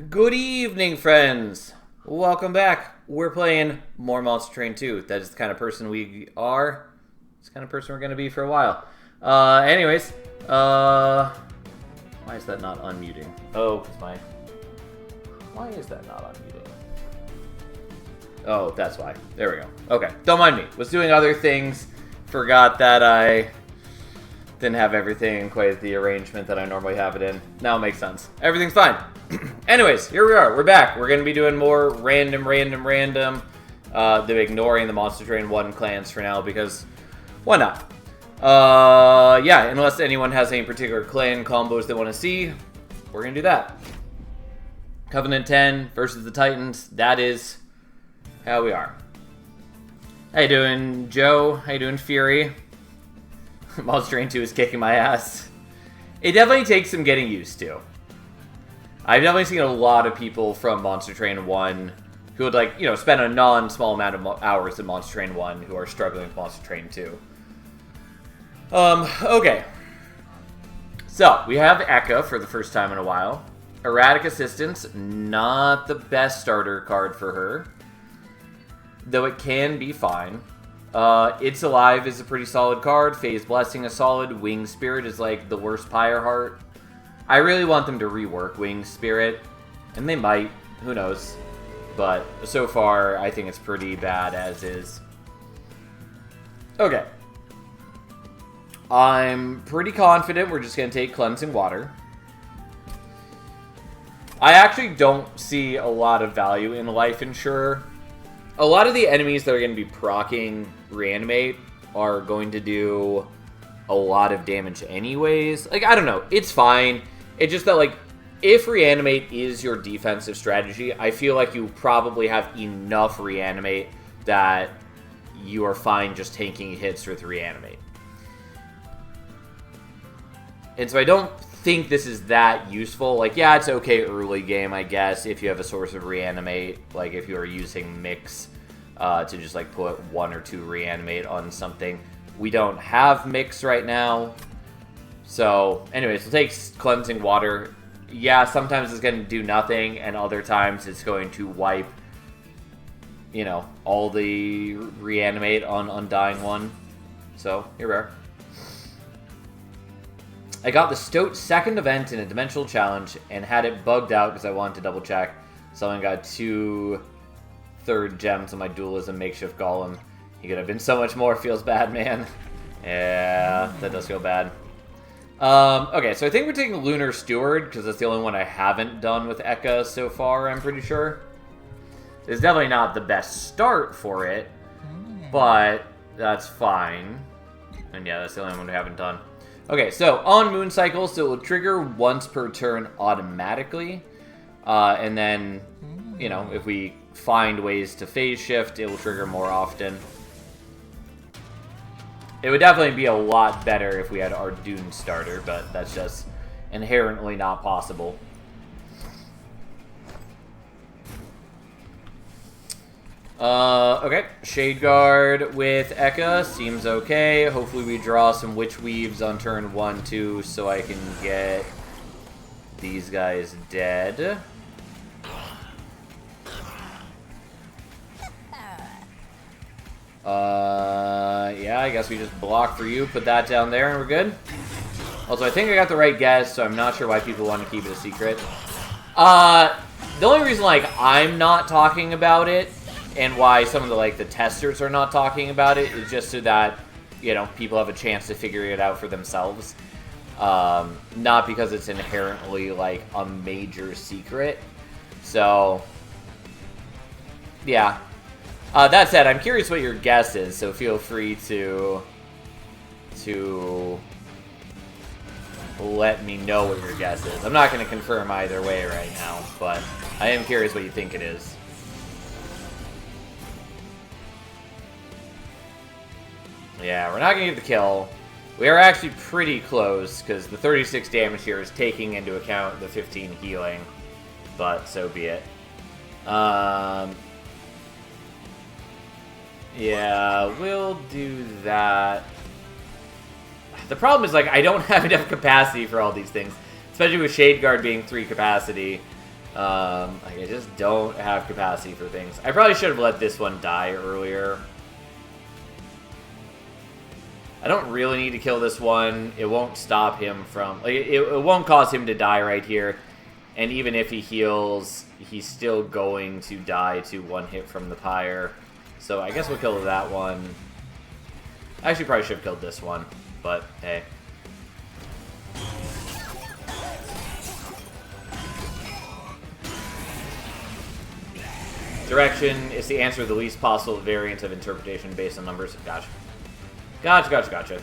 Good evening, friends. Welcome back. We're playing more Monster Train 2. That is the kind of person we are. It's the kind of person we're going to be for a while. Anyways, why is that not unmuting? Oh, because why is that not unmuting? Oh, that's why. There we go. Okay, don't mind me. Was doing other things. Forgot that I didn't have everything quite the arrangement that I normally have it in. Now it makes sense. Everything's fine. Anyways, here we are. We're back. We're going to be doing more random. They're ignoring the Monster Train 1 clans for now because why not? Yeah, unless anyone has any particular clan combos they want to see, we're going to do that. Covenant 10 versus the Titans. That is how we are. How you doing, Joe? How you doing, Fury? Monster Train 2 is kicking my ass. It definitely takes some getting used to. I've definitely seen a lot of people from Monster Train 1 who would, like, spend a non-small amount of hours in Monster Train 1 who are struggling with Monster Train 2. Okay. So, we have Eka for the first time in a while. Erratic Assistance, not the best starter card for her. Though it can be fine. It's Alive is a pretty solid card. Phase Blessing is solid. Wing Spirit is like the worst Pyre Heart. I really want them to rework Wing Spirit. And they might. Who knows. But so far, I think it's pretty bad as is. Okay. I'm pretty confident we're just going to take Cleansing Water. I actually don't see a lot of value in Life Insurer. A lot of the enemies that are going to be proccing Reanimate are going to do a lot of damage anyways. Like, I don't know. It's fine. It's just that, like, if Reanimate is your defensive strategy, I feel like you probably have enough Reanimate that you are fine just taking hits with Reanimate. And so I don't think this is that useful. Like, yeah, it's okay early game, I guess, if you have a source of Reanimate. Like, if you are using Mix to just, like, put 1 or 2 Reanimate on something. We don't have Mix right now. So, anyways, we'll take Cleansing Water. Yeah, sometimes it's going to do nothing, and other times it's going to wipe, all the Reanimate on Undying One. So, here we are. I got the Stoat second event in a Dimensional Challenge and had it bugged out because I wanted to double check. So I got 2 third gems on my Dualism Makeshift Golem. He could have been so much more. Feels bad, man. Yeah, that does feel bad. Okay, so I think we're taking Lunar Steward because that's the only one I haven't done with Eka so far, I'm pretty sure. It's definitely not the best start for it, but that's fine. And yeah, that's the only one we haven't done. Okay, so on Moon Cycles, so it will trigger once per turn automatically. And then, if we find ways to phase shift, it will trigger more often. It would definitely be a lot better if we had our Dune starter, but that's just inherently not possible. Okay, Shade Guard with Eka seems okay. Hopefully we draw some Witch Weaves on turn 1, 2, so I can get these guys dead. Yeah, I guess we just block for you, put that down there, and we're good. Also, I think I got the right guess, so I'm not sure why people want to keep it a secret. The only reason, I'm not talking about it, and why some of the testers are not talking about it, is just so that, people have a chance to figure it out for themselves. Not because it's inherently, a major secret. So, yeah. That said, I'm curious what your guess is, so feel free to let me know what your guess is. I'm not going to confirm either way right now, but I am curious what you think it is. Yeah, we're not going to get the kill. We are actually pretty close, because the 36 damage here is taking into account the 15 healing, but so be it. Yeah, we'll do that. The problem is, I don't have enough capacity for all these things. Especially with Shade Guard being 3 capacity. I just don't have capacity for things. I probably should have let this one die earlier. I don't really need to kill this one. It won't stop him from... Like, it won't cause him to die right here. And even if he heals, he's still going to die to one hit from the pyre. So I guess we'll kill that one. Actually, probably should have killed this one. But, hey. Direction is the answer to the least possible variant of interpretation based on numbers. Gotcha. Gotcha.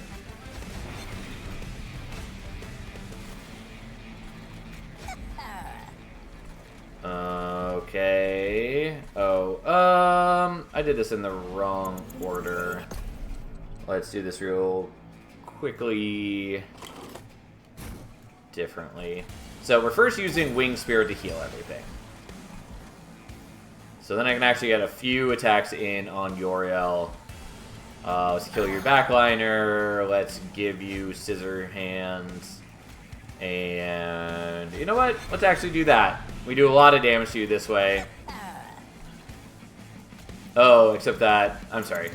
Okay. Oh, I did this in the wrong order. Let's do this real quickly differently. So we're first using Wing Spirit to heal everything. So then I can actually get a few attacks in on Uriel. Let's kill your backliner. Let's give you Scissor Hands. And you know what? Let's actually do that. We do a lot of damage to you this way. Oh, except that... I'm sorry.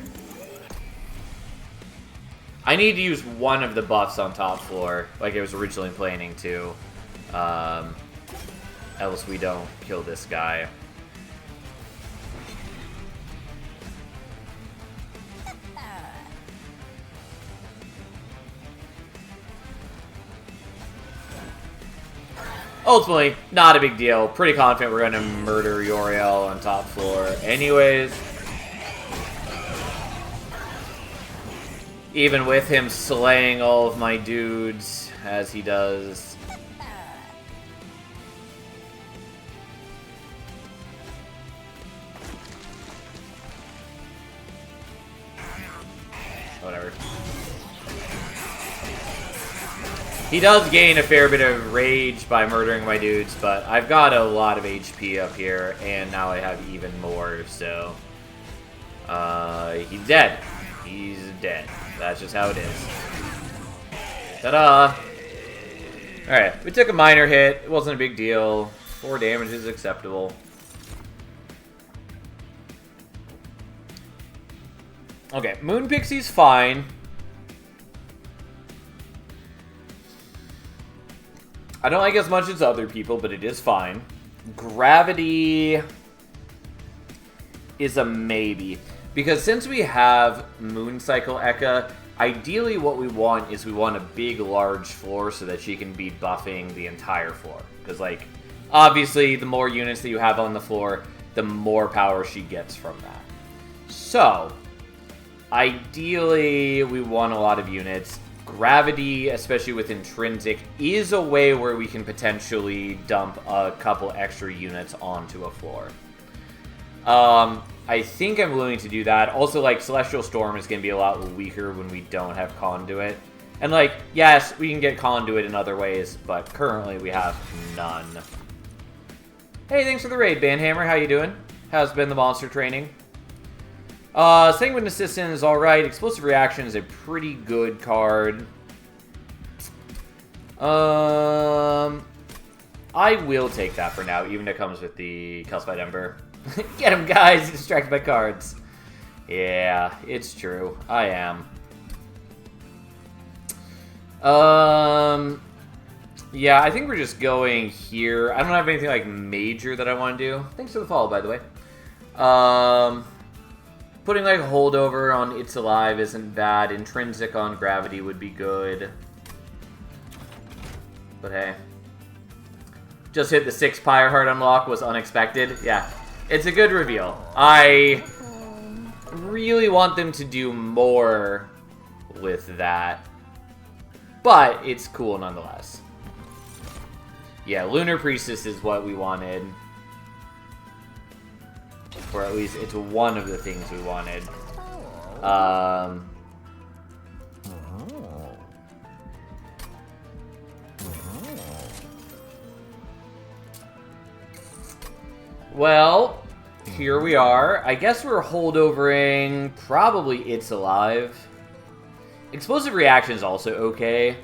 I need to use one of the buffs on top floor, like I was originally planning to. Else we don't kill this guy. Ultimately, not a big deal. Pretty confident we're going to murder Uriel on top floor anyways. Even with him slaying all of my dudes, as he does. Whatever. He does gain a fair bit of rage by murdering my dudes, but I've got a lot of HP up here, and now I have even more, so... he's dead. He's dead. That's just how it is. Ta-da! Alright, we took a minor hit. It wasn't a big deal. 4 damage is acceptable. Okay, Moon Pixie's fine. I don't like it as much as other people, but it is fine. Gravity is a maybe. Because since we have Moon Cycle Eka, ideally what we want is we want a big, large floor so that she can be buffing the entire floor. Because, like, obviously the more units that you have on the floor, the more power she gets from that. So, ideally we want a lot of units. Gravity, especially with Intrinsic, is a way where we can potentially dump a couple extra units onto a floor. I think I'm willing to do that. Also, like, Celestial Storm is going to be a lot weaker when we don't have Conduit. And, like, yes, we can get Conduit in other ways, but currently we have none. Hey, thanks for the raid, Banhammer. How you doing? How's been the monster training? Sanguine Assistant is alright. Explosive Reaction is a pretty good card. I will take that for now, even if it comes with the Calcified Ember. Get him, guys! He's distracted by cards. Yeah, it's true. I am. Yeah, I think we're just going here. I don't have anything, like, major that I want to do. Thanks for the follow, by the way. Putting, like, Holdover on It's Alive isn't bad. Intrinsic on Gravity would be good. But hey. Just hit the 6 Pyre Heart unlock was unexpected. Yeah, it's a good reveal. I really want them to do more with that. But it's cool nonetheless. Yeah, Lunar Priestess is what we wanted. Or at least it's one of the things we wanted. Well, here we are. I guess we're holdovering probably It's Alive. Explosive Reaction is also okay.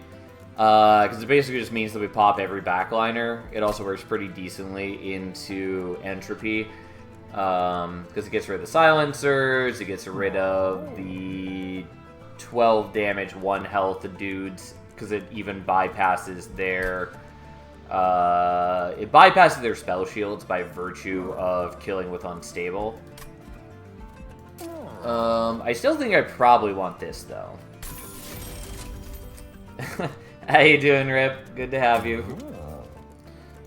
Because it basically just means that we pop every backliner. It also works pretty decently into Entropy. Because it gets rid of the silencers, it gets rid of the 12 damage, 1 health dudes, because it even bypasses their... it bypasses their spell shields by virtue of killing with Unstable. I still think I probably want this, though. How you doing, Rip? Good to have you.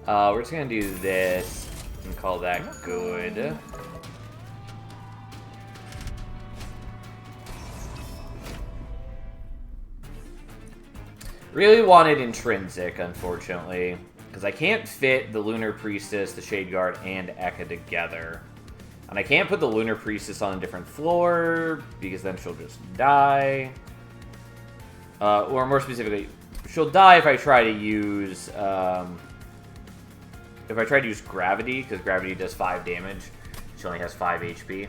We're just gonna do this and call that good. Really wanted Intrinsic, unfortunately, because I can't fit the Lunar Priestess, the Shade Guard, and Ekka together. And I can't put the Lunar Priestess on a different floor, because then she'll just die. Or more specifically, she'll die if I try to use, Gravity, because Gravity does 5 damage. She only has 5 HP.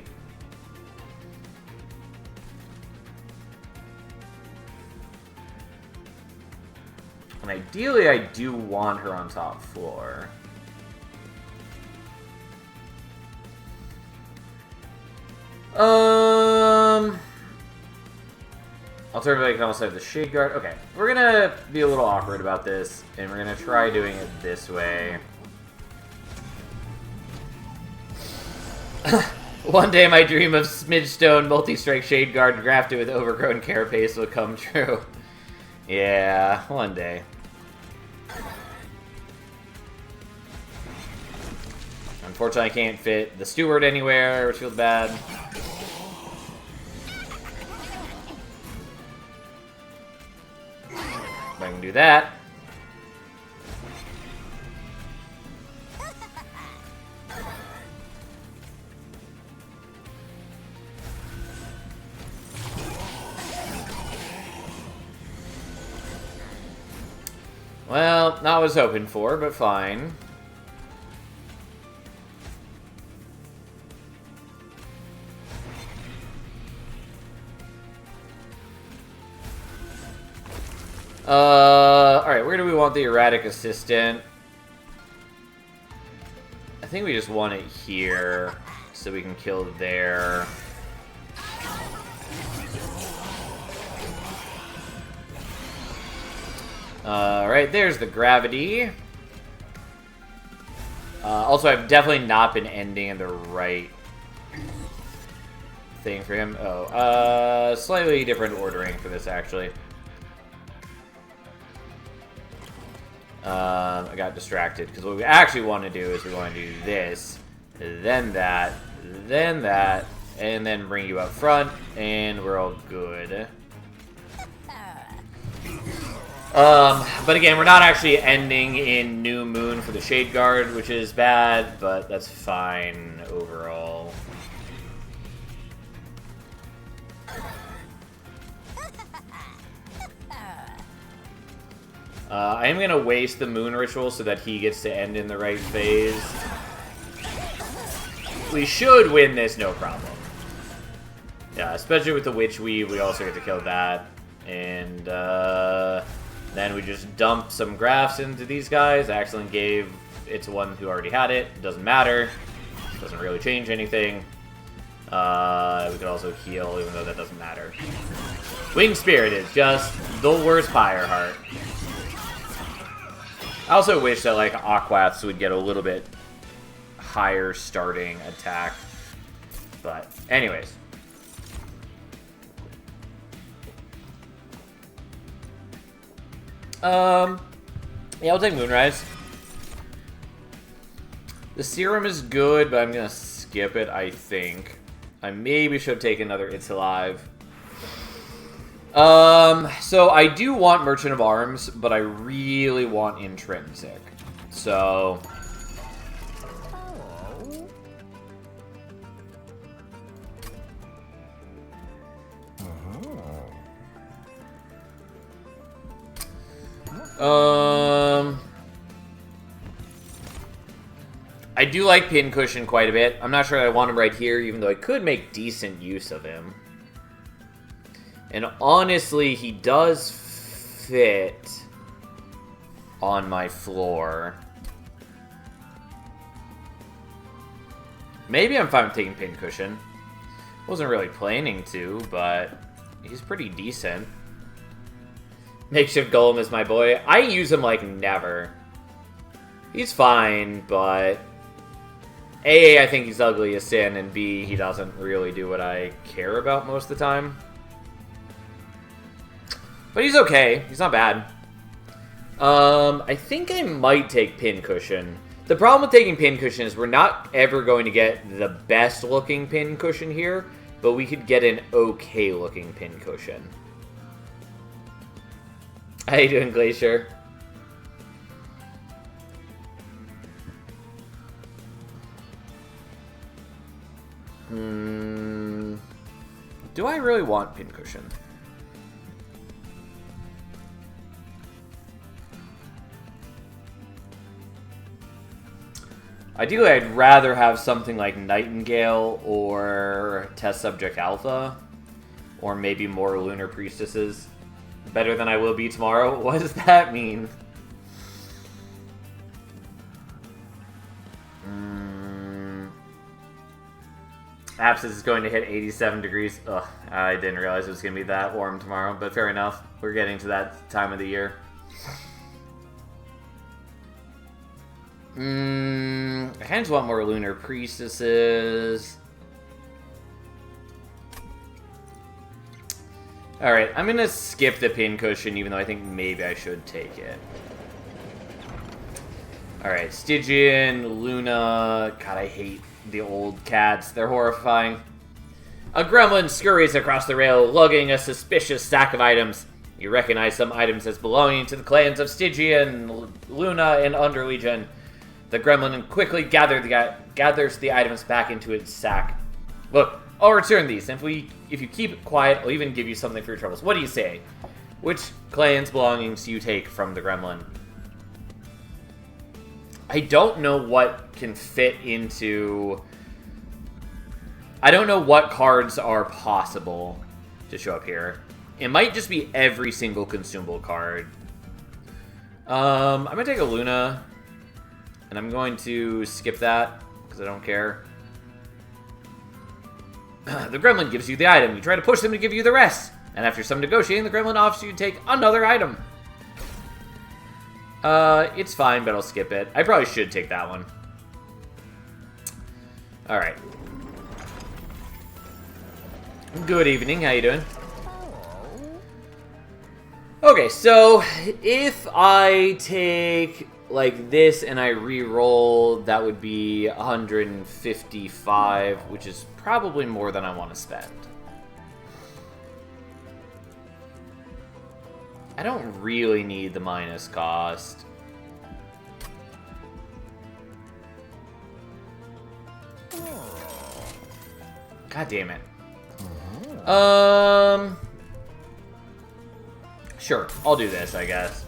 And ideally, I do want her on top floor. Alternatively, I can also have the Shade Guard. Okay, we're gonna be a little awkward about this, and we're gonna try doing it this way. One day my dream of Smidgestone multi-strike Shade Guard grafted with overgrown carapace will come true. Yeah, one day. Unfortunately, I can't fit the Steward anywhere, which feels bad. I can do that. Well, not what I was hoping for, but fine. Alright, where do we want the Erratic Assistant? I think we just want it here, so we can kill there. Alright, there's the Gravity. Also, I've definitely not been ending in the right thing for him. Oh, slightly different ordering for this, actually. I got distracted, because what we actually want to do is we want to do this, then that, and then bring you up front, and we're all good. But again, we're not actually ending in New Moon for the Shade Guard, which is bad, but that's fine overall. I am going to waste the Moon Ritual so that he gets to end in the right phase. We should win this, no problem. Yeah, especially with the Witch Weave, we also get to kill that. And then we just dump some Grafts into these guys. I accidentally gave it to one who already had it. Doesn't matter. Doesn't really change anything. We could also heal, even though that doesn't matter. Winged Spirit is just the worst Fireheart. I also wish that, like, Aquaths would get a little bit higher starting attack. But, anyways. Yeah, I'll take Moonrise. The Serum is good, but I'm gonna skip it, I think. I maybe should take another It's Alive. So I do want Merchant of Arms, but I really want Intrinsic. So... I do like Pincushion quite a bit. I'm not sure I want him right here, even though I could make decent use of him. And honestly, he does fit on my floor. Maybe I'm fine with taking Pincushion. Wasn't really planning to, but he's pretty decent. Makeshift Golem is my boy. I use him like never. He's fine, but A, I think he's ugly as sin, and B, he doesn't really do what I care about most of the time. But he's okay. He's not bad. I think I might take Pincushion. The problem with taking Pincushion is we're not ever going to get the best looking Pincushion here, but we could get an okay looking Pincushion. How you doing, Glacier? Do I really want Pincushion? Ideally, I'd rather have something like Nightingale or Test Subject Alpha, or maybe more Lunar Priestesses. Better than I will be tomorrow? What does that mean? Apsis is going to hit 87 degrees. Ugh, I didn't realize it was going to be that warm tomorrow, but fair enough. We're getting to that time of the year. I kind of just want more Lunar Priestesses. Alright, I'm going to skip the Pincushion, even though I think maybe I should take it. Alright, Stygian, Luna. God, I hate the old cats. They're horrifying. A gremlin scurries across the rail, lugging a suspicious stack of items. You recognize some items as belonging to the clans of Stygian, Luna, and Underlegion. The gremlin quickly gathers the items back into its sack. Look, I'll return these, and if you keep it quiet, I'll even give you something for your troubles. What do you say? Which clan's belongings do you take from the gremlin? I don't know what can fit into... I don't know what cards are possible to show up here. It might just be every single consumable card. I'm going to take a Luna, and I'm going to skip that, because I don't care. The gremlin gives you the item. You try to push them to give you the rest. And after some negotiating, the gremlin offers you to take another item. It's fine, but I'll skip it. I probably should take that one. Alright. Good evening, how you doing? Okay, so if I take like this and I re-roll, that would be 155, which is probably more than I want to spend. I don't really need the minus cost. God damn it. Sure, I'll do this, I guess.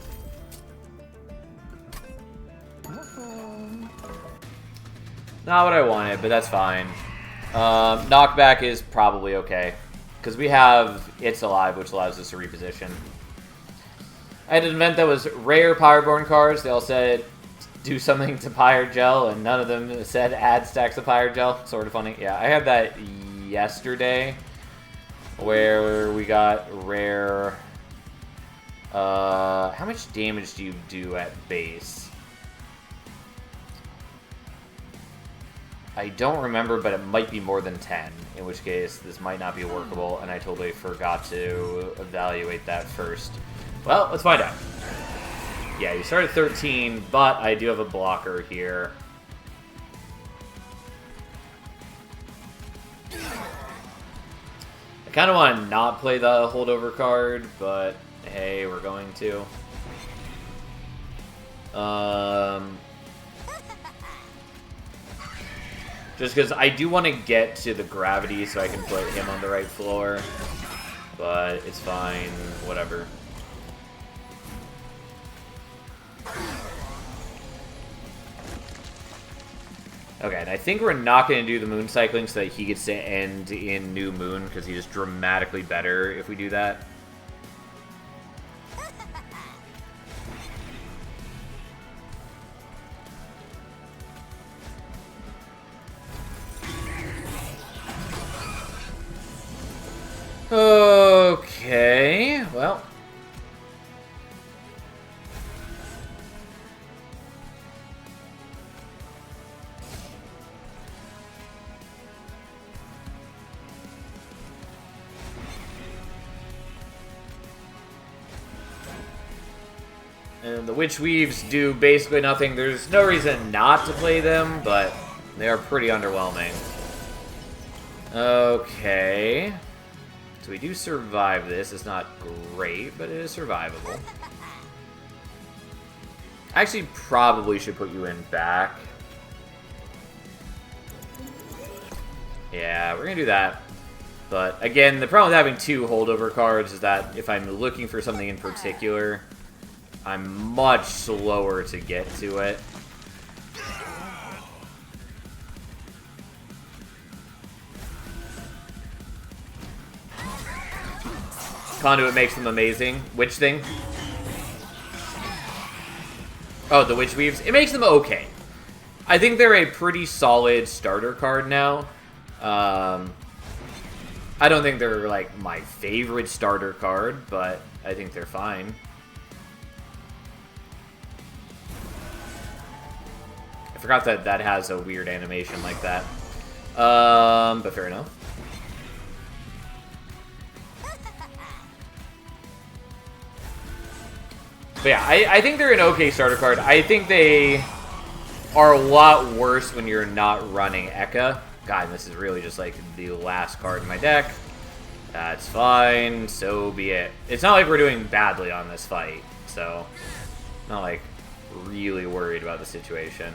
Not what I wanted, but that's fine. Knockback is probably okay, because we have It's Alive, which allows us to reposition. I had an event that was rare Pyroborn cards. They all said do something to Pyre Gel, and none of them said add stacks of Pyre Gel. Sort of funny. Yeah, I had that yesterday, where we got rare... how much damage do you do at base? I don't remember, but it might be more than 10, in which case this might not be workable, and I totally forgot to evaluate that first. Well, let's find out. Yeah, you start at 13, but I do have a blocker here. I kind of want to not play the holdover card, but hey, we're going to. Just because I do want to get to the gravity so I can put him on the right floor. But it's fine, whatever. Okay, and I think we're not going to do the moon cycling so that he gets to end in New Moon, because he's dramatically better if we do that. Okay, well. And the Witch Weaves do basically nothing. There's no reason not to play them, but they are pretty underwhelming. Okay. So we do survive this. It's not great, but it is survivable. I actually probably should put you in back. Yeah, we're going to do that. But again, the problem with having 2 holdover cards is that if I'm looking for something in particular, I'm much slower to get to it. Conduit makes them amazing. Witch thing? Oh, the Witch Weaves? It makes them okay. I think they're a pretty solid starter card now. I don't think they're, like, my favorite starter card, but I think they're fine. I forgot that that has a weird animation like that. But fair enough. But yeah, I think they're an okay starter card. I think they are a lot worse when you're not running Ekka. God, this is really just like the last card in my deck. That's fine, so be it. It's not like we're doing badly on this fight, so not like really worried about the situation.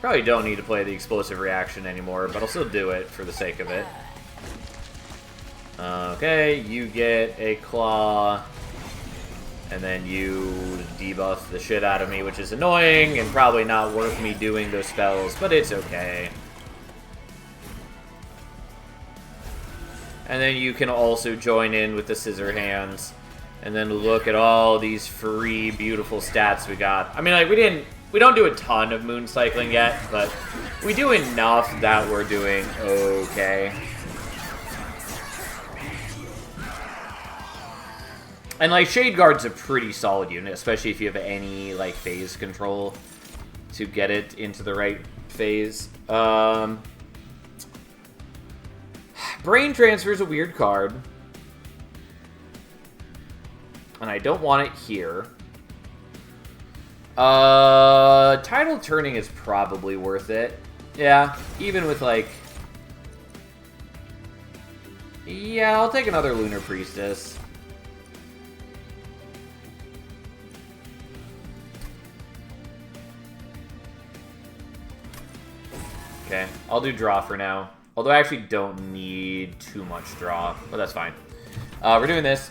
Probably don't need to play the explosive reaction anymore, but I'll still do it for the sake of it. Okay, you get a claw, and then you debuff the shit out of me, which is annoying and probably not worth me doing those spells, but it's okay. And then you can also join in with the Scissor Hands, and then look at all these free, beautiful stats we got. I mean, like, we don't do a ton of moon cycling yet, but we do enough that we're doing okay. And, like, Shade Guard's a pretty solid unit, especially if you have any, like, phase control to get it into the right phase. Brain Transfer is a weird card. And I don't want it here. Tidal Turning is probably worth it. Yeah, even with, like... Yeah, I'll take another Lunar Priestess. Okay, I'll do draw for now. Although I actually don't need too much draw, but that's fine. We're doing this.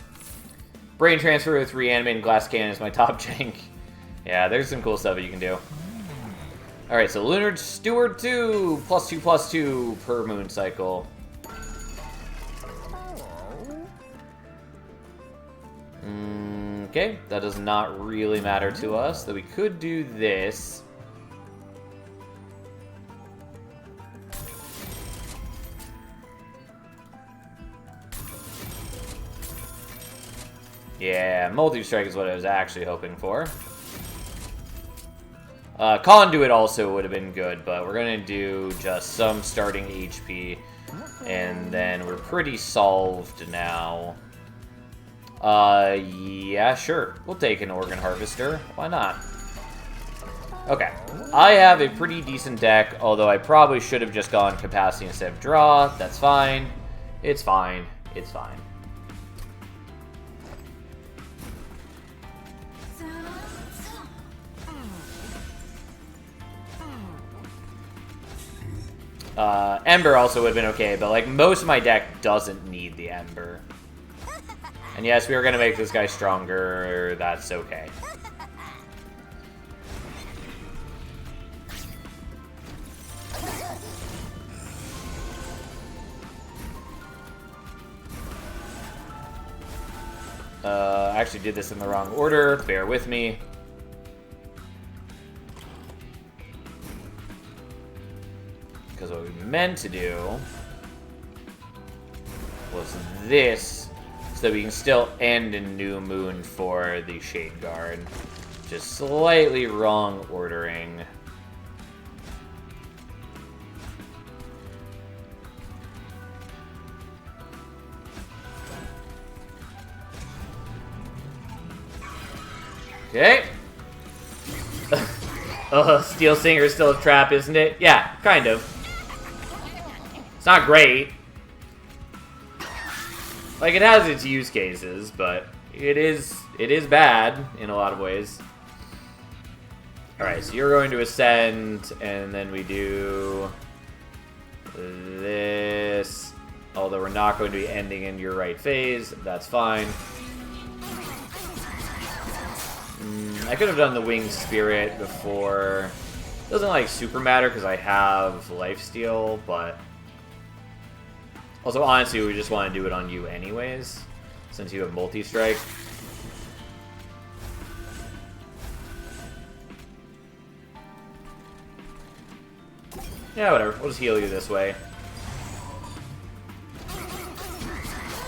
Brain Transfer with Reanimating Glass Cannon is my top jank. Yeah, there's some cool stuff that you can do. Alright, so Lunar Steward 2, +2/+2 per moon cycle. Okay, that does not really matter to us, though we could do this. Yeah, multi-strike is what I was actually hoping for. Conduit also would have been good, but we're going to do just some starting HP, and then we're pretty solved now. Yeah, sure. We'll take an Organ Harvester. Why not? Okay. I have a pretty decent deck, although I probably should have just gone Capacity instead of Draw. That's fine. It's fine. It's fine. Ember also would have been okay, but like most of my deck doesn't need the Ember. And yes, we are going to make this guy stronger. That's okay. I actually did this in the wrong order. Bear with me. what we meant to do was this, so that we can still end in New Moon for the Shade Guard. Just slightly wrong ordering. Okay. Steel Singer is still a trap, isn't it? Yeah, kind of. It's not great. Like, it has its use cases, but it is bad in a lot of ways. Alright, so you're going to ascend, and then we do this. Although we're not going to be ending in your right phase, that's fine. I could have done the Winged Spirit before. Doesn't like super matter because I have lifesteal, but also honestly we just want to do it on you anyways, since you have multi-strike. Yeah, whatever. We'll just heal you this way.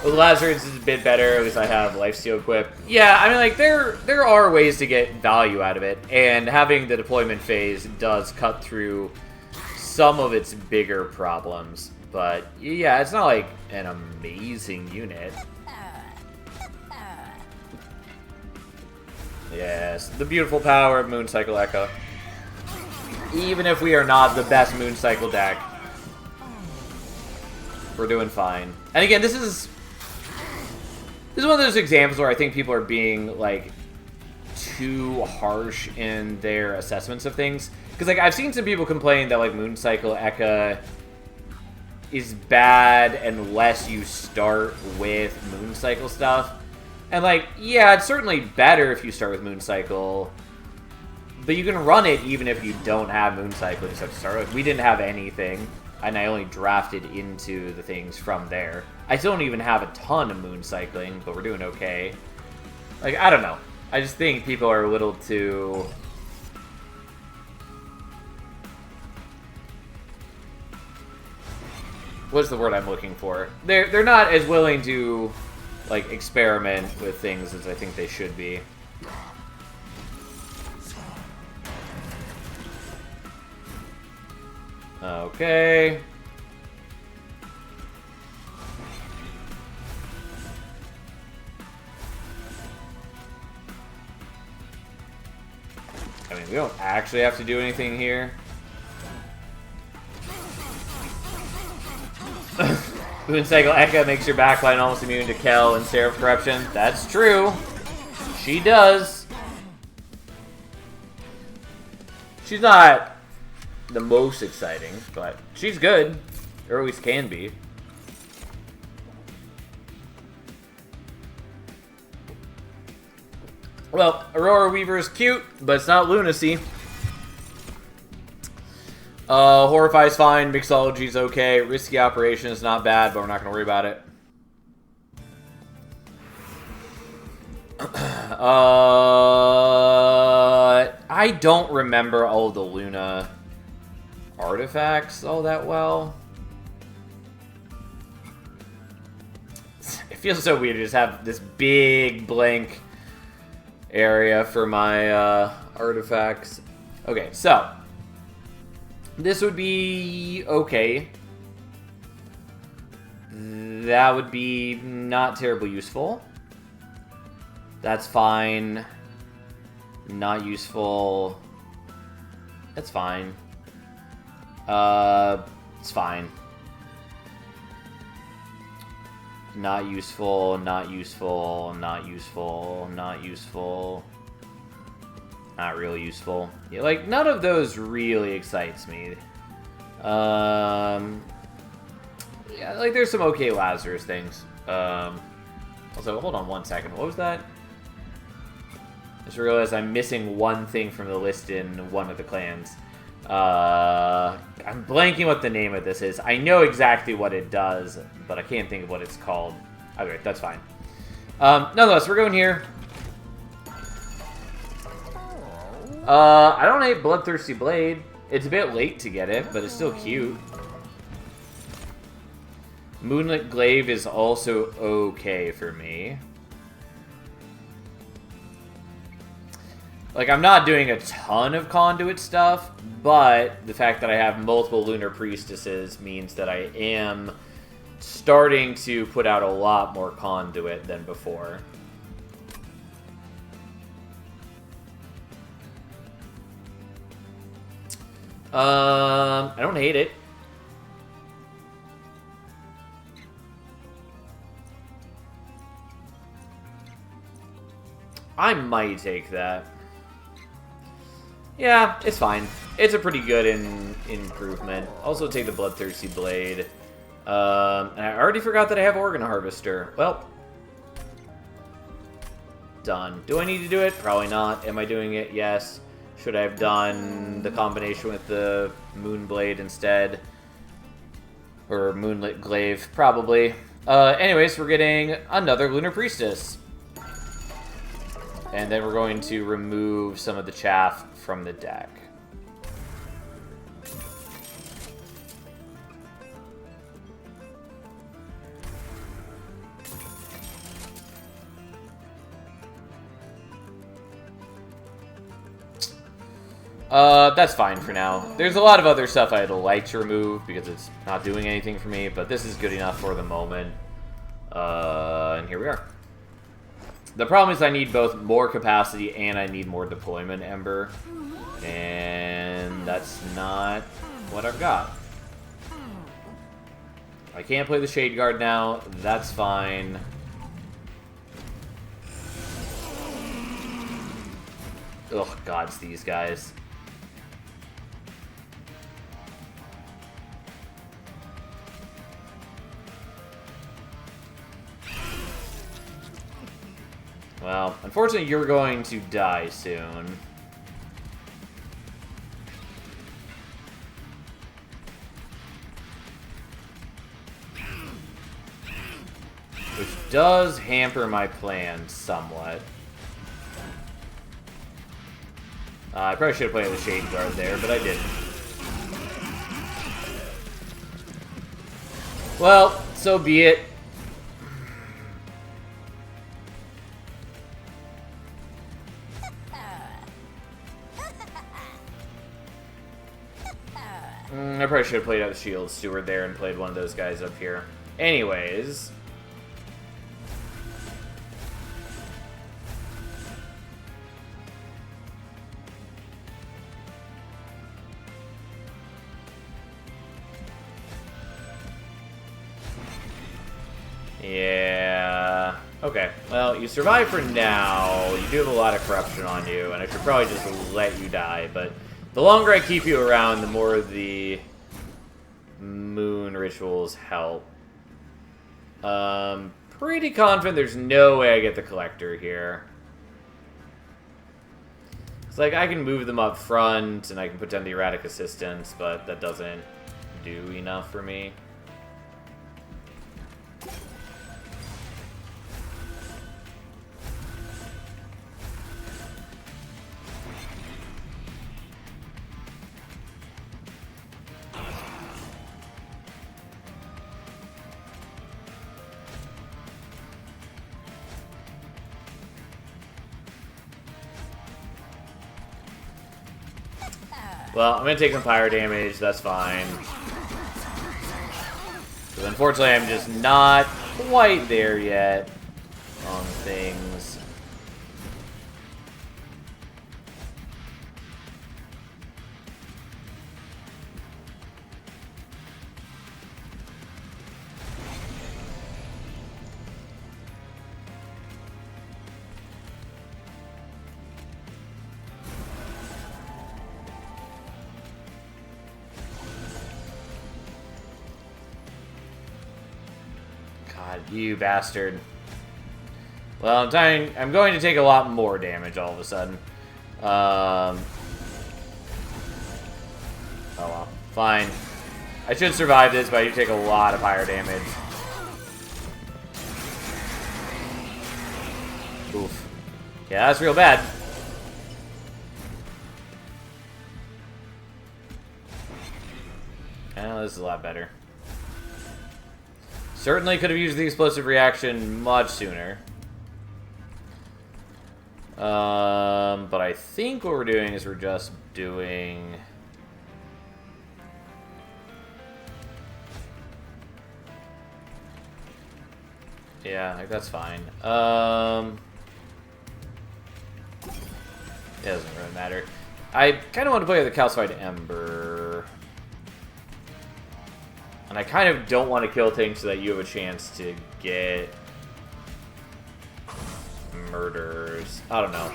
Well, the Lazarus is a bit better. At least I have lifesteal equipped. Yeah, I mean, like, there are ways to get value out of it, and having the deployment phase does cut through some of its bigger problems. But, yeah, it's not, like, an amazing unit. Yes, the beautiful power of Mooncycle Echo. Even if we are not the best Mooncycle deck, we're doing fine. And again, this is one of those examples where I think people are being, like, too harsh in their assessments of things. Because, like, I've seen some people complain that, like, Mooncycle Echo is bad unless you start with Mooncycle stuff. And, like, yeah, it's certainly better if you start with Mooncycle, but you can run it even if you don't have Mooncycle. You just have to start with. We didn't have anything, and I only drafted into the things from there. I still don't even have a ton of Mooncycling, but we're doing okay. Like, I don't know. I just think people are a little too... What's the word I'm looking for? They're not as willing to, like, experiment with things as I think they should be. Okay. I mean, we don't actually have to do anything here. Mooncycle Echo makes your backline almost immune to Kel and Seraph Corruption. That's true. She does. She's not the most exciting, but she's good. Or at least can be. Well, Aurora Weaver is cute, but it's not lunacy. Horrify's fine, Mixology's okay, Risky Operation is not bad, but we're not going to worry about it. I don't remember all the Luna artifacts all that well. It feels so weird to just have this big blank area for my artifacts. Okay, so this would be okay. That would be not terribly useful. That's fine. Not useful. That's fine. It's fine. Not useful, not useful, not useful, not useful. Not really useful. Yeah, like, none of those really excites me. Yeah, like, there's some okay Lazarus things. Also, hold on one second. What was that? I just realized I'm missing one thing from the list in one of the clans. I'm blanking what the name of this is. I know exactly what it does, but I can't think of what it's called. Okay, that's fine. Nonetheless, we're going here. I don't hate Bloodthirsty Blade. It's a bit late to get it, but it's still cute. Moonlit Glaive is also okay for me. Like, I'm not doing a ton of conduit stuff, but the fact that I have multiple Lunar Priestesses means that I am starting to put out a lot more conduit than before. I don't hate it. I might take that. Yeah, it's fine. It's a pretty good improvement. Also take the Bloodthirsty Blade. And I already forgot that I have Organ Harvester. Well, done. Do I need to do it? Probably not. Am I doing it? Yes. Should I have done the combination with the Moonblade instead? Or Moonlit Glaive? Probably. Anyways, we're getting another Lunar Priestess. And then we're going to remove some of the chaff from the deck. That's fine for now. There's a lot of other stuff I'd like to remove because it's not doing anything for me, but this is good enough for the moment. And here we are. The problem is I need both more capacity and I need more deployment Ember. And that's not what I've got. I can't play the Shade Guard now. That's fine. Ugh, gods, these guys. Well, unfortunately, you're going to die soon. Which does hamper my plans somewhat. I probably should have played the Shade Guard there, but I didn't. Well, so be it. I probably should have played out the Shield Steward there and played one of those guys up here. Anyways. Yeah. Okay. Well, you survive for now. You do have a lot of corruption on you, and I should probably just let you die, but the longer I keep you around, the more the moon rituals help. Pretty confident there's no way I get the collector here. It's like I can move them up front and I can put down the erratic assistance, but that doesn't do enough for me. Well, I'm going to take some pyro damage, that's fine. But unfortunately, I'm just not quite there yet on things. You bastard. Well, I'm going to take a lot more damage all of a sudden. Oh well. Fine. I should survive this, but I do take a lot of higher damage. Oof. Yeah, that's real bad. Oh, this is a lot better. Certainly could have used the explosive reaction much sooner. But I think what we're doing is we're just doing... Yeah, like that's fine. It doesn't really matter. I kind of want to play with the Calcified Ember. And I kind of don't want to kill things so that you have a chance to get murders. I don't know.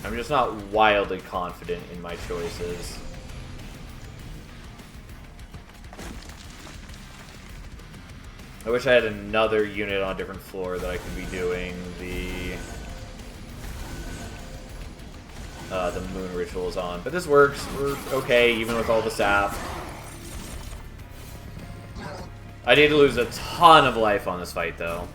I'm just not wildly confident in my choices. I wish I had another unit on a different floor that I could be doing the moon rituals on. But this works. We're okay, even with all the sap. I need to lose a ton of life on this fight, though.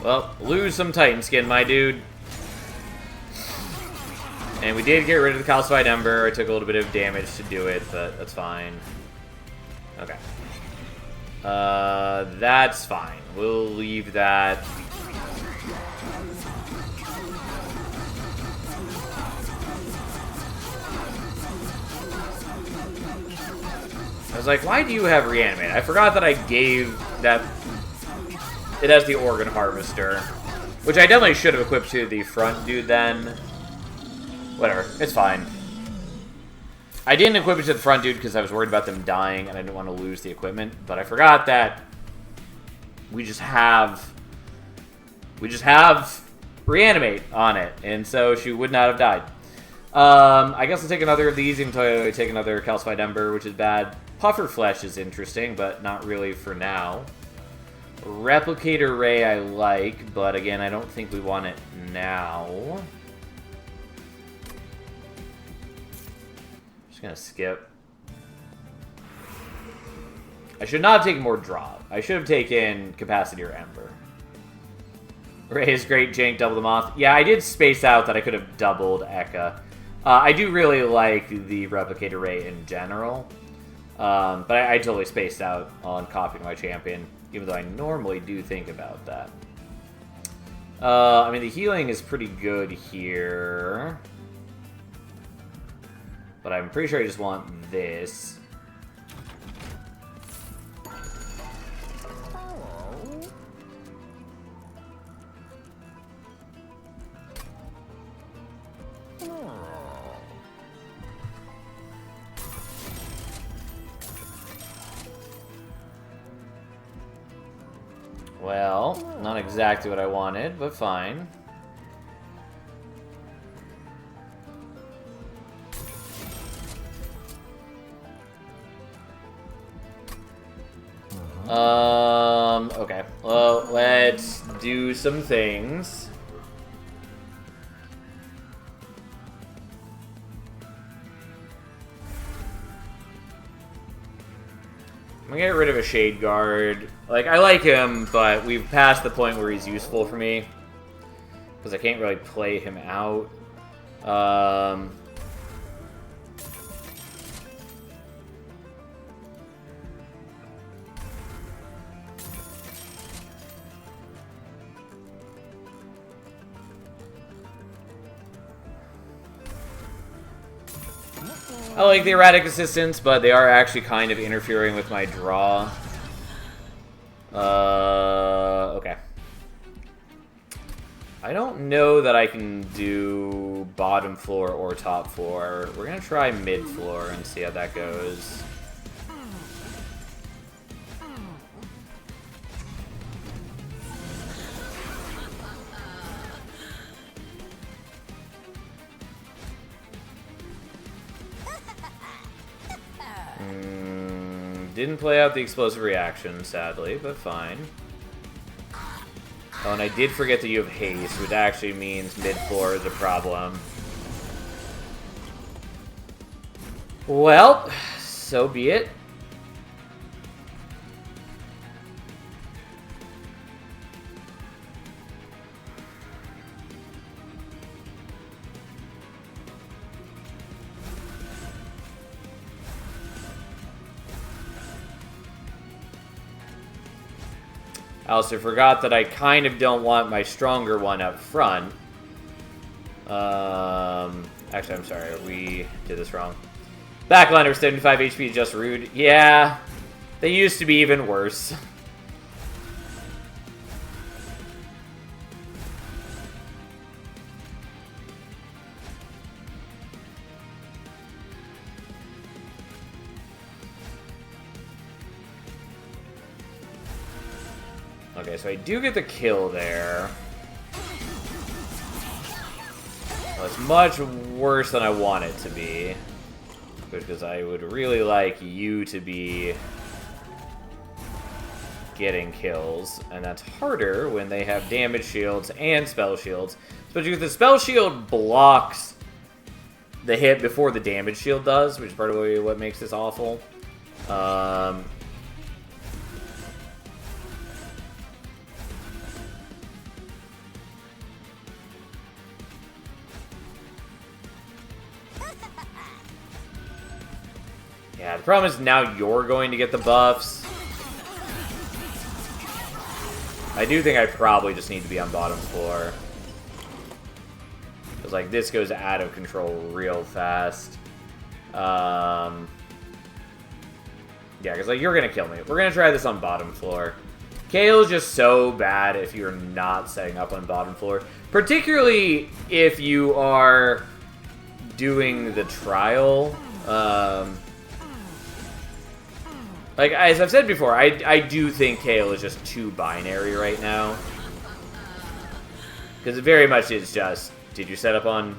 Well, lose some Titan skin, my dude. And we did get rid of the Calcified Ember. I took a little bit of damage to do it, but that's fine. Okay. That's fine. We'll leave that. I was like, why do you have Reanimate? I forgot that I gave that... It has the Organ Harvester. Which I definitely should have equipped to the front dude then. Whatever, it's fine. I didn't equip it to the front dude because I was worried about them dying and I didn't want to lose the equipment. But I forgot that we just have Reanimate on it. And so she would not have died. I guess I'll take another of these until I take another Calcified Ember, which is bad. Puffer Flesh is interesting, but not really for now. Replicator Ray I like, but again, I don't think we want it now. Just gonna skip. I should not have taken more drop. I should have taken Capacitor Ember. Ray is great, Jank, double the Moth. Yeah, I did space out that I could have doubled Eka. I do really like the Replicator Ray in general. But I totally spaced out on copying my champion, even though I normally do think about that. I mean, the healing is pretty good here. But I'm pretty sure I just want this. Well, not exactly what I wanted, but fine. Okay. Well, let's do some things. I'm gonna get rid of a Shade Guard. Like, I like him, but we've passed the point where he's useful for me. Because I can't really play him out. I like the Erratic Assistance, but they are actually kind of interfering with my draw. Okay. I don't know that I can do bottom floor or top floor. We're gonna try mid floor and see how that goes. Didn't play out the explosive reaction, sadly, but fine. Oh, and I did forget that you have haste, which actually means mid-floor is a problem. Well, so be it. I also forgot that I kind of don't want my stronger one up front. Actually, I'm sorry. We did this wrong. Backliner with 75 HP is just rude. Yeah, they used to be even worse. Okay, so I do get the kill there. Well, it's much worse than I want it to be. Because I would really like you to be getting kills. And that's harder when they have damage shields and spell shields. Especially because the spell shield blocks the hit before the damage shield does, which is part of what makes this awful. Yeah, the problem is now you're going to get the buffs. I do think I probably just need to be on bottom floor. Because, like, this goes out of control real fast. Yeah, because, like, you're going to kill me. We're going to try this on bottom floor. Kayle is just so bad if you're not setting up on bottom floor. Particularly if you are doing the trial. Like, as I've said before, I do think Kayle is just too binary right now. Because it very much is just, did you set up on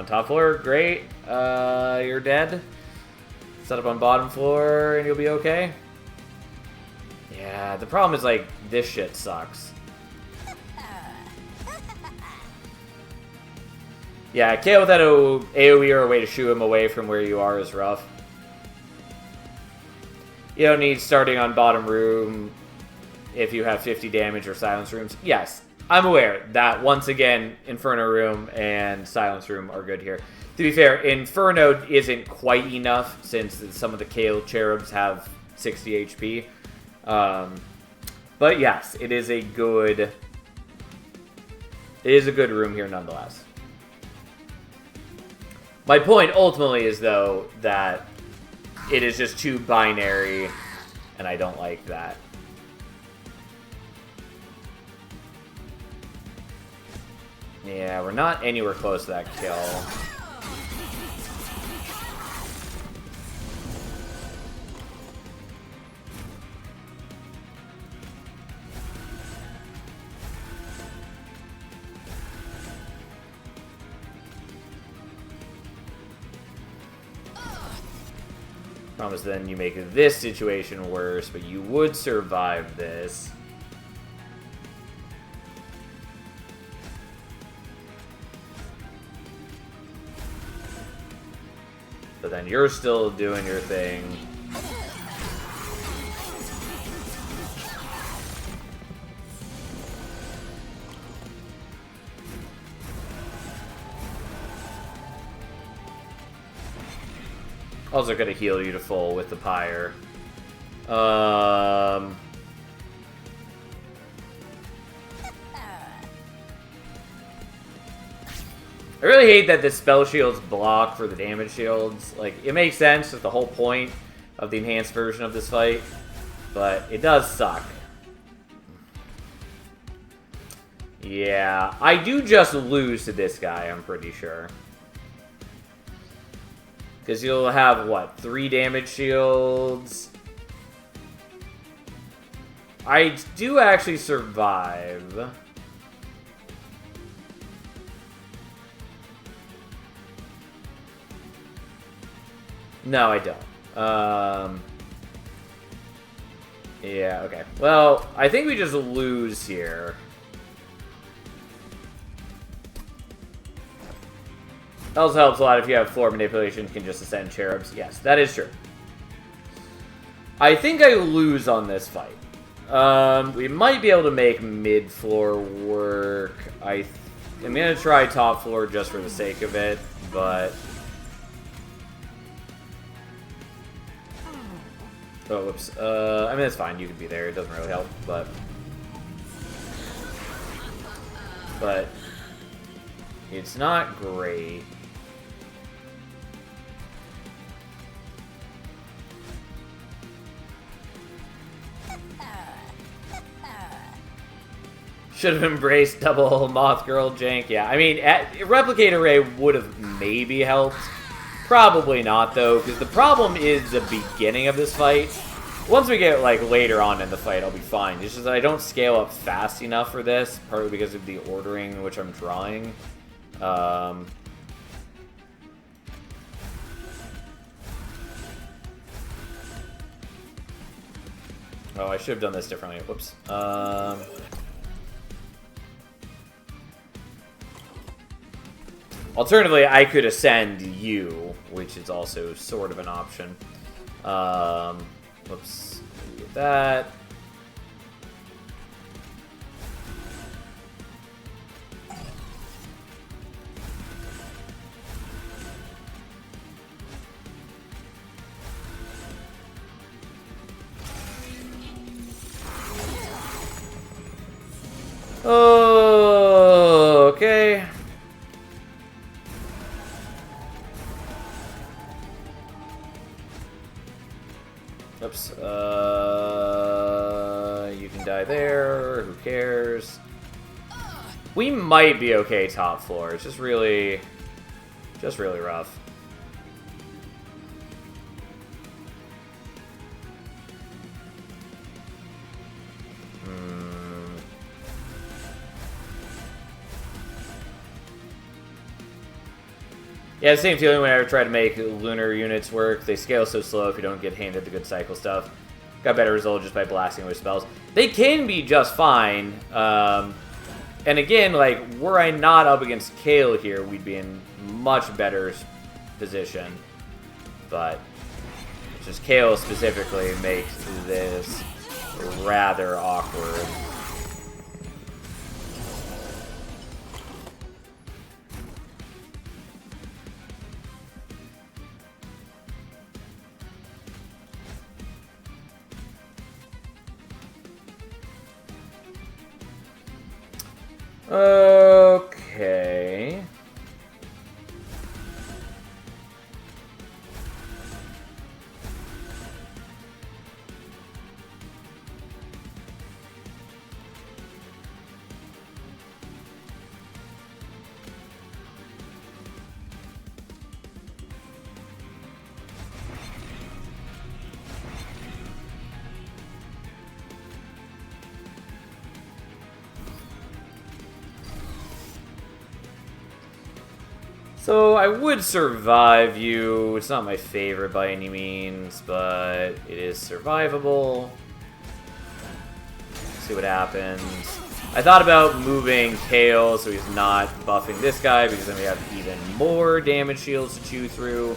top floor? Great. You're dead. Set up on bottom floor and you'll be okay. Yeah, the problem is, like, this shit sucks. Yeah, Kayle without AoE or a way to shoo him away from where you are is rough. You don't need starting on bottom room if you have 50 damage or silence rooms. Yes, I'm aware that, once again, Inferno room and silence room are good here. To be fair, Inferno isn't quite enough since some of the Kayle cherubs have 60 HP. But yes, it is a good room here nonetheless. My point ultimately is, though, that it is just too binary, and I don't like that. Yeah, we're not anywhere close to that kill. Promise then you make this situation worse, but you would survive this. But then you're still doing your thing. Also gonna heal you to full with the Pyre. I really hate that the spell shields block for the damage shields. Like, it makes sense, it's the whole point of the enhanced version of this fight, but it does suck. Yeah, I do just lose to this guy, I'm pretty sure. Because you'll have, what, 3 damage shields? I do actually survive. No, I don't. Yeah, okay. Well, I think we just lose here. Also helps a lot if you have floor manipulation, can just ascend cherubs. Yes, that is true. I think I lose on this fight. We might be able to make mid-floor work. I'm going to try top floor just for the sake of it, but Oh, whoops. I mean, it's fine. You can be there. It doesn't really help, but... it's not great. Should have embraced double Moth Girl jank. Yeah, I mean, Replicate Array would have maybe helped. Probably not, though, because the problem is the beginning of this fight. Once we get, like, later on in the fight, I'll be fine. It's just that I don't scale up fast enough for this, partly because of the ordering in which I'm drawing. Oh, I should have done this differently. Whoops. Alternatively, I could ascend you, which is also sort of an option. Whoops. Get that. Oh, okay. Oops. You can die there. Who cares? We might be okay top floor. It's just really rough. Yeah, the same feeling whenever I try to make lunar units work. They scale so slow if you don't get handed the good cycle stuff. Got better result just by blasting with spells. They can be just fine. And again, like, were I not up against Kale here, we'd be in much better position. But just Kale specifically makes this rather awkward. Okay. So, I would survive you. It's not my favorite by any means, but it is survivable. See what happens. I thought about moving Kale so he's not buffing this guy, because then we have even more damage shields to chew through,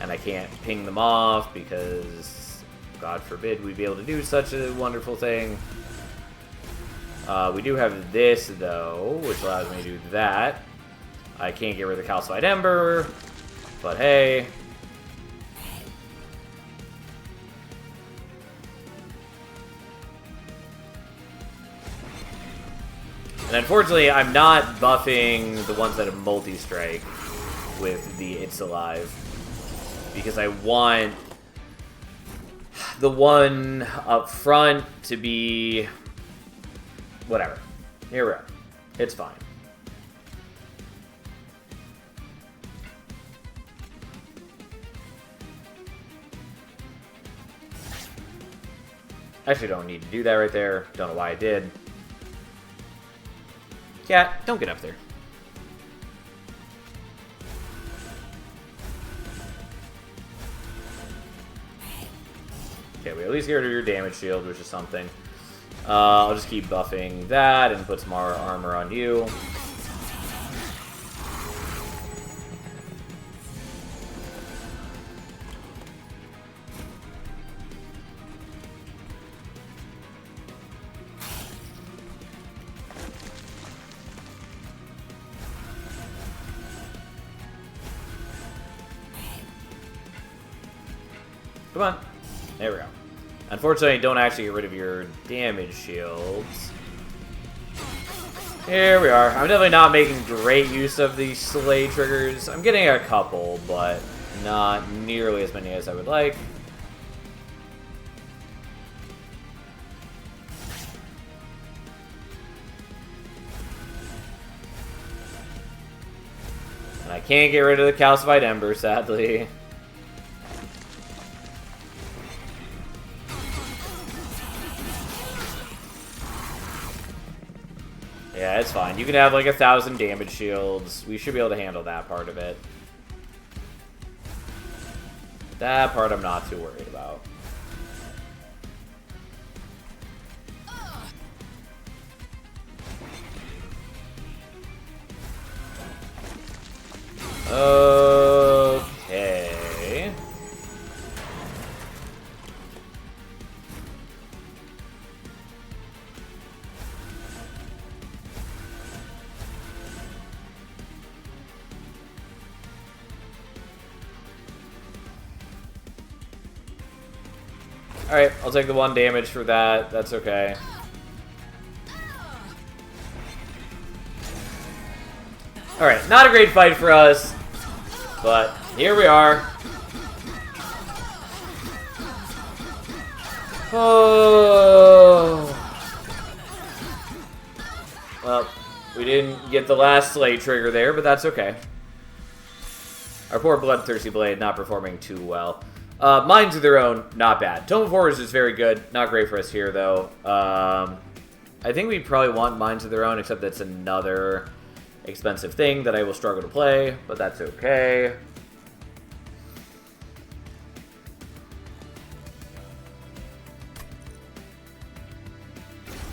and I can't ping them off because, God forbid, we'd be able to do such a wonderful thing. We do have this, though, which allows me to do that. I can't get rid of the Calcified Ember, but hey. And unfortunately, I'm not buffing the ones that have multi-strike with the It's Alive, because I want the one up front to be... whatever. Here we are. It's fine. Actually, don't need to do that right there. Don't know why I did. Cat, don't get up there. Okay, we at least get rid of your damage shield, which is something. I'll just keep buffing that and put some more armor on you. Come on. There we go. Unfortunately, don't actually get rid of your damage shields. Here we are. I'm definitely not making great use of these Slay triggers. I'm getting a couple, but not nearly as many as I would like. And I can't get rid of the Calcified Ember, sadly. Yeah, it's fine. You can have like 1,000 damage shields. We should be able to handle that part of it. That part I'm not too worried about. Okay. Alright, I'll take the 1 damage for that. That's okay. Alright, not a great fight for us, but here we are. Oh. Well, we didn't get the last Slay trigger there, but that's okay. Our poor Bloodthirsty Blade not performing too well. Minds of Their Own, not bad. Tome of Horrors is very good. Not great for us here, though. I think we probably want Minds of Their Own, except that's another expensive thing that I will struggle to play, but that's okay.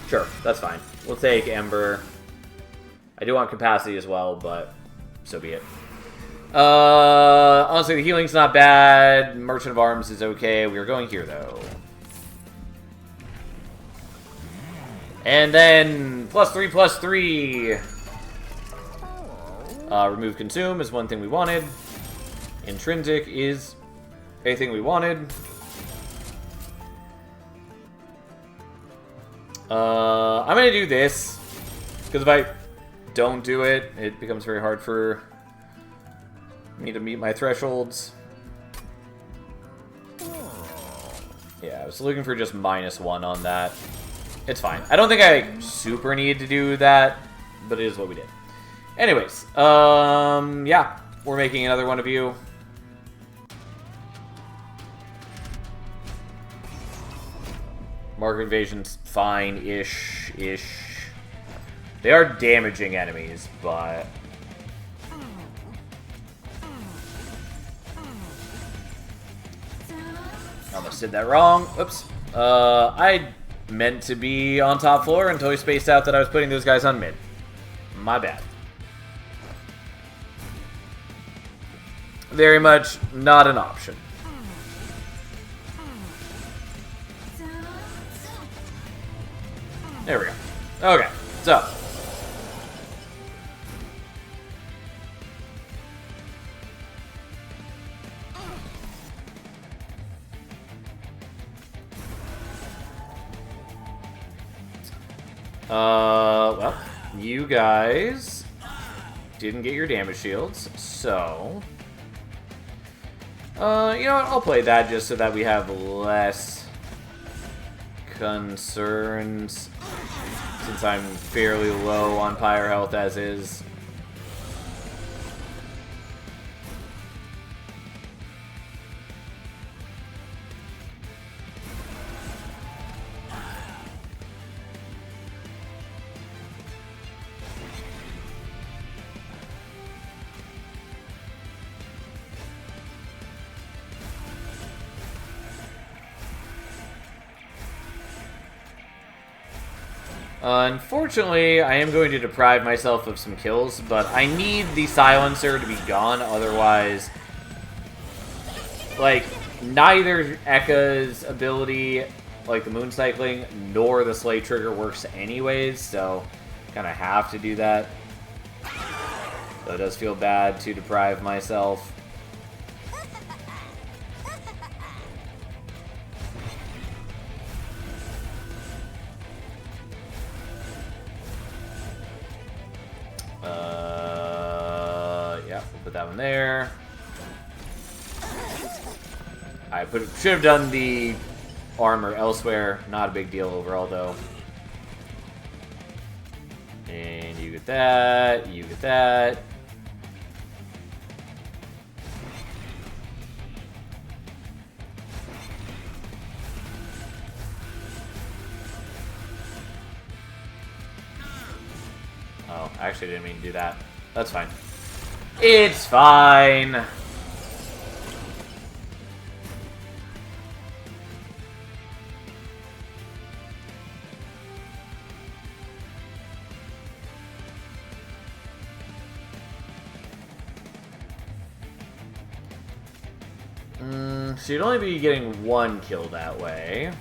Sure, that's fine. We'll take Ember. I do want Capacity as well, but so be it. Honestly, the healing's not bad. Merchant of Arms is okay. We're going here, though. And then, +3/+3. Remove Consume is one thing we wanted. Intrinsic is a thing we wanted. I'm gonna do this, because if I don't do it, it becomes very hard for me to meet my thresholds. Yeah, I was looking for just -1 on that. It's fine. I don't think I super need to do that, but it is what we did. Anyways, yeah, we're making another one of you. Mark Invasion's fine-ish. They are damaging enemies, but almost did that wrong. Oops. I meant to be on top floor until we spaced out that I was putting those guys on mid. My bad. Very much not an option. There we go. Okay, so. Well, you guys didn't get your damage shields, so you know what, I'll play that just so that we have less concerns, since I'm fairly low on Pyre health as is. Unfortunately, I am going to deprive myself of some kills, but I need the Silencer to be gone, otherwise, like, neither Ekka's ability, like the Moon Cycling, nor the Slay Trigger works anyways, so kind of have to do that. So it does feel bad to deprive myself. Put that one there. I should have done the armor elsewhere. Not a big deal overall, though. And you get that. You get that. Oh, I actually didn't mean to do that. That's fine. It's fine. So you'd only be getting one kill that way.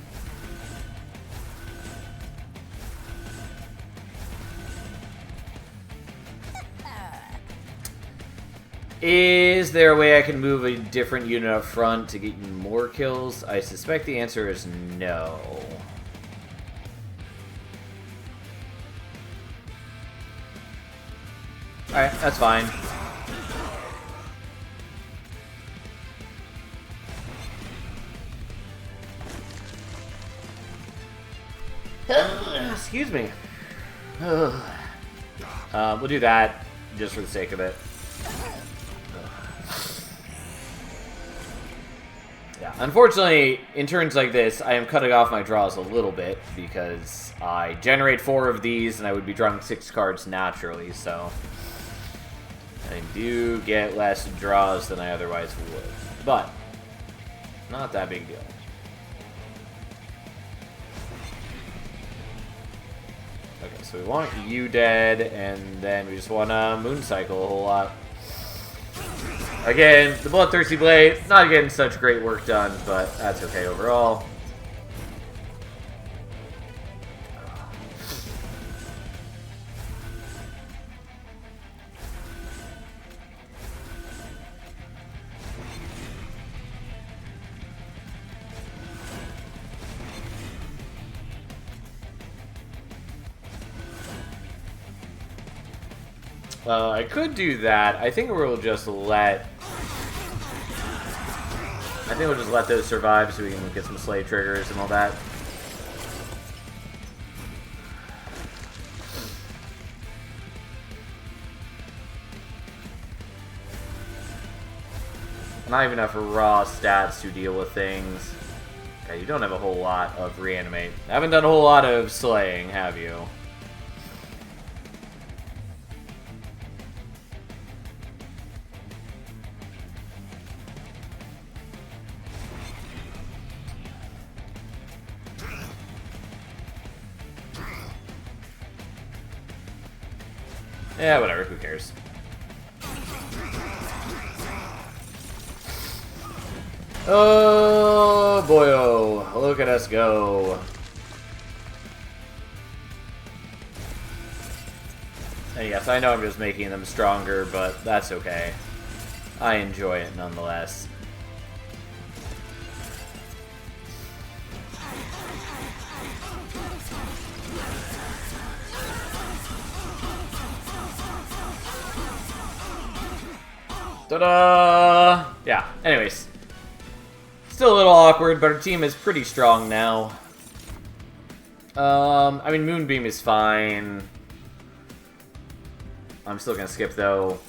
Is there a way I can move a different unit up front to get you more kills? I suspect the answer is no. Alright, that's fine. Excuse me. We'll do that just for the sake of it. Yeah, unfortunately, in turns like this, I am cutting off my draws a little bit because I generate 4 of these and I would be drawing 6 cards naturally, so I do get less draws than I otherwise would. But, not that big deal. Okay, so we want you dead, and then we just want to Moon Cycle a whole lot. Again, the Bloodthirsty Blade, not getting such great work done, but that's okay overall. I could do that. I think we'll just let... I think we'll just let those survive so we can get some slay triggers and all that. Not even enough raw stats to deal with things. Okay, you don't have a whole lot of reanimate. I haven't done a whole lot of slaying, have you? Yeah, whatever, who cares? Oh, boyo. Look at us go. And yes, I know I'm just making them stronger, but that's okay. I enjoy it nonetheless. Ta-da! Yeah, anyways. Still a little awkward, but our team is pretty strong now. I mean, Moonbeam is fine. I'm still gonna skip, though.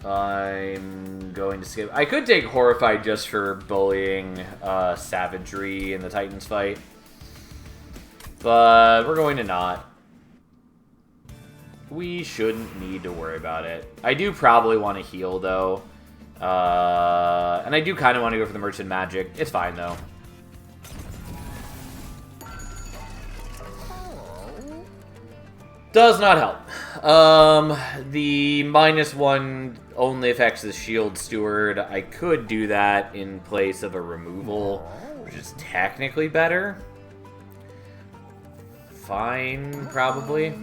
I'm going to skip. I could take Horrified just for bullying Savagery in the Titans fight. But we're going to not. We shouldn't need to worry about it. I do probably want to heal, though. And I do kind of want to go for the Merchant Magic. It's fine, though. Does not help. The -1 only affects the Shield Steward. I could do that in place of a removal, which is technically better. Fine, probably.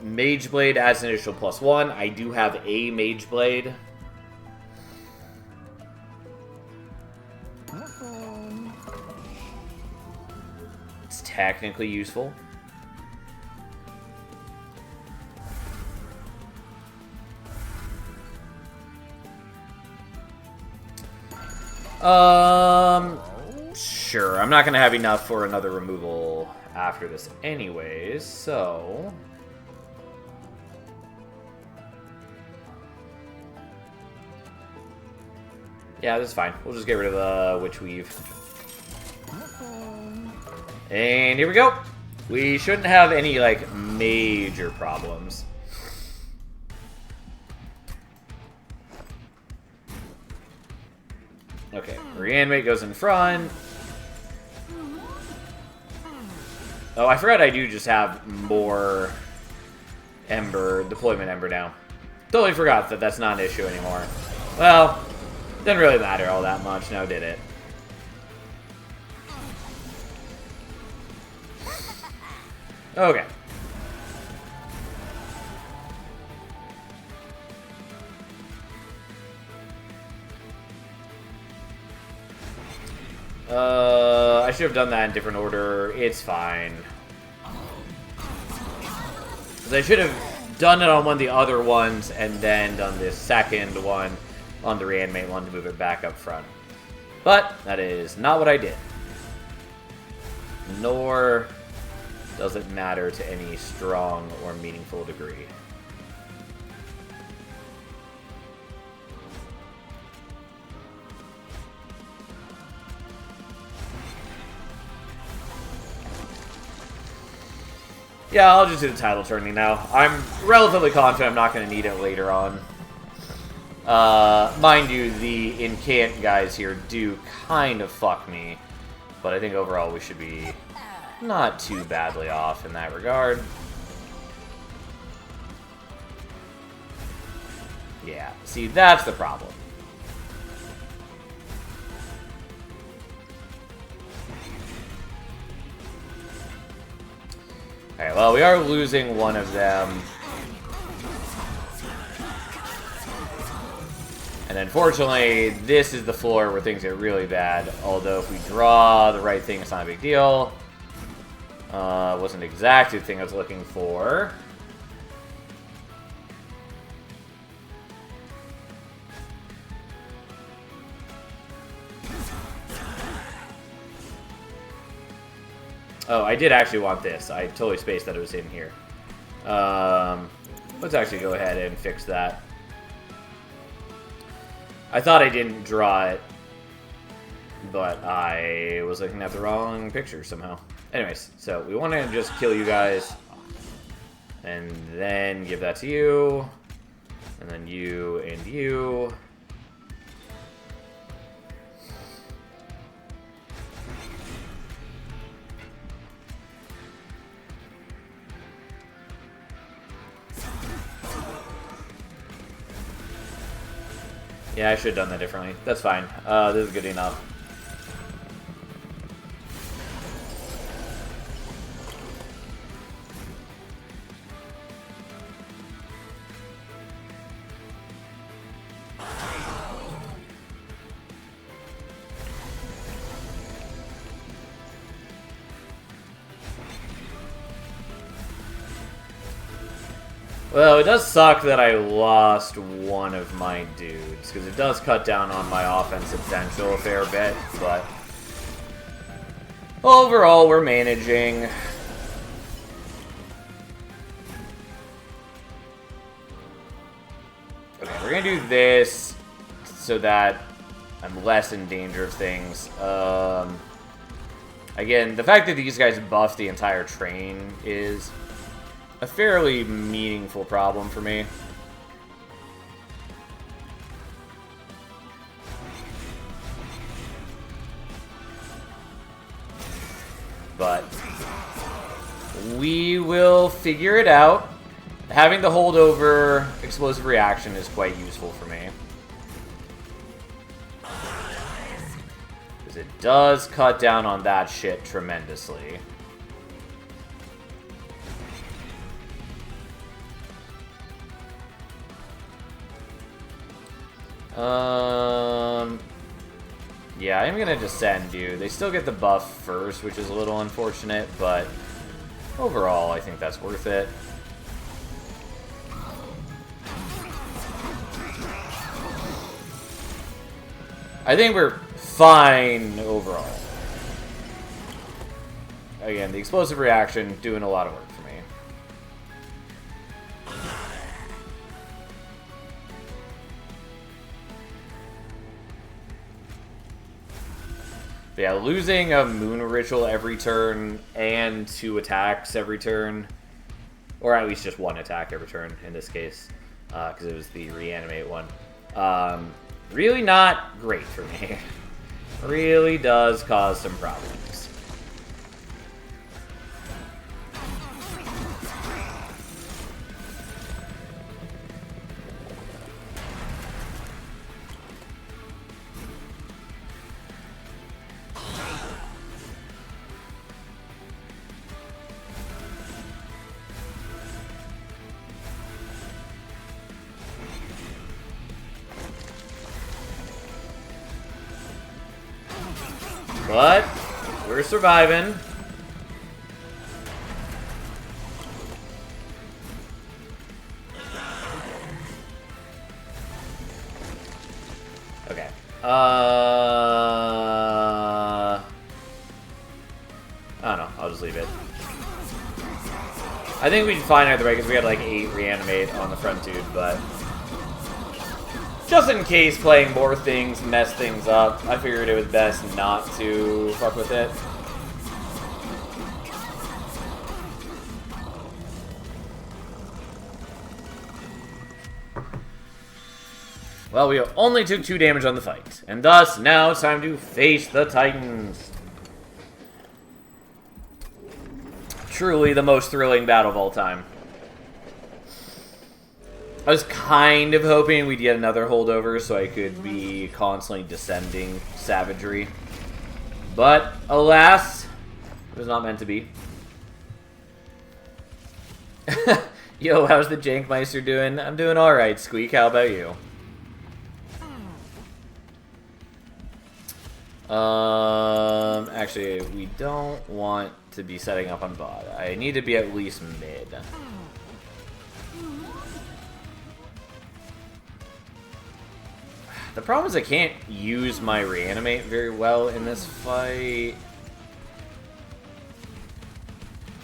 Mage Blade adds an additional +1. I do have a Mage Blade. It's technically useful. Sure. I'm not gonna have enough for another removal after this anyways, so... Yeah, this is fine. We'll just get rid of the Witch Weave. And here we go! We shouldn't have any, like, major problems. Okay, Reanimate goes in front. Oh, I forgot I do just have more Ember, Deployment Ember now. Totally forgot that that's not an issue anymore. Well, didn't really matter all that much, now did it? Okay. I should have done that in different order. It's fine. Because I should have done it on one of the other ones and then done this second one on the Reanimate one to move it back up front. But that is not what I did. Nor does it matter to any strong or meaningful degree. Yeah, I'll just do the title turning now. I'm relatively confident I'm not going to need it later on. Mind you, the incant guys here do kind of fuck me. But I think overall we should be not too badly off in that regard. Yeah, see, that's the problem. Okay, well, we are losing one of them. And unfortunately, this is the floor where things get really bad. Although if we draw the right thing, it's not a big deal. Wasn't exactly the thing I was looking for. Oh, I did actually want this. I totally spaced that it was in here. Let's actually go ahead and fix that. I thought I didn't draw it, but I was looking at the wrong picture somehow. Anyways, so we want to just kill you guys, and then give that to you, and then you and you. Yeah, I should have done that differently. That's fine. This is good enough. Well, it does suck that I lost one of my dudes, because it does cut down on my offensive potential a fair bit, but overall, we're managing. Okay, we're gonna do this so that I'm less in danger of things. Again, the fact that these guys buff the entire train is a fairly meaningful problem for me. But we will figure it out. Having the holdover explosive reaction is quite useful for me. Because it does cut down on that shit tremendously. Yeah, I'm gonna descend you. They still get the buff first, which is a little unfortunate, but overall, I think that's worth it. I think we're fine overall. Again, the explosive reaction doing a lot of work for me. But yeah, losing a Moon Ritual every turn and 2 attacks every turn, or at least just 1 attack every turn in this case, because it was the reanimate one. Really not great for me. Really does cause some problems. But we're surviving. Okay. I don't know. I'll just leave it. I think we'd be fine either way because we had like 8 reanimate on the front dude, but just in case playing more things mess things up, I figured it was best not to fuck with it. Well, we only took 2 damage on the fight, and thus now it's time to face the Titans. Truly the most thrilling battle of all time. I was kind of hoping we'd get another holdover so I could be constantly descending savagery. But, alas, it was not meant to be. Yo, how's the Jankmeister doing? I'm doing alright, Squeak. How about you? Actually, we don't want to be setting up on bot. I need to be at least mid. The problem is I can't use my reanimate very well in this fight.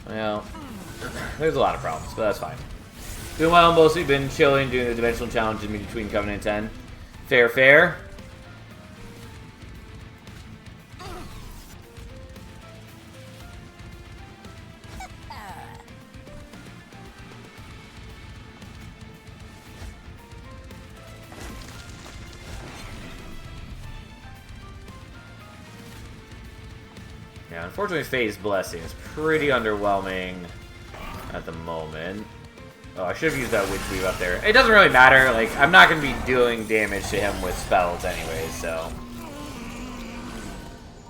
Well, there's a lot of problems, but that's fine. Doing well, mostly been chilling, doing the dimensional challenge in between Covenant and 10. Fair, fair. Yeah, unfortunately, Phase Blessing is pretty underwhelming at the moment. Oh, I should have used that Witch Weave up there. It doesn't really matter. Like, I'm not going to be doing damage to him with spells anyways, so.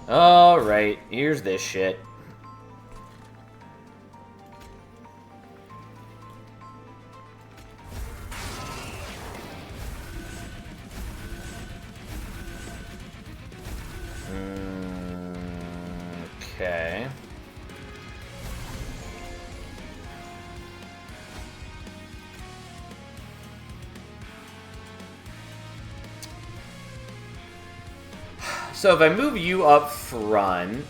Alright, here's this shit. Okay. So if I move you up front,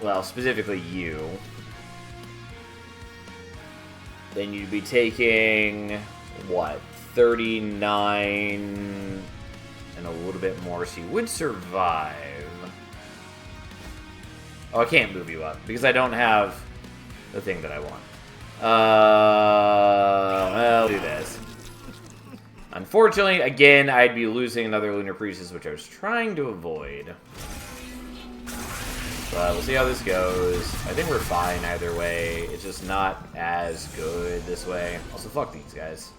well, specifically you, then you'd be taking, what, 39 and a little bit more, so you would survive. Oh, I can't move you up because I don't have the thing that I want. I'll do this. Unfortunately, again, I'd be losing another Lunar Priestess, which I was trying to avoid. But we'll see how this goes. I think we're fine either way. It's just not as good this way. Also, fuck these guys.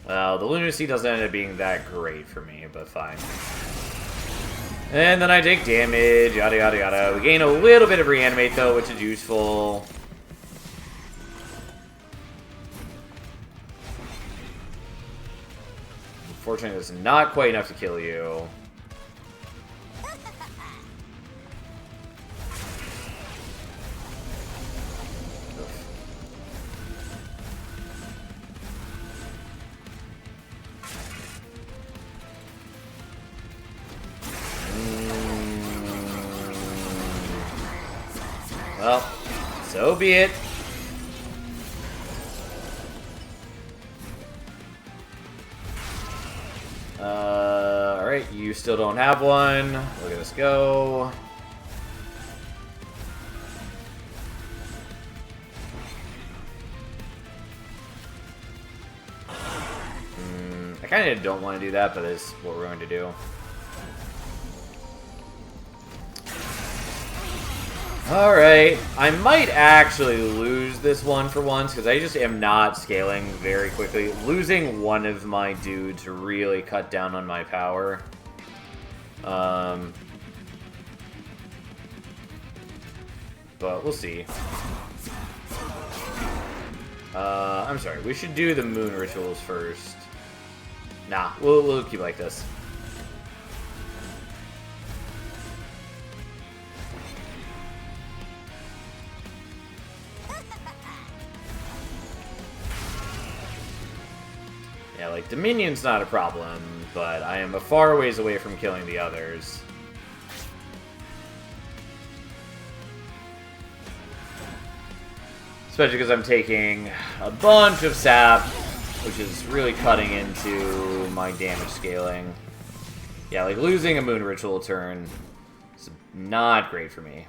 Well, the lunacy doesn't end up being that great for me, but fine. And then I take damage, yada yada yada. We gain a little bit of reanimate though, which is useful. Unfortunately, it's not quite enough to kill you. Well, so be it. Alright, you still don't have one. Look at us go. I kind of don't want to do that, but it's what we're going to do. Alright, I might actually lose this one for once, because I just am not scaling very quickly. Losing one of my dudes really cut down on my power. But we'll see. I'm sorry, we should do the moon rituals first. Nah, we'll keep like this. Yeah, like, Dominion's not a problem, but I am a far ways away from killing the others. Especially because I'm taking a bunch of sap, which is really cutting into my damage scaling. Yeah, like, losing a Moon Ritual turn is not great for me.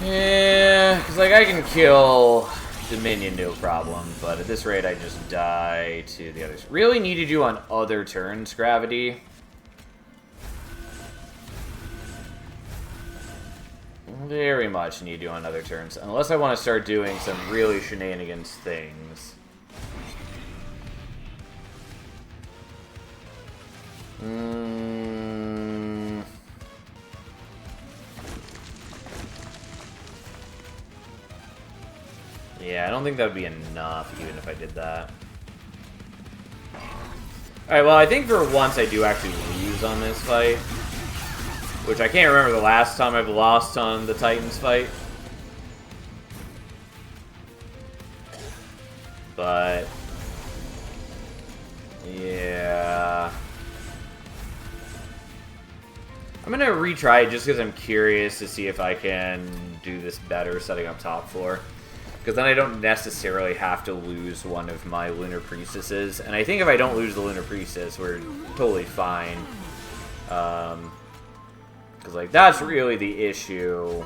Yeah, because, like, I can kill Dominion, no problem, but at this rate, I just die to the others. Really needed you on other turns, Gravity. Very much need you on other turns, unless I want to start doing some really shenanigans things. Yeah, I don't think that would be enough, even if I did that. Alright, well, I think for once I do actually lose on this fight. Which I can't remember the last time I've lost on the Titans fight. But... yeah... I'm gonna retry it just because I'm curious to see if I can do this better setting up top floor. Because then I don't necessarily have to lose one of my Lunar Priestesses. And I think if I don't lose the Lunar Priestess, we're totally fine. Because, like, that's really the issue,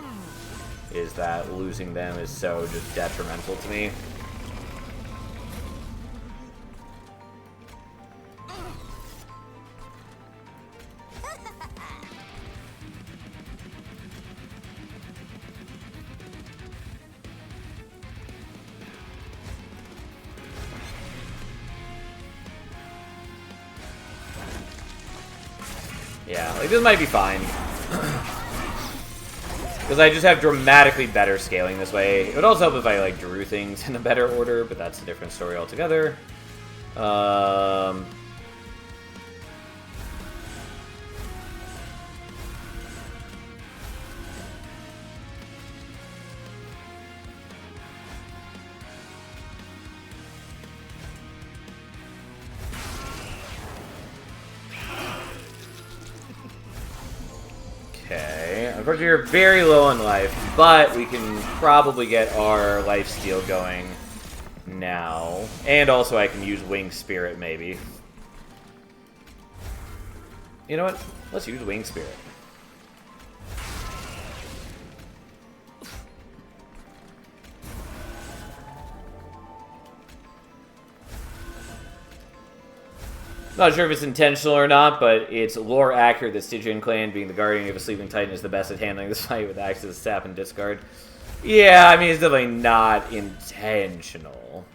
is that losing them is so just detrimental to me. Yeah, like, this might be fine. Because I just have dramatically better scaling this way. It would also help if I, like, drew things in a better order, but that's a different story altogether. Okay, unfortunately you're very low on life, but we can probably get our lifesteal going now. And also I can use Wing Spirit, maybe. You know what? Let's use Wing Spirit. Not sure if it's intentional or not, but it's lore accurate that Stygian Clan, being the guardian of a sleeping titan, is the best at handling this fight with access, sap, and discard. Yeah, I mean, it's definitely not intentional.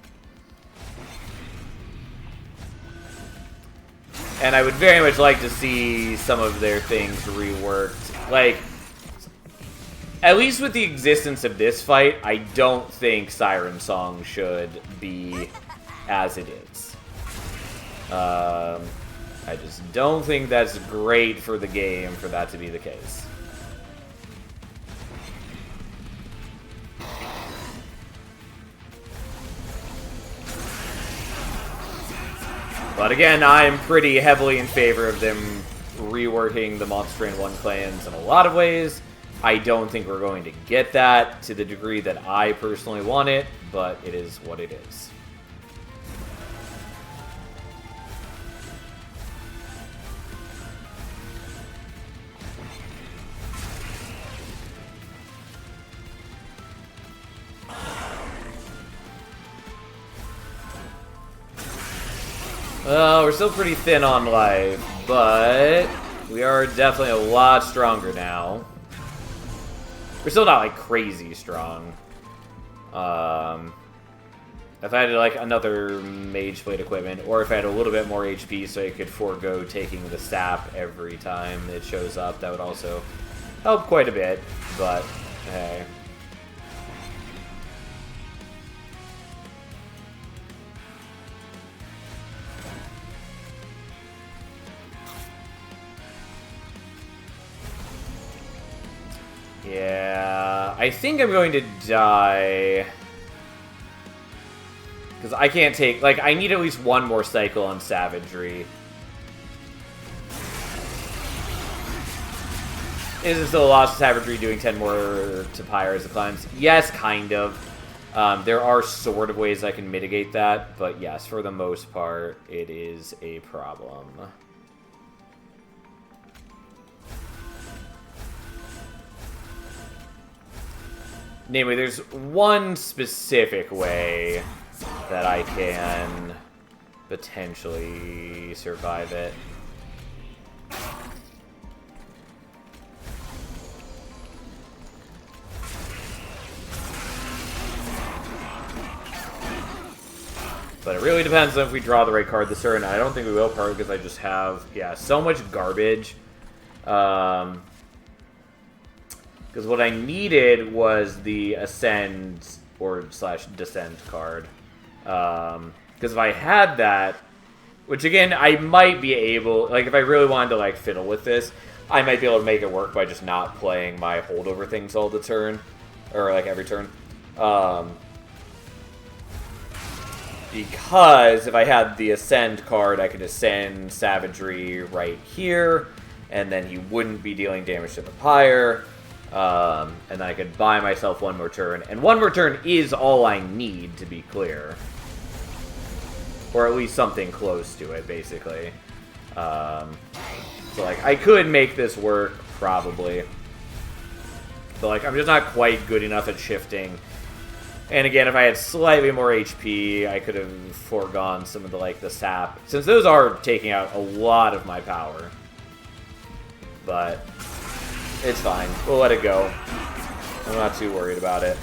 And I would very much like to see some of their things reworked. Like, at least with the existence of this fight, I don't think Siren Song should be as it is. I just don't think that's great for the game for that to be the case. But again, I'm pretty heavily in favor of them reworking the Monster Train 1 clans in a lot of ways. I don't think we're going to get that to the degree that I personally want it, but it is what it is. Well, we're still pretty thin on life, but we are definitely a lot stronger now. We're still not, like, crazy strong. If I had, like, another Mage Blade equipment, or if I had a little bit more HP so I could forego taking the sap every time it shows up, that would also help quite a bit, but, hey. Yeah, I think I'm going to die. Because I can't take, like, I need at least one more cycle on Savagery. Is it still a loss to Savagery doing 10 more to Pyre as it climbs? Yes, kind of. There are sort of ways I can mitigate that, but yes, for the most part, it is a problem. Namely, there's one specific way that I can potentially survive it. But it really depends on if we draw the right card this turn. I don't think we will, partly because I just have, yeah, so much garbage. Because what I needed was the Ascend or / Descend card. Because if I had that, which again, I might be able, like if I really wanted to like fiddle with this, I might be able to make it work by just not playing my holdover things all the turn, or like every turn. Because if I had the Ascend card, I could Ascend Savagery right here, and then he wouldn't be dealing damage to the Pyre. And then I could buy myself one more turn. And one more turn is all I need, to be clear. Or at least something close to it, basically. So, like, I could make this work, probably. But, like, I'm just not quite good enough at shifting. And again, if I had slightly more HP, I could have foregone some of the, like, the sap. Since those are taking out a lot of my power. But it's fine. We'll let it go. I'm not too worried about it.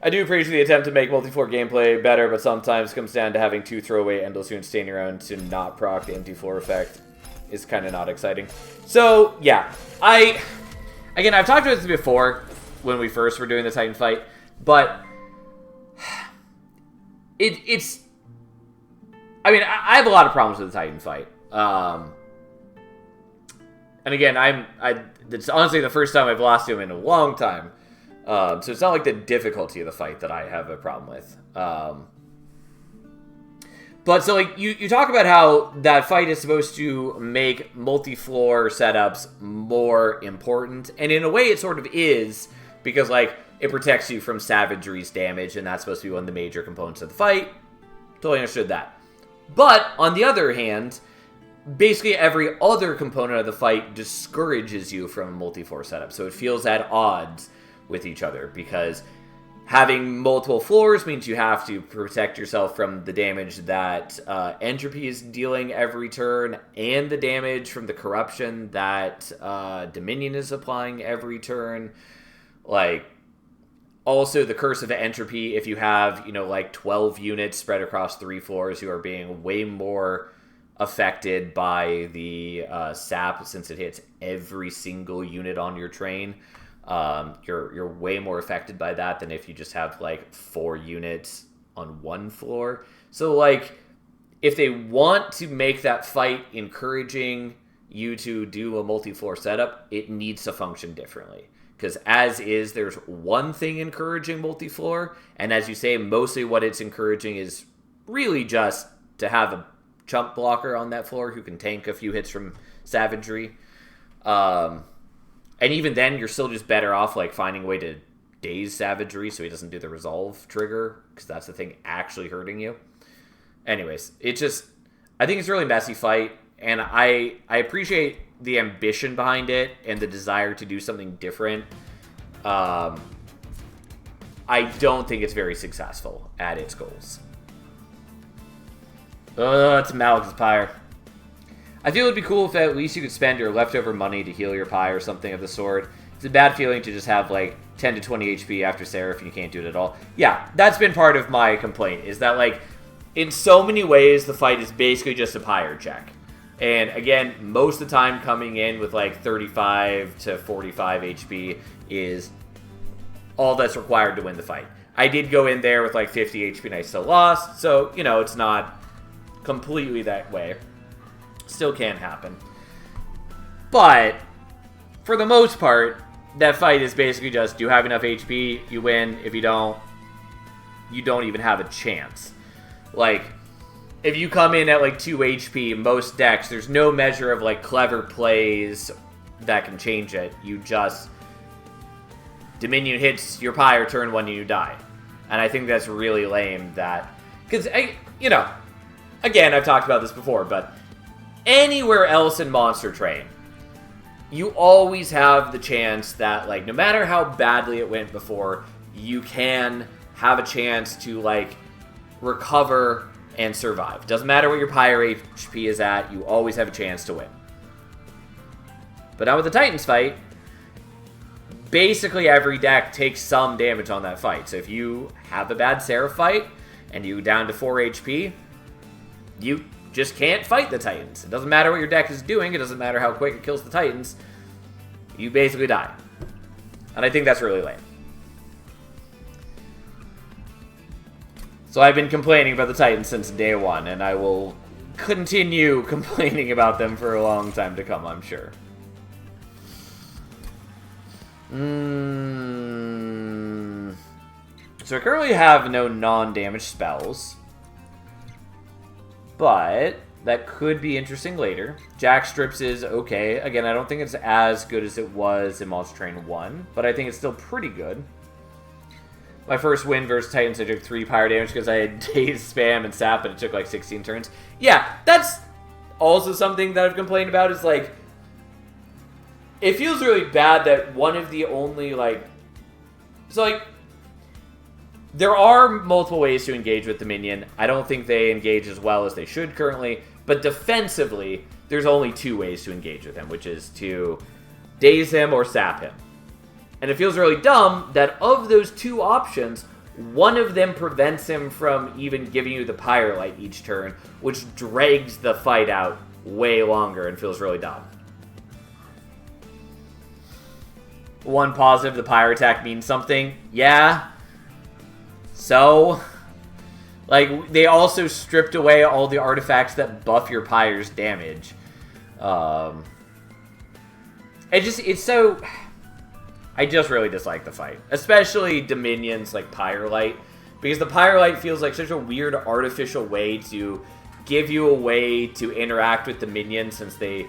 I do appreciate the attempt to make multi-floor gameplay better, but sometimes comes down to having 2 throwaway endless units standing around to not proc the empty floor effect. Is kind of not exciting. So, yeah. Again, I've talked about this before when we first were doing the Titan fight, but it's... I mean, I have a lot of problems with the Titan fight. And again, it's honestly the first time I've lost to him in a long time. So it's not like the difficulty of the fight that I have a problem with. But so like you talk about how that fight is supposed to make multi-floor setups more important, and in a way it sort of is, because like it protects you from Savagery's damage, and that's supposed to be one of the major components of the fight. Totally understood that. But on the other hand, basically every other component of the fight discourages you from a multi-floor setup, so it feels at odds with each other, because Having multiple floors means you have to protect yourself from the damage that Entropy is dealing every turn, and the damage from the corruption that Dominion is applying every turn. Like, also the Curse of Entropy, if you have, you know, like 12 units spread across 3 floors who are being way more affected by the sap, since it hits every single unit on your train. You're way more affected by that than if you just have like 4 units on 1 floor. So like, if they want to make that fight encouraging you to do a multi-floor setup, it needs to function differently. Because as is, there's one thing encouraging multi-floor, and as you say, mostly what it's encouraging is really just to have a chump blocker on that floor who can tank a few hits from savagery. And even then, you're still just better off like finding a way to daze savagery so he doesn't do the resolve trigger, because that's the thing actually hurting you. Anyways, I think it's a really messy fight, and I appreciate the ambition behind it and the desire to do something different. I don't think it's very successful at its goals. It's Malekith's Pyre. I feel it'd be cool if at least you could spend your leftover money to heal your Pyre or something of the sort. It's a bad feeling to just have like 10 to 20 HP after Seraph and you can't do it at all. Yeah, that's been part of my complaint, is that like, in so many ways, the fight is basically just a Pyre check. And again, most of the time coming in with like 35 to 45 HP is all that's required to win the fight. I did go in there with like 50 HP and I still lost, so, you know, it's not completely that way. Still can happen. But, for the most part, that fight is basically just, do you have enough HP, you win. If you don't even have a chance. Like, if you come in at like 2 HP, most decks, there's no measure of like clever plays that can change it. You just, Dominion hits your Pyre turn 1 and you die. And I think that's really lame that, because, you know, again, I've talked about this before, but anywhere else in Monster Train, you always have the chance that, like, no matter how badly it went before, you can have a chance to, like, recover and survive. Doesn't matter what your Pyre HP is at, you always have a chance to win. But now with the Titans fight, basically every deck takes some damage on that fight. So if you have a bad Seraph fight, and you down to 4 HP, you just can't fight the Titans. It doesn't matter what your deck is doing, it doesn't matter how quick it kills the Titans, you basically die. And I think that's really lame. So I've been complaining about the Titans since day one, and I will continue complaining about them for a long time to come, I'm sure. So I currently have no non-damage spells, but that could be interesting later. Jack Strips is okay. Again, I don't think it's as good as it was in Monster Train 1, but I think it's still pretty good. My first win versus Titans, I took 3 Pyre damage because I had Daze, Spam, and Sap, and it took like 16 turns. Yeah, that's also something that I've complained about, is like, it feels really bad that one of the only, like, so like, there are multiple ways to engage with the minion. I don't think they engage as well as they should currently, but defensively, there's only 2 ways to engage with him, which is to daze him or sap him. And it feels really dumb that of those 2 options, one of them prevents him from even giving you the Pyre Light each turn, which drags the fight out way longer and feels really dumb. One positive, the Pyre attack means something. Yeah. So, like, they also stripped away all the artifacts that buff your Pyre's damage. It's so... I just really dislike the fight. Especially Dominion's, like, Pyre Light. Because the Pyre Light feels like such a weird artificial way to give you a way to interact with the minion, since they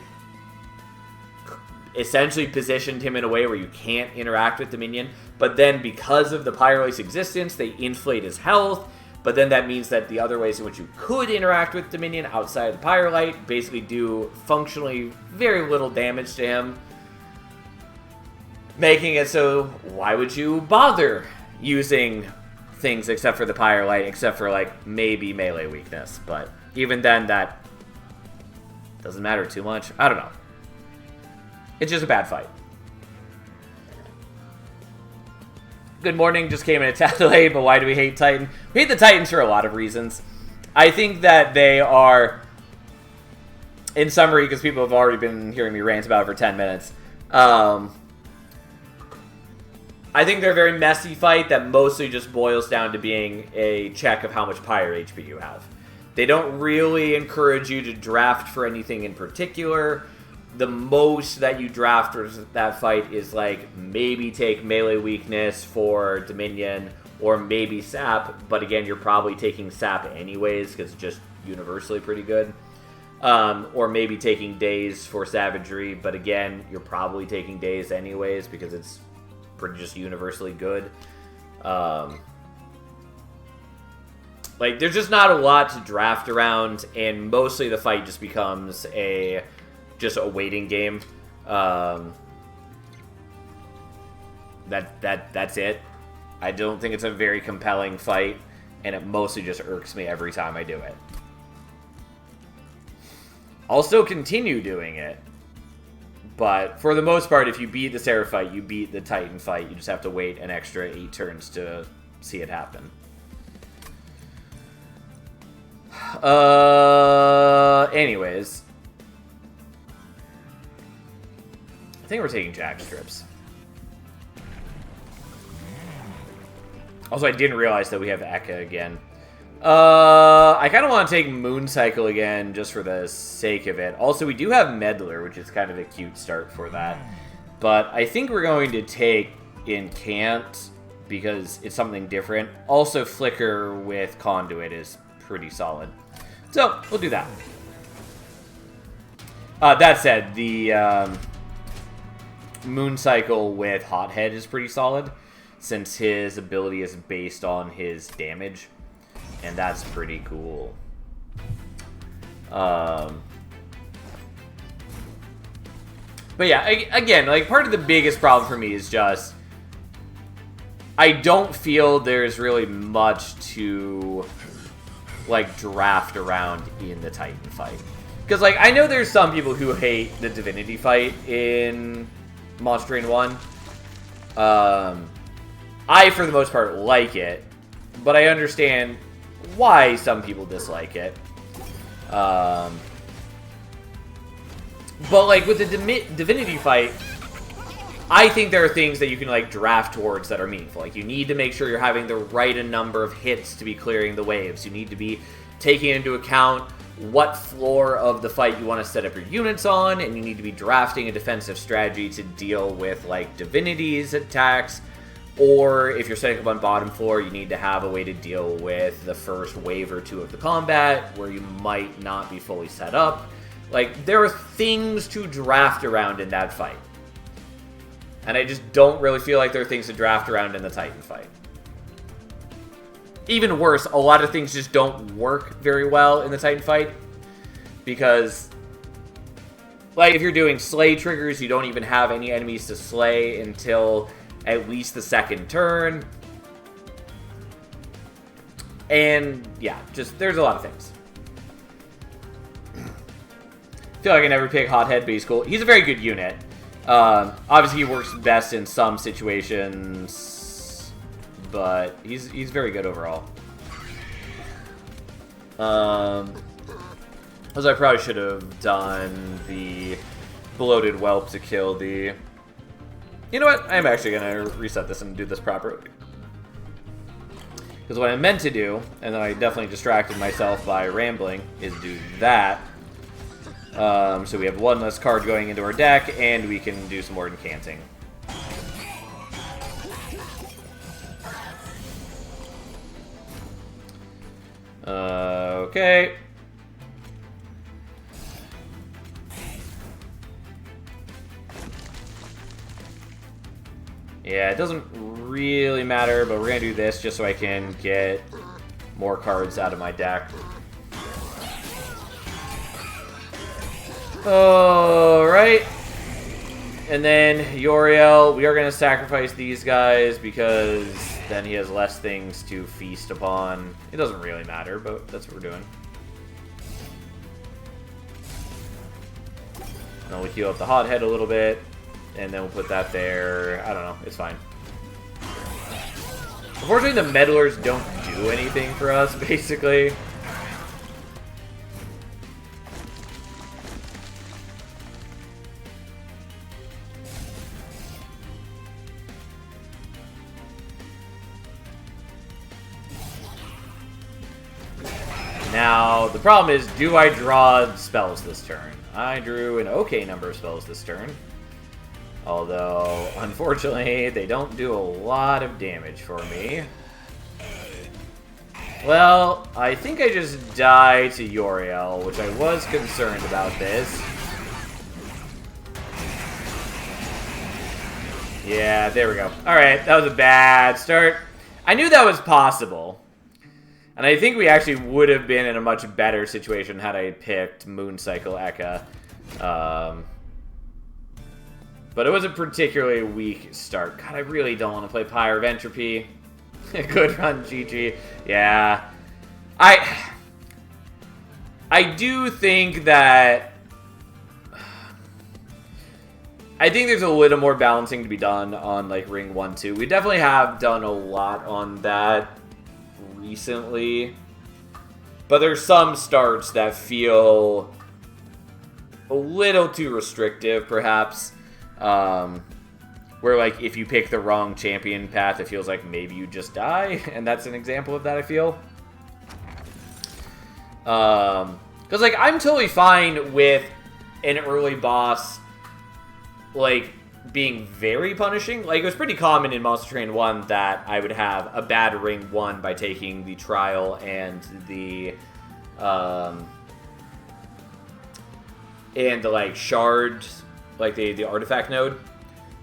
essentially positioned him in a way where you can't interact with the minion. But then because of the Pyre Light's existence, they inflate his health. But then that means that the other ways in which you could interact with the minion outside of the Pyre Light basically do functionally very little damage to him. Making it so, why would you bother using things except for the Pyre Light, except for, like, maybe melee weakness. But even then, that doesn't matter too much. I don't know. It's just a bad fight. Good morning, just came in a tad late, but why do we hate Titan? We hate the Titans for a lot of reasons. I think that they are, in summary, because people have already been hearing me rant about it for 10 minutes, I think they're a very messy fight that mostly just boils down to being a check of how much Pyre HP you have. They don't really encourage you to draft for anything in particular. The most that you draft for that fight is like maybe take melee weakness for Dominion or maybe Sap, but again, you're probably taking Sap anyways because it's just universally pretty good. Or maybe taking Daze for Savagery, but again, you're probably taking Daze anyways because it's pretty just universally good. Like, there's just not a lot to draft around, and mostly the fight just becomes just a waiting game. That's it. I don't think it's a very compelling fight, and it mostly just irks me every time I do it. I'll still continue doing it, but for the most part, if you beat the Seraph fight, you beat the Titan fight. You just have to wait an extra 8 turns to see it happen. Anyways. I think we're taking Jack Strips. Also, I didn't realize that we have Ekka again. I kind of want to take Moon Cycle again, just for the sake of it. Also, we do have Meddler, which is kind of a cute start for that. But I think we're going to take Incant, because it's something different. Also, Flicker with Conduit is pretty solid. So, we'll do that. That said, the Moon Cycle with Hothead is pretty solid, since his ability is based on his damage. And that's pretty cool. But yeah, again, like, part of the biggest problem for me is just I don't feel there's really much to, like, draft around in the Titan fight. Because, like, I know there's some people who hate the Divinity fight in Monster Train 1. I, for the most part, like it. But I understand why some people dislike it. But, like, with the Divinity fight, I think there are things that you can, like, draft towards that are meaningful. Like, you need to make sure you're having the right number of hits to be clearing the waves. You need to be taking into account what floor of the fight you want to set up your units on, and you need to be drafting a defensive strategy to deal with, like, Divinity's attacks. Or if you're setting up on bottom floor, you need to have a way to deal with the first wave or two of the combat where you might not be fully set up. Like, there are things to draft around in that fight. And I just don't really feel like there are things to draft around in the Titan fight. Even worse, a lot of things just don't work very well in the Titan fight. Because, like, if you're doing slay triggers, you don't even have any enemies to slay until at least the second turn. And, yeah, just, there's a lot of things. I feel like I never pick Hothead, but he's cool. He's a very good unit. Obviously, he works best in some situations, but he's very good overall. As I probably should have done the Bloated Whelp to kill the... You know what? I'm actually going to reset this and do this properly. Because what I meant to do, and then I definitely distracted myself by rambling, is do that. So we have one less card going into our deck, and we can do some more incanting. Okay. Yeah, it doesn't really matter, but we're going to do this just so I can get more cards out of my deck. Alright. And then Yoriel, we are going to sacrifice these guys because then he has less things to feast upon. It doesn't really matter, but that's what we're doing. And then we'll heal up the hothead a little bit, and then we'll put that there. I don't know. It's fine. Unfortunately, the meddlers don't do anything for us, basically. Now, the problem is, do I draw spells this turn? I drew an okay number of spells this turn. Although, unfortunately, they don't do a lot of damage for me. Well, I think I just die to Yoriel, which I was concerned about this. Yeah, there we go. Alright, that was a bad start. I knew that was possible. And I think we actually would have been in a much better situation had I picked Mooncycle Eka. But it was a particularly weak start. God, I really don't want to play Pyre of Entropy. Good run, GG. Yeah. I do think that... I think there's a little more balancing to be done on, like, Ring 1, 2. We definitely have done a lot on that recently. But there's some starts that feel a little too restrictive, perhaps. Where, like, if you pick the wrong champion path, it feels like maybe you just die. And that's an example of that, I feel. Because, like, I'm totally fine with an early boss, like, being very punishing. Like, it was pretty common in Monster Train 1 that I would have a bad Ring 1 by taking the Trial and the, like, Shard, like, the Artifact node.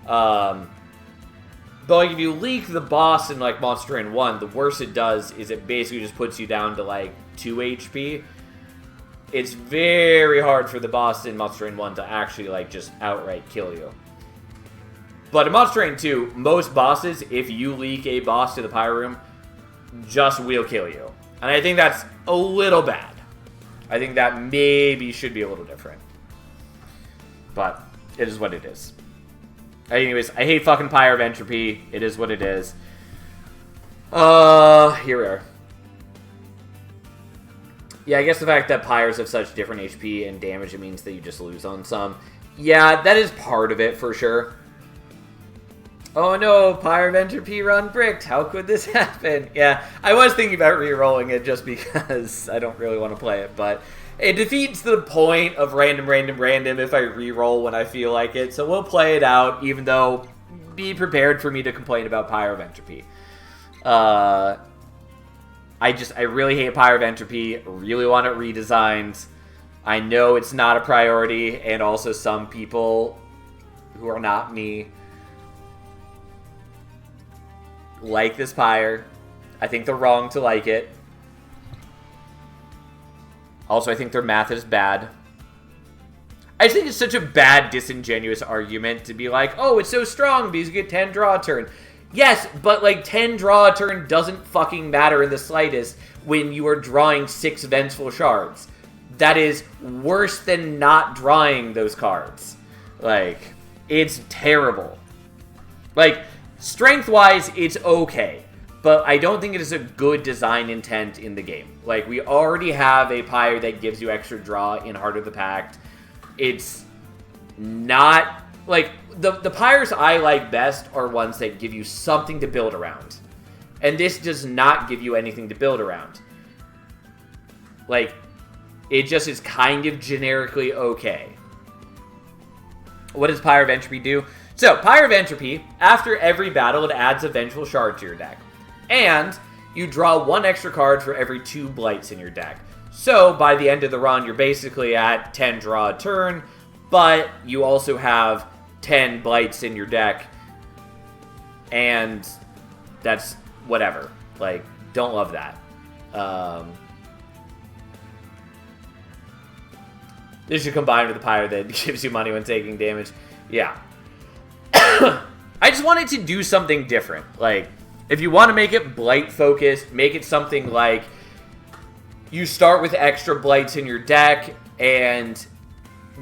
But, like, if you leak the boss in, like, Monster Train 1, the worst it does is it basically just puts you down to, like, 2 HP. It's very hard for the boss in Monster Train 1 to actually, like, just outright kill you. But in Monster Train 2, most bosses, if you leak a boss to the Pyre Room, just will kill you. And I think that's a little bad. I think that maybe should be a little different. But it is what it is. Anyways, I hate fucking Pyre of Entropy. It is what it is. Here we are. Yeah, I guess the fact that Pyres have such different HP and damage, it means that you just lose on some. Yeah, that is part of it for sure. Oh no, Pyre of Entropy run bricked. How could this happen? Yeah, I was thinking about re-rolling it just because I don't really want to play it, but it defeats the point of random if I re-roll when I feel like it. So we'll play it out, even though be prepared for me to complain about Pyre of Entropy. I really hate Pyre of Entropy. Really want it redesigned. I know it's not a priority, and also some people who are not me like this Pyre. I think they're wrong to like it. Also, I think their math is bad. I just think it's such a bad, disingenuous argument to be like, oh, it's so strong because you get 10 draw a turn. Yes, but, like, 10 draw a turn doesn't fucking matter in the slightest when you are drawing 6 Vengeful Shards. That is worse than not drawing those cards. Like, it's terrible. Like, strength-wise, it's okay. But I don't think it is a good design intent in the game. Like, we already have a Pyre that gives you extra draw in Heart of the Pact. It's not... Like, the Pyres I like best are ones that give you something to build around. And this does not give you anything to build around. Like, it just is kind of generically okay. What does Pyre of Entropy do? So, Pyre of Entropy, after every battle, it adds a Vengeful Shard to your deck. And you draw 1 extra card for every 2 Blights in your deck. So, by the end of the run, you're basically at 10 draw a turn, but you also have 10 Blights in your deck, and that's whatever. Like, don't love that. This should combine with the Pyre that gives you money when taking damage. Yeah. I just wanted to do something different. Like, If you want to make it Blight focused, make it something like you start with extra Blights in your deck, and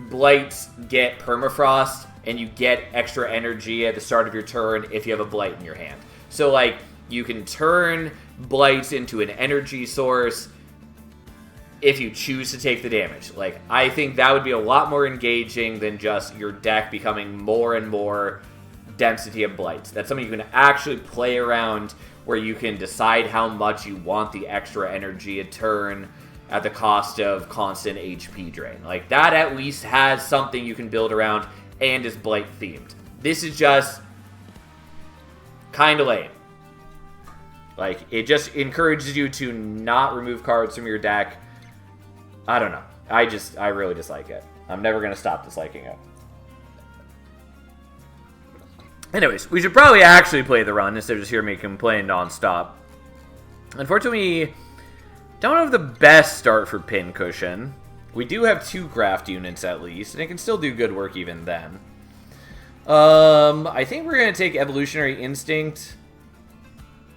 Blights get Permafrost, and you get extra energy at the start of your turn if you have a Blight in your hand. So, like, you can turn Blights into an energy source if you choose to take the damage. Like, I think that would be a lot more engaging than just your deck becoming more and more density of Blights. That's something you can actually play around, where you can decide how much you want the extra energy a turn at the cost of constant HP drain. Like, that at least has something you can build around and is Blight themed. This is just kind of lame. Like, it just encourages you to not remove cards from your deck. I don't know. I really dislike it. I'm never going to stop disliking it. Anyways, we should probably actually play the run instead of just hear me complain nonstop. Unfortunately, don't have the best start for Pincushion. We do have 2 craft units at least, and it can still do good work even then. I think we're going to take Evolutionary Instinct,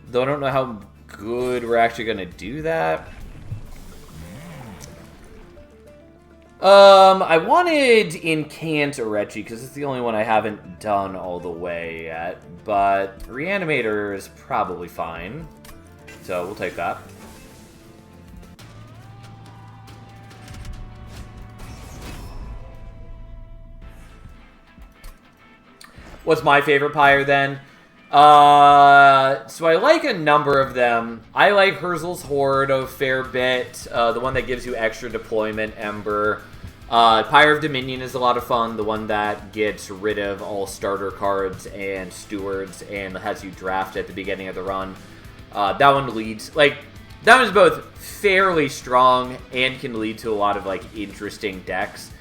though I don't know how good we're actually going to do that. I wanted Incant Orechi, because it's the only one I haven't done all the way yet, but Reanimator is probably fine, so we'll take that. What's my favorite Pyre, then? So I like a number of them. I like Herzl's Horde a fair bit, the one that gives you extra deployment Ember. Pyre of Dominion is a lot of fun, the one that gets rid of all starter cards and stewards and has you draft at the beginning of the run. That one leads, like, that one's both fairly strong and can lead to a lot of, like, interesting decks.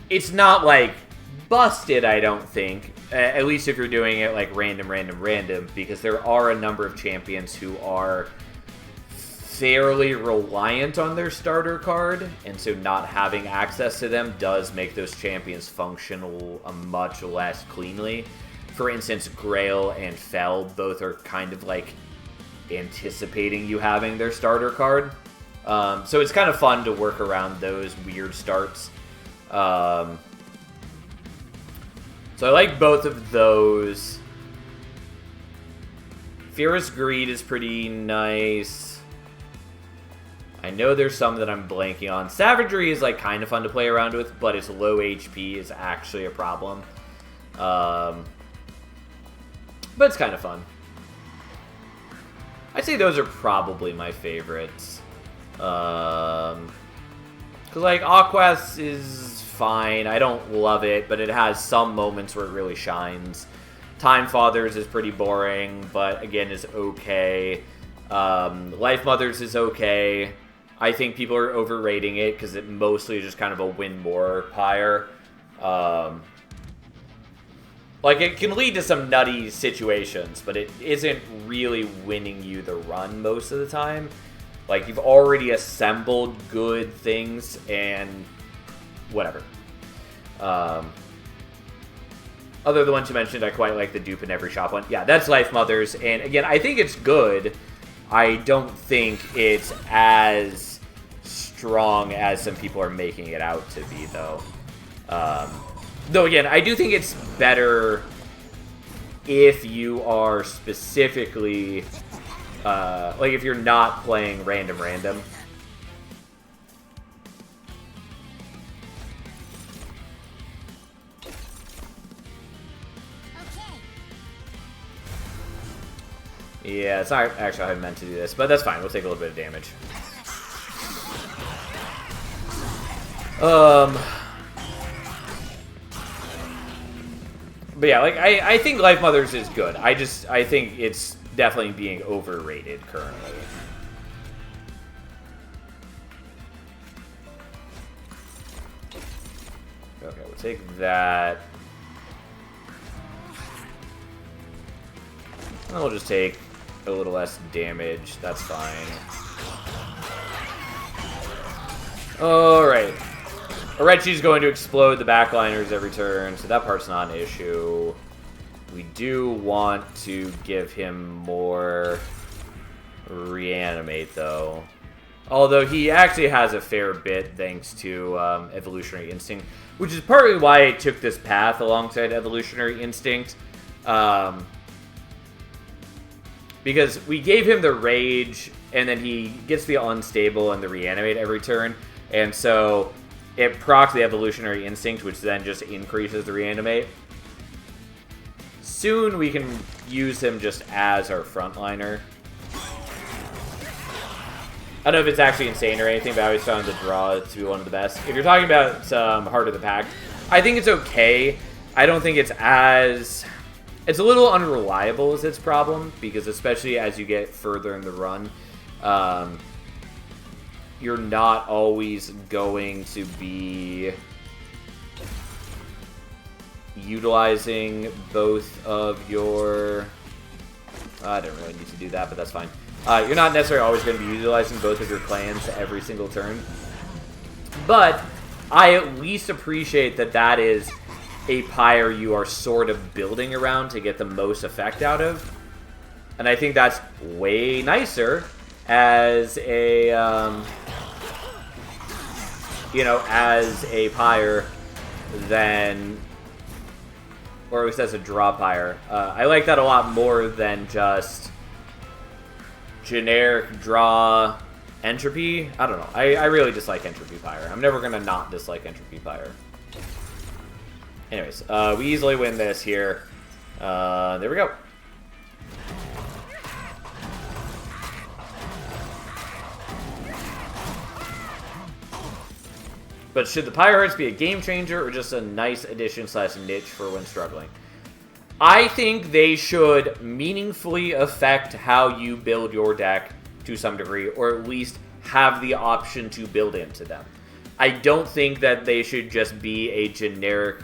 It's not, like, busted, I don't think. At least if you're doing it like random, because there are a number of champions who are fairly reliant on their starter card, and so not having access to them does make those champions functional much less cleanly. For instance, Grail and Fel both are kind of like anticipating you having their starter card. So it's kind of fun to work around those weird starts. So I like both of those. Fierce Greed is pretty nice. I know there's some that I'm blanking on. Savagery is like kind of fun to play around with, but its low HP is actually a problem. But it's kind of fun. I'd say those are probably my favorites. Because like Aquas is fine. I don't love it, but it has some moments where it really shines. Time Fathers is pretty boring, but again is okay. Life Mothers is okay. I think people are overrating it because it mostly is just kind of a win more Pyre. Like, it can lead to some nutty situations, but it isn't really winning you the run most of the time. Like, you've already assembled good things, and whatever. Other than the ones you mentioned, I quite like the dupe in every shop one. Yeah, that's Life Mothers, and again, I think it's good. I don't think it's as strong as some people are making it out to be, though. Though, again, I do think it's better if you are specifically, like, if you're not playing random. Yeah, it's not actually how I meant to do this, but that's fine. We'll take a little bit of damage. But yeah, like, I think Life Mothers is good. I think it's definitely being overrated currently. Okay, we'll take that. And we'll just take a little less damage. That's fine. Alright. Orechi's going to explode the backliners every turn, so that part's not an issue. We do want to give him more reanimate, though. Although he actually has a fair bit thanks to Evolutionary Instinct, which is partly why I took this path alongside Evolutionary Instinct. Because we gave him the Rage, and then he gets the Unstable and the Reanimate every turn. And so it procs the Evolutionary Instinct, which then just increases the Reanimate. Soon we can use him just as our frontliner. I don't know if it's actually insane or anything, but I always found the draw to be one of the best. If you're talking about Heart of the Pack, I think it's okay. I don't think it's as... It's a little unreliable is its problem, because especially as you get further in the run, you're not always going to be utilizing both of your... I don't really need to do that, but that's fine. You're not necessarily always going to be utilizing both of your clans every single turn. But I at least appreciate that that is a pyre you are sort of building around to get the most effect out of. And I think that's way nicer as a, you know, as a pyre than... Or at least as a draw pyre. I like that a lot more than just generic draw entropy. I don't know. I really dislike entropy pyre. I'm never going to not dislike entropy pyre. Anyways, we easily win this here. There we go. But should the Pyre Hearts be a game changer or just a nice addition / niche for when struggling? I think they should meaningfully affect how you build your deck to some degree, or at least have the option to build into them. I don't think that they should just be a generic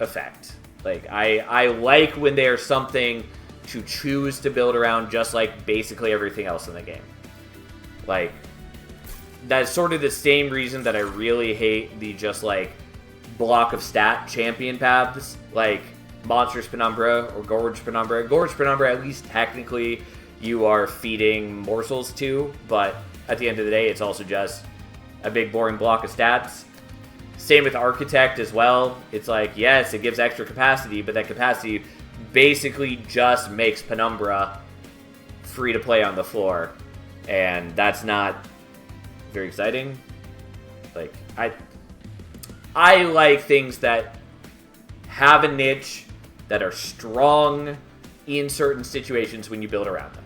effect. Like, I like when they are something to choose to build around, just like basically everything else in the game. Like, that's sort of the same reason that I really hate the just, like, block of stat champion paths, like Monstrous Penumbra or Gorge Penumbra. Gorge Penumbra, at least technically, you are feeding morsels to, but at the end of the day, it's also just a big boring block of stats. Same with Architect as well. It's like, yes, it gives extra capacity, but that capacity basically just makes Penumbra free to play on the floor, and that's not very exciting. Like, I like things that have a niche, that are strong in certain situations when you build around them.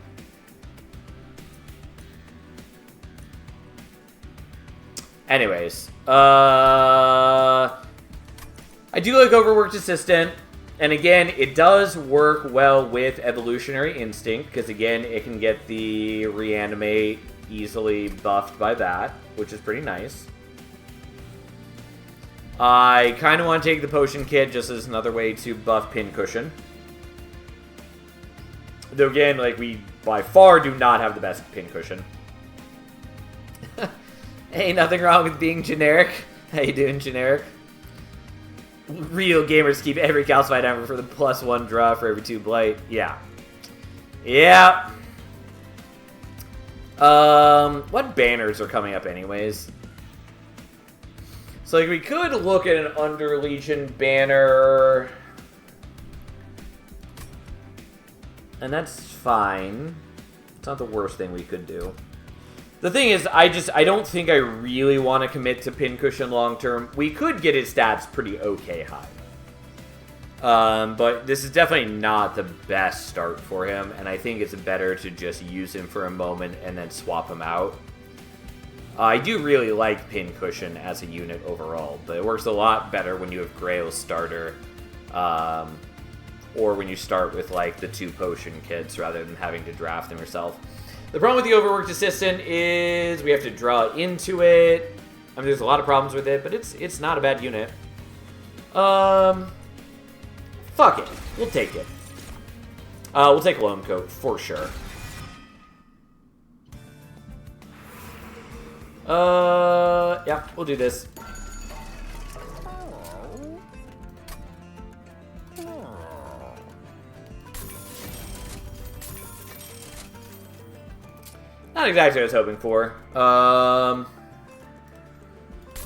Anyways, I do like Overworked Assistant, and again, it does work well with Evolutionary Instinct, because again, it can get the Reanimate easily buffed by that, which is pretty nice. I kind of want to take the Potion Kit just as another way to buff Pincushion. Though again, like, we by far do not have the best Pincushion. Ain't nothing wrong with being generic. How you doing, generic? Real gamers keep every calcified ever for the +1 draw for every 2 blight. Yeah. Yeah. What banners are coming up anyways? So, like, we could look at an Under Legion banner, and that's fine. It's not the worst thing we could do. The thing is, I don't think I really want to commit to Pincushion long term. We could get his stats pretty okay high. But this is definitely not the best start for him, and I think it's better to just use him for a moment and then swap him out. I do really like Pincushion as a unit overall, but it works a lot better when you have Grail's starter, or when you start with, like, the 2 potion kits rather than having to draft them yourself. The problem with the Overworked Assistant is we have to draw into it. I mean, there's a lot of problems with it, but it's not a bad unit. Fuck it. We'll take it. We'll take Loam Coat for sure. Yeah, we'll do this. not exactly what I was hoping for.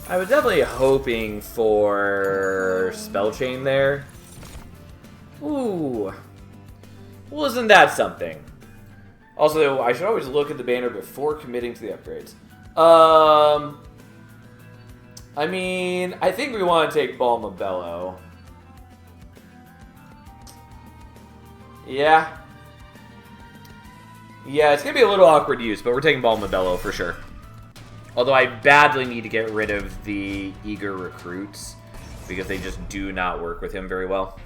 I was definitely hoping for Spell Chain there. Ooh. Well, isn't that something? Also, I should always look at the banner before committing to the upgrades. I mean, I think we want to take Balm of Bellow. Yeah. Yeah, it's going to be a little awkward to use, but we're taking Balm of Bellow for sure. Although I badly need to get rid of the Eager Recruits, because they just do not work with him very well.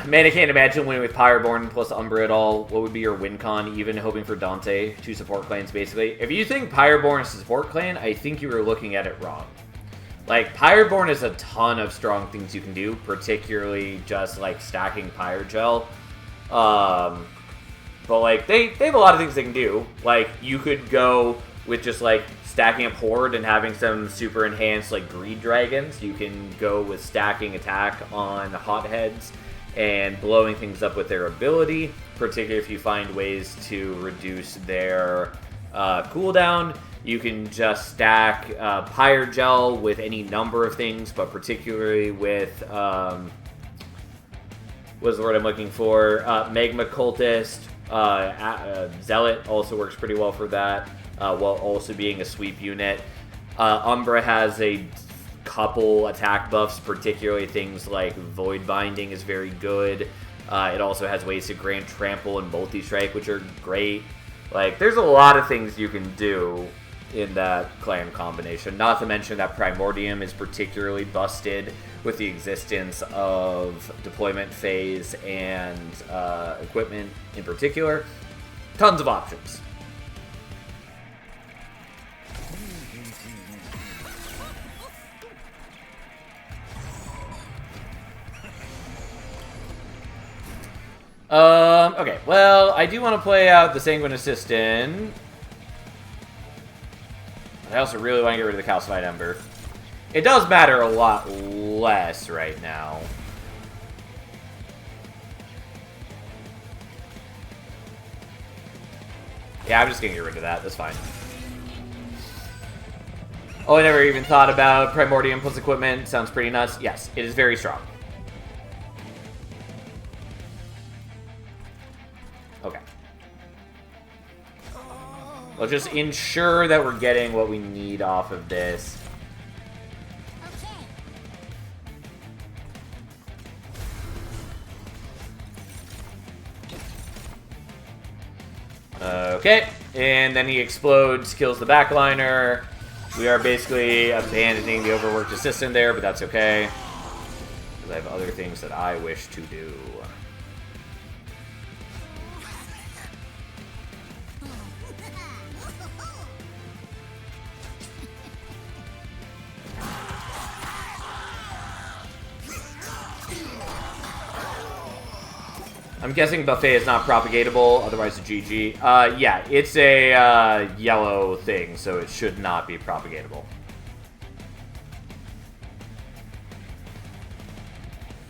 Man, I can't imagine winning with Pyreborn plus Umbra at all. What would be your win con, even hoping for Dante? 2 support clans, basically. If you think Pyreborn is a support clan, I think you were looking at it wrong. Like, Pyreborn has a ton of strong things you can do, particularly just, like, stacking Pyregel. But, like, they have a lot of things they can do. Like, you could go with just, like, stacking up Horde and having some super enhanced, like, Greed Dragons. You can go with stacking attack on Hotheads and blowing things up with their ability, particularly if you find ways to reduce their cooldown. You can just stack Pyregel with any number of things, but particularly with, what's the word I'm looking for? Magma Cultist. Zealot also works pretty well for that, while also being a sweep unit. Umbra has a couple attack buffs, particularly things like Void Binding is very good. It also has ways to grant Trample and Multi-Strike, which are great. Like, there's a lot of things you can do in that clan combination. Not to mention that Primordium is particularly busted with the existence of Deployment Phase and equipment in particular. Tons of options. Okay, well, I do want to play out the Sanguine Assistant. I also really want to get rid of the Calcified Ember. It does matter a lot less right now. Yeah, I'm just going to get rid of that. That's fine. Oh, I never even thought about Primordium plus equipment. Sounds pretty nuts. Yes, it is very strong. Okay. Let's just ensure that we're getting what we need off of this. Okay, and then he explodes, kills the backliner. We are basically abandoning the overworked assistant there, but that's okay, because I have other things that I wish to do. I'm guessing Buffet is not propagatable, otherwise a GG. Yeah, it's a yellow thing, so it should not be propagatable.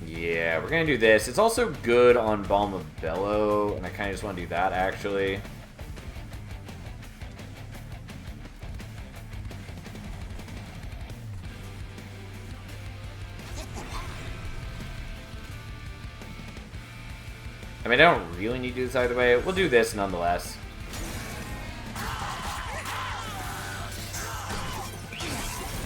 Yeah, we're gonna do this. It's also good on Balm of Bellow, and I kind of just want to do that, actually. I mean, I don't really need to do this either way. We'll do this nonetheless.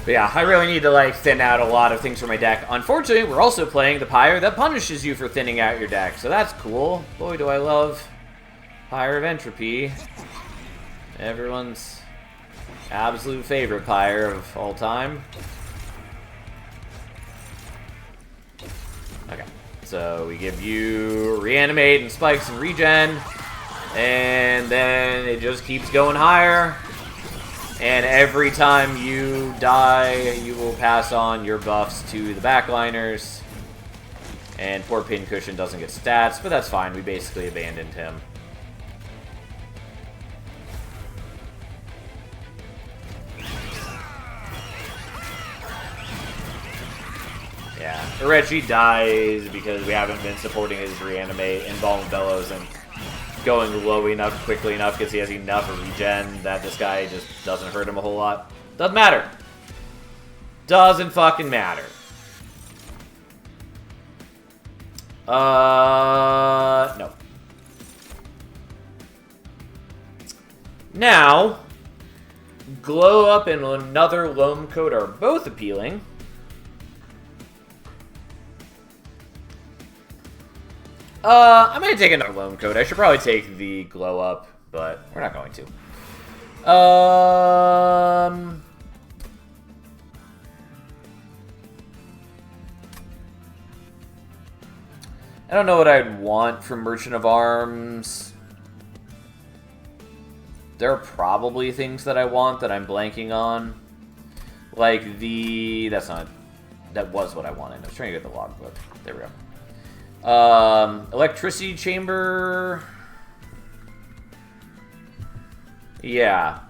But yeah, I really need to, like, thin out a lot of things for my deck. Unfortunately, we're also playing the Pyre that punishes you for thinning out your deck, so that's cool. Boy, do I love Pyre of Entropy. Everyone's absolute favorite Pyre of all time. Okay. So we give you Reanimate and Spikes and Regen, and then it just keeps going higher. And every time you die, you will pass on your buffs to the backliners. And poor Pincushion doesn't get stats, but that's fine. We basically abandoned him. Yeah. Reggie dies because we haven't been supporting his reanimate and Ball and Bellows and going low enough quickly enough because he has enough regen that this guy just doesn't hurt him a whole lot. Doesn't matter. Doesn't fucking matter. No. Now, Glow Up and another Loam Coat are both appealing. I'm gonna take another Loam Coat. I should probably take the Glow Up, but we're not going to. I don't know what I'd want from Merchant of Arms. There are probably things that I want that I'm blanking on. Like the... That was what I wanted. I was trying to get the logbook. There we go. Electricity Chamber... Yeah.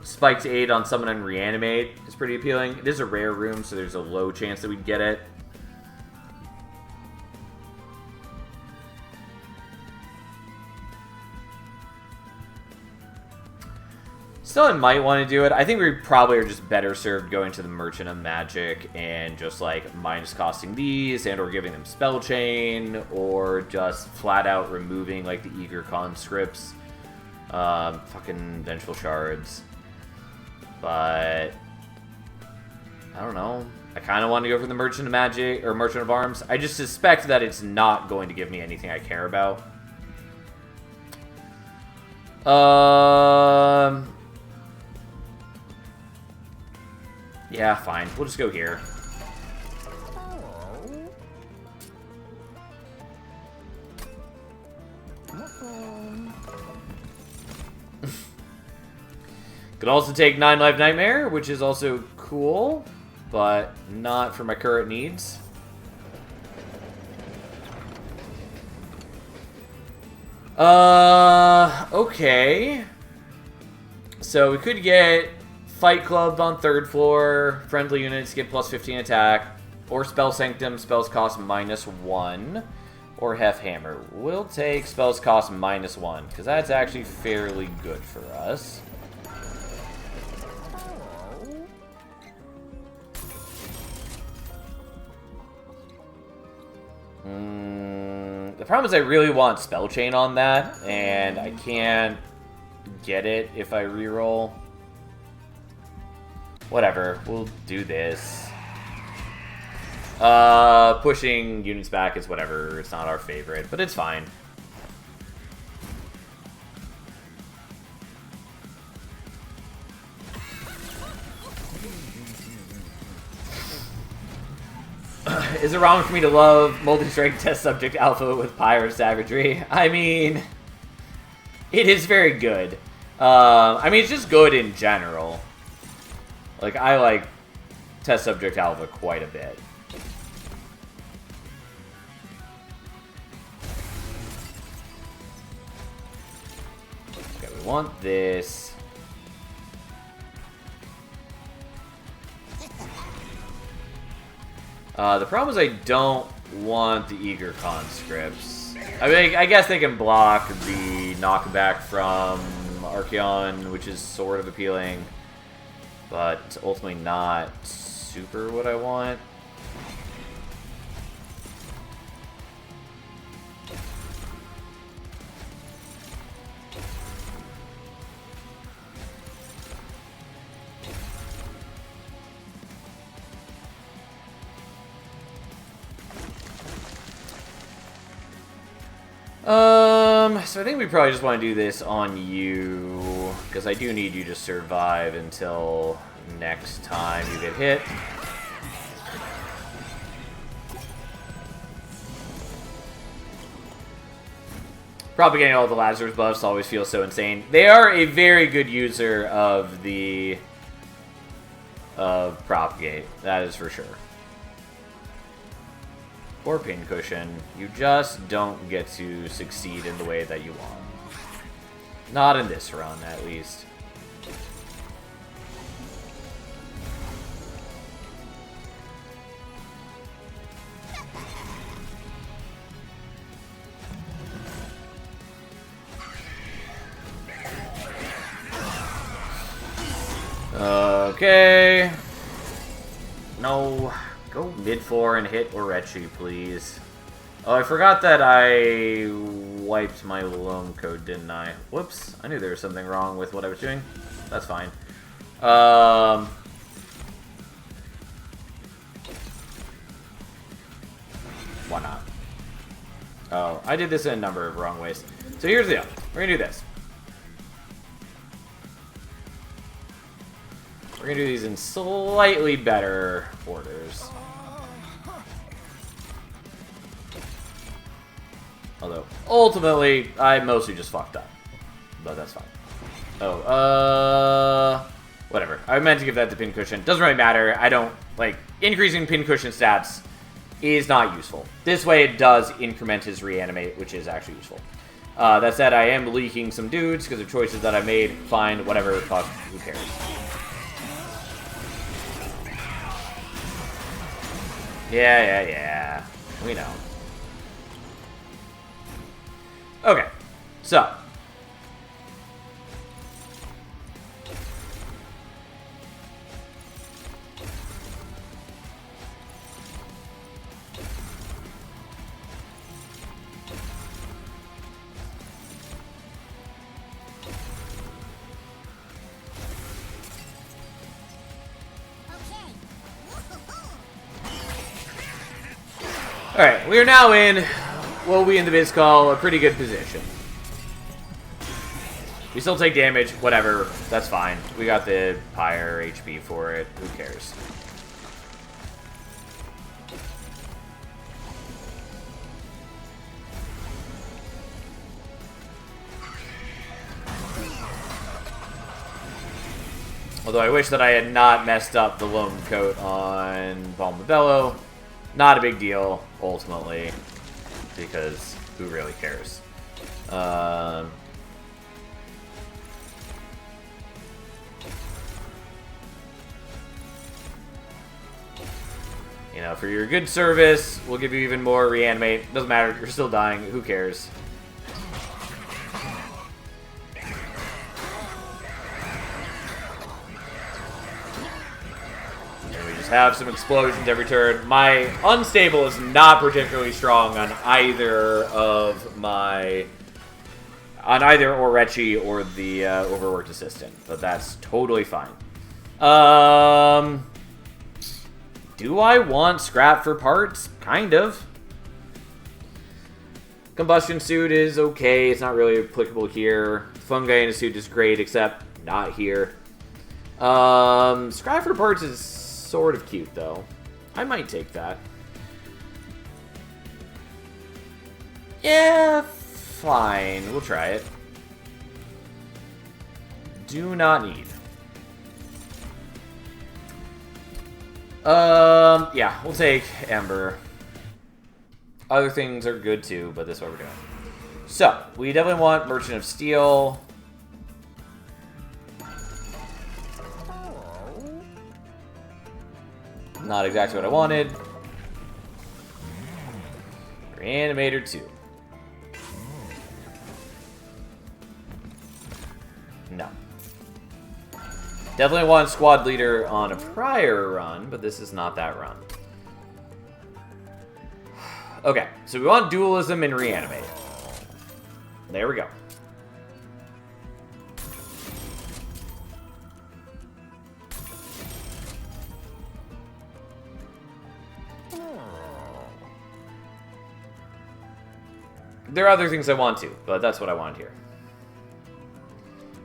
Spiked 8 on Summon and Reanimate is pretty appealing. It is a rare room, so there's a low chance that we'd get it. Still, I might want to do it. I think we probably are just better served going to the Merchant of Magic and just, like, minus costing these and or giving them Spell Chain or just flat out removing, like, the Eager Conscripts. Fucking Vengeful Shards. But I don't know. I kind of want to go for the Merchant of Magic or Merchant of Arms. I just suspect that it's not going to give me anything I care about. Yeah, fine. We'll just go here. Could also take 9 Life Nightmare, which is also cool, but not for my current needs. Okay. So we could get Fight Club on 3rd floor, friendly units get plus 15 attack, or Spell Sanctum, spells cost -1, or Hef Hammer. We'll take spells cost -1, because that's actually fairly good for us. The problem is I really want Spell Chain on that, and I can't get it if I reroll. Whatever, we'll do this. Pushing units back is whatever, it's not our favorite, but it's fine. Is it wrong for me to love multi-strength test subject alpha with Pyre Savagery? I mean, it is very good. I mean, it's just good in general. Like, I like test subject alpha quite a bit. Okay, we want this. The problem is I don't want the Eager Conscripts. I mean, I guess they can block the knockback from Archeon, which is sort of appealing, but ultimately not super what I want. So I think we probably just want to do this on you, because I do need you to survive until next time you get hit. Propagating all the Lazarus buffs always feels so insane. They are a very good user of the Propagate, that is for sure. Or Pincushion, you just don't get to succeed in the way that you want. Not in this run, at least. Okay. No. Go mid-4 and hit Orechi, please. Oh, I forgot that I wiped my loam code, didn't I? Whoops. I knew there was something wrong with what I was doing. That's fine. Why not? Oh, I did this in a number of wrong ways. So here's the deal. We're gonna do this. We're gonna do these in slightly better orders. Although, ultimately, I mostly just fucked up. But that's fine. Oh, whatever. I meant to give that to Pincushion. Doesn't really matter. I don't, like, increasing Pincushion stats is not useful. This way it does increment his reanimate, which is actually useful. That said, I am leaking some dudes because of choices that I made. Fine, whatever, fuck, who cares? Yeah. We know. Okay, so. Alright, we are now in what we in the biz call a pretty good position. We still take damage, whatever, that's fine. We got the higher HP for it, who cares? Although I wish that I had not messed up the loam coat on Balmabello. Not a big deal, ultimately, because who really cares? You know, for your good service, we'll give you even more reanimate. Doesn't matter, you're still dying, who cares? Have some explosions every turn. My unstable is not particularly strong on either of my... on either Orechi or the overworked assistant, but that's totally fine. Do I want scrap for parts? Kind of. Combustion suit is okay. It's not really applicable here. Fungi in a suit is great, except not here. Scrap for parts is sort of cute, though. I might take that. Yeah, fine. We'll try it. Do not need. Yeah, we'll take Ember. Other things are good, too, but this is what we're doing. So, we definitely want Merchant of Steel. Not exactly what I wanted. Reanimator 2. No. Definitely want Squad Leader on a prior run, but this is not that run. Okay, so we want Dualism and Reanimate. There we go. There are other things I want to, but that's what I want here.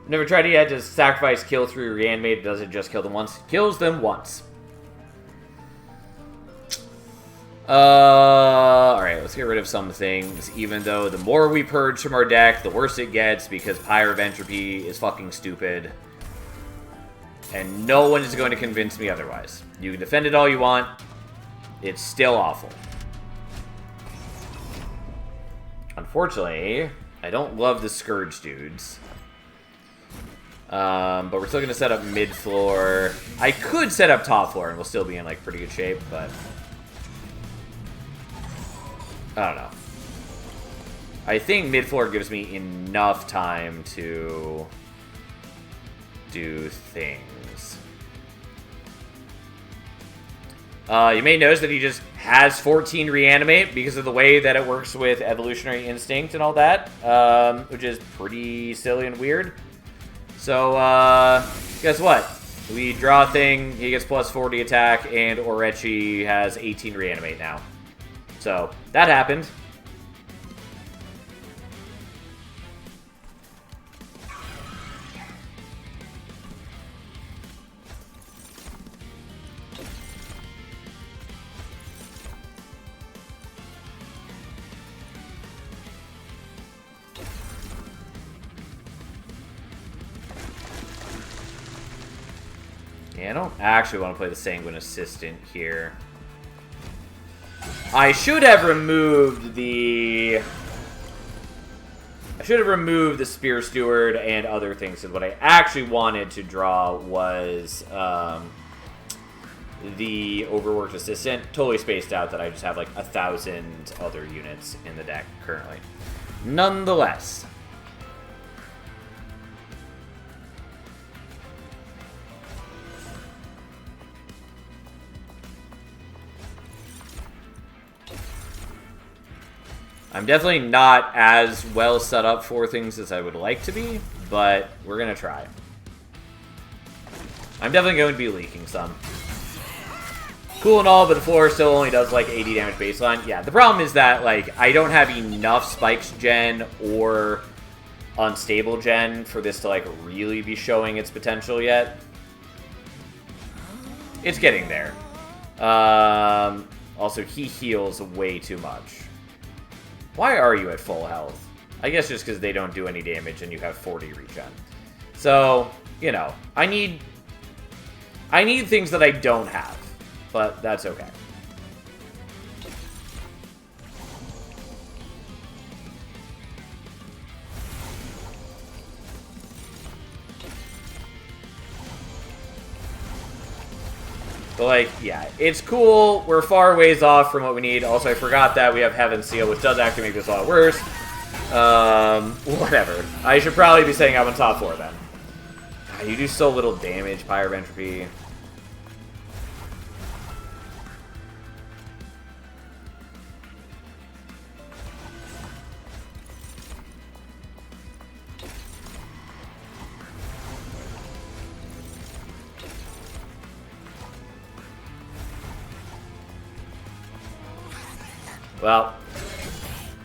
Never tried it yet. Does sacrifice kill through reanimate? Does it just kill them once? Kills them once. Alright, let's get rid of some things, even though the more we purge from our deck, the worse it gets, because Pyre of Entropy is fucking stupid. And no one is going to convince me otherwise. You can defend it all you want. It's still awful. Unfortunately, I don't love the Scourge dudes. But we're still going to set up mid-floor. I could set up top floor and we'll still be in like pretty good shape, but I don't know. I think mid-floor gives me enough time to do things. You may notice that he just has 14 reanimate because of the way that it works with evolutionary instinct and all that, which is pretty silly and weird. So, guess what? We draw a thing, he gets plus 40 attack, and Orechi has 18 reanimate now. So, that happened. Yeah, I don't actually want to play the Sanguine Assistant here. I should have removed the... Spear Steward and other things, because what I actually wanted to draw was the Overworked Assistant. Totally spaced out that I just have like 1,000 other units in the deck currently. Nonetheless... I'm definitely not as well set up for things as I would like to be, but we're going to try. I'm definitely going to be leaking some. Cool and all, but the floor still only does like 80 damage baseline. Yeah, the problem is that like I don't have enough spikes gen or unstable gen for this to like really be showing its potential yet. It's getting there. Also, he heals way too much. Why are you at full health? I guess just because they don't do any damage and you have 40 regen. So, you know, I need things that I don't have, but that's okay. But, like, yeah, it's cool. We're far ways off from what we need. Also, I forgot that we have Heaven's Seal, which does actually make this a lot worse. Whatever. I should probably be saying I'm on top 4 then. God, you do so little damage, Pyre of Entropy. Well,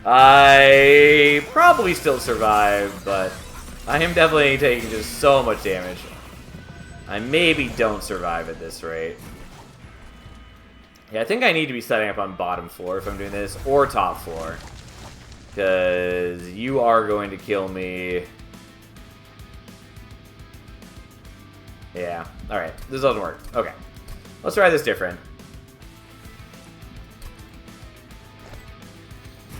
I probably still survive, but I am definitely taking just so much damage. I maybe don't survive at this rate. Yeah, I think I need to be setting up on bottom floor if I'm doing this, or top floor. Because you are going to kill me. Yeah, alright. This doesn't work. Okay. Let's try this different.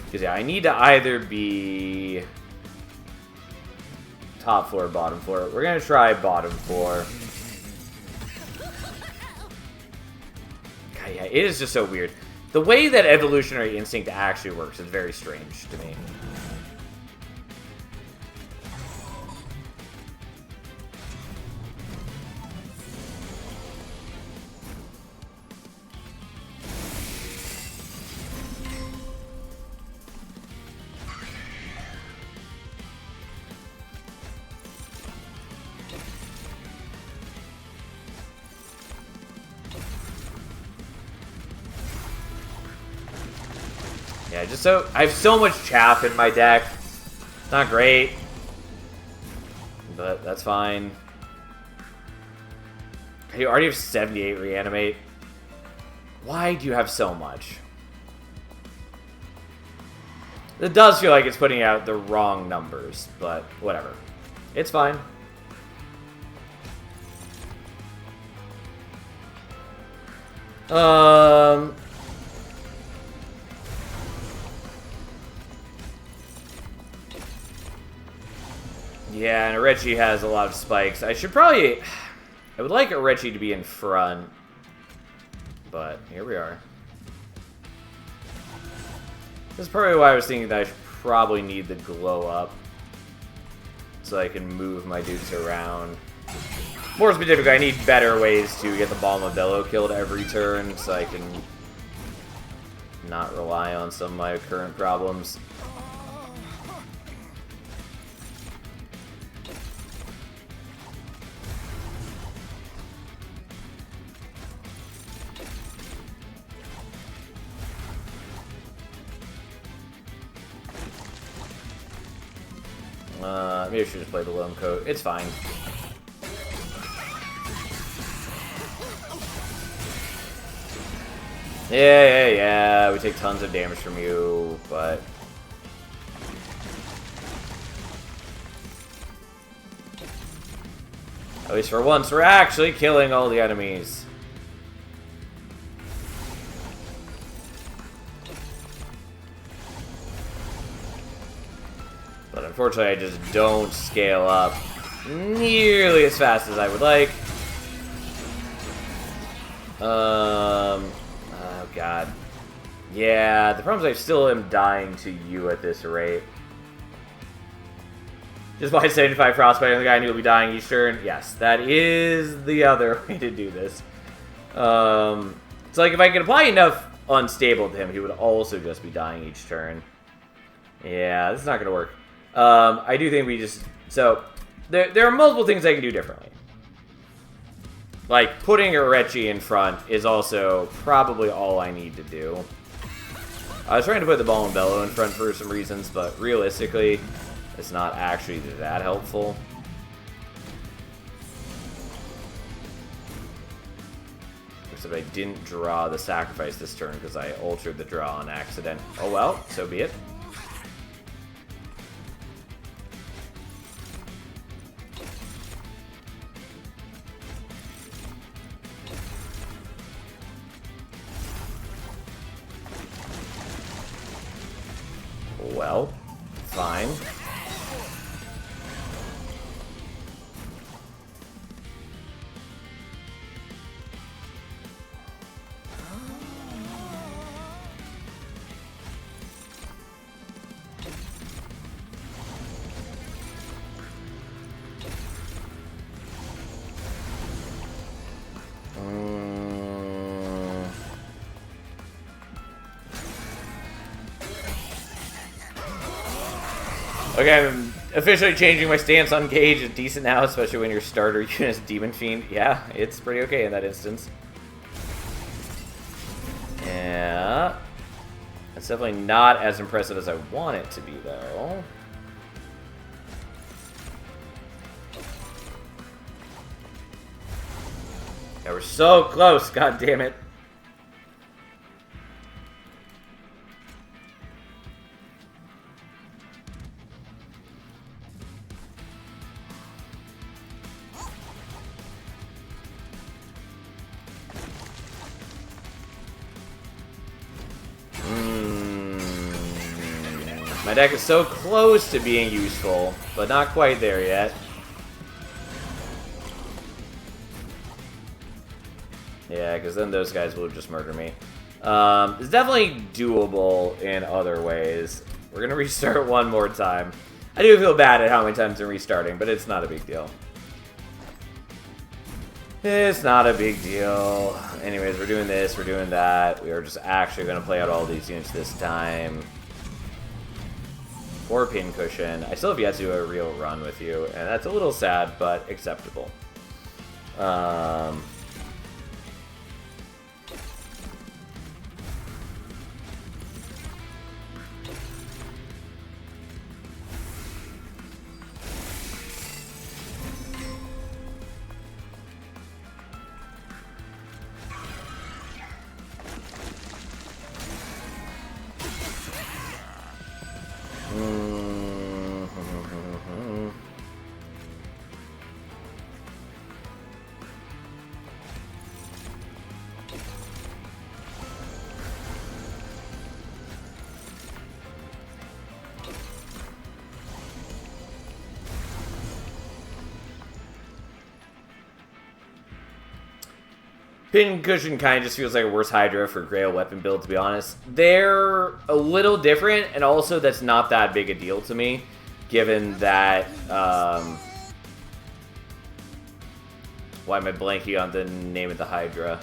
Because, yeah, I need to either be top floor or bottom floor. We're going to try bottom floor. God, yeah, it is just so weird. The way that Evolutionary Instinct actually works is very strange to me. Yeah, just so I have so much chaff in my deck. It's not great, but that's fine. You already have 78 reanimate. Why do you have so much? It does feel like it's putting out the wrong numbers, but whatever. It's fine. Yeah, and Orechi has a lot of spikes. I should probably... I would like Orechi to be in front. But here we are. This is probably why I was thinking that I should probably need the glow up. So I can move my dudes around. More specifically, I need better ways to get the Bombabello killed every turn so I can not rely on some of my current problems. Maybe I should just play the Loam Coat. It's fine. Yeah. We take tons of damage from you, but... at least for once, we're actually killing all the enemies. But unfortunately, I just don't scale up nearly as fast as I would like. Oh god. Yeah, the problem is I still am dying to you at this rate. Just by 75 frostbite on the guy and he'll be dying each turn. Yes, that is the other way to do this. It's like if I could apply enough unstable to him, he would also just be dying each turn. Yeah, this is not going to work. I do think we just... so, there are multiple things I can do differently. Like, putting Orechi in front is also probably all I need to do. I was trying to put the Bombabello in front for some reasons, but realistically, it's not actually that helpful. Except I didn't draw the sacrifice this turn because I altered the draw on accident. Oh well, so be it. Well, fine. Okay, I'm officially changing my stance on Gage. It's decent now, especially when your starter unit is Demon Fiend. Yeah, it's pretty okay in that instance. Yeah. It's definitely not as impressive as I want it to be, though. Yeah, we're so close, god damn it. My deck is so close to being useful, but not quite there yet. Yeah, because then those guys will just murder me. It's definitely doable in other ways. We're going to restart one more time. I do feel bad at how many times I'm restarting, but it's not a big deal. It's not a big deal. Anyways, we're doing this, we're doing that. We are just actually going to play out all these units this time. Or Pincushion. I still have yet to do a real run with you, and that's a little sad, but acceptable. Pincushion kind of just feels like a worse Hydra for Grail weapon build, to be honest. They're a little different, and also that's not that big a deal to me, given that Why am I blanking on the name of the Hydra?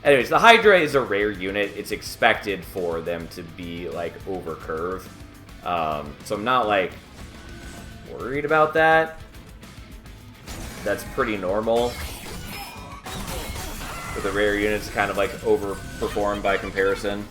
Anyways, the Hydra is a rare unit. It's expected for them to be, like, over curve. So I'm not, like, worried about that. That's pretty normal. With the rare units kind of, like, overperform by comparison.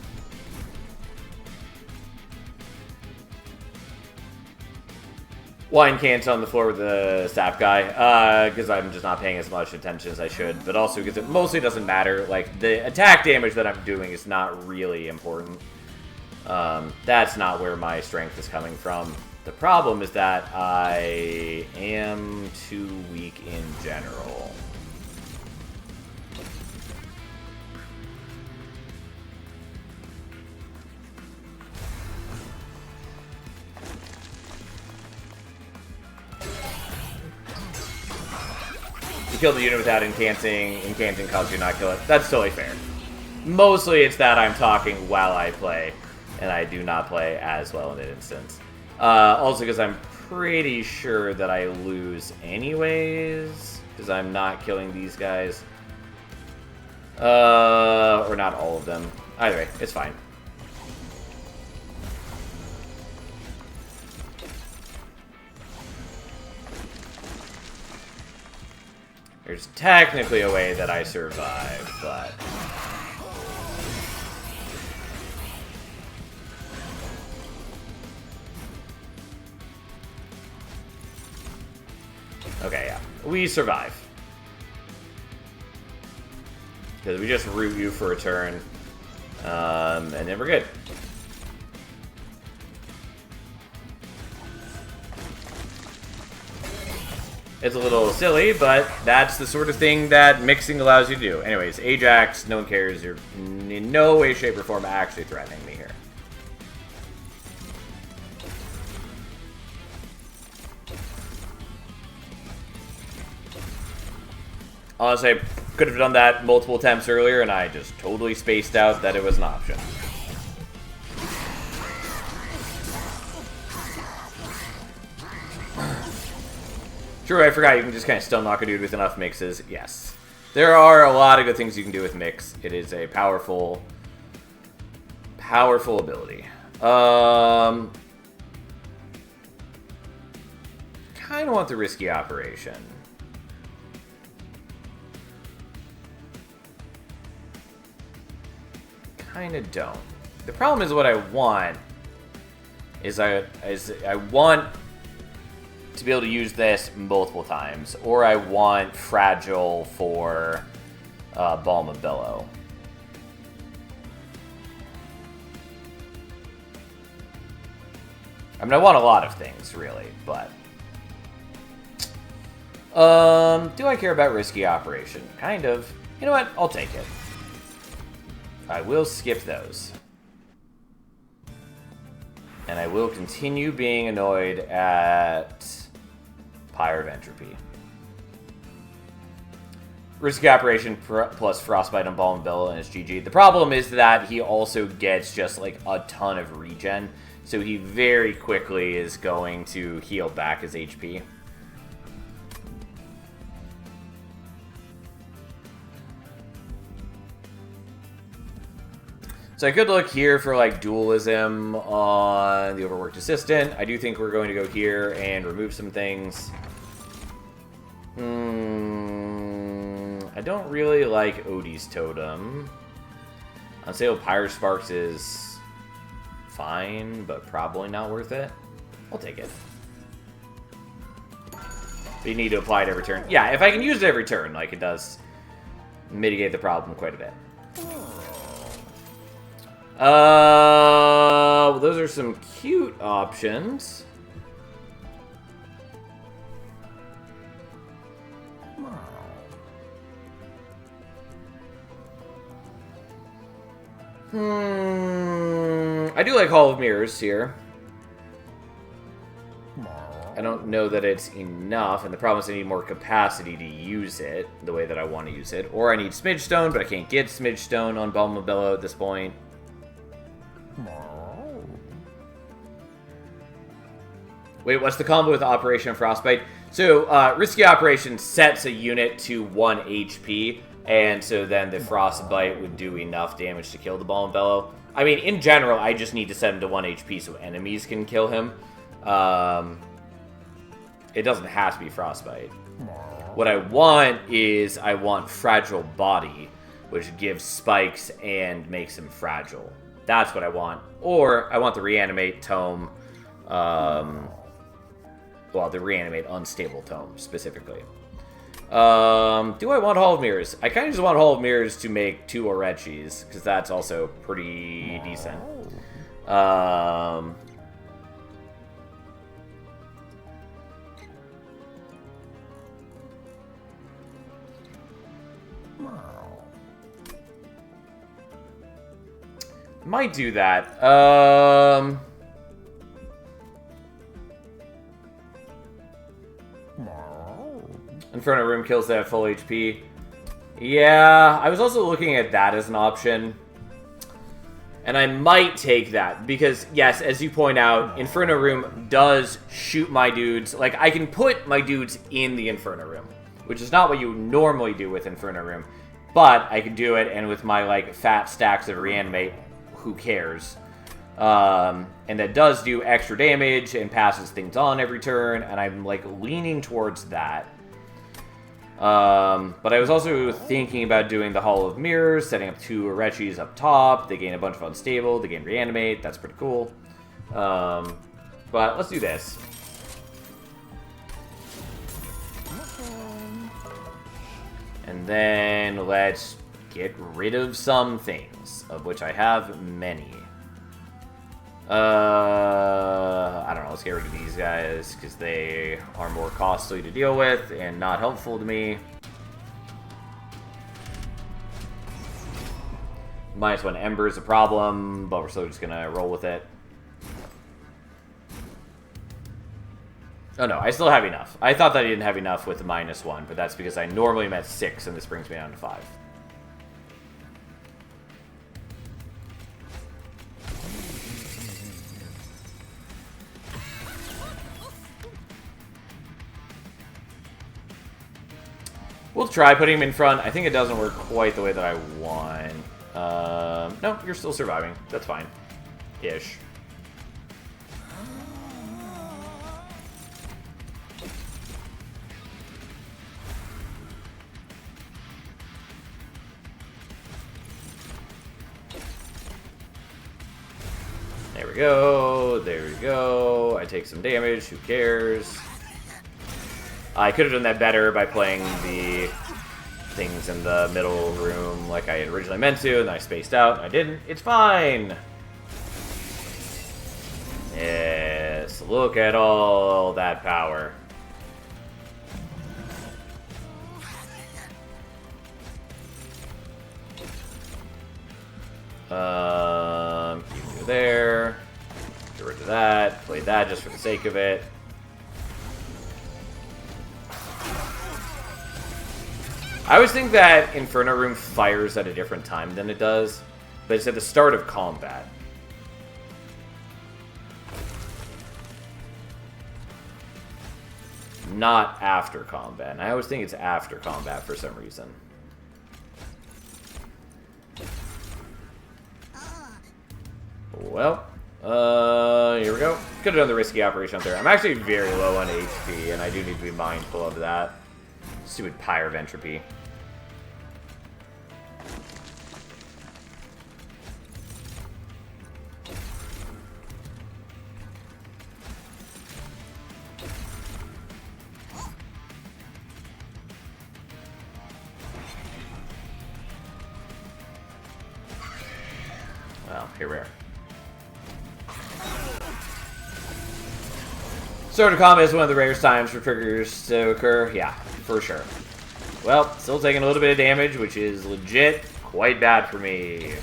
Wine can't on the floor with the sap guy, because I'm just not paying as much attention as I should, but also because it mostly doesn't matter. Like, the attack damage that I'm doing is not really important. That's not where my strength is coming from. The problem is that I am too weak in general. You kill the unit without incanting causes you not kill it. That's totally fair. Mostly it's that I'm talking while I play, and I do not play as well in an instance. Also because I'm pretty sure that I lose anyways, because I'm not killing these guys. Or not all of them. Either way, it's fine. There's technically a way that I survive, but... Okay, yeah. We survive. Because we just root you for a turn. And then we're good. It's a little silly, but that's the sort of thing that mixing allows you to do. Anyways, Ajax, no one cares. You're in no way, shape, or form actually threatening me here. Honestly, I could have done that multiple attempts earlier, and I just totally spaced out that it was an option. True, I forgot you can just kind of stun knock a dude with enough mixes. Yes. There are a lot of good things you can do with mix. It is a powerful ability. Kind of want the risky operation. Kind of don't. The problem is what I want is I want to be able to use this multiple times, or I want Fragile for Balm of Billow. I mean, I want a lot of things, really, but... do I care about risky operation? Kind of. You know what? I'll take it. I will skip those. And I will continue being annoyed at Pyre of Entropy. Risky Operation plus Frostbite on Balm and Billow and it's GG. The problem is that he also gets just like a ton of regen, so he very quickly is going to heal back his HP. So I could look here for like dualism on the Overworked Assistant. I do think we're going to go here and remove some things. I don't really like Odie's Totem. Unstable Pyre Sparks is fine, but probably not worth it. I'll take it. But you need to apply it every turn. Yeah, if I can use it every turn, like it does mitigate the problem quite a bit. Well, those are some cute options. I do like Hall of Mirrors here. I don't know that it's enough, and the problem is I need more capacity to use it the way that I want to use it. Or I need Smidge Stone, but I can't get Smidge Stone on Balm of Billow at this point. Wait, what's the combo with Operation Frostbite? So, Risky Operation sets a unit to 1 HP, and so then the Frostbite would do enough damage to kill the Ball and Bellow. I mean, in general, I just need to set him to 1 HP so enemies can kill him. It doesn't have to be Frostbite. What I want is, I want Fragile Body, which gives spikes and makes him fragile. That's what I want. Or, I want the Reanimate Tome, well, the Reanimate Unstable Tome, specifically. Do I want Hall of Mirrors? I kind of just want Hall of Mirrors to make 2 Orechis, because that's also pretty decent. Might do that. Inferno Room kills that at full HP. Yeah, I was also looking at that as an option. And I might take that, because, yes, as you point out, Inferno Room does shoot my dudes. Like, I can put my dudes in the Inferno Room, which is not what you normally do with Inferno Room. But I can do it, and with my, like, fat stacks of Reanimate, who cares? And that does do extra damage and passes things on every turn, and I'm, like, leaning towards that. But I was also thinking about doing the Hall of Mirrors, setting up 2 Orechis up top. They gain a bunch of Unstable, they gain Reanimate, that's pretty cool. But let's do this. And then let's get rid of some things, of which I have many. I don't know, let's get rid of these guys, because they are more costly to deal with and not helpful to me. -1 Ember is a problem, but we're still just gonna roll with it. Oh no, I still have enough. I thought that I didn't have enough with the -1, but that's because I normally am at 6, and this brings me down to 5. We'll try putting him in front. I think it doesn't work quite the way that I want. No, you're still surviving. That's fine. Ish. There we go. There we go. I take some damage. Who cares? I could have done that better by playing the things in the middle room like I had originally meant to, and I spaced out. I didn't. It's fine. Yes, look at all that power. You can go there. Get rid of that. Play that just for the sake of it. I always think that Inferno Room fires at a different time than it does, but it's at the start of combat. Not after combat. And I always think it's after combat for some reason. Well, here we go. Could have done the Risky Operation up there. I'm actually very low on HP, and I do need to be mindful of that. Stupid Pyre of Entropy. Well, here we are. Start of combat is one of the rarest times for triggers to occur. Yeah, for sure. Well, still taking a little bit of damage, which is legit quite bad for me.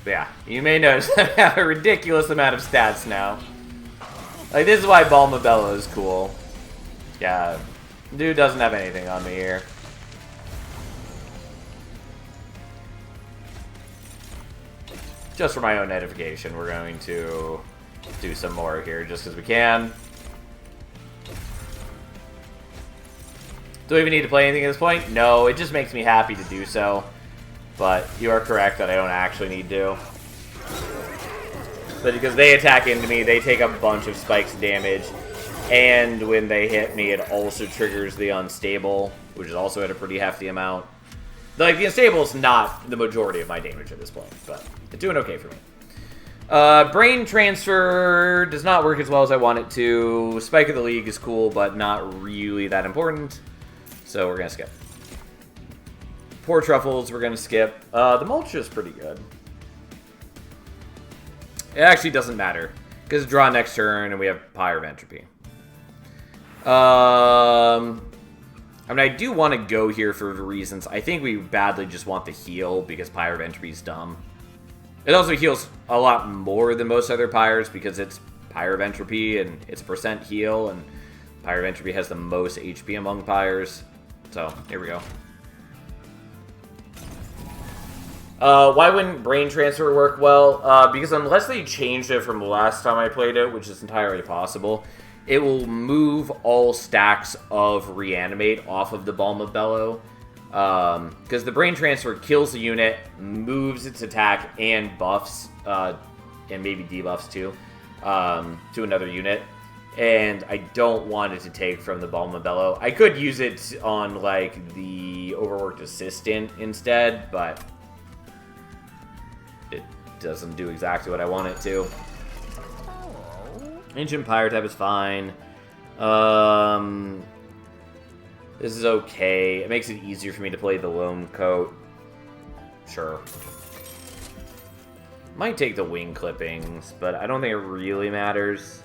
But yeah, you may notice I have a ridiculous amount of stats now. Like, this is why Balma Bello is cool. Yeah, dude doesn't have anything on me here. Just for my own edification, we're going to do some more here just because we can. Do we even need to play anything at this point? No, it just makes me happy to do so. But you are correct that I don't actually need to. But because they attack into me, they take a bunch of spikes damage. And when they hit me, it also triggers the unstable, which is also at a pretty hefty amount. Like, the unstable is not the majority of my damage at this point, but it's doing okay for me. Brain transfer does not work as well as I want it to. Spike of the League is cool, but not really that important. So we're going to skip. Poor Truffles, we're going to skip. The Mulch is pretty good. It actually doesn't matter, because draw next turn, and we have Pyre of Entropy. I mean, I do want to go here for reasons. I think we badly just want the heal, because Pyre of Entropy is dumb. It also heals a lot more than most other Pyres, because it's Pyre of Entropy, and it's a percent heal, and Pyre of Entropy has the most HP among Pyres. So, here we go. Why wouldn't Brain Transfer work well? Because unless they changed it from the last time I played it, which is entirely possible, it will move all stacks of Reanimate off of the Balm of Bellow. Because the Brain Transfer kills the unit, moves its attack, and buffs, and maybe debuffs too, to another unit. And I don't want it to take from the Balm of Bellow. I could use it on, like, the Overworked Assistant instead, but it doesn't do exactly what I want it to. Ancient Pyre type is fine. This is okay. It makes it easier for me to play the Lone Coat. Sure. Might take the Wing Clippings, but I don't think it really matters.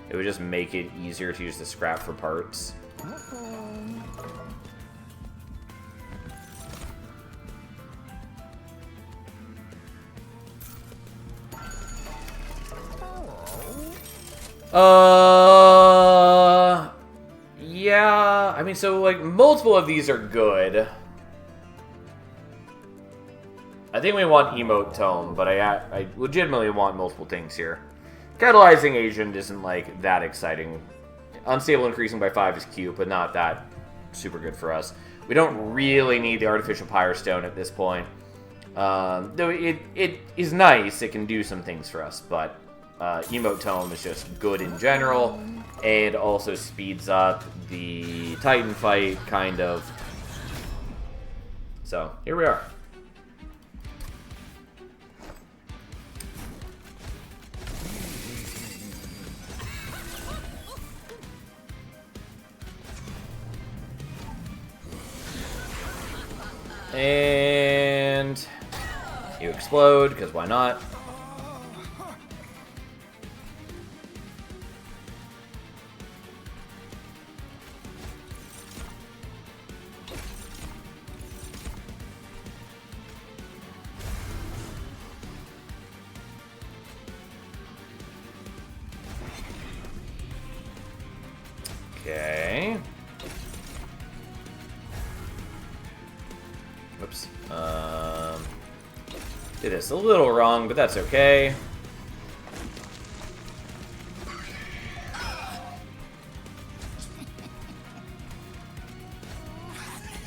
It would just make it easier to use the scrap for parts. Yeah, I mean, so, like, multiple of these are good. I think we want Emote Tome, but I legitimately want multiple things here. Catalyzing Agent isn't, like, that exciting. Unstable increasing by 5 is cute, but not that super good for us. We don't really need the Artificial Pyre Stone at this point. Though it is nice, it can do some things for us, but Emote Tome is just good in general, and also speeds up the Titan fight, kind of. So, here we are. And you explode, because why not? Okay. Whoops. Did this a little wrong, but that's okay.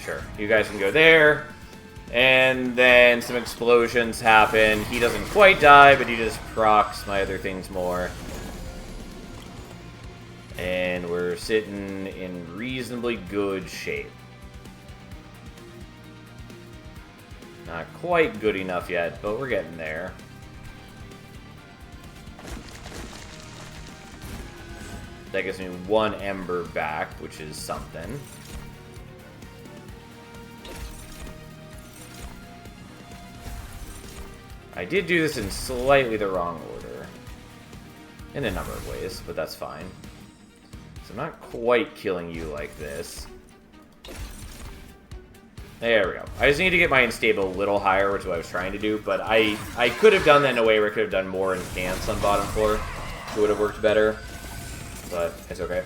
Sure, you guys can go there. And then some explosions happen. He doesn't quite die, but he just procs my other things more. And we're sitting in reasonably good shape. Not quite good enough yet, but we're getting there. That gives me 1 Ember back, which is something. I did do this in slightly the wrong order. In a number of ways, but that's fine. So I'm not quite killing you like this. There we go. I just need to get my unstable a little higher, which is what I was trying to do, but I could have done that in a way where I could have done more Enhance on bottom floor. It would have worked better, but it's okay.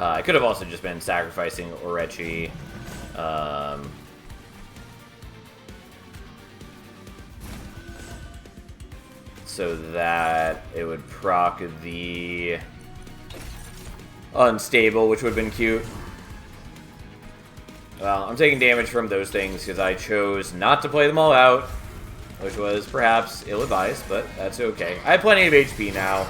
I could have also just been sacrificing Orechi. So that it would proc the unstable, which would have been cute. Well, I'm taking damage from those things because I chose not to play them all out, which was perhaps ill-advised, but that's okay. I have plenty of HP now.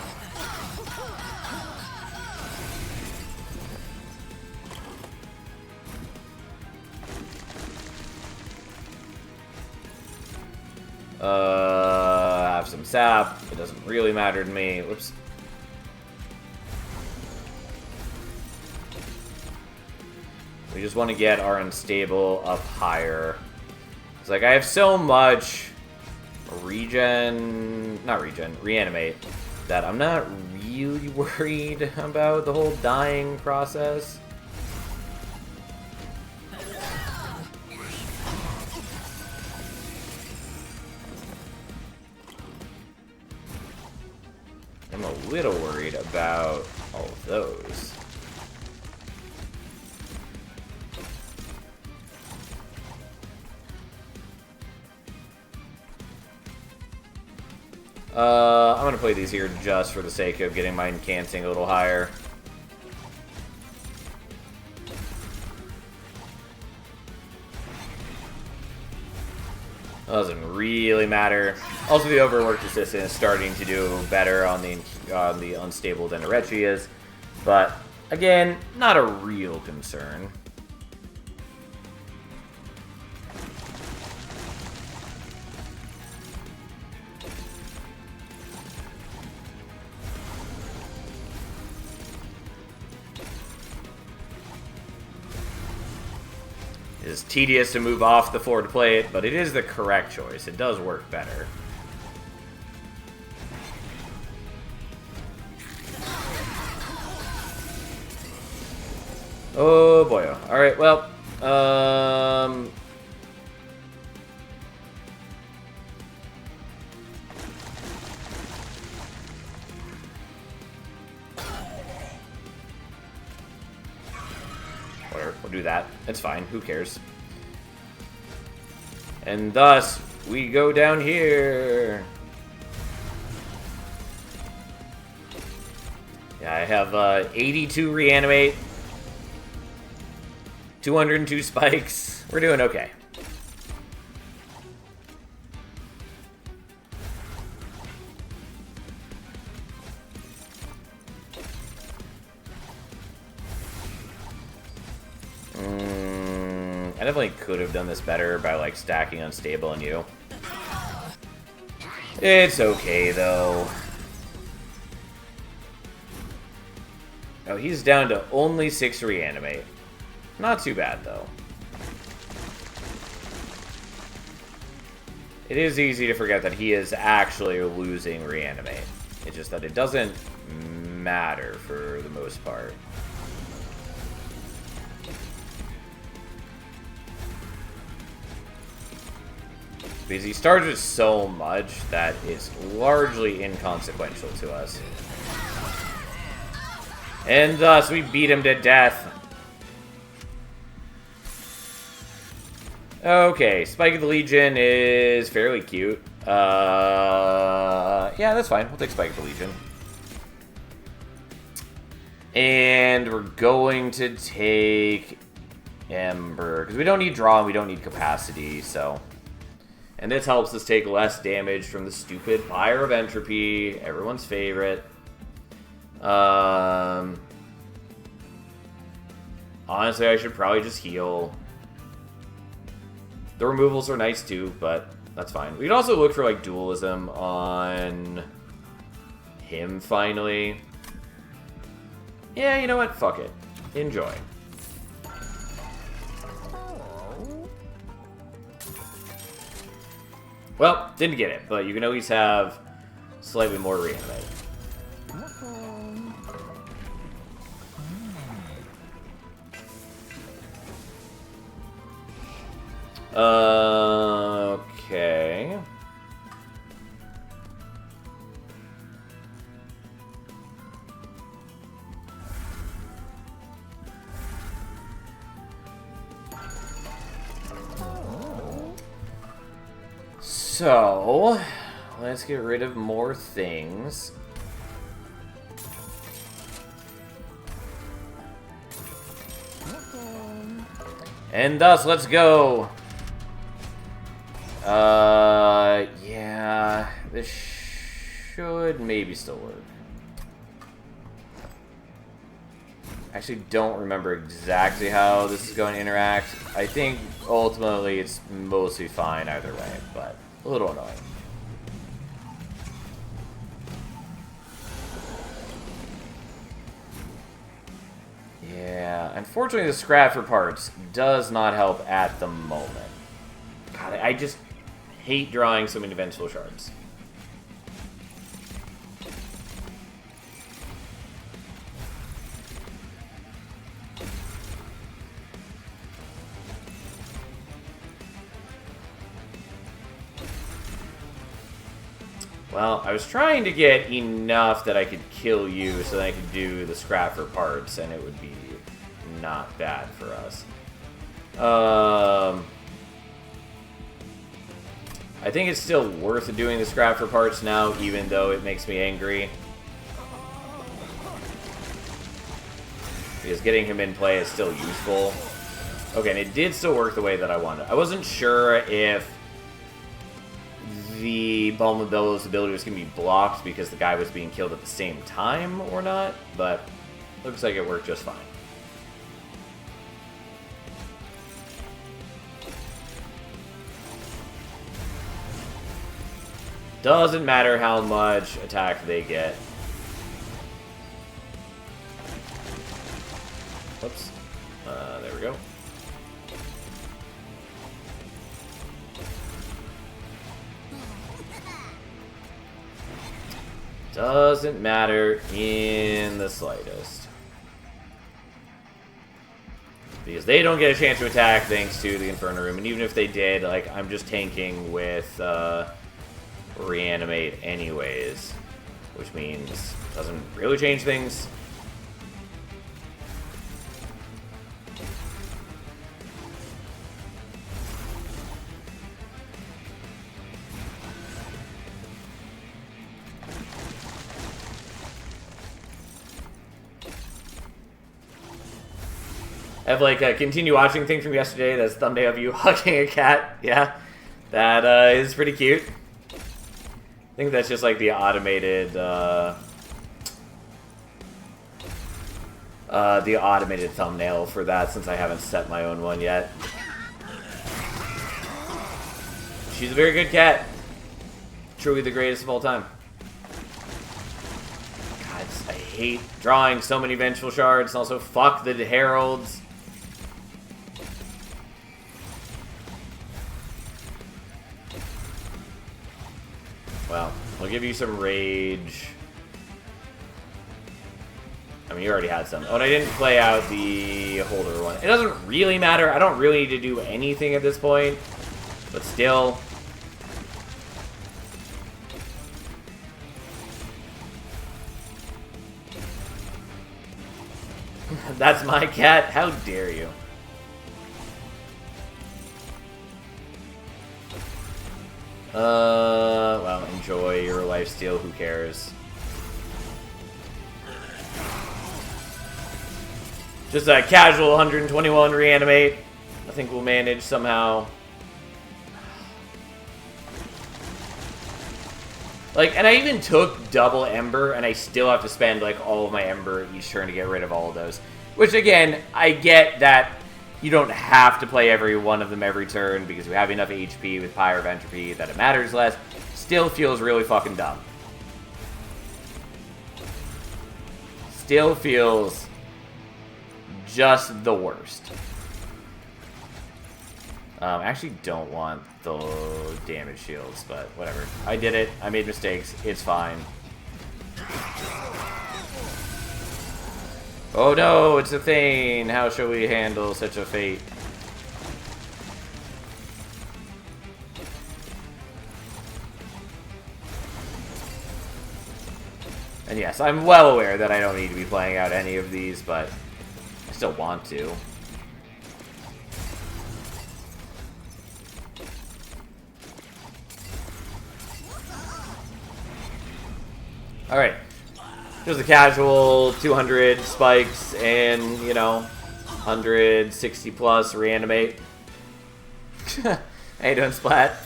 Have some sap. It doesn't really matter to me. Whoops. We just want to get our unstable up higher. It's like I have so much reanimate, that I'm not really worried about the whole dying process. I'm a little worried about all of those. I'm gonna play these here just for the sake of getting my incanting a little higher. Doesn't really matter. Also, the overworked assistant is starting to do better on the unstable than Orechi is, but again, not a real concern. It is tedious to move off the floor to play it, but it is the correct choice. It does work better. Oh boy. Alright, well. Whatever, we'll do that. It's fine, who cares? And thus, we go down here. Yeah, I have 82 reanimate, 202 spikes. We're doing okay. I definitely could have done this better by, like, stacking unstable on you. It's okay, though. Oh, he's down to only 6 reanimate. Not too bad, though. It is easy to forget that he is actually losing reanimate. It's just that it doesn't matter for the most part. Because he started so much that it's largely inconsequential to us. And thus, we beat him to death. Okay, Spike of the Legion is fairly cute. Yeah, that's fine. We'll take Spike of the Legion. And we're going to take Ember. Because we don't need draw and we don't need capacity, so... And this helps us take less damage from the stupid Fire of Entropy, everyone's favorite. Honestly, I should probably just heal. The removals are nice too, but that's fine. We could also look for, like, dualism on him, finally. Yeah, you know what? Fuck it. Enjoy. Well, didn't get it, but you can always have slightly more reanimate. Okay. So, let's get rid of more things. And thus, let's go. Yeah, this should maybe still work. Actually, don't remember exactly how this is going to interact. I think ultimately it's mostly fine either way, but a little annoying. Yeah, unfortunately the scrap for parts does not help at the moment. God, I just hate drawing so many vengeful shards. Well, I was trying to get enough that I could kill you so that I could do the scrap for parts, and it would be not bad for us. I think it's still worth doing the scrap for parts now, even though it makes me angry. Because getting him in play is still useful. Okay, and it did still work the way that I wanted. I wasn't sure if the Vulnerability's ability was going to be blocked because the guy was being killed at the same time or not, but looks like it worked just fine. Doesn't matter how much attack they get. Whoops. There we go. Doesn't matter in the slightest. Because they don't get a chance to attack thanks to the Inferno Room, and even if they did, like, I'm just tanking with Reanimate anyways, which means it doesn't really change things. I have like a continue watching thing from yesterday. That's a thumbnail of you hugging a cat. Yeah, that is pretty cute. I think that's just like the automated thumbnail for that, since I haven't set my own one yet. She's a very good cat. Truly the greatest of all time. God, I hate drawing so many Vengeful Shards, and also fuck the Heralds. Well, I'll give you some rage. I mean, you already had some. Oh, and I didn't play out the holder one. It doesn't really matter. I don't really need to do anything at this point. But still. That's my cat? How dare you? Well, enjoy your lifesteal, who cares? Just a casual 121 reanimate. I think we'll manage somehow. Like, and I even took double Ember, and I still have to spend, like, all of my Ember each turn to get rid of all of those. Which, again, I get that you don't have to play every one of them every turn because we have enough HP with Pyre of Entropy that it matters less. Still feels really fucking dumb. Still feels just the worst. I actually don't want the damage shields, but whatever. I did it. I made mistakes. It's fine. Oh no, it's a Thane. How shall we handle such a fate? And yes, I'm well aware that I don't need to be playing out any of these, but I still want to. Alright. Just a casual 200 spikes and, you know, 160 plus reanimate. How you doing, Splat?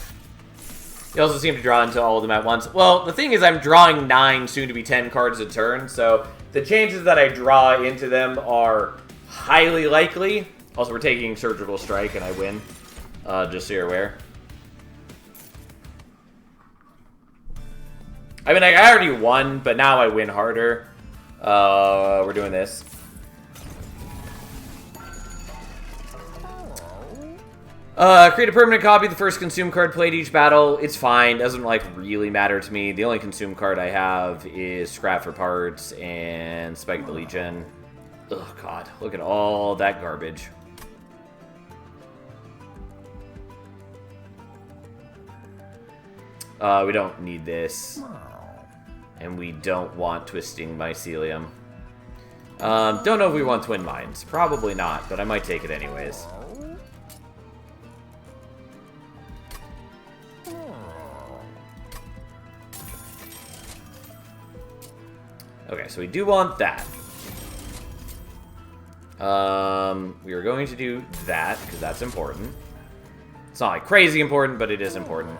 You also seem to draw into all of them at once. Well, the thing is I'm drawing 9, soon to be 10 cards a turn, so the chances that I draw into them are highly likely. Also, we're taking Surgical Strike and I win, just so you're aware. I mean, I already won, but now I win harder. We're doing this. Create a permanent copy of the first consume card played each battle. It's fine. Doesn't, like, really matter to me. The only consume card I have is Scrap for Parts and Spike the Legion. Oh, God. Look at all that garbage. We don't need this. And we don't want Twisting Mycelium. Don't know if we want Twin Minds. Probably not, but I might take it anyways. Okay, so we do want that. We are going to do that, because that's important. It's not like crazy important, but it is important.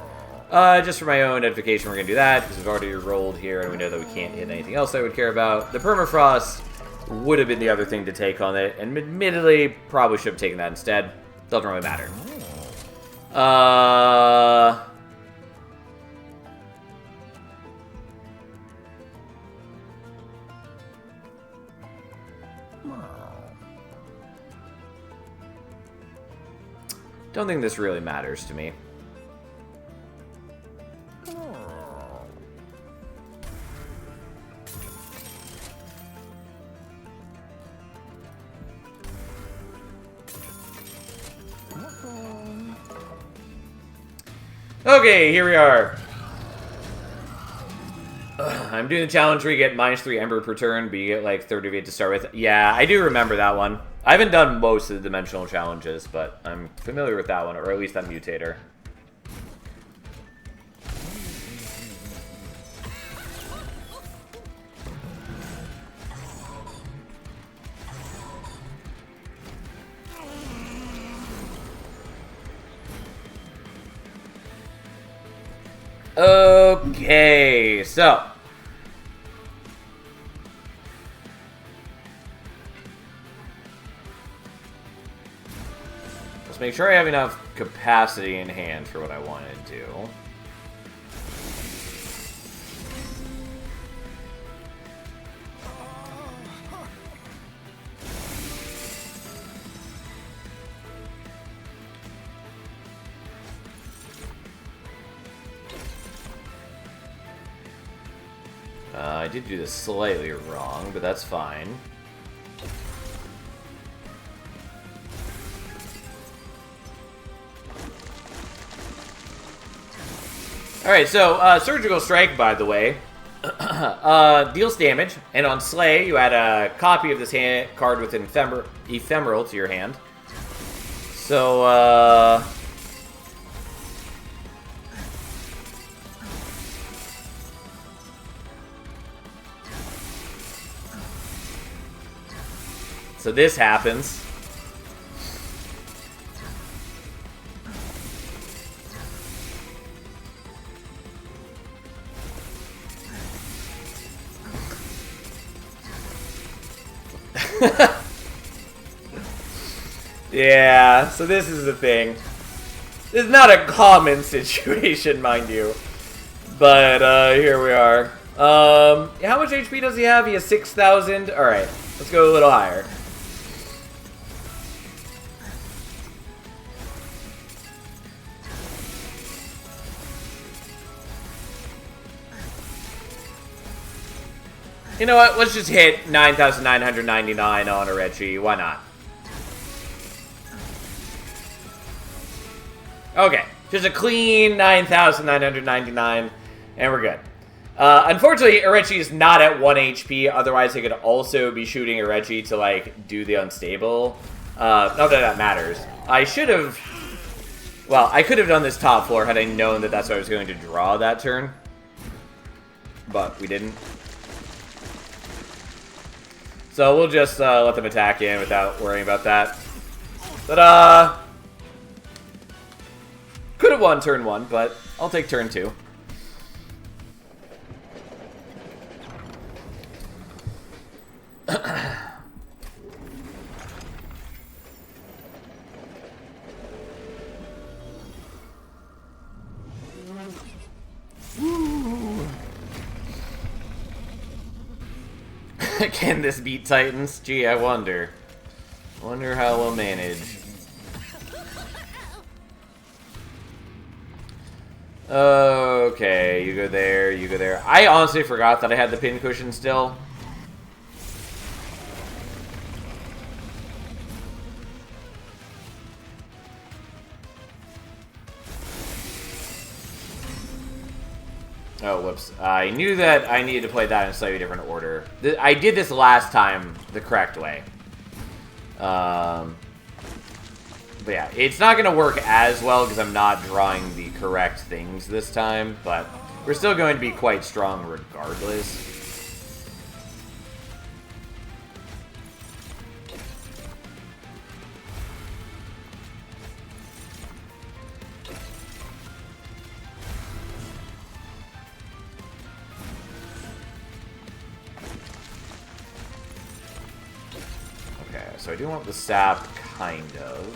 Just for my own edification, we're going to do that, because we've already rolled here, and we know that we can't hit anything else I would care about. The Permafrost would have been the other thing to take on it, and admittedly, probably should have taken that instead. Doesn't really matter. Don't think this really matters to me. Okay, here we are. I'm doing the challenge where you get -3 Ember per turn, but you get like 38 to start with. Yeah, I do remember that one. I haven't done most of the dimensional challenges, but I'm familiar with that one, or at least that mutator. Okay, so let's make sure I have enough capacity in hand for what I want to do. I did do this slightly wrong, but that's fine. Alright, so, Surgical Strike, by the way, deals damage, and on Slay, you add a copy of this card with an ephemeral to your hand. So, So this happens. Yeah, so this is the thing. This is not a common situation, mind you. But, here we are. How much HP does he have? He has 6,000. Alright, let's go a little higher. You know what? Let's just hit 9,999 on Orochi. Why not? Okay. Just a clean 9,999, and we're good. Unfortunately, Orochi is not at 1 HP. Otherwise, I could also be shooting Orochi to, like, do the unstable. Not that that matters. I should have... Well, I could have done this top floor had I known that that's what I was going to draw that turn. But we didn't. So we'll just let them attack in without worrying about that. But, could have won turn 1, but I'll take turn 2. Can this beat Titans? Gee, I wonder. Wonder how we'll manage. Okay, you go there, you go there. I honestly forgot that I had the pincushion still. Oh, whoops. I knew that I needed to play that in a slightly different order. I did this last time the correct way. But yeah, it's not going to work as well because I'm not drawing the correct things this time, but we're still going to be quite strong regardless. So I do want the sap, kind of.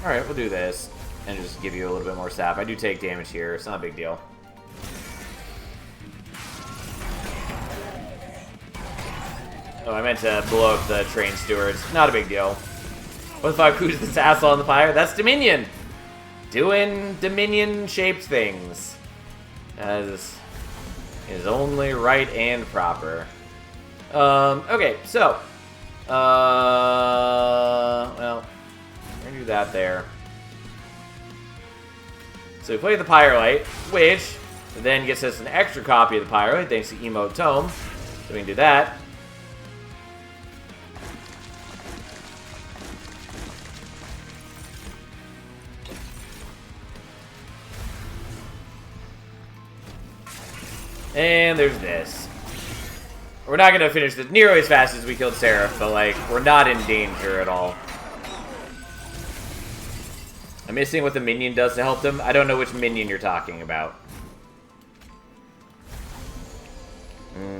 Alright, we'll do this. And just give you a little bit more sap. I do take damage here. It's not a big deal. Oh, I meant to blow up the train stewards. Not a big deal. What if I who's this asshole on the fire? That's Dominion! Doing Dominion-shaped things. As is only right and proper. Okay, so. Well, we're gonna do that there. So we play the Pyrelite, which then gets us an extra copy of the Pyrelite thanks to Emote Tome. So we can do that. And there's this. We're not going to finish this nearly as fast as we killed Seraph, but, like, we're not in danger at all. I'm missing what the minion does to help them. I don't know which minion you're talking about.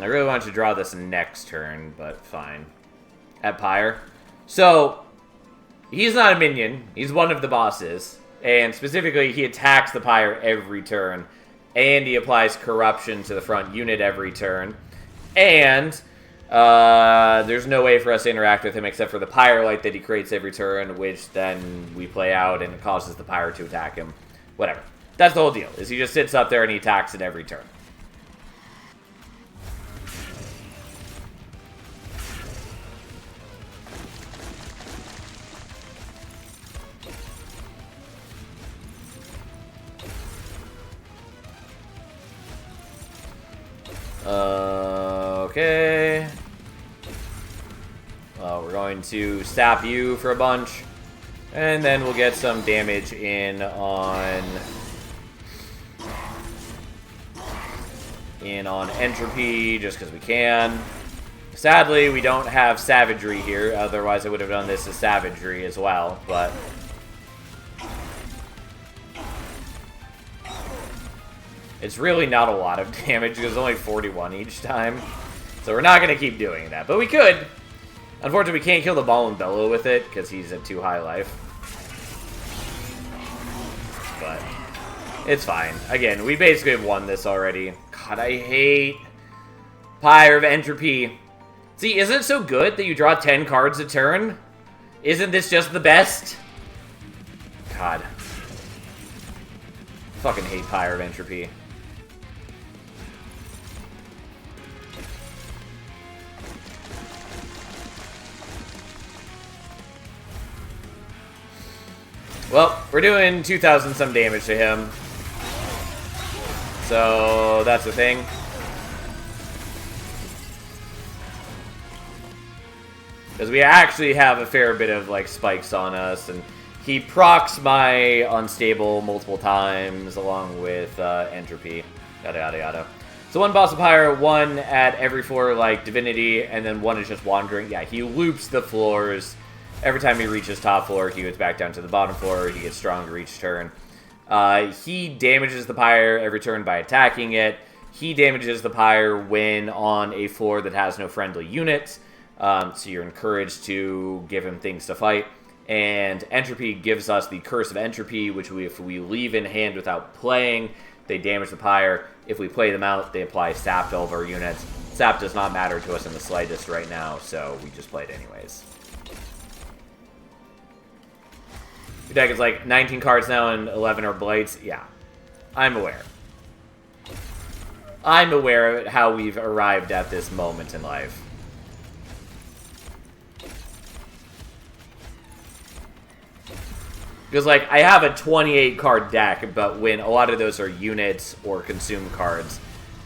I really wanted to draw this next turn, but fine. At Pyre. So, he's not a minion. He's one of the bosses. And specifically, he attacks the Pyre every turn. And he applies corruption to the front unit every turn. And there's no way for us to interact with him except for the Pyrelite that he creates every turn, which then we play out and it causes the Pyre to attack him. Whatever. That's the whole deal, is he just sits up there and he attacks it every turn. Okay. Well, we're going to sap you for a bunch. And then we'll get some damage in on Entropy, just because we can. Sadly, we don't have Savagery here. Otherwise, I would have done this as Savagery as well, but... It's really not a lot of damage, because it's only 41 each time. So we're not going to keep doing that, but we could. Unfortunately, we can't kill the Ball and Bellow with it, because he's at too high life. But it's fine. Again, we basically have won this already. God, I hate Pyre of Entropy. See, isn't it so good that you draw 10 cards a turn? Isn't this just the best? God. Fucking hate Pyre of Entropy. Well, we're doing 2,000 some damage to him. So, that's the thing. Because we actually have a fair bit of, like, spikes on us, and he procs my unstable multiple times, along with entropy, yada yada yada. So one boss of Pyre, one at every floor like Divinity, and then one is just wandering. Yeah, he loops the floors. Every time he reaches top floor, he goes back down to the bottom floor. He gets stronger each turn. He damages the Pyre every turn by attacking it. He damages the Pyre when on a floor that has no friendly units. So you're encouraged to give him things to fight. And Entropy gives us the Curse of Entropy, which if we leave in hand without playing, they damage the Pyre. If we play them out, they apply Sap to all of our units. Sap does not matter to us in the slightest right now, so we just play it anyways. Your deck is like 19 cards now and 11 are Blights. Yeah, I'm aware. I'm aware of how we've arrived at this moment in life. Because, like, I have a 28-card deck, but when a lot of those are units or consume cards,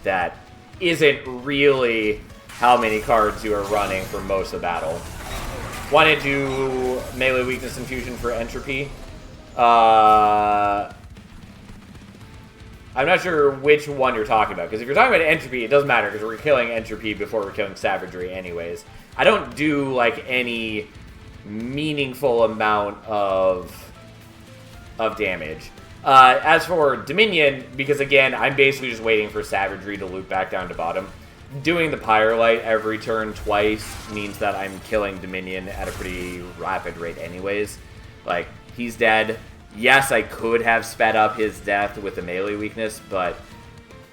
that isn't really how many cards you are running for most of the battle. Want to do melee weakness infusion for Entropy? I'm not sure which one you're talking about, because if you're talking about Entropy, it doesn't matter, because we're killing Entropy before we're killing Savagery anyways. I don't do, like, any meaningful amount of damage. As for Dominion, because again, I'm basically just waiting for Savagery to loop back down to bottom. Doing the Pyrelight every turn twice means that I'm killing Dominion at a pretty rapid rate anyways. Like, he's dead. Yes, I could have sped up his death with the melee weakness, but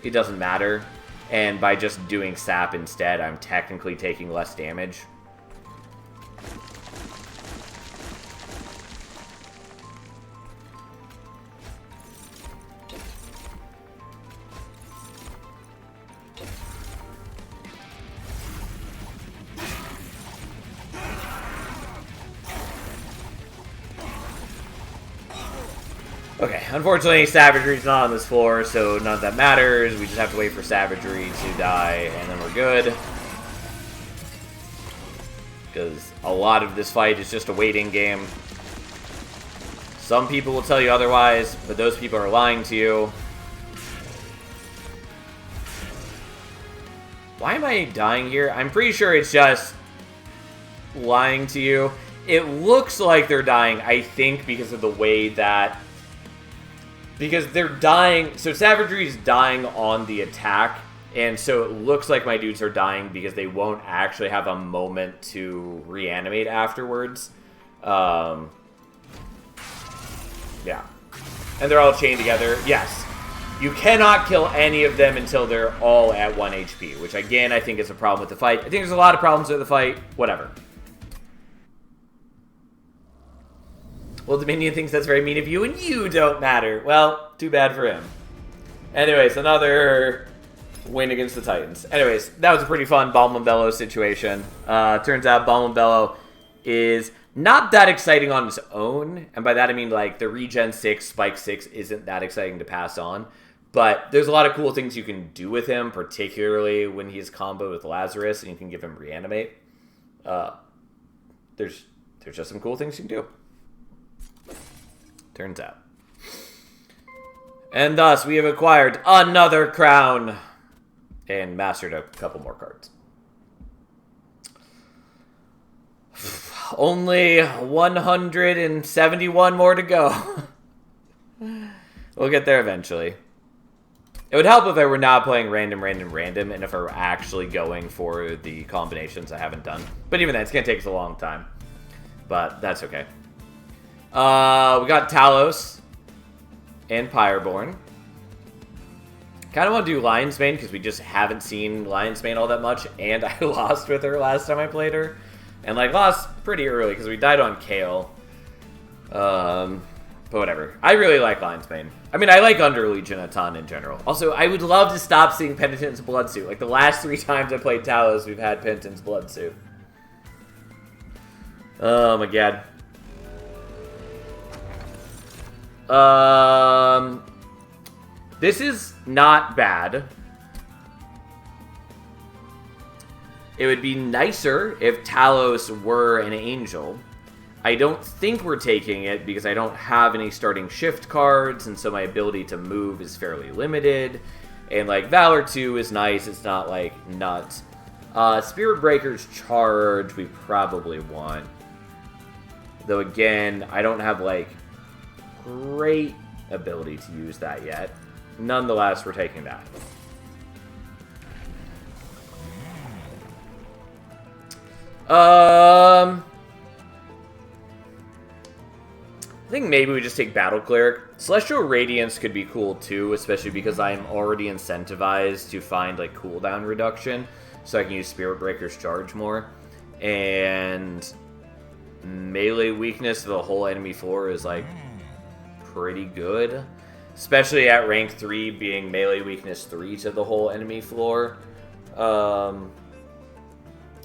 it doesn't matter. And by just doing Sap instead, I'm technically taking less damage. Okay, unfortunately, Savagery's not on this floor, so none of that matters. We just have to wait for Savagery to die, and then we're good. Because a lot of this fight is just a waiting game. Some people will tell you otherwise, but those people are lying to you. Why am I dying here? I'm pretty sure it's just lying to you. It looks like they're dying, I think, because of the way that... Because they're dying... So Savagery's dying on the attack, and so it looks like my dudes are dying because they won't actually have a moment to reanimate afterwards. Yeah. And they're all chained together. Yes. You cannot kill any of them until they're all at 1 HP, which again, I think is a problem with the fight. I think there's a lot of problems with the fight. Whatever. Well, Dominion thinks that's very mean of you, and you don't matter. Well, too bad for him. Anyways, another win against the Titans. Anyways, that was a pretty fun Balm and Bellow situation. Turns out Balm and Bellow is not that exciting on its own. And by that I mean, like, the Regen 6, Spike 6 isn't that exciting to pass on. But there's a lot of cool things you can do with him, particularly when he's comboed with Lazarus and you can give him Reanimate. There's just some cool things you can do. Turns out. And thus, we have acquired another crown. And mastered a couple more cards. Only 171 more to go. We'll get there eventually. It would help if I were not playing random, and if I were actually going for the combinations I haven't done. But even then, it's going to take us a long time. But that's okay. We got Talos and Pyreborn. Kind of want to do Lion's Mane because we just haven't seen Lion's Mane all that much, and I lost with her last time I played her. And, like, lost pretty early because we died on Kale. But whatever. I really like Lion's Mane. I mean, I like Under Legion a ton in general. Also, I would love to stop seeing Penitent's Bloodsuit. Like, the last 3 times I played Talos, we've had Penitent's Bloodsuit. Oh my god. This is not bad. It would be nicer if Talos were an angel. I don't think we're taking it because I don't have any starting shift cards, and so my ability to move is fairly limited. And, like, Valor 2 is nice. It's not, like, nuts. Spirit Breaker's Charge we probably want. Though, again, I don't have, like, great ability to use that yet. Nonetheless, we're taking that. I think maybe we just take Battle Cleric. Celestial Radiance could be cool too, especially because I'm already incentivized to find like cooldown reduction, so I can use Spirit Breaker's Charge more. And melee weakness to the whole enemy floor is like pretty good, especially at rank 3 being melee weakness 3 to the whole enemy floor.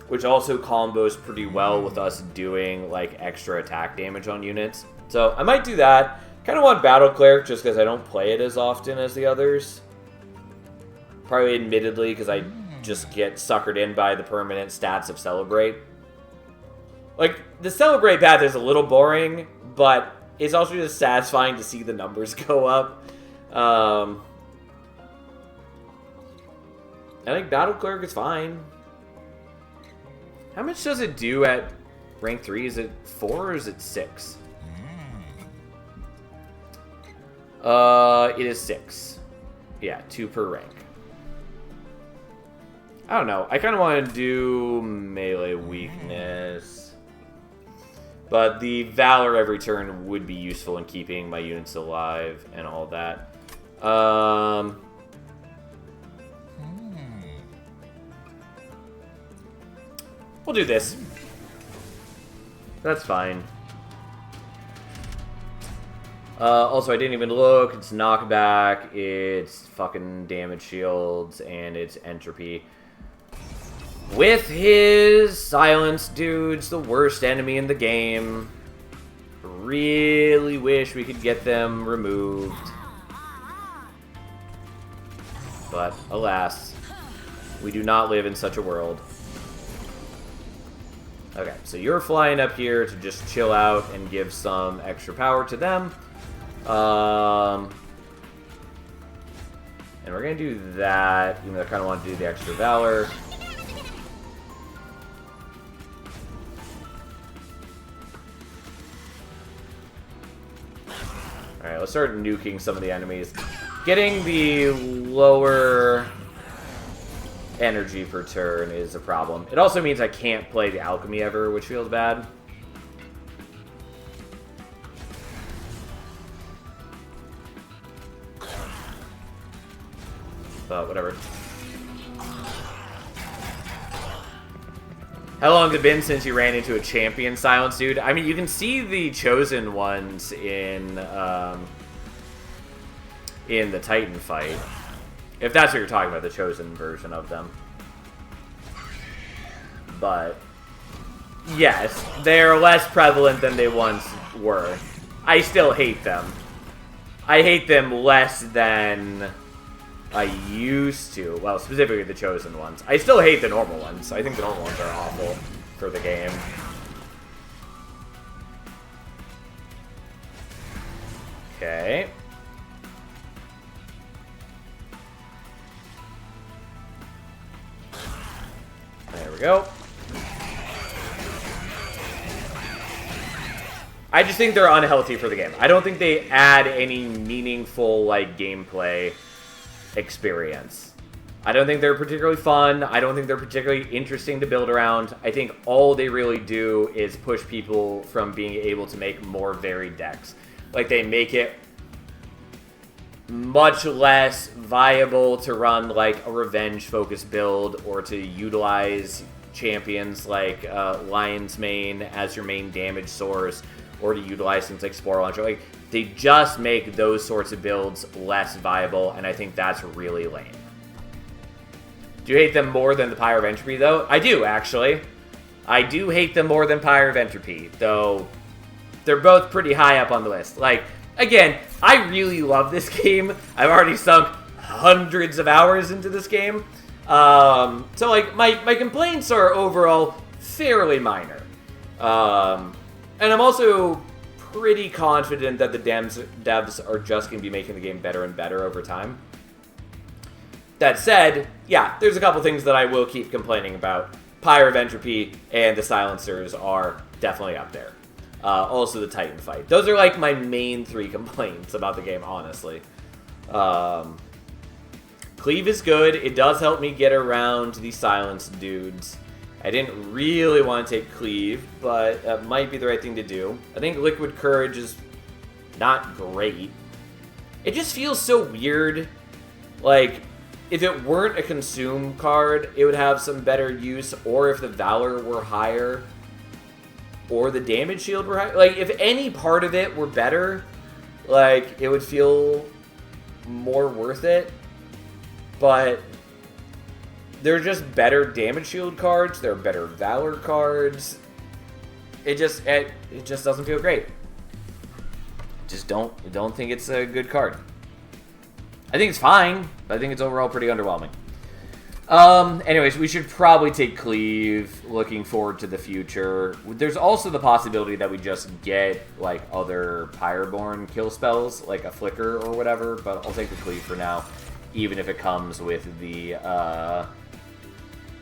Which also combos pretty well with us doing like extra attack damage on units. So I might do that. Kind of want Battle Cleric just because I don't play it as often as the others. Probably admittedly because I just get suckered in by the permanent stats of Celebrate. Like, the Celebrate path is a little boring, but it's also just satisfying to see the numbers go up. I think Battle Cleric is fine. How much does it do at rank 3? Is it 4 or is it 6? It is 6. Yeah, 2 per rank. I don't know. I kind of want to do melee weakness. But the Valor every turn would be useful in keeping my units alive and all that. We'll do this. That's fine. Also, I didn't even look. It's knockback, it's fucking damage shields, and it's entropy. With his silence dudes, the worst enemy in the game. Really wish we could get them removed. But, alas, we do not live in such a world. Okay, so you're flying up here to just chill out and give some extra power to them. And we're going to do that, even though I kind of want to do the extra Valor. Alright, let's start nuking some of the enemies. Getting the lower energy per turn is a problem. It also means I can't play the Alchemy ever, which feels bad. But whatever. How long has it been since you ran into a champion silence dude? I mean, you can see the chosen ones in the Titan fight. If that's what you're talking about, the chosen version of them. But, yes, they're less prevalent than they once were. I still hate them. I hate them less than I used to. Well, specifically the chosen ones. I still hate the normal ones. I think the normal ones are awful for the game. Okay. There we go. I just think they're unhealthy for the game. I don't think they add any meaningful, like, gameplay experience. I don't think they're particularly fun. I don't think they're particularly interesting to build around. I think all they really do is push people from being able to make more varied decks. Like, they make it much less viable to run, like, a revenge-focused build or to utilize champions like Lion's Mane as your main damage source or to utilize things like Spore Launcher. Like, they just make those sorts of builds less viable, and I think that's really lame. Do you hate them more than the Pyre of Entropy, though? I do, actually. I do hate them more than Pyre of Entropy, though they're both pretty high up on the list. Like, again, I really love this game. I've already sunk hundreds of hours into this game. So, like, my complaints are overall fairly minor. And I'm also pretty confident that the devs are just going to be making the game better and better over time. That said, yeah, there's a couple things that I will keep complaining about. Pyre of Entropy and the silencers are definitely up there. Also the Titan fight. Those are like my main 3 complaints about the game, honestly. Cleave is good. It does help me get around the silenced dudes. I didn't really want to take Cleave, but that might be the right thing to do. I think Liquid Courage is not great. It just feels so weird. Like, if it weren't a consume card, it would have some better use, or if the Valor were higher, or the damage shield were higher. Like, if any part of it were better, like, it would feel more worth it. But they're just better damage shield cards. They're better Valor cards. It just doesn't feel great. Just don't think it's a good card. I think it's fine, but I think it's overall pretty underwhelming. Anyways, we should probably take Cleave, looking forward to the future. There's also the possibility that we just get, like, other Pyreborn kill spells, like a Flicker or whatever, but I'll take the Cleave for now, even if it comes with the,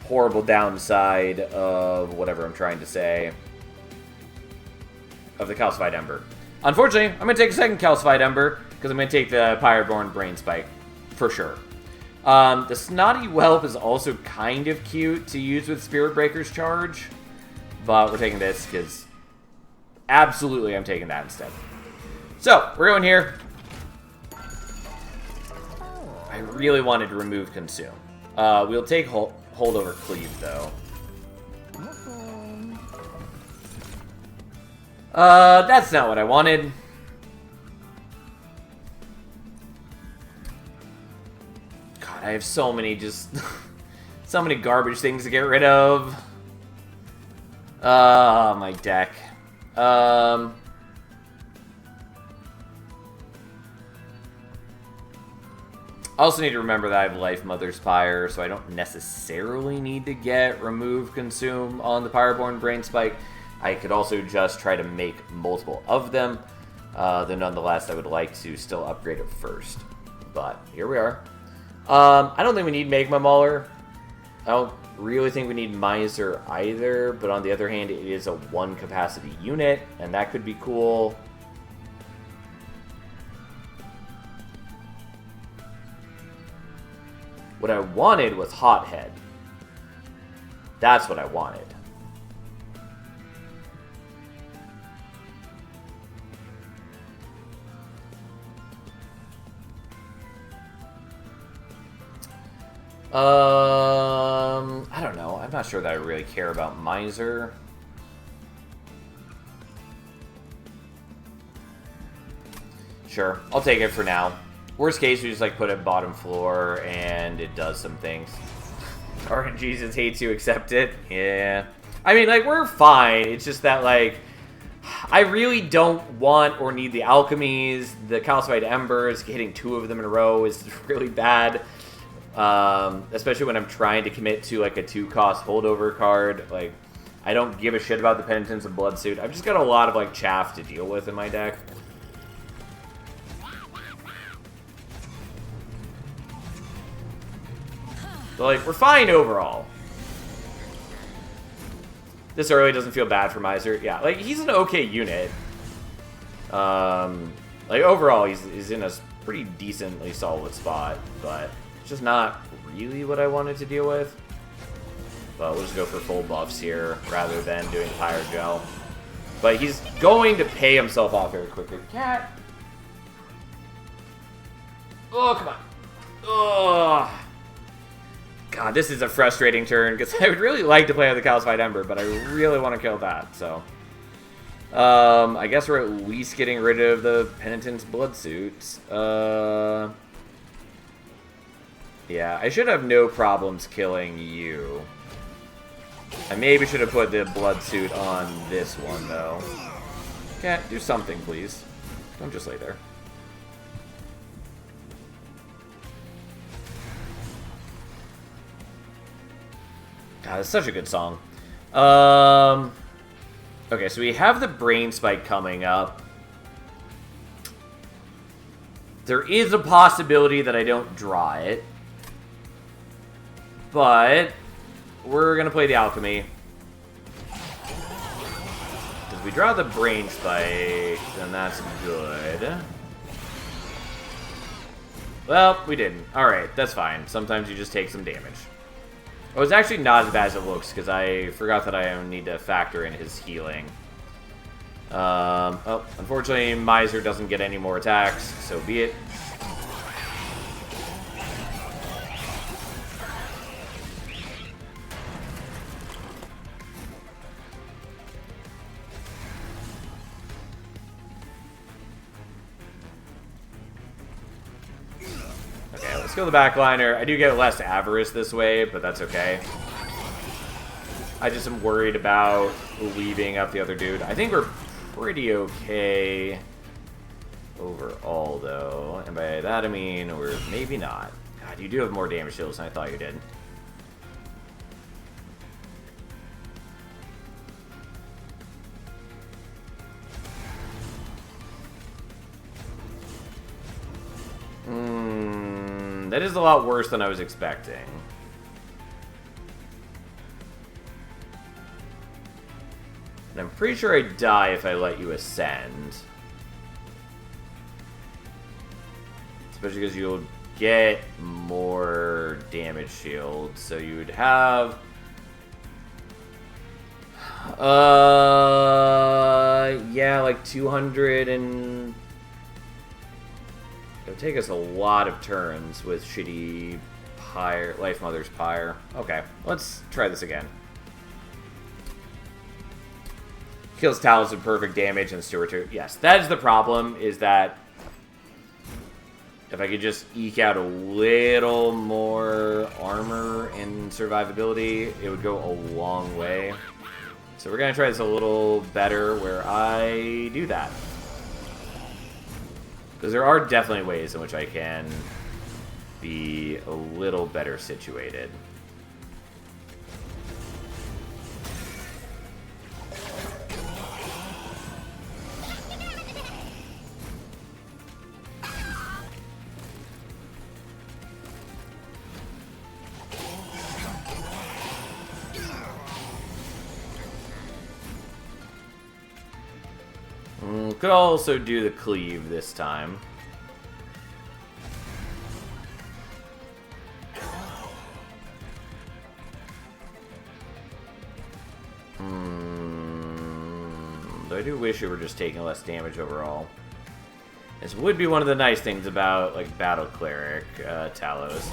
horrible downside of whatever I'm trying to say, of the Calcified Ember. Unfortunately, I'm going to take a second Calcified Ember, because I'm going to take the Pyreborn Brain Spike, for sure. The Snotty Whelp is also kind of cute to use with Spirit Breaker's Charge, but we're taking this, because absolutely I'm taking that instead. So, we're going here. I really wanted to remove Consume. We'll take Holdover Cleave, though. That's not what I wanted. God, I have so many so many garbage things to get rid of. My deck. I also need to remember that I have Life Mother's Pyre, so I don't necessarily need to get Remove Consume on the Pyreborn Brain Spike. I could also just try to make multiple of them. Though nonetheless, I would like to still upgrade it first. But here we are. I don't think we need Magma Mauler. I don't really think we need Miser either, but on the other hand, it is a 1 capacity unit, and that could be cool. What I wanted was Hothead. That's what I wanted. I don't know. I'm not sure that I really care about Miser. Sure, I'll take it for now. Worst case, we just like put it bottom floor and it does some things. RNG just hates you, accept it. Yeah. I mean, like, we're fine. It's just that, like, I really don't want or need the alchemies. The Calcified Embers, hitting 2 of them in a row is really bad. Especially when I'm trying to commit to, like, a 2-cost holdover card. Like, I don't give a shit about the Penitence of Bloodsuit. I've just got a lot of, like, chaff to deal with in my deck. So, like, we're fine overall. This early doesn't feel bad for Miser. Yeah, like, he's an okay unit. Like, overall, he's in a pretty decently solid spot, but it's just not really what I wanted to deal with. But we'll just go for full buffs here, rather than doing Pyre Gel. But he's going to pay himself off very quickly. Cat! Oh, come on. Oh. God, this is a frustrating turn, because I would really like to play with the Calcified Ember, but I really want to kill that, so. I guess we're at least getting rid of the Penitent's Bloodsuit. Yeah, I should have no problems killing you. I maybe should have put the Bloodsuit on this one, though. Cat, do something, please. Don't just lay there. God, it's such a good song. Okay, so we have the Brain Spike coming up. There is a possibility that I don't draw it. But we're going to play the Alchemy. Because we draw the Brain Spike, then that's good. Well, we didn't. Alright, that's fine. Sometimes you just take some damage. Oh, it's actually not as bad as it looks, because I forgot that I need to factor in his healing. Oh, unfortunately, Miser doesn't get any more attacks, so be it. Okay, let's go the backliner. I do get less Avarice this way, but that's okay. I just am worried about leaving up the other dude. I think we're pretty okay overall, though. And by that, I mean we're maybe not. God, you do have more damage shields than I thought you did. That is a lot worse than I was expecting. And I'm pretty sure I die if I let you ascend. Especially because you'll get more damage shield. So you would have... yeah, like 200 and... It would take us a lot of turns with shitty Pyre, Life Mother's Pyre. Okay, let's try this again. Kills Talos with perfect damage and Steward too. Yes, that is the problem, is that if I could just eke out a little more armor and survivability, it would go a long way. So we're going to try this a little better where I do that. Because there are definitely ways in which I can be a little better situated. Could also do the cleave this time. Though I do wish it were just taking less damage overall. This would be one of the nice things about, like, Battle Cleric, Talos.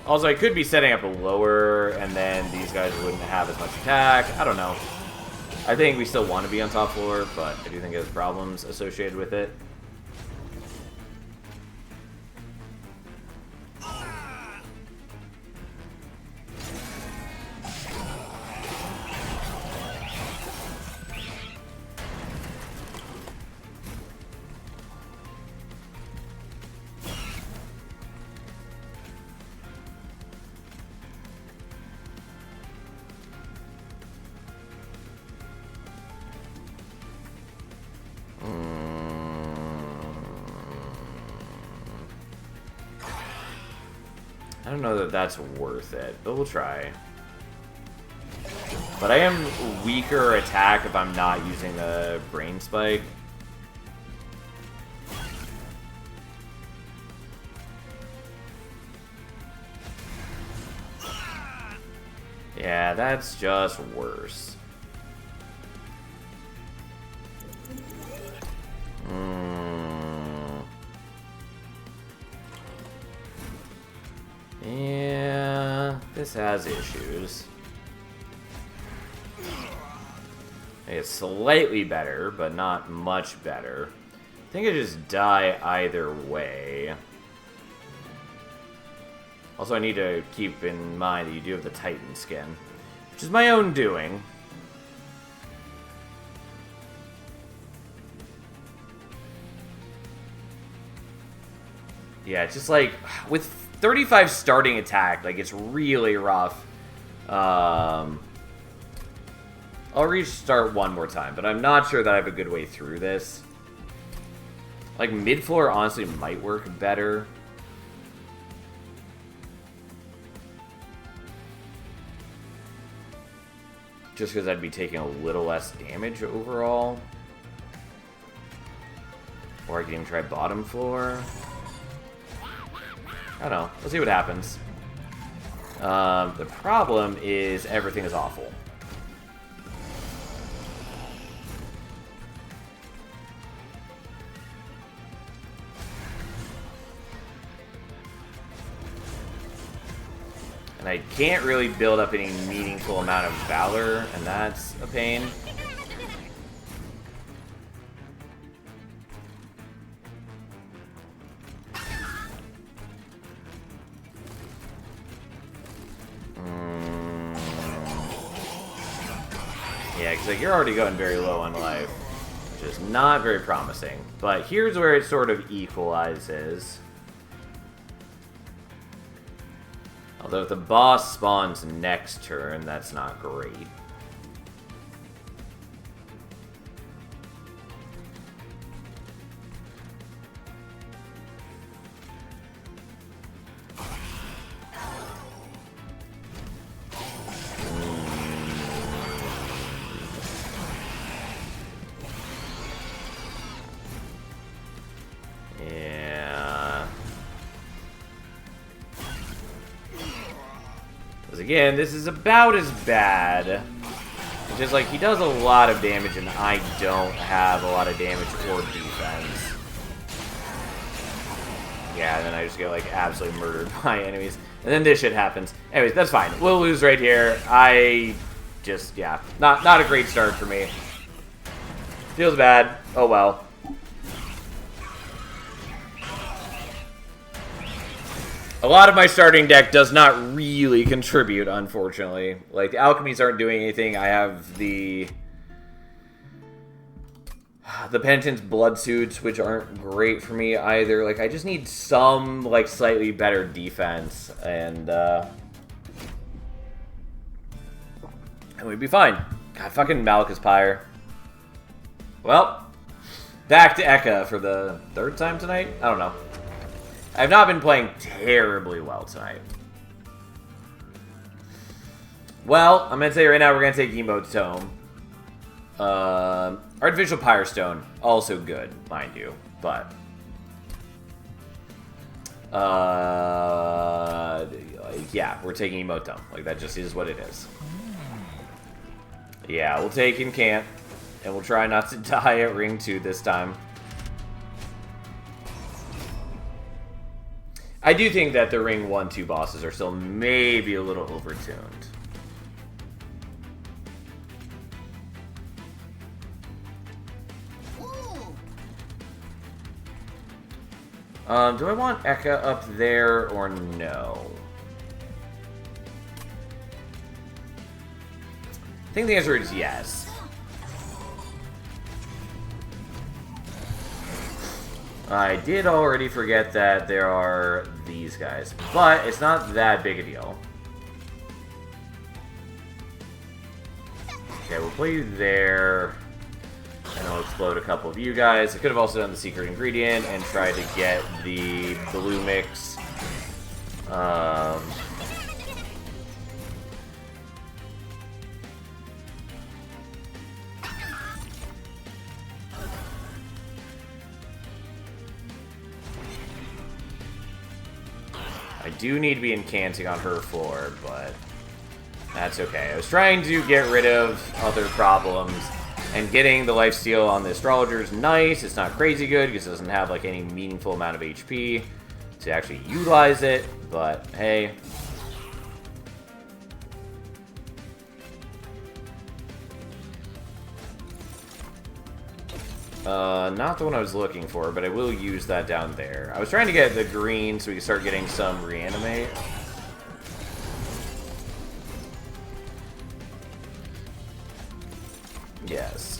Also, I could be setting up a lower, and then these guys wouldn't have as much attack. I don't know. I think we still want to be on top floor, but I do think there's problems associated with it. I don't know that that's worth it, but we'll try. But I am weaker attack if I'm not using the Brain Spike. Yeah, that's just worse. Yeah, this has issues. It's slightly better, but not much better. I think I just die either way. Also, I need to keep in mind that you do have the Titan skin, which is my own doing. Yeah, it's just like, with 35 starting attack, like, it's really rough I'll restart one more time, but I'm not sure that I have a good way through this. Like, mid-floor honestly might work better. Just because I'd be taking a little less damage overall. Or I can even try bottom floor. I don't know. We'll see what happens. The problem is everything is awful. And I can't really build up any meaningful amount of Valor, and that's a pain. Yeah, because like, you're already going very low on life, which is not very promising. But here's where it sort of equalizes. Although if the boss spawns next turn, that's not great. Again, this is about as bad. It's just like, he does a lot of damage and I don't have a lot of damage or defense. Yeah, and then I just get like absolutely murdered by enemies. And then this shit happens. Anyways, that's fine. We'll lose right here. I just, yeah, not a great start for me. Feels bad. Oh well. A lot of my starting deck does not really contribute, unfortunately. Like, the alchemies aren't doing anything. I have the Penitent's Blood Suits, which aren't great for me either. Like, I just need some, like, slightly better defense, and we'd be fine. God, fucking Malachus Pyre. Well, back to Eka for the third time tonight? I don't know. I've not been playing terribly well tonight. Well, I'm going to say right now we're going to take Emote Tome. Artificial Pyre Stone, also good, mind you. But, yeah, we're taking Emote Tome. Like, that just is what it is. Yeah, we'll take Incant. And we'll try not to die at Ring 2 this time. I do think that the Ring 1-2 bosses are still maybe a little overtuned. Do I want Eka up there or no? I think the answer is yes. I did already forget that there are these guys, but it's not that big a deal. Okay, we'll play you there, and I'll explode a couple of you guys. I could have also done the secret ingredient and tried to get the blue mix. I do need to be incanting on her floor, but that's okay. I was trying to get rid of other problems, and getting the lifesteal on the Astrologer is nice. It's not crazy good because it doesn't have like any meaningful amount of HP to actually utilize it, but hey. Not the one I was looking for, but I will use that down there. I was trying to get the green so we can start getting some reanimate. Yes.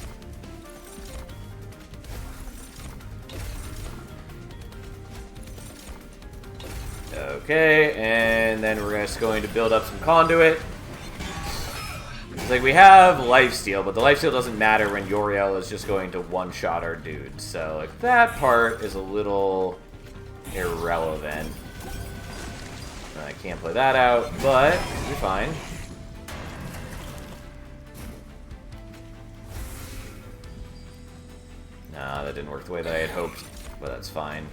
Okay, and then we're just going to build up some conduit. It's like, we have lifesteal, but the lifesteal doesn't matter when Uriel is just going to one-shot our dudes. So, like, that part is a little irrelevant. I can't play that out, but you're fine. Nah, that didn't work the way that I had hoped, but that's fine.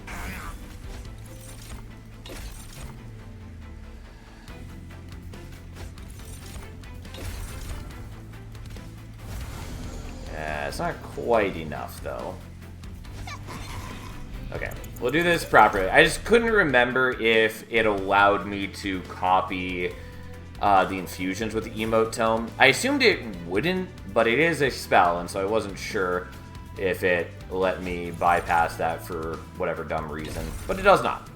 It's not quite enough, though. Okay, we'll do this properly. I just couldn't remember if it allowed me to copy the infusions with the emote tome. I assumed it wouldn't, but it is a spell, and so I wasn't sure if it let me bypass that for whatever dumb reason. But it does not.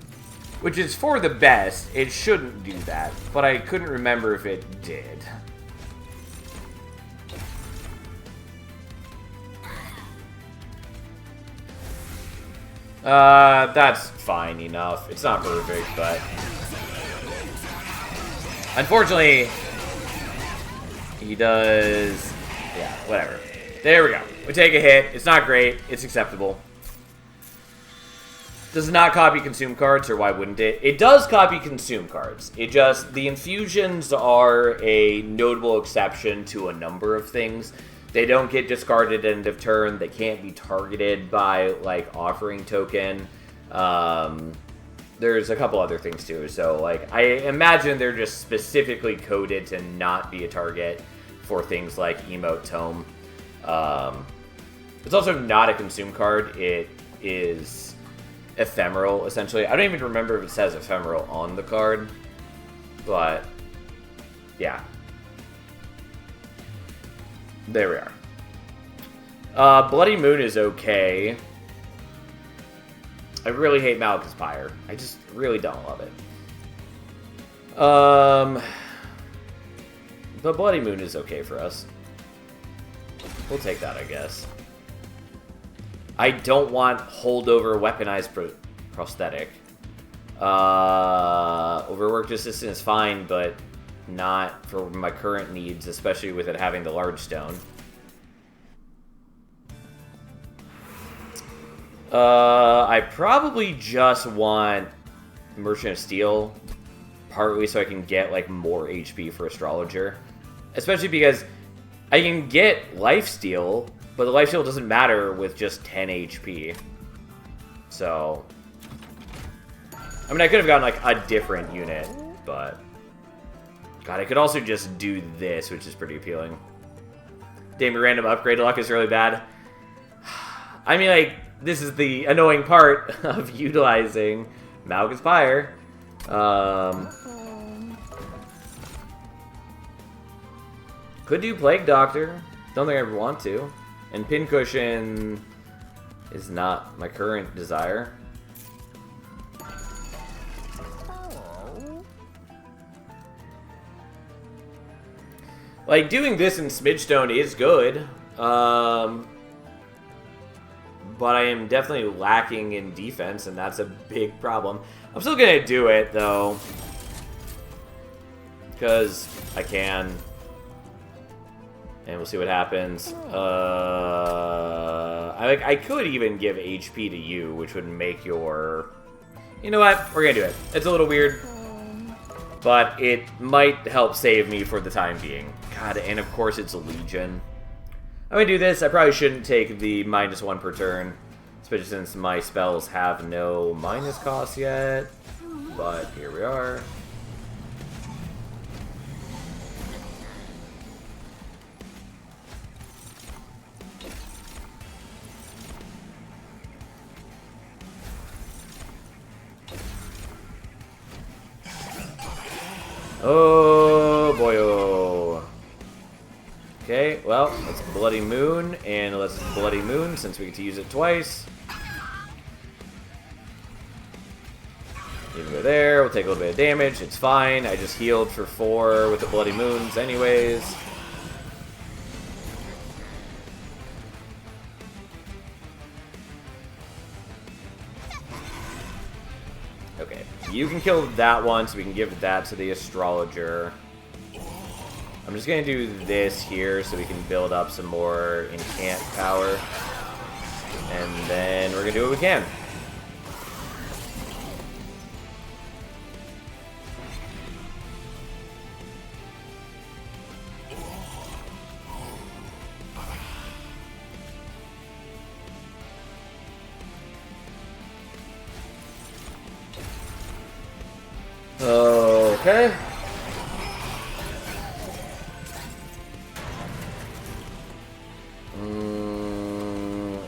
Which is for the best. It shouldn't do that, but I couldn't remember if it did. That's fine enough. It's not perfect, but... Unfortunately, he does... Yeah, whatever. There we go. We take a hit. It's not great. It's acceptable. Does it not copy consume cards, or why wouldn't it? It does copy consume cards. It just... The infusions are a notable exception to a number of things. They don't get discarded at end of turn. They can't be targeted by, like, offering token. There's a couple other things, too. So, like, I imagine they're just specifically coded to not be a target for things like Emote Tome. It's also not a consume card. It is ephemeral, essentially. I don't even remember if it says ephemeral on the card. But, yeah. There we are. Bloody Moon is okay. I really hate Malekith's Pyre. I just really don't love it. But Bloody Moon is okay for us. We'll take that, I guess. I don't want holdover weaponized prosthetic. Overworked Assistant is fine, but not for my current needs, especially with it having the large stone. I probably just want Merchant of Steel, partly so I can get like more HP for Astrologer, especially because I can get Lifesteal, but the Lifesteal doesn't matter with just 10 HP. So, I mean, I could have gotten like a different unit, but God, I could also just do this, which is pretty appealing. Damn, your random upgrade luck is really bad. I mean, like, this is the annoying part of utilizing Malekith's Pyre. Could do Plague Doctor. Don't think I ever want to. And Pincushion is not my current desire. Like, doing this in Smidgestone is good, but I am definitely lacking in defense, and that's a big problem. I'm still gonna do it, though, because I can, and we'll see what happens. I could even give HP to you, which would make your... You know what? We're gonna do it. It's a little weird, but it might help save me for the time being. God, and of course it's a Legion. I'm gonna do this. I probably shouldn't take the -1 per turn, especially since my spells have no minus cost yet. But here we are. Oh, boy-oh. Okay, well, let's Bloody Moon, and let's Bloody Moon, since we get to use it twice. You can go there, we'll take a little bit of damage, it's fine. I just healed for 4 with the Bloody Moons anyways. Okay, you can kill that one, so we can give that to the Astrologer. I'm just going to do this here so we can build up some more incant power. And then we're going to do what we can. Okay.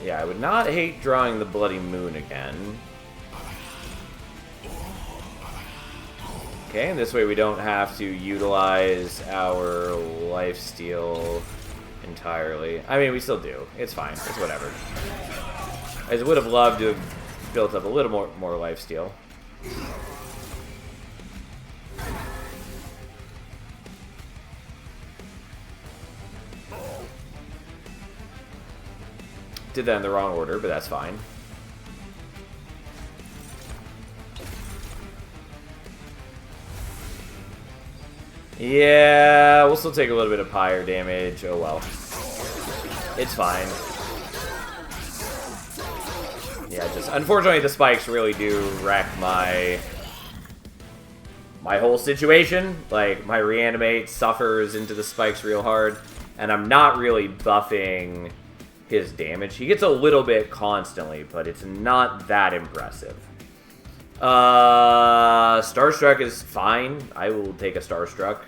Yeah, I would not hate drawing the Bloody Moon again. Okay, and this way we don't have to utilize our lifesteal entirely. I mean, we still do. It's fine. It's whatever. I just would have loved to have built up a little more lifesteal. Did that in the wrong order, but that's fine. Yeah, we'll still take a little bit of pyre damage. Oh well. It's fine. Yeah, just unfortunately the spikes really do wreck my whole situation. Like, my reanimate suffers into the spikes real hard, and I'm not really buffing his damage. He gets a little bit constantly, but it's not that impressive. Starstruck is fine. I will take a Starstruck.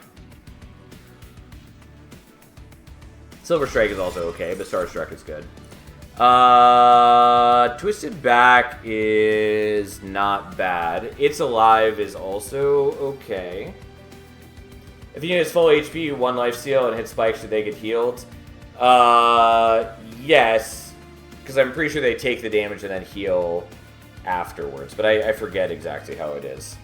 Silver Strike is also okay, but Starstruck is good. Twisted Back is not bad. It's Alive is also okay. If you use full HP, 1 lifesteal, and hit spikes, do they get healed? Yes, because I'm pretty sure they take the damage and then heal afterwards, but I forget exactly how it is.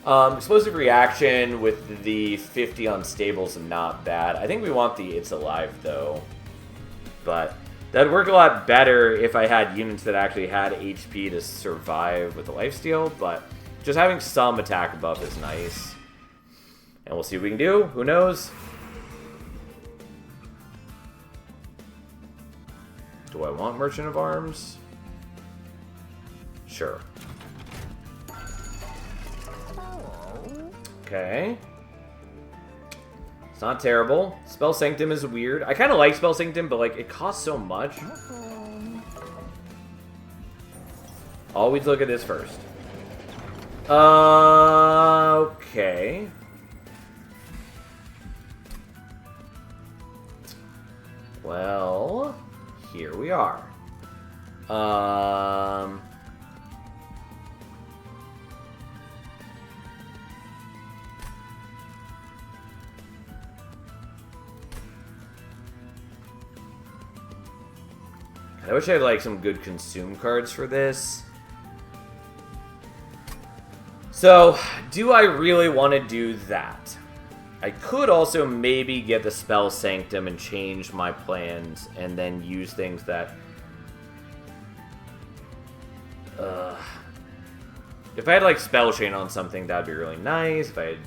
Explosive reaction with the 50 unstable is not bad. I think we want the It's Alive, though. But that'd work a lot better if I had units that actually had HP to survive with the lifesteal, but just having some attack buff is nice. And we'll see what we can do. Who knows? Do I want Merchant of Arms? Sure. Okay. It's not terrible. Spell Sanctum is weird. I kind of like Spell Sanctum, but like it costs so much. Always look at this first. Okay. Well, here we are. I wish I had like some good consume cards for this. So, do I really want to do that? I could also maybe get the Spell Sanctum and change my plans and then use things that... if I had like Spell Chain on something, that'd be really nice. If I had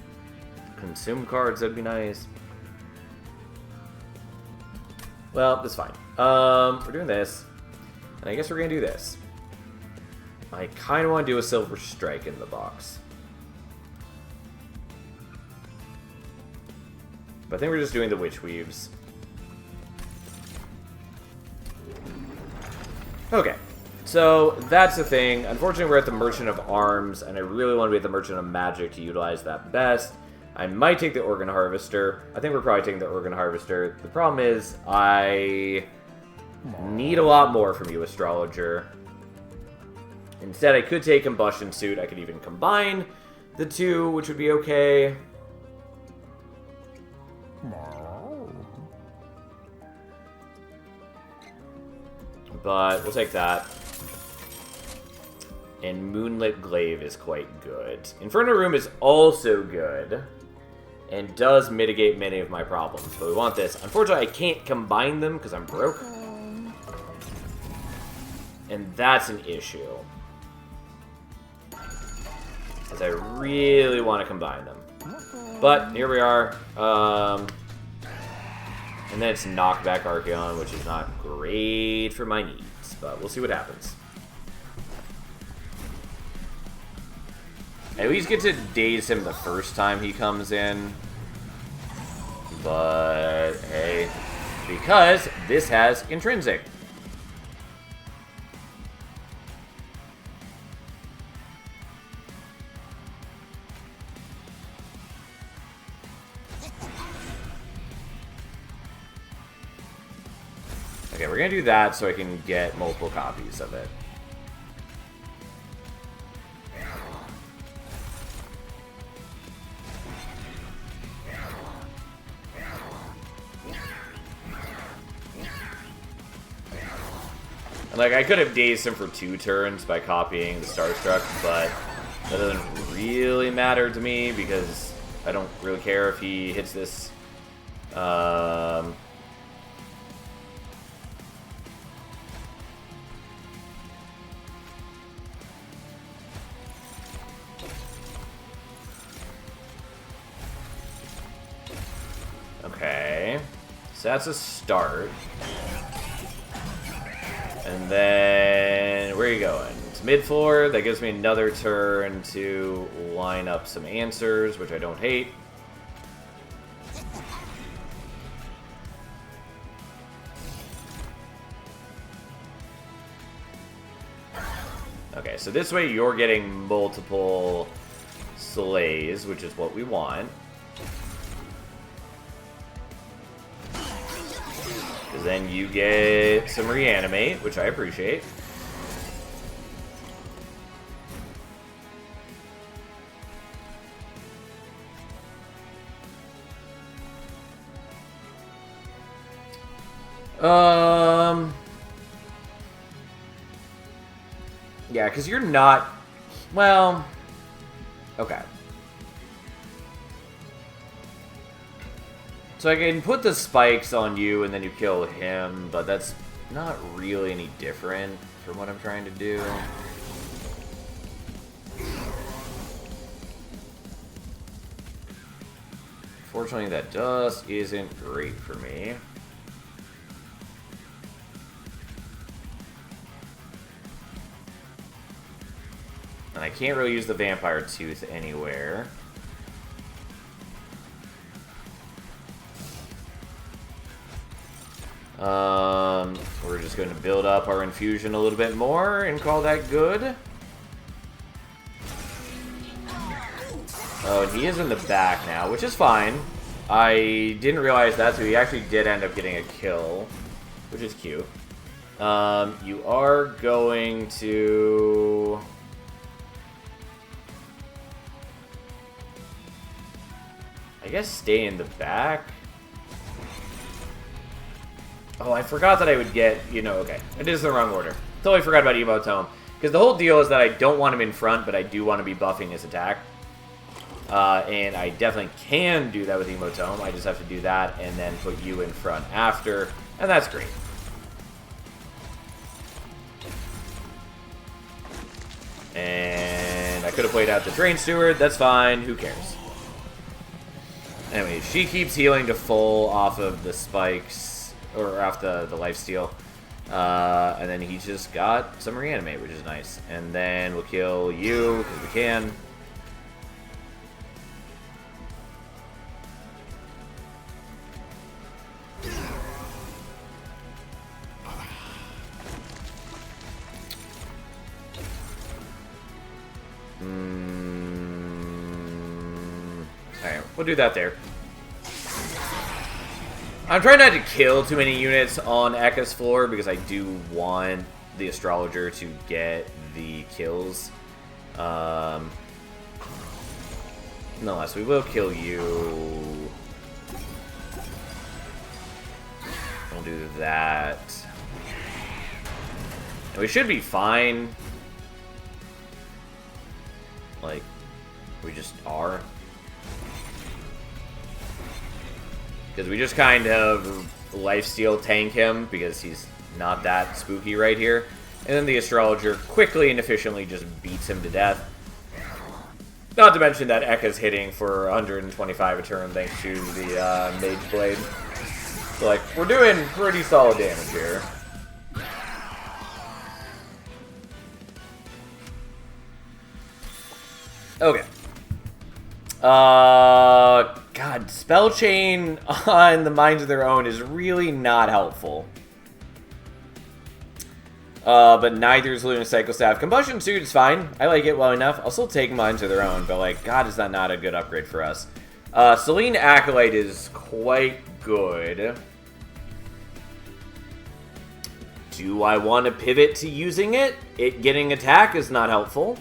consume cards, that'd be nice. Well, that's fine. We're doing this. And I guess we're going to do this. I kind of want to do a Silver Strike in the box. But I think we're just doing the Witch Weaves. Okay. So, that's the thing. Unfortunately, we're at the Merchant of Arms, and I really want to be at the Merchant of Magic to utilize that best. I might take the Organ Harvester. I think we're probably taking the Organ Harvester. The problem is, I need a lot more from you, Astrologer. Instead, I could take Combustion Suit. I could even combine the two, which would be okay. But we'll take that. And Moonlit Glaive is quite good. Inferno Room is also good. And does mitigate many of my problems. But we want this. Unfortunately, I can't combine them because I'm broke. And that's an issue. Because I really want to combine them. But here we are. And then it's knockback Archeon, which is not great for my needs, but we'll see what happens. At least get to daze him the first time he comes in. But, hey, because this has Intrinsic. Okay, we're gonna do that so I can get multiple copies of it. And, like, I could have dazed him for 2 turns by copying the Starstruck, but that doesn't really matter to me because I don't really care if he hits this. Okay, so that's a start. And then, where are you going? It's mid-floor. That gives me another turn to line up some answers, which I don't hate. Okay, so this way you're getting multiple Solays, which is what we want. Then you get some Reanimate, which I appreciate. Yeah, because you're not... Well... Okay. So I can put the spikes on you and then you kill him, but that's not really any different from what I'm trying to do. Fortunately, that just isn't great for me. And I can't really use the Vampire Tooth anywhere. We're just going to build up our infusion a little bit more and call that good. Oh, and he is in the back now, which is fine. I didn't realize that, so he actually did end up getting a kill, which is cute. You are going to... I guess stay in the back. Oh, I forgot that I would get, you know, okay. I did this in the wrong order. Totally forgot about Emotome. Because the whole deal is that I don't want him in front, but I do want to be buffing his attack. And I definitely can do that with Emotome. I just have to do that and then put you in front after. And that's great. And I could have played out the Drain Steward. That's fine. Who cares? Anyway, she keeps healing to full off of the spikes. Or off the lifesteal. And then he just got some Reanimate, which is nice. And then we'll kill you, because we can. Alright, we'll do that there. I'm trying not to kill too many units on Ekka's floor because I do want the Astrologer to get the kills. Nonetheless, we will kill you. We'll do that. And we should be fine. Like, we just are. Because we just kind of lifesteal tank him because he's not that spooky right here. And then the Astrologer quickly and efficiently just beats him to death. Not to mention that Ekka's hitting for 125 a turn thanks to the Mage Blade. So, like, we're doing pretty solid damage here. Okay. God, Spell Chain on the Minds of Their Own is really not helpful. But neither is Lunar Cycle Staff. Combustion Suit is fine. I like it well enough. I'll still take Minds of Their Own, but, like, God, is that not a good upgrade for us. Selene Acolyte is quite good. Do I want to pivot to using it? It getting attack is not helpful.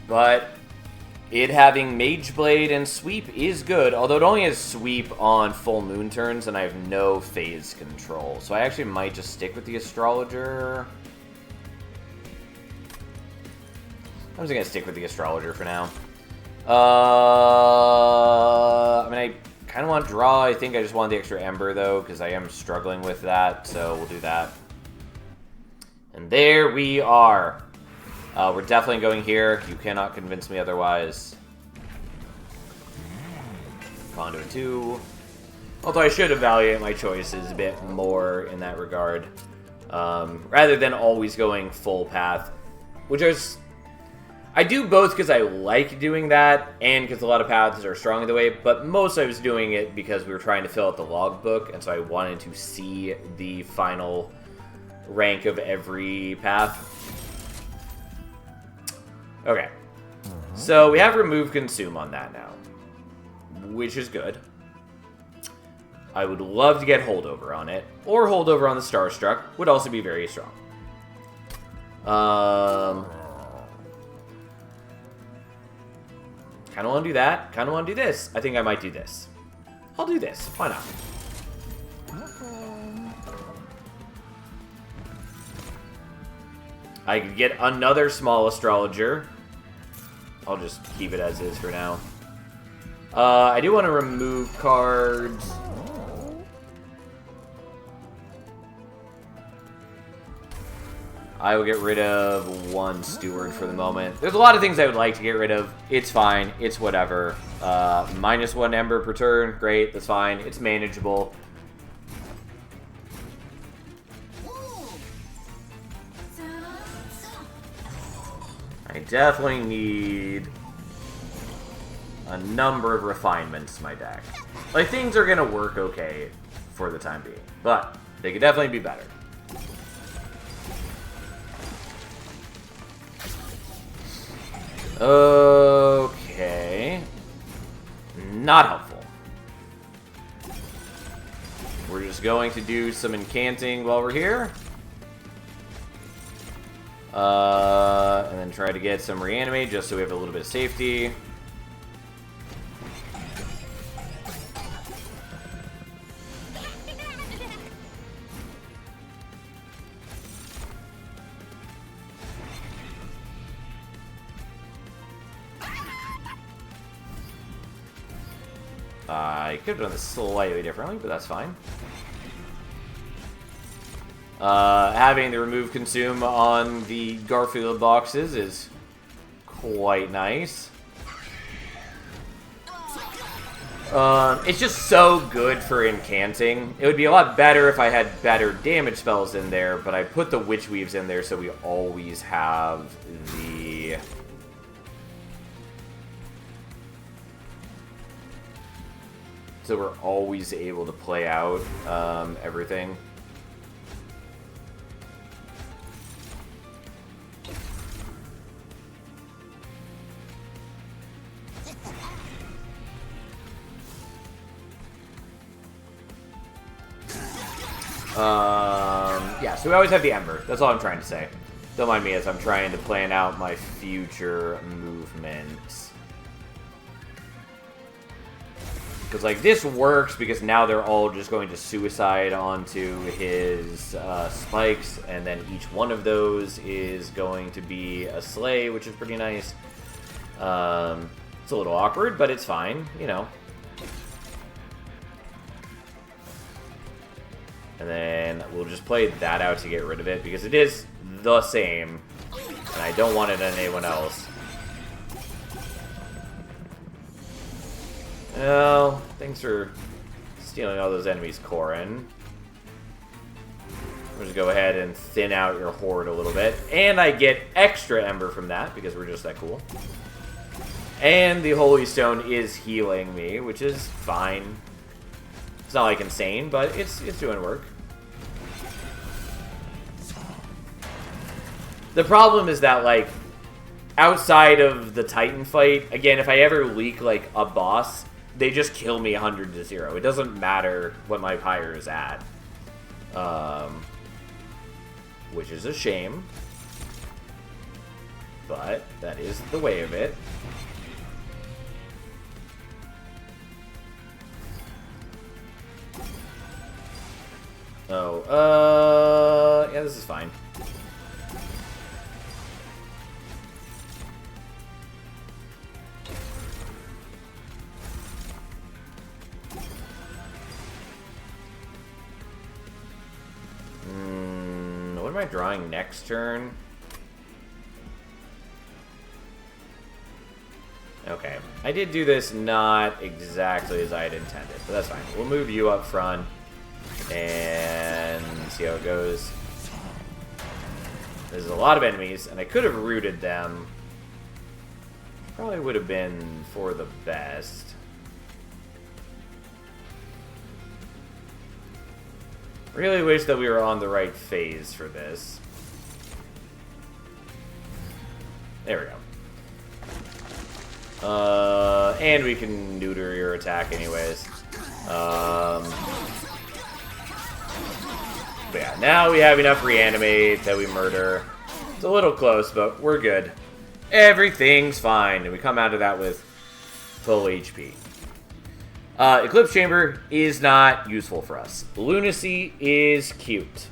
But it having Mage Blade and Sweep is good, although it only has Sweep on full moon turns, and I have no phase control. So I actually might just stick with the Astrologer. I'm just gonna stick with the Astrologer for now. I mean, I kind of want to draw. I think I just want the extra Ember, though, because I am struggling with that, so we'll do that. And there we are. We're definitely going here. You cannot convince me otherwise. Conduit 2. Although I should evaluate my choices a bit more in that regard. Rather than always going full path. Which I do both because I like doing that, and because a lot of paths are strong in the way, but most I was doing it because we were trying to fill out the logbook, and so I wanted to see the final rank of every path. Okay. So we have Remove Consume on that now, which is good. I would love to get Holdover on it, or Holdover on the Starstruck would also be very strong. Kind of want to do that. Kind of want to do this. I think I might do this. I'll do this. Why not? I could get another small Astrologer. I'll just keep it as is for now. I do want to remove cards. I will get rid of one Steward for the moment. There's a lot of things I would like to get rid of. It's fine. It's whatever. -1 Ember per turn. Great. That's fine. It's manageable. I definitely need a number of refinements to my deck. Like, things are going to work okay for the time being, but they could definitely be better. Okay. Not helpful. We're just going to do some incanting while we're here. And then try to get some reanimate just so we have a little bit of safety. I could have done this slightly differently, but that's fine. Having the Remove Consume on the Garfield boxes is quite nice. It's just so good for incanting. It would be a lot better if I had better damage spells in there, but I put the Witch Weaves in there so we always have the... So we're always able to play out everything. Yeah, so we always have the Ember. That's all I'm trying to say. Don't mind me as I'm trying to plan out my future movements. Because, like, this works because now they're all just going to suicide onto his spikes, and then each one of those is going to be a slay, which is pretty nice. It's a little awkward, but it's fine, you know. And then we'll just play that out to get rid of it, because it is the same, and I don't want it on anyone else. Well, thanks for stealing all those enemies, Corrin. We'll just go ahead and thin out your horde a little bit. And I get extra Ember from that, because we're just that cool. And the Holy Stone is healing me, which is fine. It's not like insane, but it's doing work. The problem is that, like, outside of the Titan fight, again, if I ever leak, like, a boss, they just kill me 100 to 0. It doesn't matter what my Pyre is at. Which is a shame. But that is the way of it. Oh, yeah, this is fine. What am I drawing next turn? Okay, I did do this not exactly as I had intended, but that's fine. We'll move you up front and see how it goes. There's a lot of enemies, and I could have rooted them. Probably would have been for the best. Really wish that we were on the right phase for this. There we go. And we can neuter your attack anyways. But yeah, now we have enough reanimate that we murder. It's a little close, but we're good. Everything's fine. And we come out of that with full HP. Eclipse Chamber is not useful for us. Lunacy is cute.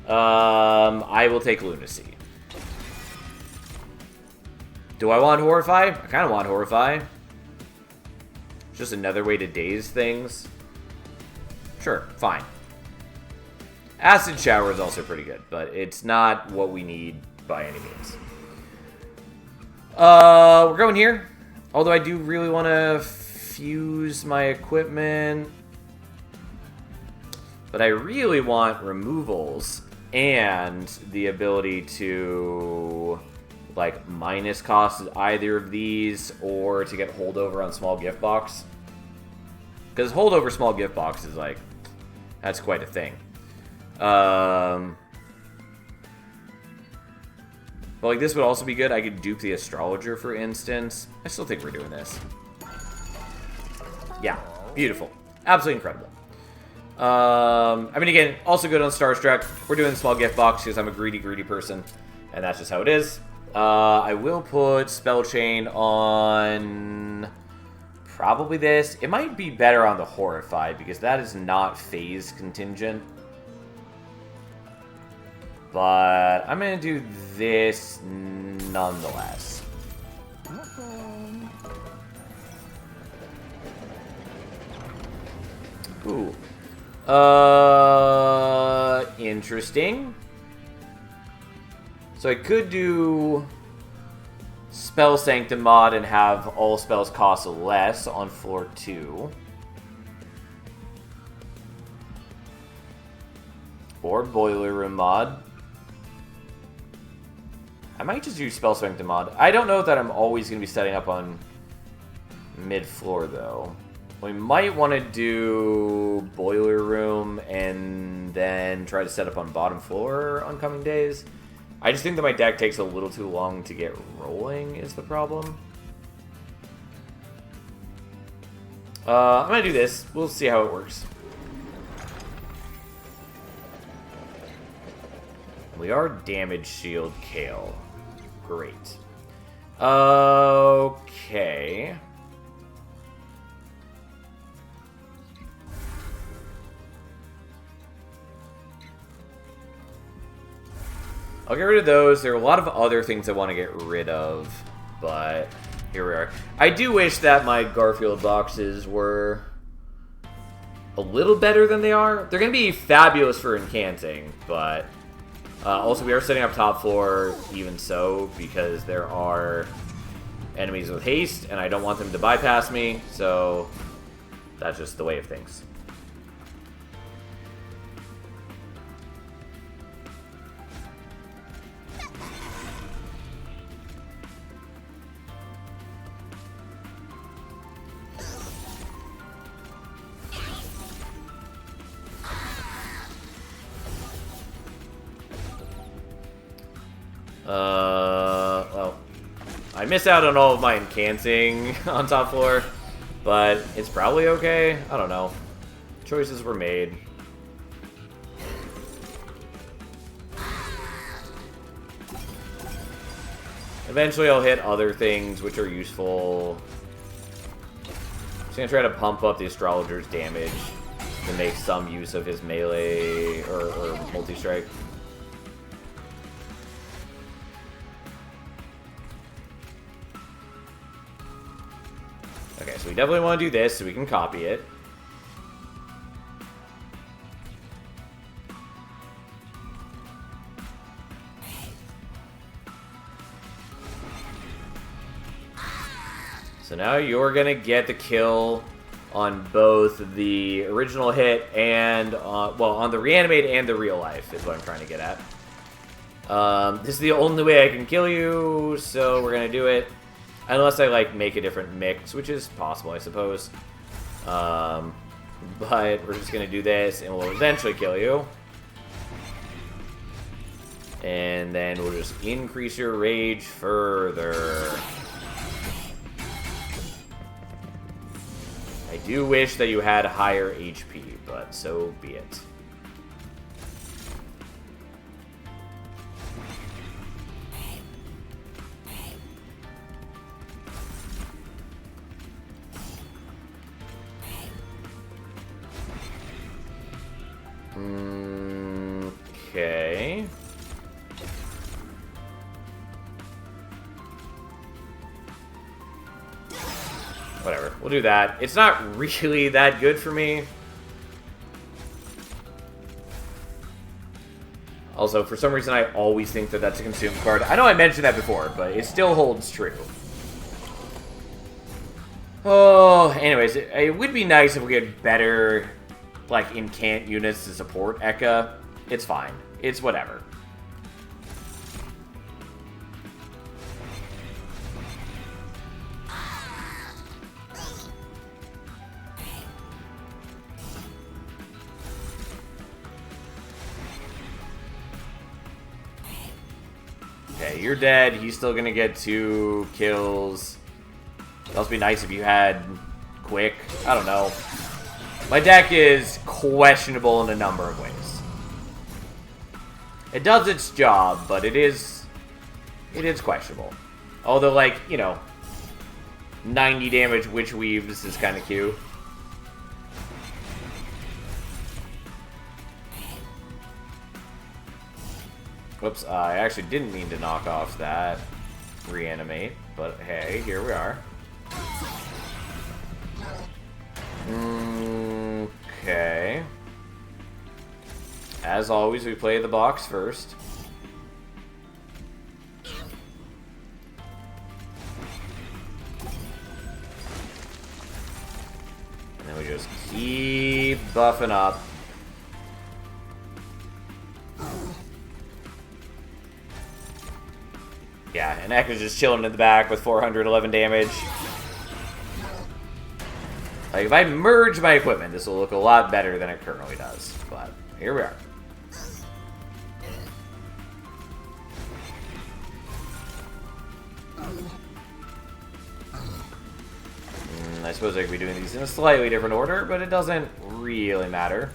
I will take Lunacy. Do I want Horrify? I kind of want Horrify. Just another way to daze things. Sure, fine. Acid Shower is also pretty good, but it's not what we need by any means. We're going here. Although I do really want to fuse my equipment. But I really want removals and the ability to, like, minus cost either of these or to get holdover on small gift box. Because holdover small gift box is, like, that's quite a thing. But, like, this would also be good. I could dupe the Astrologer, for instance. I still think we're doing this. Yeah, beautiful. Absolutely incredible. I mean, again, also good on Starstruck. We're doing the small gift box because I'm a greedy person. And that's just how it is. I will put Spell Chain on probably this. It might be better on the Horrify because that is not phase contingent. But I'm going to do this nonetheless. Ooh. Interesting. So I could do Spell Sanctum mod and have all spells cost less on floor 2. Or Boiler Room mod. I might just do Spell Sanctum mod. I don't know that I'm always going to be setting up on mid-floor, though. We might want to do Boiler Room and then try to set up on bottom floor on coming days. I just think that my deck takes a little too long to get rolling is the problem. I'm going to do this. We'll see how it works. We are Damage Shield Kale. Great. Okay. I'll get rid of those. There are a lot of other things I want to get rid of, but here we are. I do wish that my Garfield boxes were a little better than they are. They're going to be fabulous for incanting, but also we are setting up top floor even so because there are enemies with haste, and I don't want them to bypass me, so that's just the way of things. Well, I miss out on all of my incanting on top floor, but it's probably okay. I don't know. Choices were made. Eventually I'll hit other things which are useful. Just gonna try to pump up the Astrologer's damage to make some use of his melee or multi-strike. Okay, so we definitely want to do this so we can copy it. So now you're going to get the kill on both the original hit and, well, on the reanimate and the real life is what I'm trying to get at. This is the only way I can kill you, so we're going to do it. Unless I, like, make a different mix, which is possible, I suppose. But we're just going to do this, and we'll eventually kill you. And then we'll just increase your rage further. I do wish that you had higher HP, but so be it. Okay. Whatever, we'll do that. It's not really that good for me. Also, for some reason, I always think that that's a consume card. I know I mentioned that before, but it still holds true. Oh, anyways, it would be nice if we had better, like, incant units to support Ekka. It's fine. It's whatever. Okay, you're dead. He's still gonna get 2 kills. It'd also be nice if you had quick. I don't know. My deck is questionable in a number of ways. It does its job, but it is questionable. Although, like, you know, 90 damage Witch Weaves is kind of cute. Whoops, I actually didn't mean to knock off that reanimate, but hey, here we are. Okay. As always, we play the box first. And then we just keep buffing up. Yeah, and Ekka's just chilling in the back with 411 damage. Like, if I merge my equipment, this will look a lot better than it currently does. But here we are. I suppose I could be doing these in a slightly different order, but it doesn't really matter.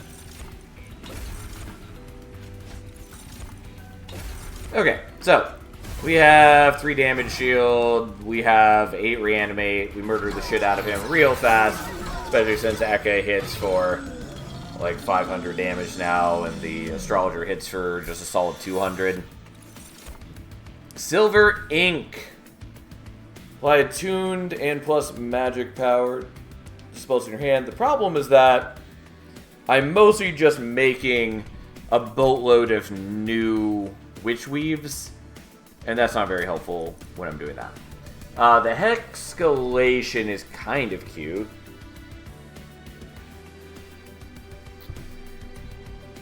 Okay, so we have 3 damage shield, we have 8 reanimate, we murder the shit out of him real fast, especially since Ekka hits for like 500 damage now, and the Astrologer hits for just a solid 200. Silver Ink. Apply attuned and plus magic power. Dispose in your hand. The problem is that I'm mostly just making a boatload of new witch weaves, and that's not very helpful when I'm doing that. The Hexcalation is kind of cute.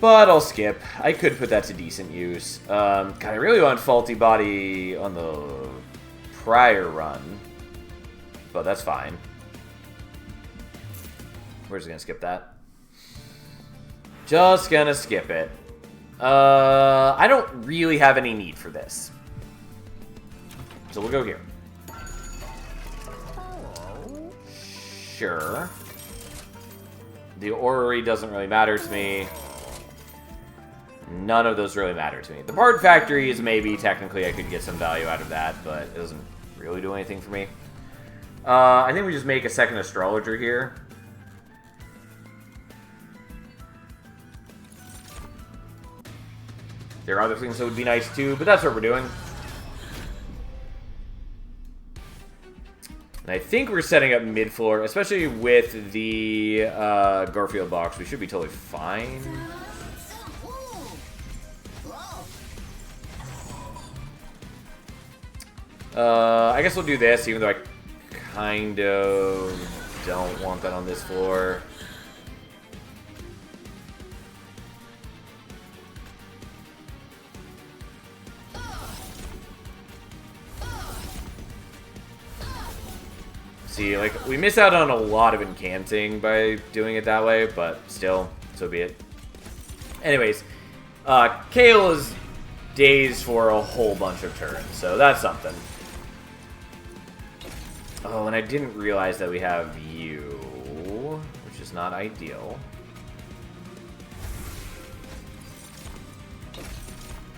But I'll skip. I could put that to decent use. God, I really want Faulty Body on the prior run. But that's fine. We're just gonna skip that. Just gonna skip it. I don't really have any need for this. So we'll go here. Sure. The Orrery doesn't really matter to me. None of those really matter to me. The Bard Factory is maybe, technically, I could get some value out of that, but it doesn't really do anything for me. I think we just make a second Astrologer here. There are other things that would be nice too, but that's what we're doing. And I think we're setting up mid-floor, especially with the Garfield box. We should be totally fine. I guess we'll do this, even though I kind of don't want that on this floor. See, like, we miss out on a lot of incanting by doing it that way, but still, so be it. Anyways, Kale is dazed for a whole bunch of turns, so that's something. Oh, and I didn't realize that we have you, which is not ideal.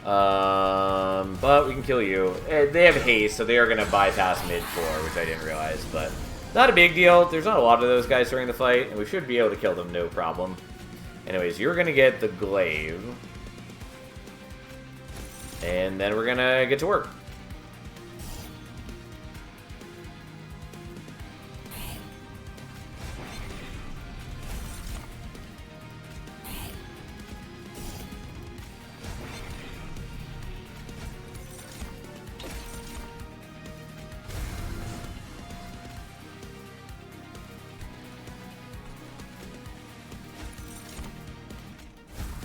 But we can kill you. They have haste, so they are going to bypass mid-4, which I didn't realize, but not a big deal. There's not a lot of those guys during the fight, and we should be able to kill them no problem. Anyways, you're going to get the glaive. And then we're going to get to work.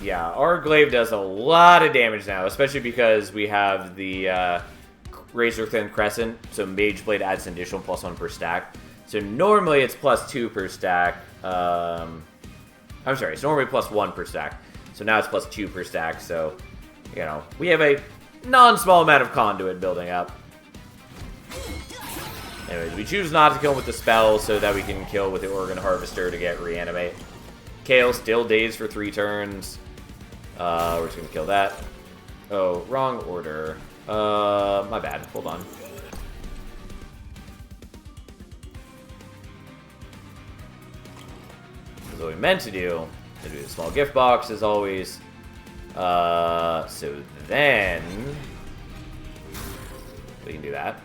Yeah, our glaive does a lot of damage now, especially because we have the Razor Thin Crescent, so Mage Blade adds an additional +1 per stack. So normally it's +2 per stack. I'm sorry, it's normally +1 per stack. So now it's +2 per stack, so, you know, we have a non-small amount of conduit building up. Anyways, we choose not to kill with the spell so that we can kill with the Organ Harvester to get Reanimate. Kale still dazed for 3 turns. We're just gonna kill that. Oh, wrong order. My bad. Hold on. That's what we meant to do. To do the small gift box as always. So then we can do that.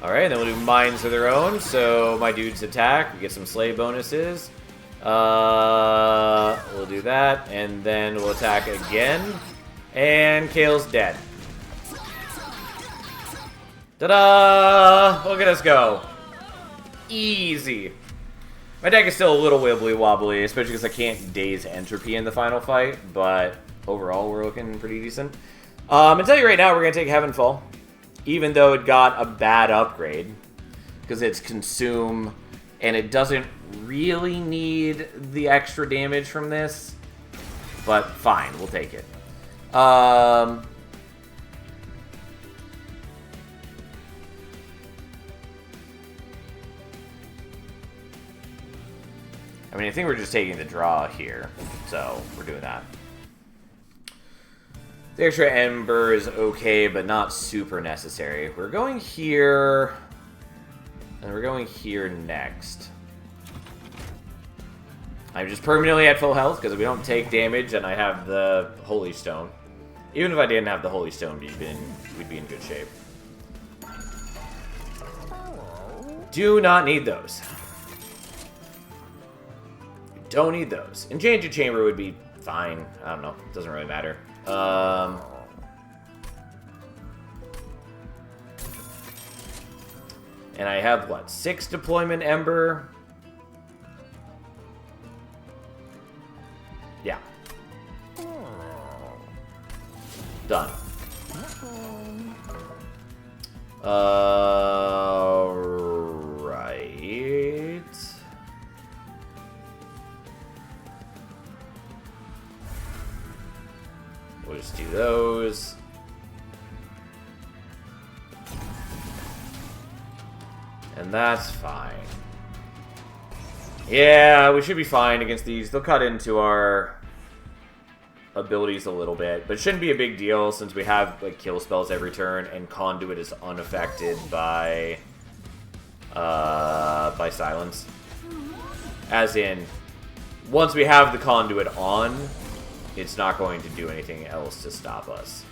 Alright, then we'll do Mines of their own, so my dudes attack, we get some slay bonuses. We'll do that, and then we'll attack again, and Kale's dead. Ta-da! Look at us go. Easy. My deck is still a little wibbly-wobbly, especially because I can't daze Entropy in the final fight, but overall we're looking pretty decent. I'll tell you right now, we're going to take Heavenfall. Even though it got a bad upgrade, because it's Consume, and it doesn't really need the extra damage from this, but fine, we'll take it. I mean, I think we're just taking the draw here, so we're doing that. The extra Ember is okay, but not super necessary. We're going here, and we're going here next. I'm just permanently at full health because we don't take damage, and I have the Holy Stone. Even if I didn't have the Holy Stone, we'd be in good shape. Do not need those. Don't need those. Enchanted Chamber would be fine. I don't know. It doesn't really matter. And I have, what, 6 Deployment Ember? Yeah. Done. Right. We'll just do those. And that's fine. Yeah, we should be fine against these. They'll cut into our abilities a little bit, but it shouldn't be a big deal since we have like kill spells every turn, and Conduit is unaffected by silence. As in, once we have the Conduit on, it's not going to do anything else to stop us.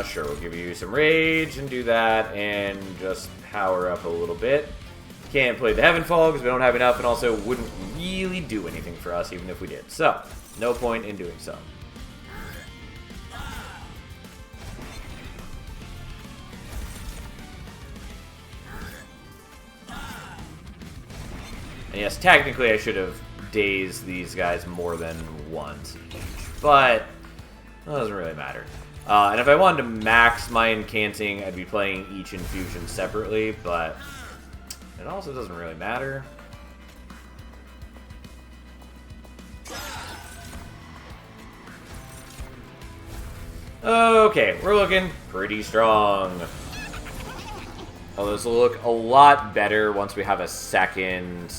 Sure, we'll give you some rage and do that, and just power up a little bit. Can't play the Heavenfall because we don't have enough, and also wouldn't really do anything for us even if we did. So, no point in doing so. And yes, technically I should have dazed these guys more than once each, but it doesn't really matter. And if I wanted to max my incanting, I'd be playing each infusion separately, but it also doesn't really matter. Okay, we're looking pretty strong. Oh, this will look a lot better once we have a second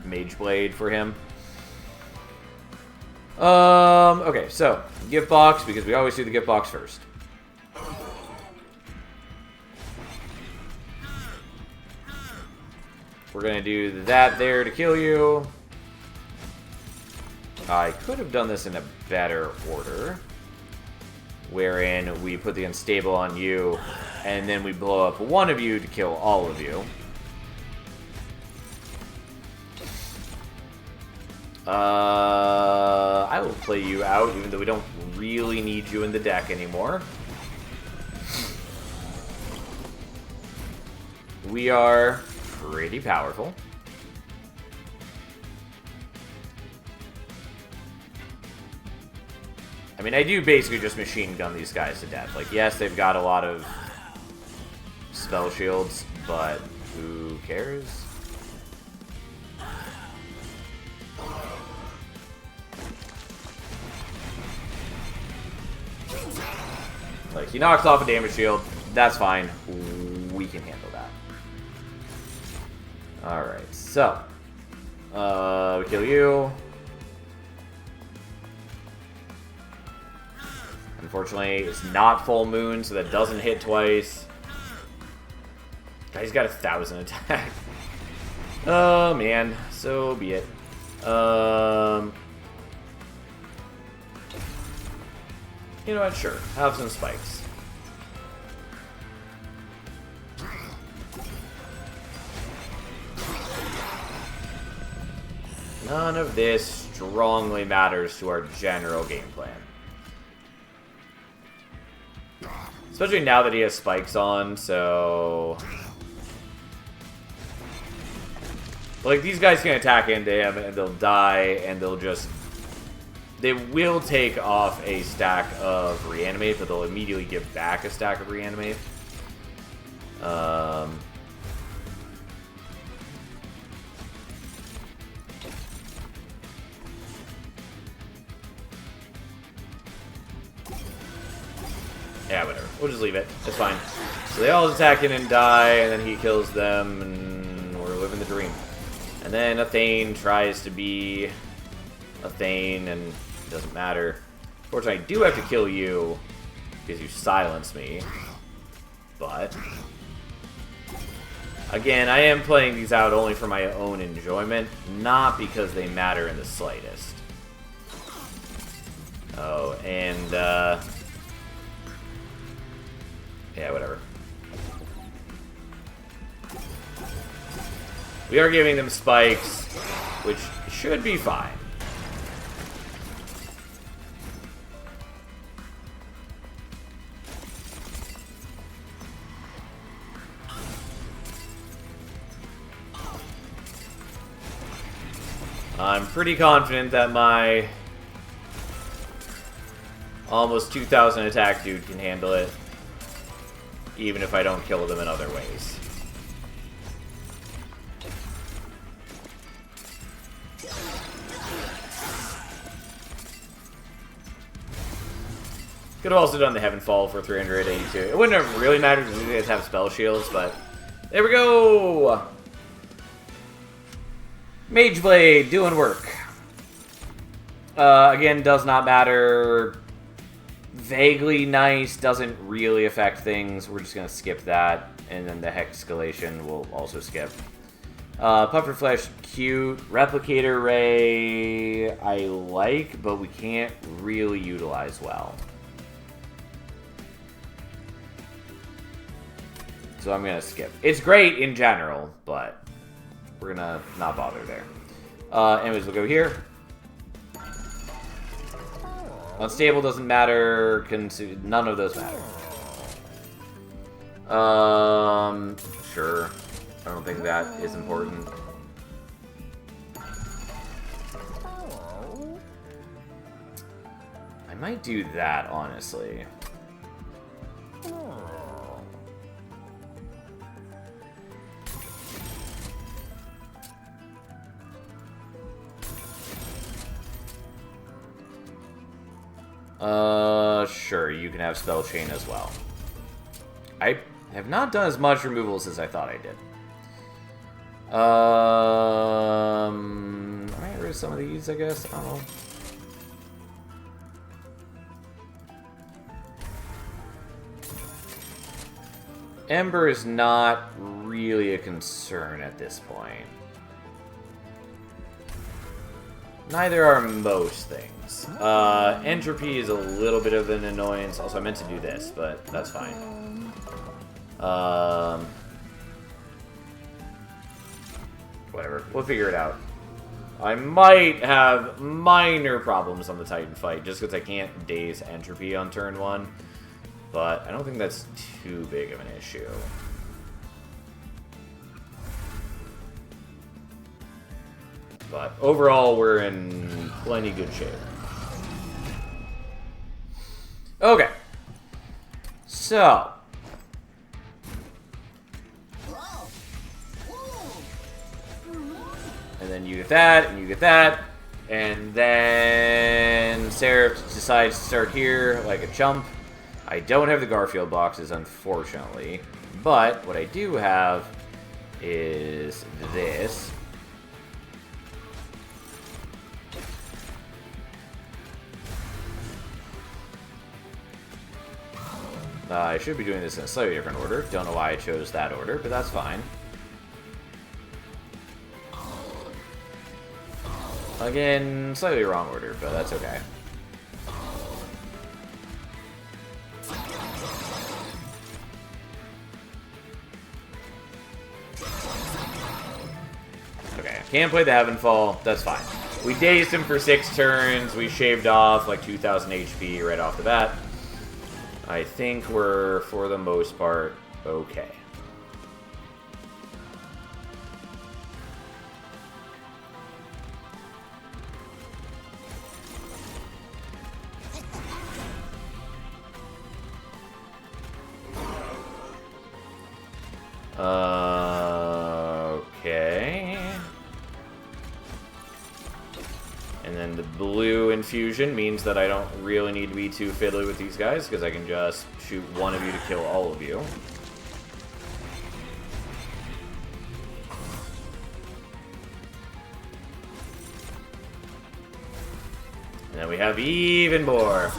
Mage Blade for him. Okay, so, gift box, because we always do the gift box first. We're gonna do that there to kill you. I could have done this in a better order, wherein we put the unstable on you, and then we blow up one of you to kill all of you. I will play you out, even though we don't really need you in the deck anymore. We are pretty powerful. I mean, I do basically just machine gun these guys to death. Like, yes, they've got a lot of spell shields, but who cares? Like, he knocks off a damage shield. That's fine. We can handle that. Alright, so. We kill you. Unfortunately, it's not full moon, so that doesn't hit twice. Guy's got 1,000 attack. Oh, man. So be it. You know what? Sure. Have some spikes. None of this strongly matters to our general game plan. Especially now that he has spikes on, so... Like, these guys can attack into him, and they'll die, and they'll just... They will take off a stack of Reanimate, but they'll immediately give back a stack of Reanimate. Yeah, whatever. We'll just leave it. It's fine. So they all attack in and die, and then he kills them, and we're living the dream. And then a Thane tries to be a Thane, and it doesn't matter. Fortunately, I do have to kill you because you silence me. But again, I am playing these out only for my own enjoyment, not because they matter in the slightest. Oh, and yeah, whatever. We are giving them spikes, which should be fine. I'm pretty confident that my almost 2,000 attack dude can handle it, even if I don't kill them in other ways. Could have also done the Heavenfall for 382. It wouldn't have really mattered because these guys have spell shields, but there we go! Mageblade, doing work. Again, does not matter. Vaguely nice, doesn't really affect things. We're just going to skip that. And then the Hexcalation we'll also skip. Pufferflesh, cute. Replicator Ray, I like, but we can't really utilize well. So I'm going to skip. It's great in general, but we're going to not bother there. Anyways, we'll go here. Unstable doesn't matter. None of those matter. Sure. I don't think that is important. I might do that, honestly. Sure, you can have Spell Chain as well. I have not done as much removals as I thought I did. I might get rid of some of these, I guess. I don't know. Ember is not really a concern at this point. Neither are most things. Entropy is a little bit of an annoyance. Also, I meant to do this, but that's fine. Whatever. We'll figure it out. I might have minor problems on the Titan fight, just because I can't daze Entropy on turn 1. But I don't think that's too big of an issue. But overall, we're in plenty good shape. Okay. So. And then you get that, and you get that. And then Seraph decides to start here like a chump. I don't have the Garfield boxes, unfortunately. But what I do have is this. I should be doing this in a slightly different order. Don't know why I chose that order, but that's fine. Again, slightly wrong order, but that's okay. Okay, can't play the Heavenfall. That's fine. We dazed him for 6 turns. We shaved off like 2,000 HP right off the bat. I think we're, for the most part, okay. Okay. And then the blue infusion means that I don't really need to be too fiddly with these guys, because I can just shoot one of you to kill all of you. And then we have even more.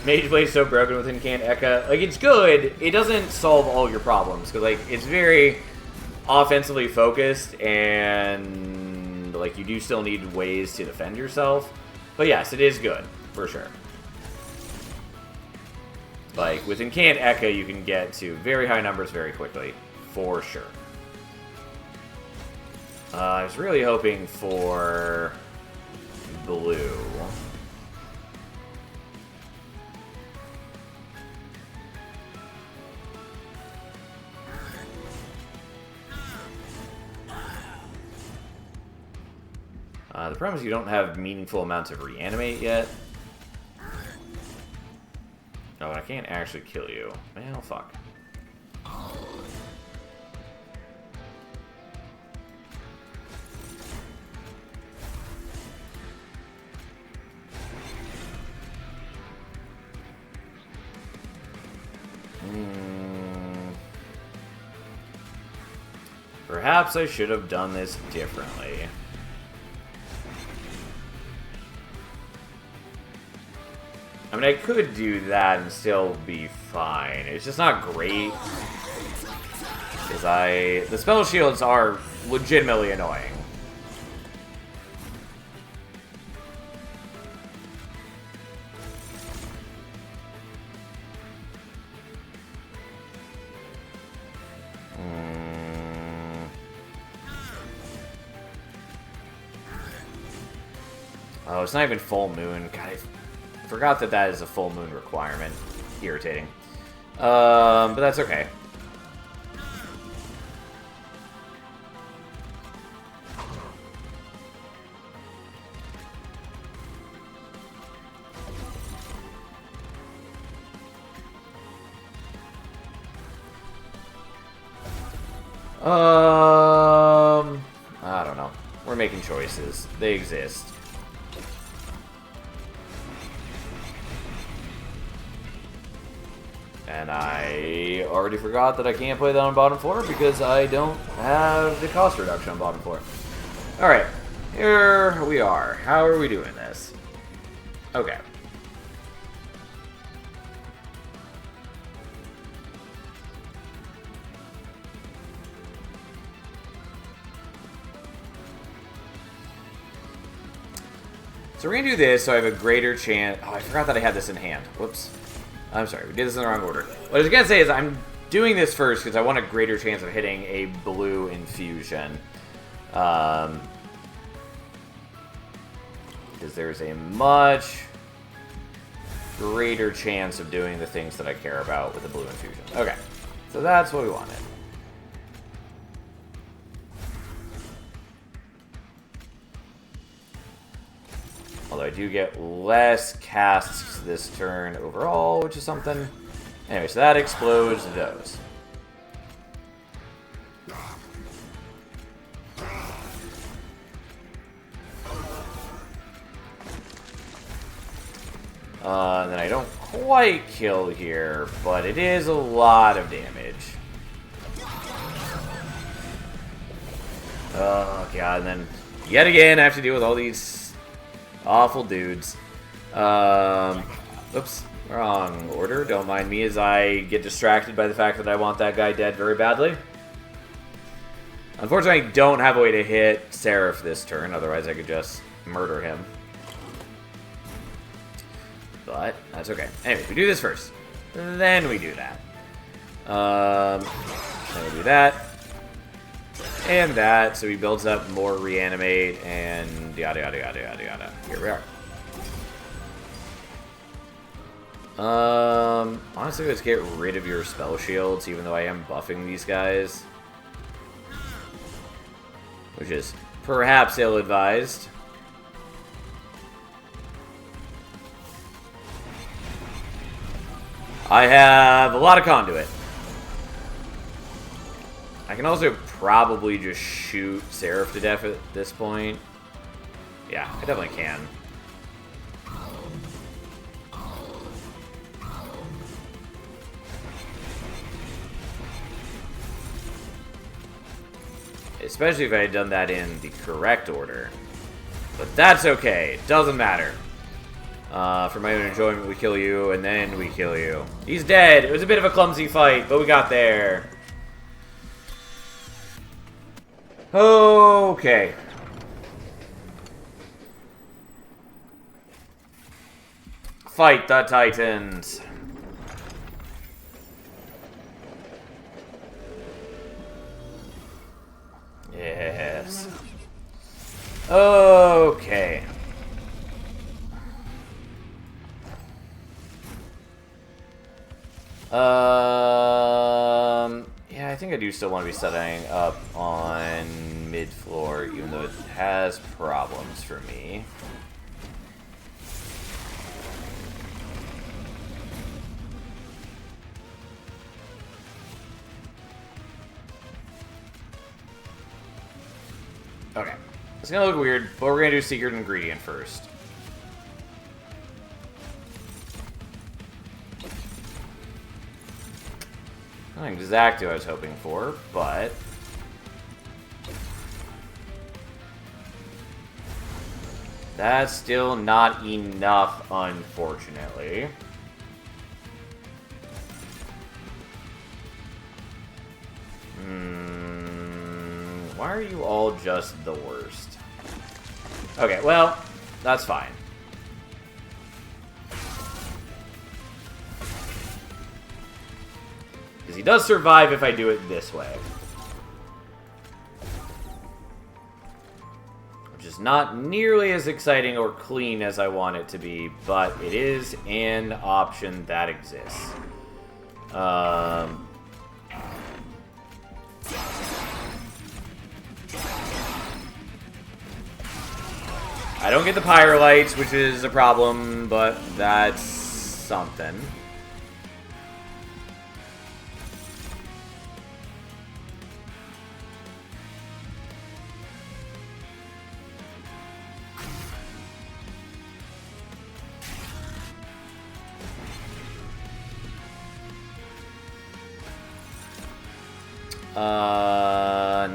Mage Blade so broken with Incant Ekka. Like, it's good. It doesn't solve all your problems, because, like, it's very offensively focused, and, like, you do still need ways to defend yourself. But yes, it is good, for sure. Like, with Incant Ekka, you can get to very high numbers very quickly, for sure. I was really hoping for blue. The problem is you don't have meaningful amounts of reanimate yet. Oh, I can't actually kill you. Well, fuck. Perhaps I should have done this differently. I mean, I could do that and still be fine. It's just not great. Because the spell shields are legitimately annoying. Oh, it's not even full moon. God, I forgot that that is a full moon requirement. Irritating. But that's okay. I don't know. We're making choices. They exist. And I already forgot that I can't play that on bottom floor because I don't have the cost reduction on bottom floor. Alright, here we are. How are we doing this? Okay. So we're going to do this so I have a greater chance... Oh, I forgot that I had this in hand. Whoops. I'm sorry, we did this in the wrong order. What I was going to say is I'm doing this first because I want a greater chance of hitting a blue infusion. Because there's a much greater chance of doing the things that I care about with a blue infusion. Okay, so that's what we wanted. Although I do get less casts this turn overall, which is something. Anyway, so that explodes those. And then I don't quite kill here, but it is a lot of damage. Oh god, and then yet again I have to deal with all these awful dudes. Oops, wrong order. Don't mind me as I get distracted by the fact that I want that guy dead very badly. Unfortunately, I don't have a way to hit Seraph this turn, otherwise I could just murder him. But that's okay. Anyway, we do this first. Then we do that. Then we do that. And that, so he builds up more reanimate and yada yada yada yada yada. Here we are. Honestly, let's get rid of your spell shields, even though I am buffing these guys. Which is perhaps ill-advised. I have a lot of conduit. I can also probably just shoot Seraph to death at this point. Yeah, I definitely can. Especially if I had done that in the correct order. But that's okay. Doesn't matter. For my own enjoyment, we kill you, and then we kill you. He's dead. It was a bit of a clumsy fight, but we got there. Okay. Fight the Titans. Yes. Okay. Yeah, I think I do still want to be setting up on mid-floor, even though it has problems for me. Okay. It's gonna look weird, but we're gonna do secret ingredient first. Not exactly what I was hoping for, but... that's still not enough, unfortunately. Why are you all just the worst? Okay, well, that's fine. Because he does survive if I do it this way. Which is not nearly as exciting or clean as I want it to be, but it is an option that exists. I don't get the Pyrolites, which is a problem, but that's something.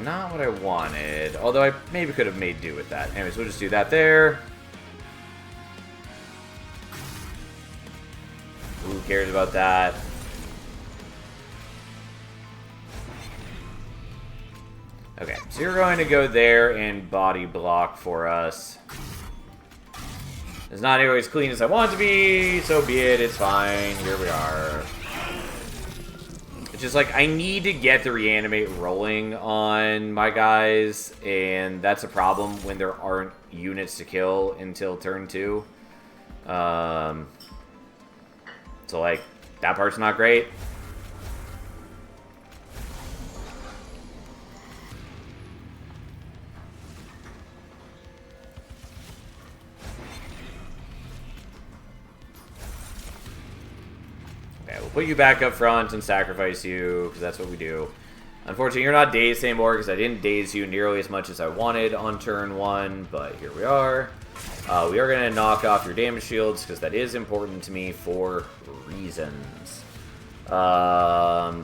Not what I wanted. Although I maybe could have made do with that. Anyways, we'll just do that there. Who cares about that? Okay, so you're going to go there and body block for us. It's not nearly as clean as I want it to be, so be it, it's fine. Here we are. It's just like, I need to get the reanimate rolling on my guys, and that's a problem when there aren't units to kill until turn 2. So, like, that part's not great. We'll put you back up front and sacrifice you, because that's what we do. Unfortunately, you're not dazed anymore, because I didn't daze you nearly as much as I wanted on turn 1, but here we are. We are going to knock off your damage shields, because that is important to me for reasons. I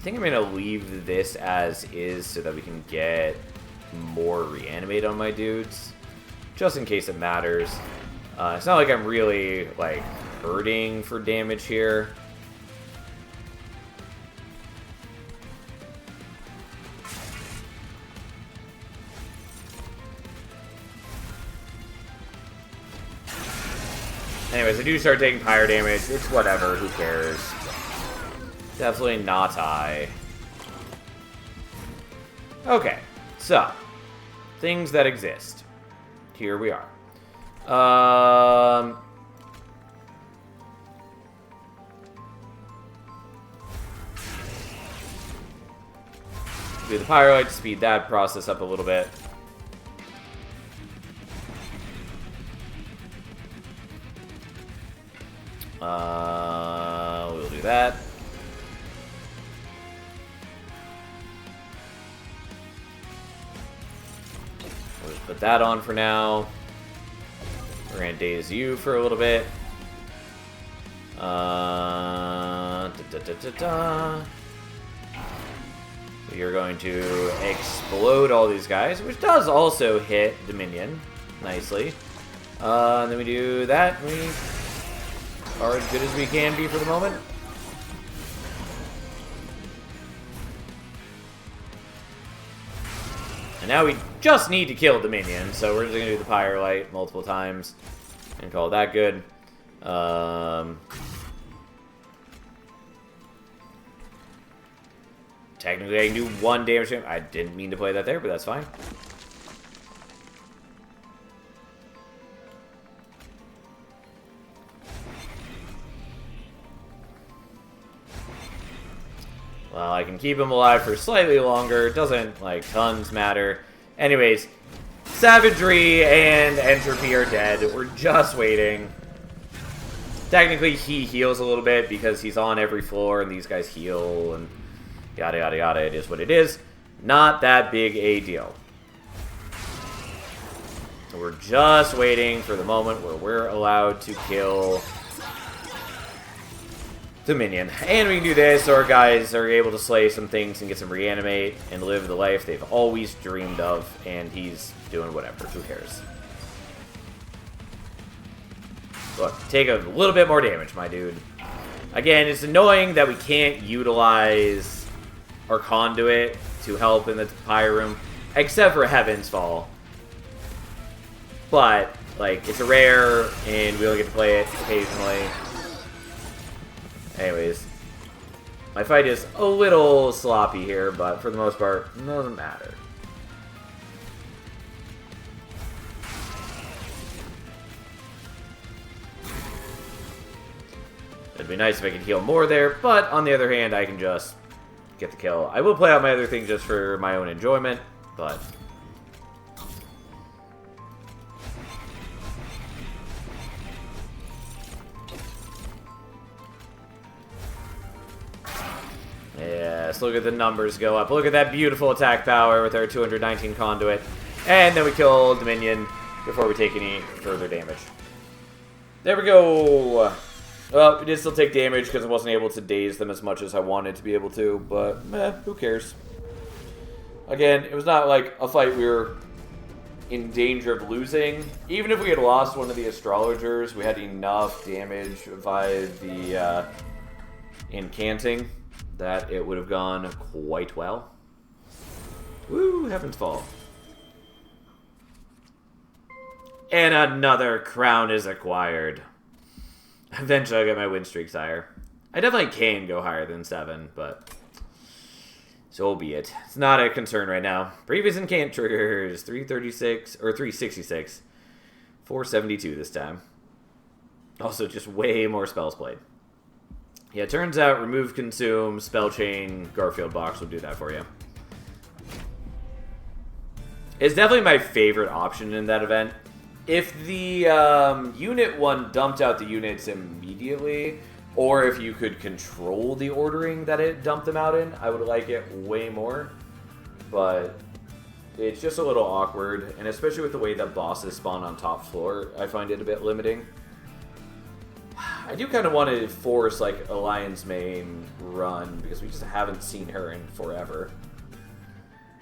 think I'm going to leave this as is, so that we can get more reanimate on my dudes. Just in case it matters. It's not like I'm really, like, hurting for damage here. Anyways, I do start taking pyre damage. It's whatever, who cares. Definitely not high. Okay, so. Things that exist. Here we are. Do the Pyrolite to speed that process up a little bit. We'll do that. We'll just put that on for now. We're gonna daze you for a little bit. You're going to explode all these guys, which does also hit Dominion nicely. And then we do that. We are as good as we can be for the moment. And now we just need to kill Dominion, so we're just going to do the Pyrolite multiple times and call that good. Technically, I can do 1 damage to him. I didn't mean to play that there, but that's fine. Well, I can keep him alive for slightly longer. It doesn't, like, tons matter. Anyways, Savagery and Entropy are dead. We're just waiting. Technically, he heals a little bit because he's on every floor and these guys heal and yada, yada, yada. It is what it is. Not that big a deal. So we're just waiting for the moment where we're allowed to kill Dominion. And we can do this, so our guys are able to slay some things and get some reanimate and live the life they've always dreamed of, and he's doing whatever. Who cares? Look, take a little bit more damage, my dude. Again, it's annoying that we can't utilize our conduit to help in the Pyre Room, except for Heaven's Fall. But, like, it's a rare, and we only get to play it occasionally. Anyways, my fight is a little sloppy here, but for the most part, it doesn't matter. It'd be nice if I could heal more there, but on the other hand, I can just get the kill. I will play out my other thing just for my own enjoyment, but yes, look at the numbers go up. Look at that beautiful attack power with our 219 conduit. And then we kill Dominion before we take any further damage. There we go. Well, we did still take damage because I wasn't able to daze them as much as I wanted to be able to, but who cares? Again, it was not like a fight we were in danger of losing. Even if we had lost one of the astrologers, we had enough damage via the incanting that it would have gone quite well. Woo, Heaven's Fall. And another crown is acquired. Eventually I'll get my win streaks higher. I definitely can go higher than 7, but so be it. It's not a concern right now. Previous incant triggers, 336, or 366. 472 this time. Also just way more spells played. Yeah, it turns out remove, consume, spell chain, Garfield box will do that for you. It's definitely my favorite option in that event. If the unit one dumped out the units immediately, or if you could control the ordering that it dumped them out in, I would like it way more. But it's just a little awkward, and especially with the way that bosses spawn on top floor, I find it a bit limiting. I do kind of want to force like a Lion's Mane run, because we just haven't seen her in forever.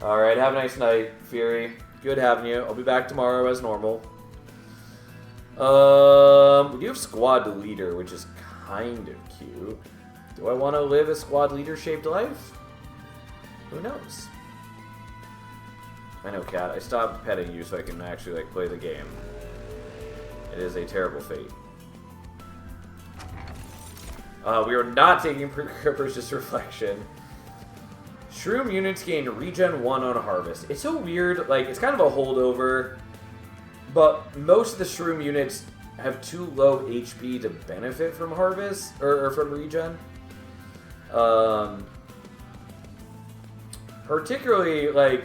Alright, have a nice night, Fury. Good having you. I'll be back tomorrow as normal. We do have Squad Leader, which is kind of cute. Do I want to live a Squad Leader-shaped life? Who knows? I know, Cat. I stopped petting you so I can actually, like, play the game. It is a terrible fate. We are not taking Purchase Reflection. Shroom units gain regen 1 on Harvest. It's so weird. Like, it's kind of a holdover. But most of the Shroom units have too low HP to benefit from Harvest, or from regen. Particularly, like,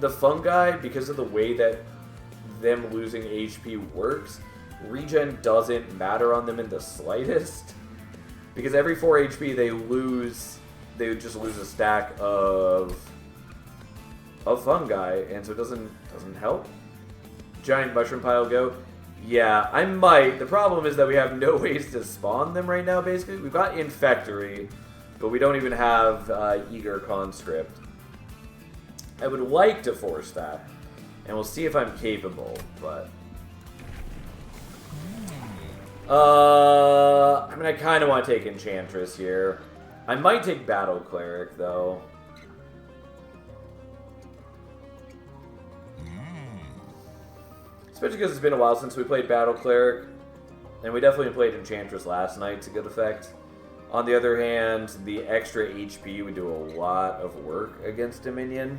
the Fungi, because of the way that them losing HP works, regen doesn't matter on them in the slightest. Because every 4 HP they would just lose a stack of Fungi, and so it doesn't help. Giant Mushroom Pile go. Yeah, I might. The problem is that we have no ways to spawn them right now, basically. We've got Infectory, but we don't even have Eager Conscript. I would like to force that, and we'll see if I'm capable, but... I mean, I kind of want to take Enchantress here. I might take Battle Cleric, though. Especially because it's been a while since we played Battle Cleric. And we definitely played Enchantress last night to good effect. On the other hand, the extra HP would do a lot of work against Dominion.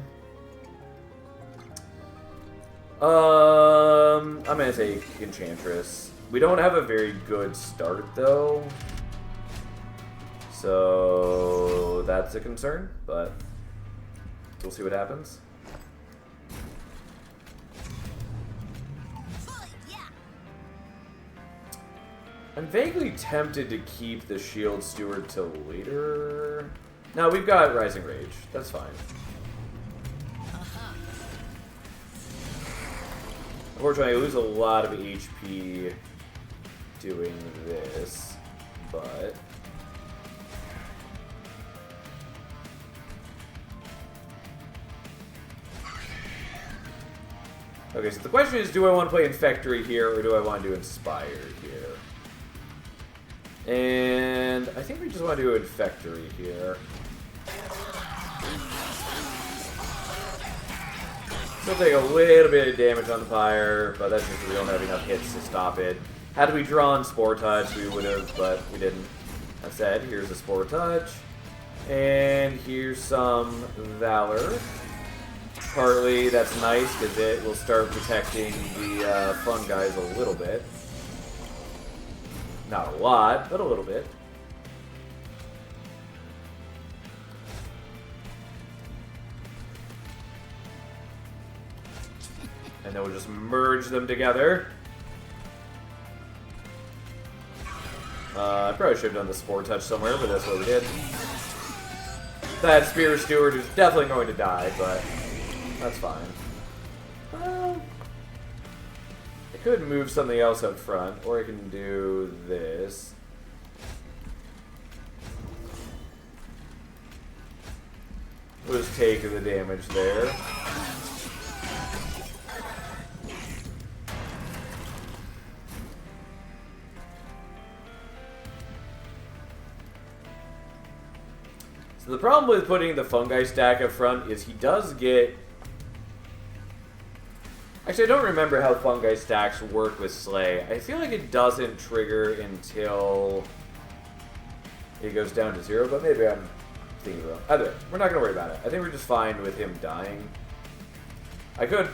I'm going to take Enchantress. We don't have a very good start, though. So that's a concern, but we'll see what happens. I'm vaguely tempted to keep the Shield Steward till later. No, we've got Rising Rage. That's fine. Unfortunately, I lose a lot of HP doing this, but... Okay, so the question is, do I want to play Infectory here, or do I want to do Inspire here? And I think we just want to do Infectory here. Still take a little bit of damage on the Pyre, but that's just because we don't have enough hits to stop it. Had we drawn Spore Touch, we would have, but we didn't. That said, here's a Spore Touch. And here's some Valor. Partly that's nice because it will start protecting the fun guys a little bit. Not a lot, but a little bit. And then we'll just merge them together. I probably should have done the Spore Touch somewhere, but that's what we did. That Spear Steward is definitely going to die, but that's fine. I could move something else up front, or I can do this. We'll just take the damage there. So the problem with putting the Fungi stack up front is he does get... Actually, I don't remember how Fungi stacks work with Slay. I feel like it doesn't trigger until it goes down to 0, but maybe I'm thinking wrong. Either way, we're not going to worry about it. I think we're just fine with him dying. I could...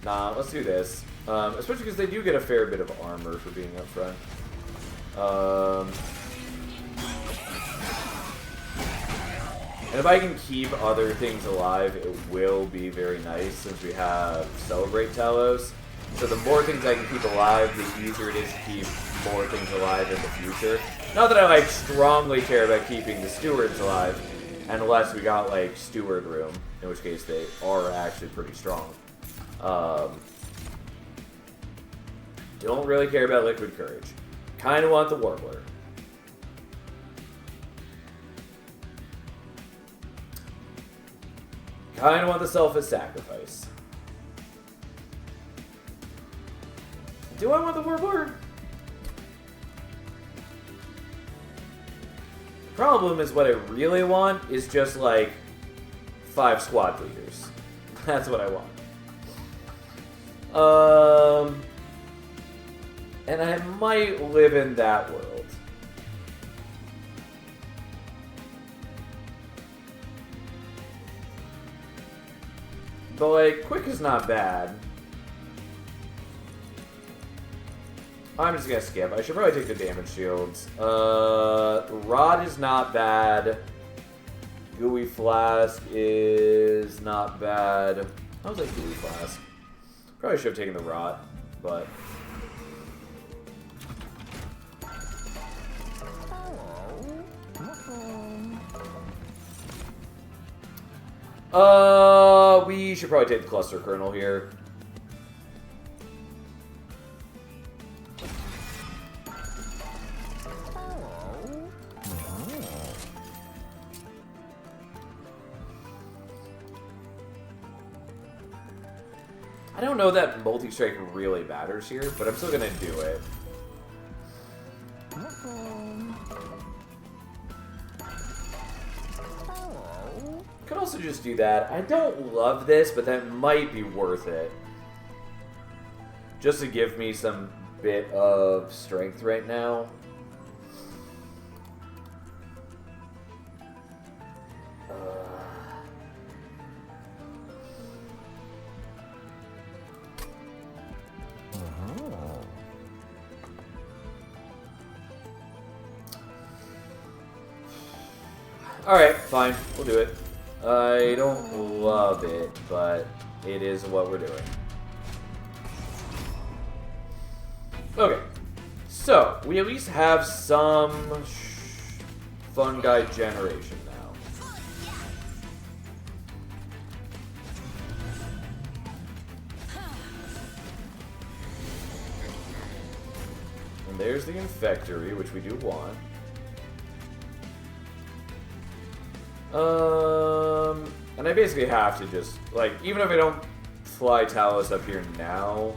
Nah, let's do this. Especially because they do get a fair bit of armor for being up front. And if I can keep other things alive, it will be very nice since we have Celebrate Talos. So the more things I can keep alive, the easier it is to keep more things alive in the future. Not that I like strongly care about keeping the stewards alive, unless we got like steward room, in which case they are actually pretty strong. Don't really care about Liquid Courage. Kind of want the Warbler. Kind of want the Selfless Sacrifice. Do I want the Warbler? The problem is what I really want is just like 5 squad leaders. That's what I want. And I might live in that world. But like, quick is not bad. I'm just gonna skip. I should probably take the damage shields. Rod is not bad. Gooey Flask is not bad. I was like Gooey Flask. Probably should have taken the Rot, but... We should probably take the Cluster Kernel here. I don't know that multi-strike really matters here, but I'm still gonna do it. Could also just do that. I don't love this, but that might be worth it. Just to give me some bit of strength right now. Alright, fine. We'll do it. I don't love it, but it is what we're doing. Okay. So, we at least have some fungi generation now. And there's the Infectory, which we do want. And I basically have to just, like, even if I don't fly Talos up here now,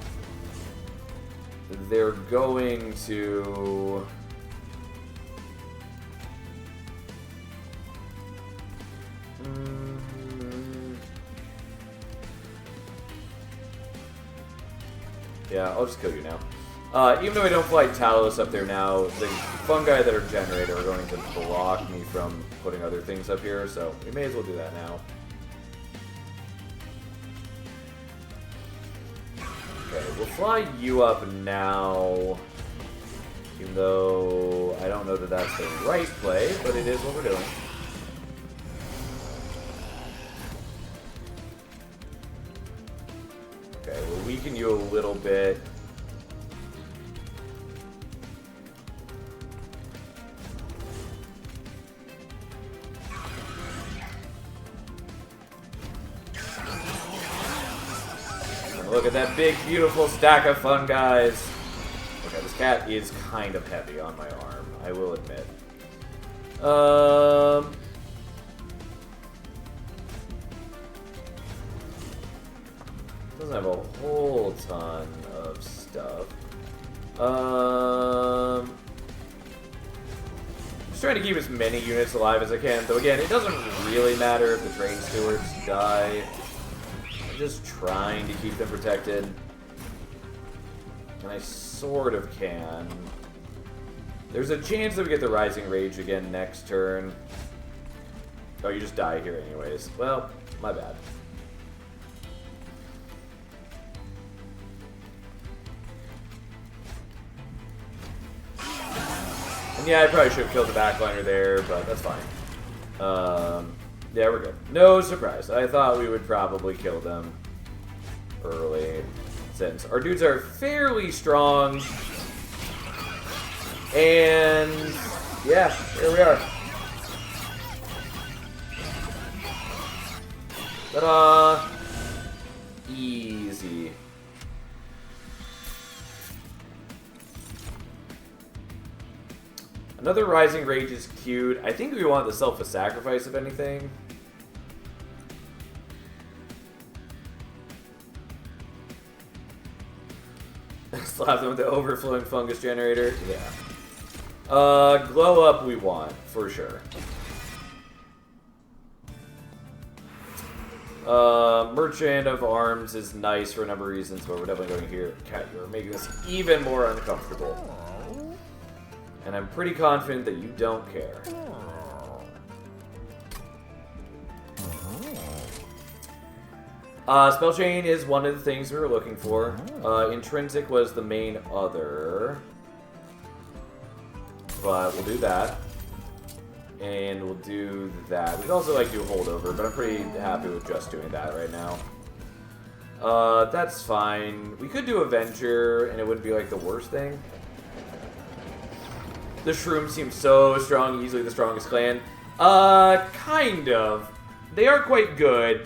they're going to... Yeah, I'll just kill you now. Even though I don't fly Talos up there now, the fungi that are generated are going to block me from putting other things up here, so we may as well do that now. Okay, we'll fly you up now, even though I don't know that that's the right play, but it is what we're doing. Okay, we'll weaken you a little bit. Look at that big, beautiful stack of fungi. Okay, this cat is kind of heavy on my arm, I will admit. Doesn't have a whole ton of stuff. Just trying to keep as many units alive as I can, though again, it doesn't really matter if the train stewards die. Just trying to keep them protected. And I sort of can. There's a chance that we get the Rising Rage again next turn. Oh, you just die here anyways. Well, my bad. And yeah, I probably should have killed the backliner there, but that's fine. Yeah, we're good. No surprise. I thought we would probably kill them early, since our dudes are fairly strong. And yeah, here we are. Ta-da! Easy. Another Rising Rage is cute. I think we want the Self-a-Sacrifice, if anything. Slap them with the Overflowing Fungus Generator. Yeah. Glow Up we want, for sure. Merchant of Arms is nice for a number of reasons, but we're definitely going here. Cat, you're making this even more uncomfortable. And I'm pretty confident that you don't care. Spell Chain is one of the things we were looking for. Intrinsic was the main other. But we'll do that. And we'll do that. We could also like do Holdover, but I'm pretty happy with just doing that right now. That's fine. We could do Avenger, and it wouldn't be like the worst thing. The Shroom seems so strong, easily the strongest clan. Kind of. they are quite good.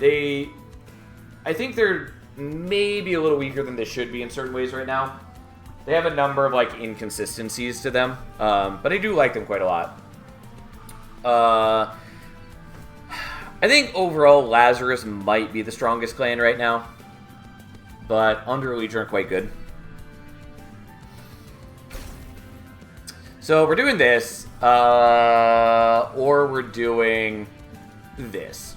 I think they're maybe a little weaker than they should be in certain ways right now. They have a number of like inconsistencies to them, but I do like them quite a lot. I think overall Lazarus might be the strongest clan right now, but Under Legion are quite good. So we're doing this, or we're doing this.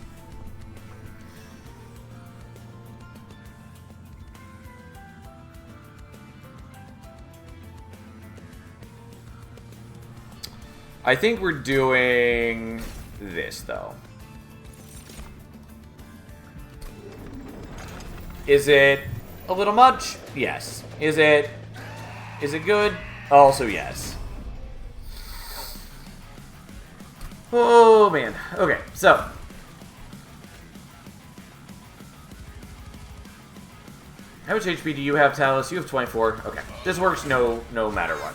I think we're doing this, though. Is it a little much? Yes. Is it good? Also, yes. Oh, man. Okay, so. How much HP do you have, Talus? You have 24. Okay. This works no matter what.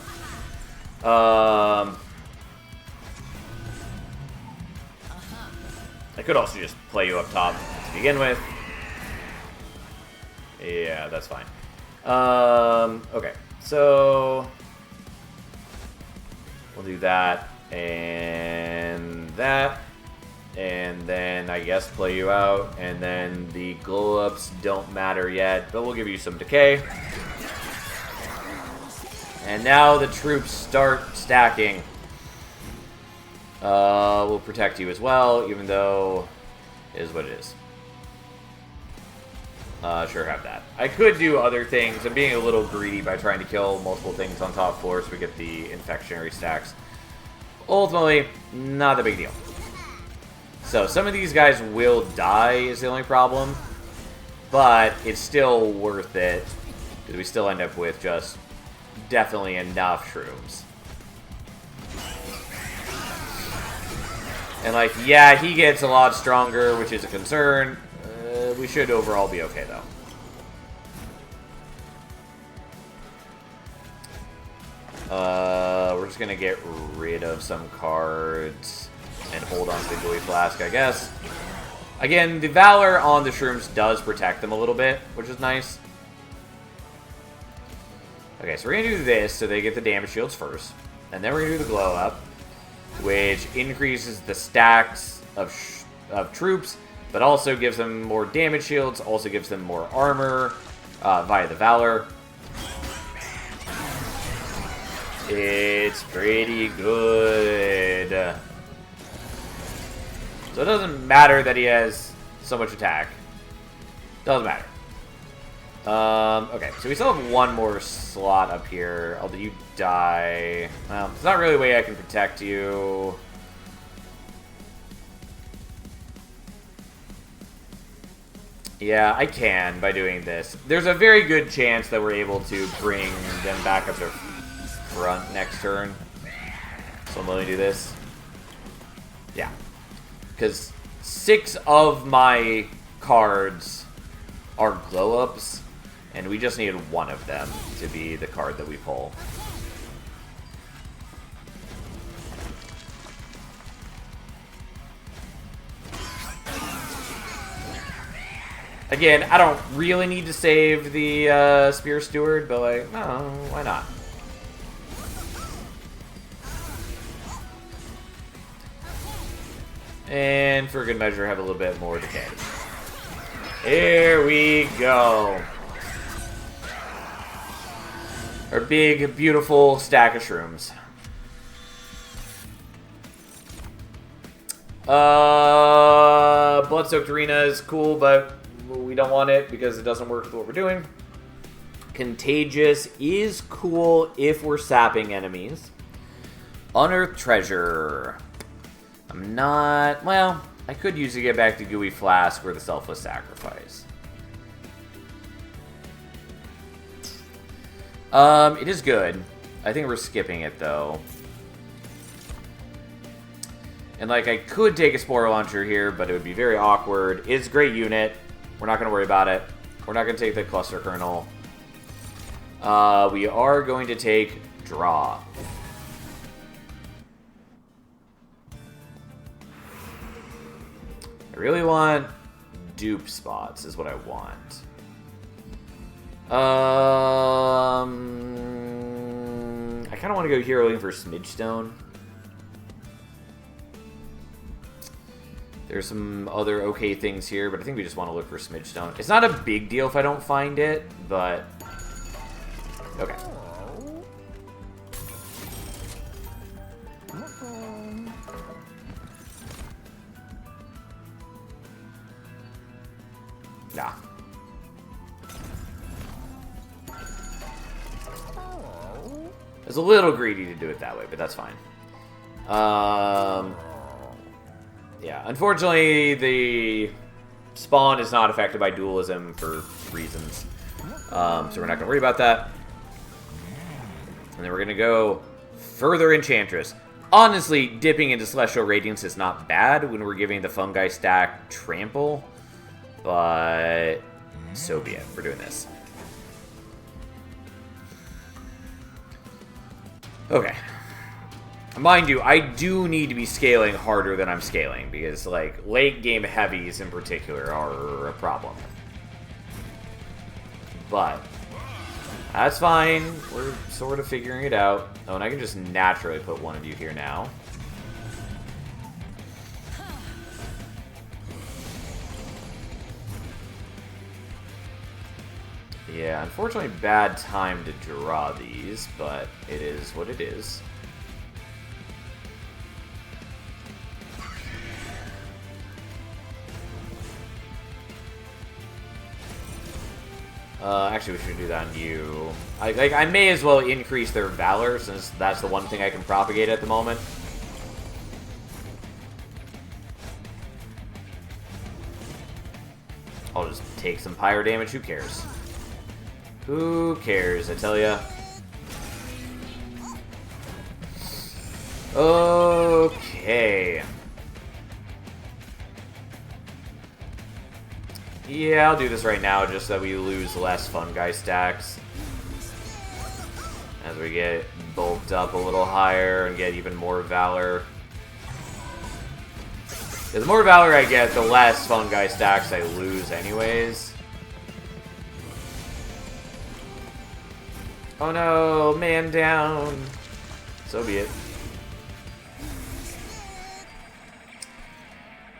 I could also just play you up top to begin with. Yeah, that's fine. Okay, so we'll do that and that, and then I guess play you out, and then the glow-ups don't matter yet, but we'll give you some decay. And now the troops start stacking. We'll protect you as well, even though it is what it is. Sure, have that. I could do other things. I'm being a little greedy by trying to kill multiple things on top floor so we get the infectionary stacks. Ultimately, not a big deal. So, some of these guys will die is the only problem. But it's still worth it, because we still end up with just definitely enough shrooms. And, like, yeah, he gets a lot stronger, which is a concern. We should overall be okay, though. We're just gonna get rid of some cards and hold on to the Gooey Flask, I guess. Again, the Valor on the Shrooms does protect them a little bit, which is nice. Okay, so we're gonna do this so they get the damage shields first. And then we're gonna do the Glow Up, which increases the stacks of troops, but also gives them more damage shields, also gives them more armor via the Valor. It's pretty good. So it doesn't matter that he has so much attack. Doesn't matter. Okay, so we still have one more slot up here, although you die. Well, there's not really a way I can protect you. Yeah, I can by doing this. There's a very good chance that we're able to bring them back up to front next turn. So I'm willing to do this. Yeah. Because 6 of my cards are glow-ups, and we just needed one of them to be the card that we pull. Again, I don't really need to save the Spear Steward, but like, no, why not? And for a good measure, have a little bit more decay. Here we go. Our big, beautiful stack of shrooms. Blood-Soaked Arena is cool, but we don't want it because it doesn't work with what we're doing. Contagious is cool if we're sapping enemies. Unearthed Treasure. I'm not... Well, I could use it to get back to Gooey Flask or the Selfless Sacrifice. It is good. I think we're skipping it, though. And, like, I could take a Spore Launcher here, but it would be very awkward. It's a great unit. We're not going to worry about it. We're not going to take the Cluster Kernel. We are going to take Draw. I really want dupe spots is what I want. I kind of want to go here looking for Smidgestone. There's some other okay things here, but I think we just want to look for Smidgestone. It's not a big deal if I don't find it, but... Okay. Nah. It's a little greedy to do it that way, but that's fine. Yeah, unfortunately, the spawn is not affected by dualism for reasons. So we're not going to worry about that. And then we're going to go further Enchantress. Honestly, dipping into Celestial Radiance is not bad when we're giving the Fungi stack Trample. But so be it. We're doing this. Okay. Mind you, I do need to be scaling harder than I'm scaling, because, like, late game heavies in particular are a problem. But that's fine. We're sort of figuring it out. Oh, and I can just naturally put one of you here now. Yeah, unfortunately bad time to draw these, but it is what it is. Actually, we should do that on you. I may as well increase their Valor, since that's the one thing I can propagate at the moment. I'll just take some pyro damage, who cares? Who cares, I tell ya. Okay. Yeah, I'll do this right now just so that we lose less Fungi stacks. As we get bulked up a little higher and get even more Valor. The more Valor I get, the less Fungi stacks I lose anyways. Oh no, man down. So be it.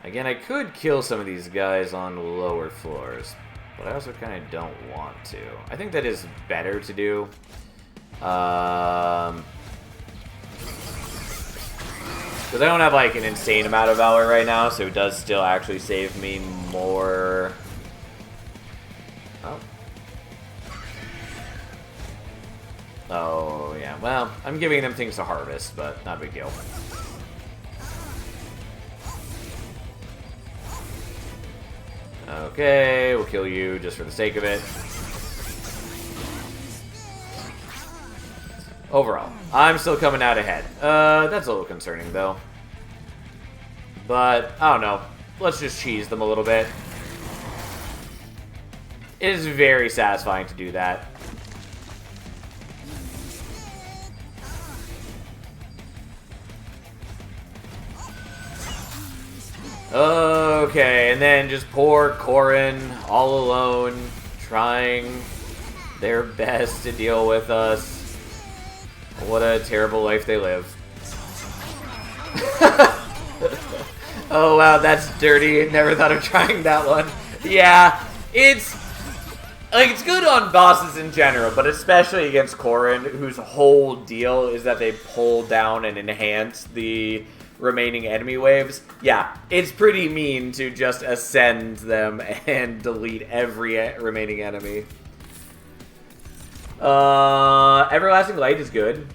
Again, I could kill some of these guys on lower floors, but I also kind of don't want to. I think that is better to do. Because I don't have, like, an insane amount of Valor right now, so it does still actually save me more. Oh. Oh, yeah. Well, I'm giving them things to harvest, but not a big deal. Okay, we'll kill you just for the sake of it. Overall, I'm still coming out ahead. That's a little concerning, though. But, I don't know. Let's just cheese them a little bit. It is very satisfying to do that. Okay, and then just poor Corrin, all alone, trying their best to deal with us. What a terrible life they live. Oh wow, that's dirty. Never thought of trying that one. Yeah, it's good on bosses in general, but especially against Corrin, whose whole deal is that they pull down and enhance the remaining enemy waves. Yeah, it's pretty mean to just ascend them and delete every remaining enemy. Everlasting Light is good.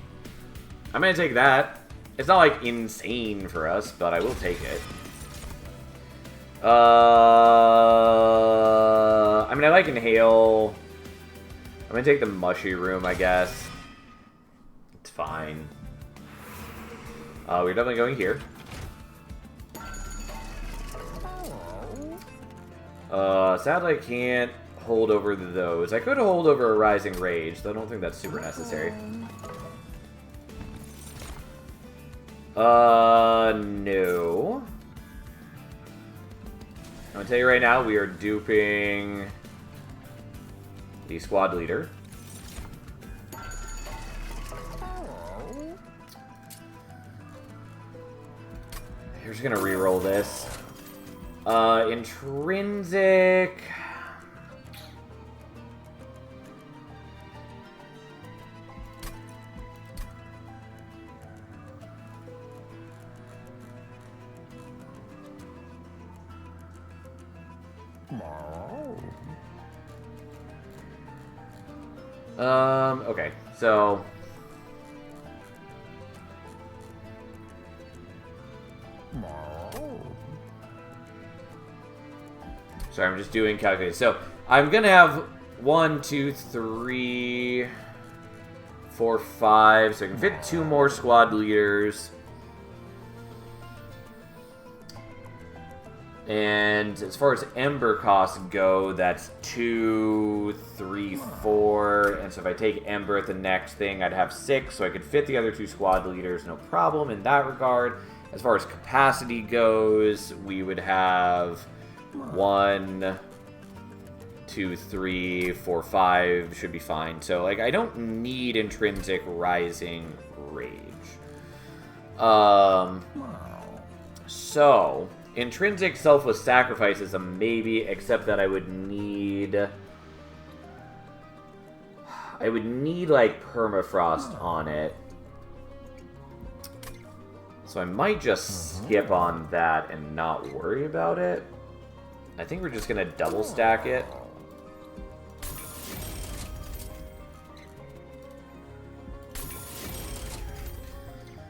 I'm gonna take that. It's not, like, insane for us, but I will take it. I mean, I like Inhale. I'm gonna take the Mushy Room, I guess. It's fine. We're definitely going here. Sadly I can't hold over those. I could hold over a Rising Rage, though I don't think that's super necessary. No. gonna tell you right now, we are duping the squad leader. We're just gonna re-roll this. Intrinsic. Okay, so sorry, I'm just doing calculations. So I'm gonna have 1, 2, 3, 4, 5. So I can fit 2 more squad leaders. And as far as Ember costs go, that's 2, 3, 4. And so if I take Ember at the next thing, I'd have 6. So I could fit the other 2 squad leaders, no problem in that regard. As far as capacity goes, we would have 1, 2, 3, 4, 5 should be fine. So, like, I don't need Intrinsic Rising Rage. So, Intrinsic Selfless Sacrifice is a maybe, except that I would need, like, Permafrost on it. So I might just skip on that and not worry about it. I think we're just going to double stack it.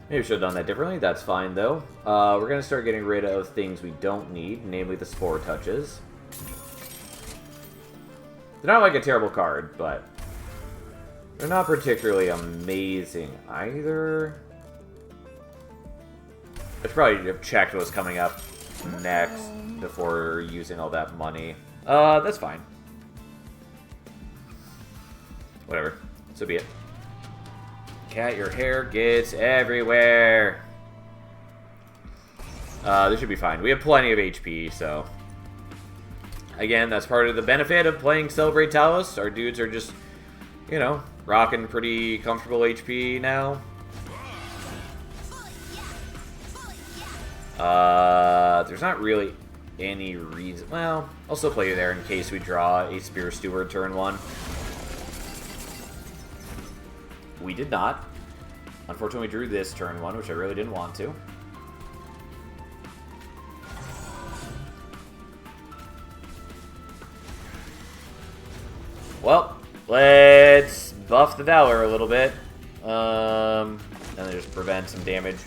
Maybe we should have done that differently. That's fine, though. We're going to start getting rid of things we don't need, namely the Spore Touches. They're not like a terrible card, but they're not particularly amazing either. I should probably have checked what was coming up next before using all that money. That's fine. Whatever. So be it. Cat, your hair gets everywhere. This should be fine. We have plenty of HP, so... Again, that's part of the benefit of playing Celebrate Talos. Our dudes are just, you know, rocking pretty comfortable HP now. There's not really any reason... Well, I'll still play you there in case we draw a Spear Steward turn 1. We did not. Unfortunately, we drew this turn 1, which I really didn't want to. Well, let's buff the Valor a little bit. And then just prevent some damage.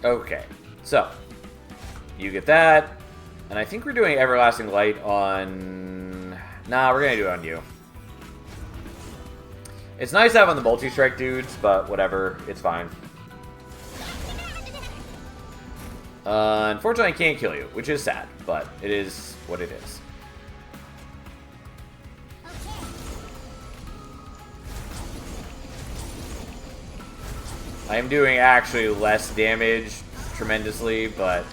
Okay, so you get that, and I think we're doing Everlasting Light on... Nah, we're gonna do it on you. It's nice to have on the multi-strike dudes, but whatever, it's fine. Unfortunately, I can't kill you, which is sad, but it is what it is. I am doing actually less damage tremendously, but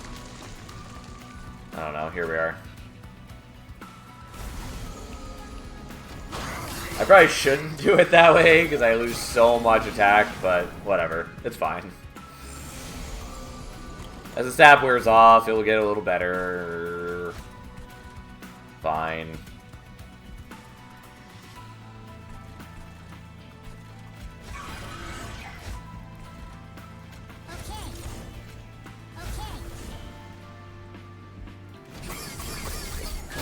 I don't know, here we are. I probably shouldn't do it that way because I lose so much attack, but whatever, it's fine. As the sap wears off, it'll get a little better. Fine.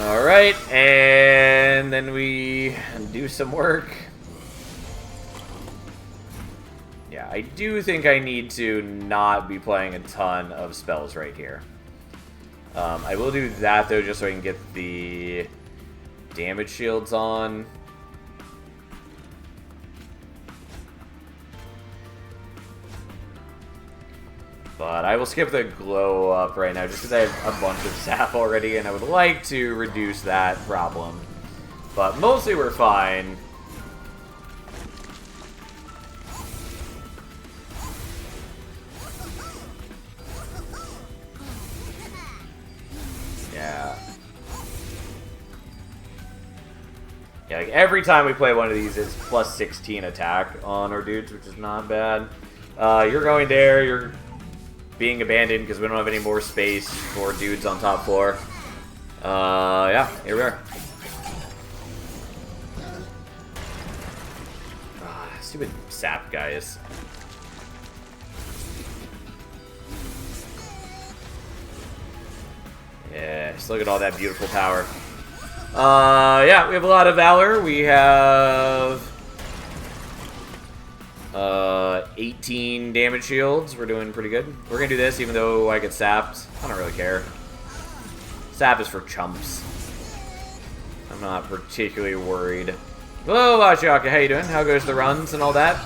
Alright, and then we do some work. Yeah, I do think I need to not be playing a ton of spells right here. I will do that, though, just so I can get the damage shields on. But I will skip the glow up right now just because I have a bunch of sap already and I would like to reduce that problem. But mostly we're fine. Yeah, like every time we play one of these, it's plus 16 attack on our dudes, which is not bad. You're going there. You're being abandoned because we don't have any more space for dudes on top floor. Yeah, here we are. Stupid sap guys. Yeah, just look at all that beautiful power. Yeah, we have a lot of Valor. We have 18 damage shields. We're doing pretty good. We're gonna do this even though I get sapped. I don't really care. Sap is for chumps. I'm not particularly worried. Hello, Ashiaka. How you doing? How goes the runs and all that?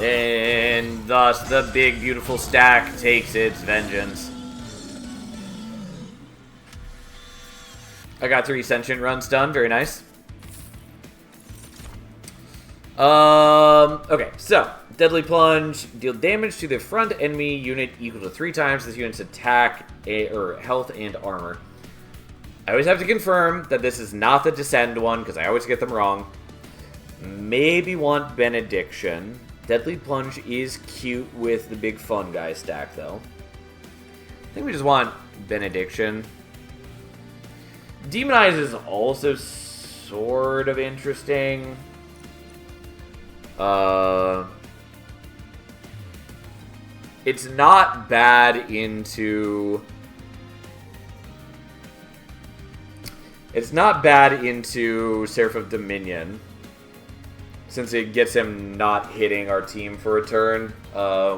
And thus the big beautiful stack takes its vengeance. I got 3 Sentient runs done. Very nice. Okay, so Deadly Plunge. Deal damage to the front enemy unit equal to 3 times this unit's attack or health and armor. I always have to confirm that this is not the Descend one, because I always get them wrong. Maybe want Benediction. Deadly Plunge is cute with the big fun guy stack, though. I think we just want Benediction. Demonize is also sort of interesting. It's not bad into... It's not bad into Seraph of Dominion, since it gets him not hitting our team for a turn,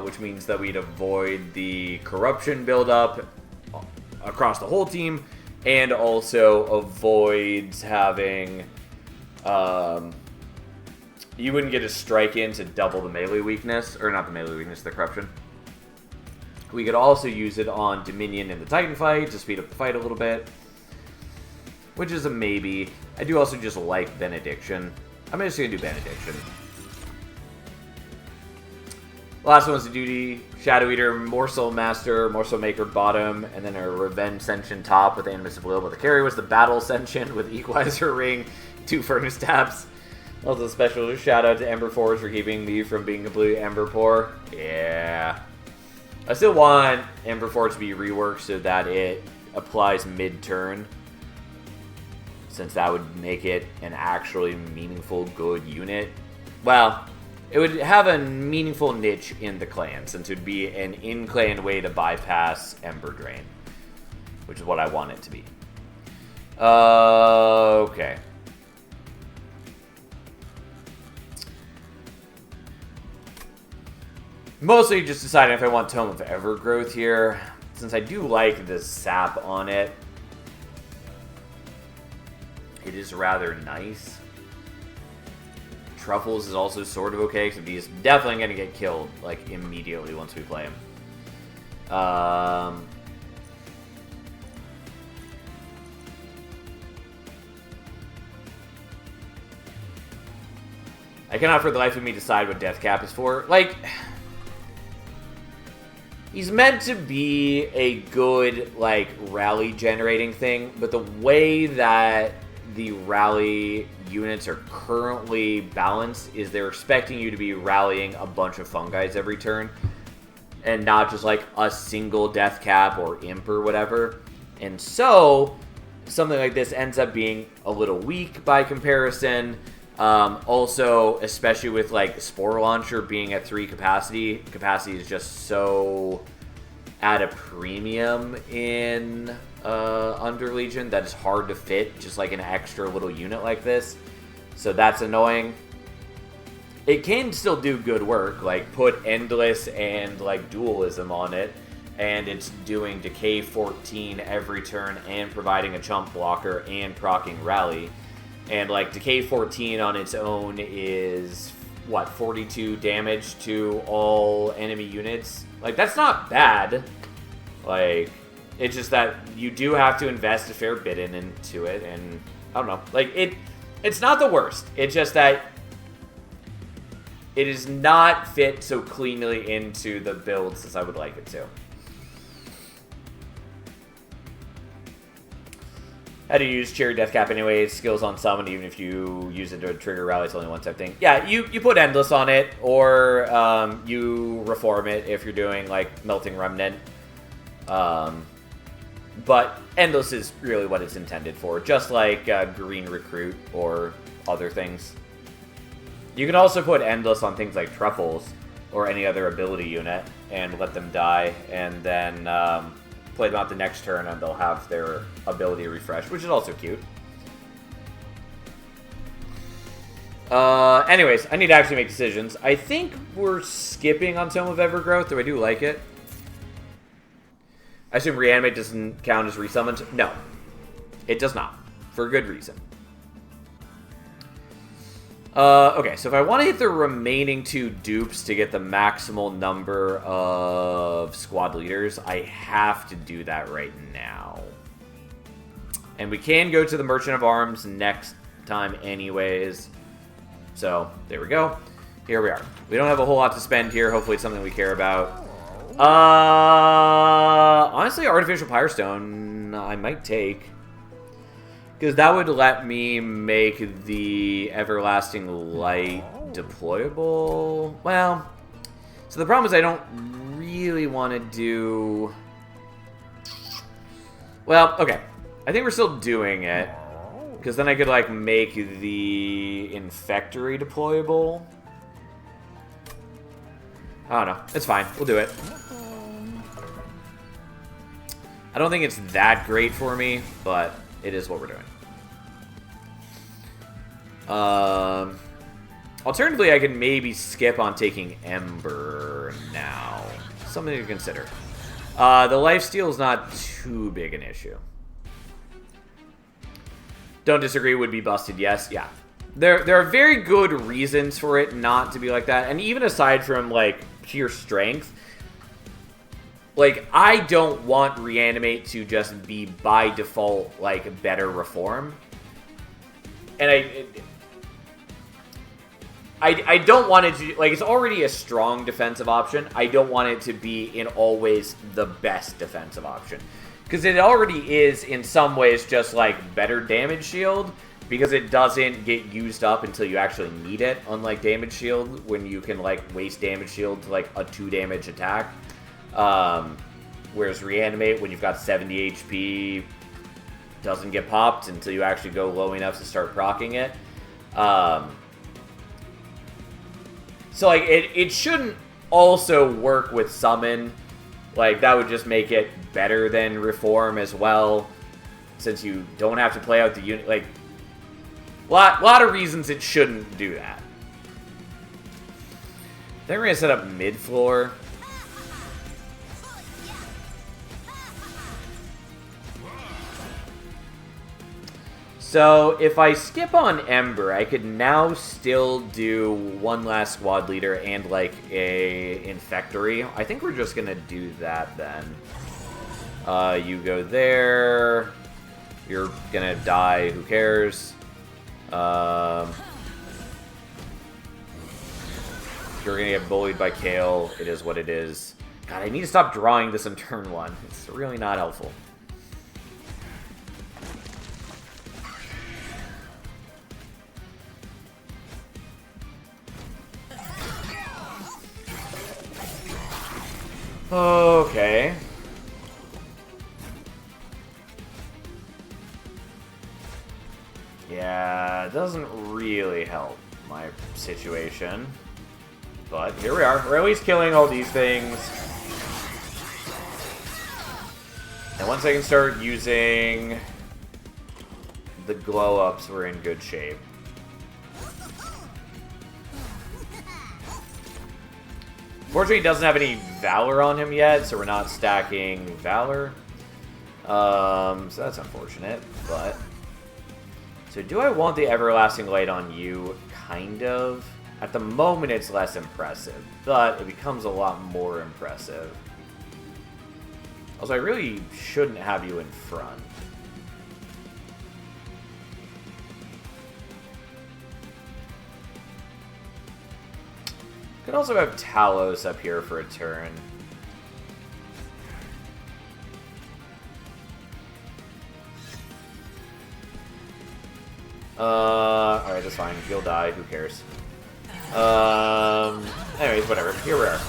which means that we'd avoid the corruption buildup across the whole team, and also avoids having... you wouldn't get a strike in to double the melee weakness, or not the melee weakness, the corruption. We could also use it on Dominion in the Titan fight to speed up the fight a little bit, which is a maybe. I do also just like Benediction. I'm just going to do Benediction. Last one's the duty. Shadow Eater, Morsel Master, Morsel Maker bottom, and then a Revenge Sentient top with Animus of Will. But the carry was the Battle Sentient with Equalizer Ring, 2 Furnace Taps. Also special shout out to Ember Forge for keeping me from being completely Ember poor. Yeah. I still want Ember Forge to be reworked so that it applies mid-turn, since that would make it an actually meaningful, good unit. Well, it would have a meaningful niche in the clan, since it would be an in-clan way to bypass Ember Drain, which is what I want it to be. Okay. Mostly just deciding if I want Tome of Evergrowth here, since I do like the sap on it. It is rather nice. Truffles is also sort of okay, because he's definitely going to get killed, like, immediately once we play him. I cannot for the life of me decide what Death Cap is for. Like, he's meant to be a good, like, rally generating thing, but the way that the rally units are currently balanced is they're expecting you to be rallying a bunch of fungi every turn, and not just like a single Death Cap or Imp or whatever. And so something like this ends up being a little weak by comparison. Also, especially with like Spore Launcher being at 3 capacity is just so at a premium in Under Legion that it's hard to fit just like an extra little unit like this. So that's annoying. It can still do good work, like put Endless and like Dualism on it, and it's doing Decay 14 every turn and providing a chump blocker and proccing Rally. And like Decay 14 on its own is what, 42 damage to all enemy units? Like, that's not bad. Like, it's just that you do have to invest a fair bit into it, and I don't know. Like, it's not the worst. It's just that it is not fit so cleanly into the builds as I would like it to. How to use Cherry Deathcap anyways, skills on summon, even if you use it to trigger rally, it's only one type thing. Yeah, you put Endless on it, or you reform it if you're doing, like, Melting Remnant. But Endless is really what it's intended for, just like Green Recruit or other things. You can also put Endless on things like Truffles or any other ability unit and let them die, and then play them out the next turn and they'll have their ability refresh, which is also cute. Anyways, I need to actually make decisions. I think we're skipping on Tome of Evergrowth, though I do like it. I assume Reanimate doesn't count as resummoned. No, it does not, for good reason. Okay, so if I want to hit the remaining 2 dupes to get the maximal number of squad leaders, I have to do that right now. And we can go to the Merchant of Arms next time anyways. So, there we go. Here we are. We don't have a whole lot to spend here. Hopefully it's something we care about. Honestly, Artificial Pyrestone I might take. Because that would let me make the Everlasting Light deployable. Well, so the problem is I don't really want to do... Well, okay. I think we're still doing it. Because then I could, like, make the Infectory deployable. I don't know. It's fine. We'll do it. I don't think it's that great for me, but it is what we're doing. Alternatively, I can maybe skip on taking Ember now. Something to consider. The lifesteal is not too big an issue. Don't disagree, would be busted, yes. Yeah. There are very good reasons for it not to be like that. And even aside from, like, pure strength, like, I don't want Reanimate to just be, by default, like, better Reform. And I don't want it to... Like, it's already a strong defensive option. I don't want it to be, in all ways, the best defensive option. Because it already is, in some ways, just, like, better damage shield. Because it doesn't get used up until you actually need it. Unlike damage shield, when you can, like, waste damage shield to, like, a 2 damage attack. Whereas Reanimate, when you've got 70 HP, doesn't get popped until you actually go low enough to start proccing it. So, like, it shouldn't also work with Summon. Like, that would just make it better than Reform as well, since you don't have to play out the unit. Like, lot of reasons it shouldn't do that. Then we're going to set up mid-floor. So, if I skip on Ember, I could now still do one last squad leader and, like, a Infectory. I think we're just going to do that, then. You go there. You're going to die. Who cares? You're going to get bullied by Kale. It is what it is. God, I need to stop drawing this on turn 1. It's really not helpful. Okay. Yeah, it doesn't really help my situation. But here we are. We're at least killing all these things. And once I can start using the glow-ups, we're in good shape. Fortunately, he doesn't have any Valor on him yet, so we're not stacking Valor. So that's unfortunate, but... So do I want the Everlasting Light on you? Kind of. At the moment, it's less impressive, but it becomes a lot more impressive. Also, I really shouldn't have you in front. Could also have Talos up here for a turn. Alright, that's fine. You'll die. Who cares? Anyways, whatever. Here we are.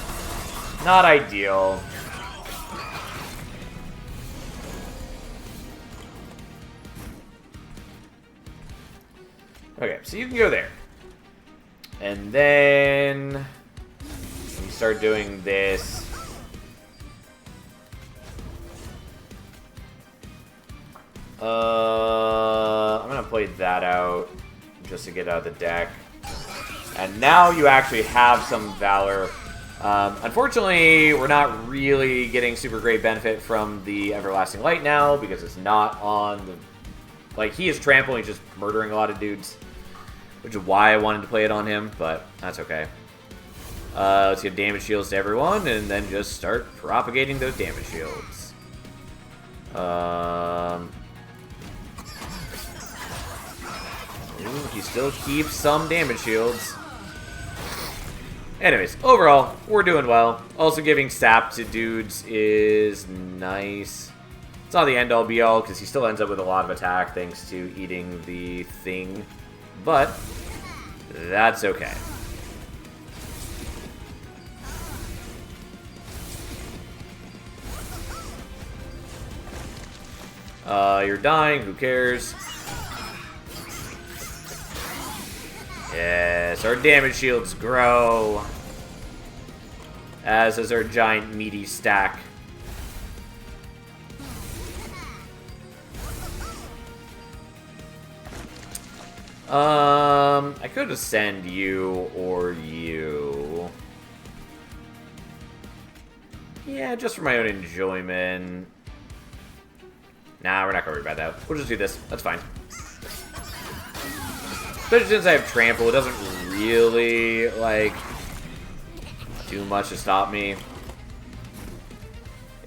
Not ideal. Okay, so you can go there. And then you start doing this. I'm gonna play that out just to get out of the deck. And now you actually have some Valor. Unfortunately, we're not really getting super great benefit from the Everlasting Light now because it's not on the... Like, he is trampling, just murdering a lot of dudes. Which is why I wanted to play it on him, but that's okay. Let's give damage shields to everyone, and then just start propagating those damage shields. Ooh, he still keeps some damage shields. Anyways, overall, we're doing well. Also giving sap to dudes is nice. It's not the end-all be-all, because he still ends up with a lot of attack thanks to eating the thing. But that's okay. You're dying, who cares? Yes, our damage shields grow. As does our giant meaty stack. I could ascend you or you. Yeah, just for my own enjoyment. Nah, we're not gonna worry about that. We'll just do this. That's fine. Especially since I have trample, it doesn't really, like, do much to stop me.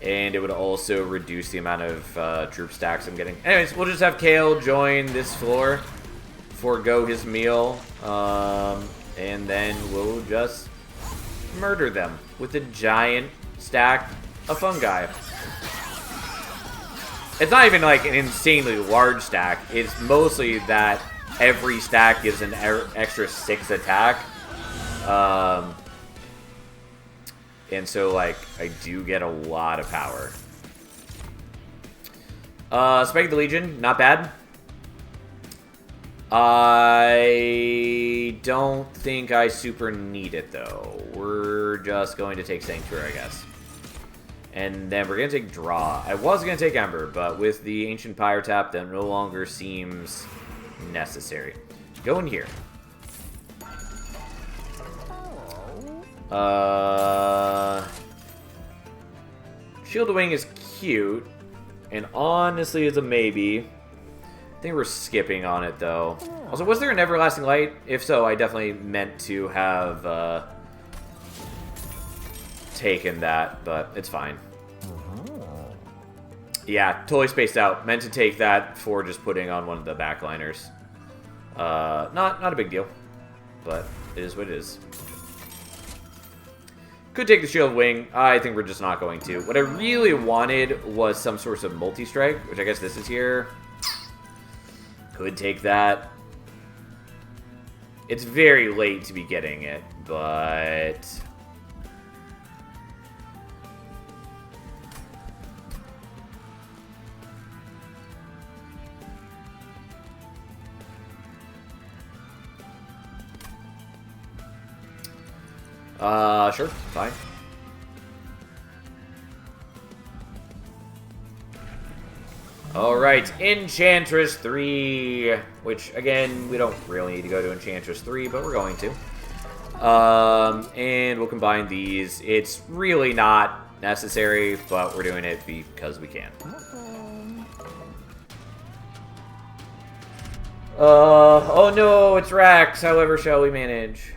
And it would also reduce the amount of troop stacks I'm getting. Anyways, we'll just have Kale join this floor. Forgo his meal. And then we'll just murder them with a giant stack of fungi. It's not even like an insanely large stack. It's mostly that every stack gives an extra 6 attack. And so, like, I do get a lot of power. Spike of the Legion, not bad. I don't think I super need it, though. We're just going to take Sanctuary, I guess. And then we're going to take Draw. I was going to take Ember, but with the Ancient Pyre Tap, that no longer seems necessary. Go in here. Shield of Wing is cute, and honestly is a maybe. I think we're skipping on it, though. Also, was there an Everlasting Light? If so, I definitely meant to have taken that, but it's fine. Yeah, totally spaced out. Meant to take that for just putting on one of the backliners. Not a big deal, but it is what it is. Could take the Shield Wing. I think we're just not going to. What I really wanted was some sort of multi-strike, which I guess this is here. Could take that. It's very late to be getting it, but... Sure, fine. Alright, Enchantress 3, which, again, we don't really need to go to Enchantress 3, but we're going to. And we'll combine these. It's really not necessary, but we're doing it because we can. Oh no, it's Rax, however shall we manage?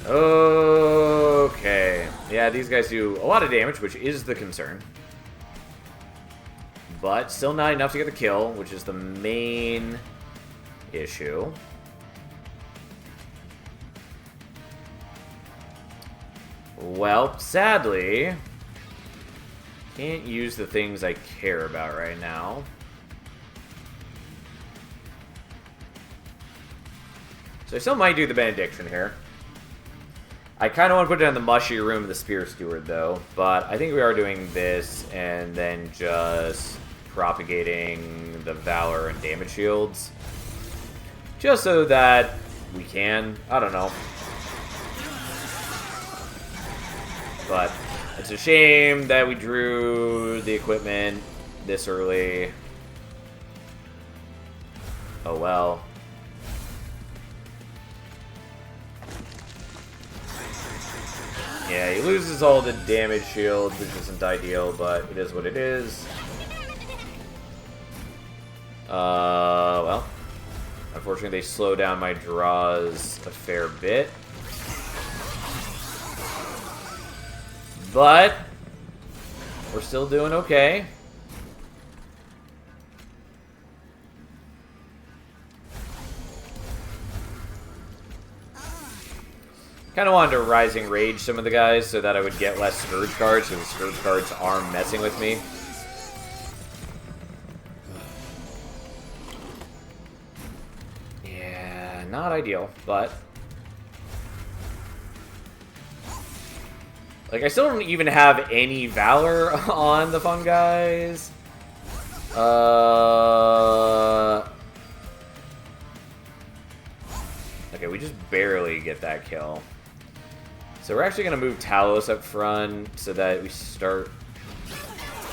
Okay. Yeah, these guys do a lot of damage, which is the concern. but still not enough to get the kill, which is the main issue. Well, sadly, can't use the things I care about right now. So I still might do the Benediction here. I kind of want to put it in the mushy room of the Spear Steward, though. But I think we are doing this and then just propagating the Valor and damage shields. Just so that we can. I don't know. But it's a shame that we drew the equipment this early. Oh well. Yeah, he loses all the damage shield, which isn't ideal, but it is what it is. Well, unfortunately they slow down my draws a fair bit. But we're still doing okay. Kind of wanted to Rising Rage some of the guys so that I would get less Scourge cards, so the Scourge cards are messing with me. Yeah, not ideal, but... Like, I still don't even have any Valor on the fun guys. Okay, we just barely get that kill. So we're actually going to move Talos up front so that we start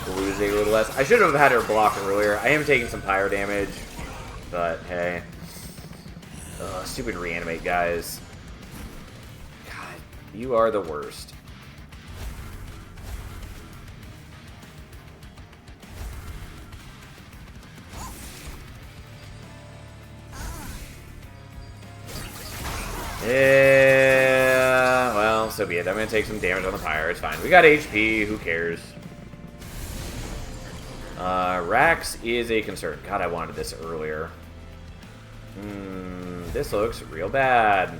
losing a little less. I should have had her block earlier. I am taking some pyro damage, but hey. Stupid reanimate guys. God, you are the worst. Yeah, well, so be it. I'm going to take some damage on the pyre. It's fine. We got HP. Who cares? Rax is a concern. God, I wanted this earlier. This looks real bad.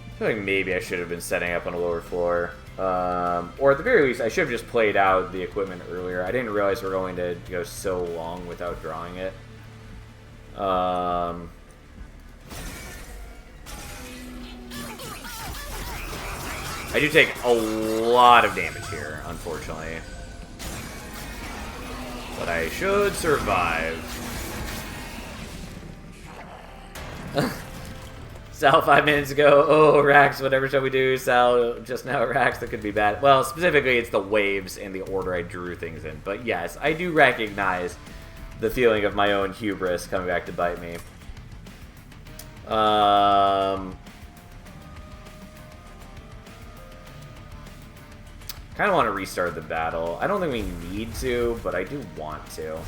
I feel like maybe I should have been setting up on a lower floor. Or at the very least, I should have just played out the equipment earlier. I didn't realize we're going to go so long without drawing it. I do take a lot of damage here, unfortunately. But I should survive. Sal 5 minutes ago, oh, Rax, whatever shall we do? Sal, just now, Rax, that could be bad. Well, specifically, it's the waves and the order I drew things in. But yes, I do recognize the feeling of my own hubris coming back to bite me. Kind of want to restart the battle. I don't think we need to, but I do want to.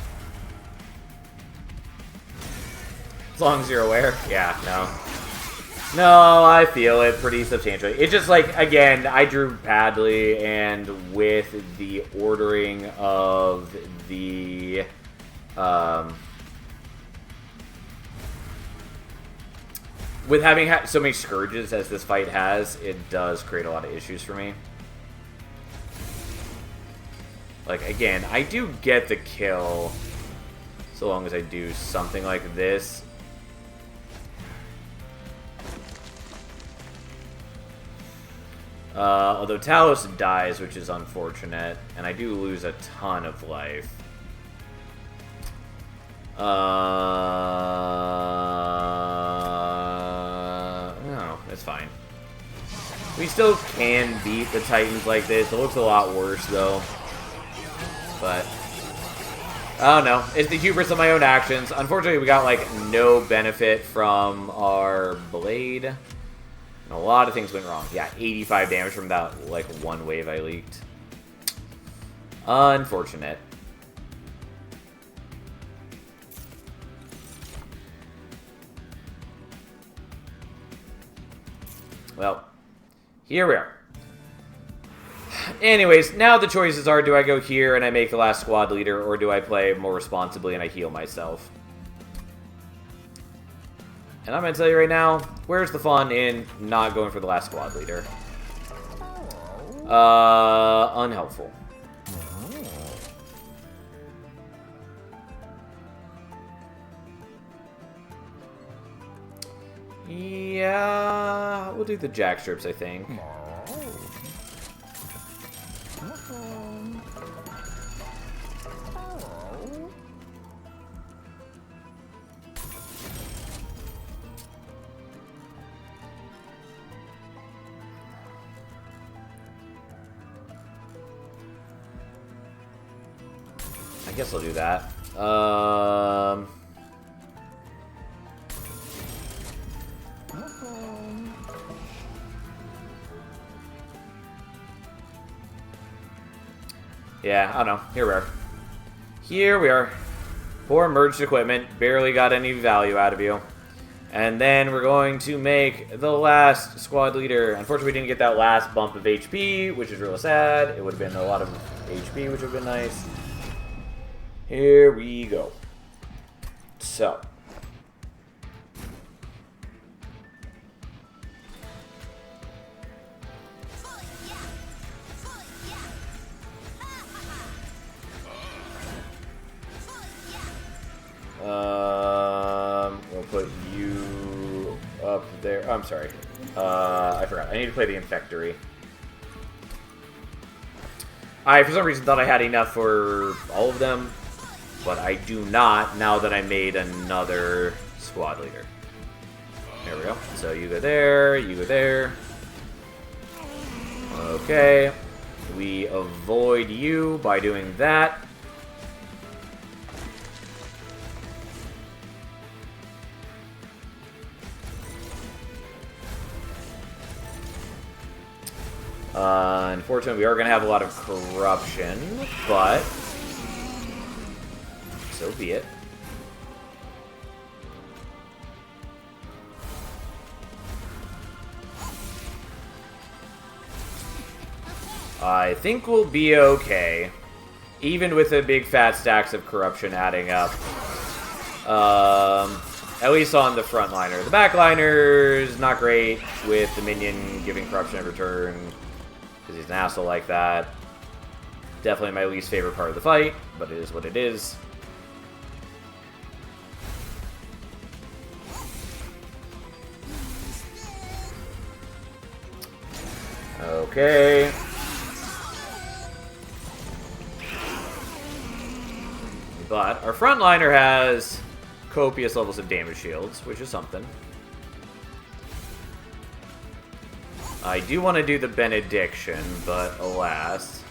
As long as you're aware. Yeah, no. No, I feel it pretty substantially. It's just like, again, I drew badly, and with the ordering of the... with having so many Scourges as this fight has, it does create a lot of issues for me. Like, again, I do get the kill, so long as I do something like this. Although Talos dies, which is unfortunate, and I do lose a ton of life. No, it's fine. We still can beat the Titans like this. It looks a lot worse, though. But I don't know. It's the hubris of my own actions. Unfortunately, we got, like, no benefit from our blade. And a lot of things went wrong. Yeah, 85 damage from that, like, one wave I leaked. Unfortunate. well, here we are. Anyways, now the choices are, do I go here and I make the last squad leader, or do I play more responsibly and I heal myself? And I'm going to tell you right now, where's the fun in not going for the last squad leader? Unhelpful. Yeah, we'll do the jack strips, I think. I guess I'll do that. Yeah, I don't know. Here we are. Here we are. Poor merged equipment. Barely got any value out of you. And then we're going to make the last squad leader. Unfortunately, we didn't get that last bump of HP, which is real sad. It would have been a lot of HP, which would have been nice. Here we go. So. We'll put you up there. Oh, I'm sorry. I forgot. I need to play the Infectory. I, for some reason, thought I had enough for all of them, but I do not now that I made another squad leader. There we go. So you go there, you go there. Okay. We avoid you by doing that. Unfortunately, we are going to have a lot of corruption, but so be it. I think we'll be okay, even with the big fat stacks of corruption adding up. At least on the frontliner. The backliner's not great with the minion giving corruption every turn, because he's an asshole like that. Definitely my least favorite part of the fight, but it is what it is. Okay. But our frontliner has copious levels of damage shields, which is something. I do want to do the Benediction, but alas.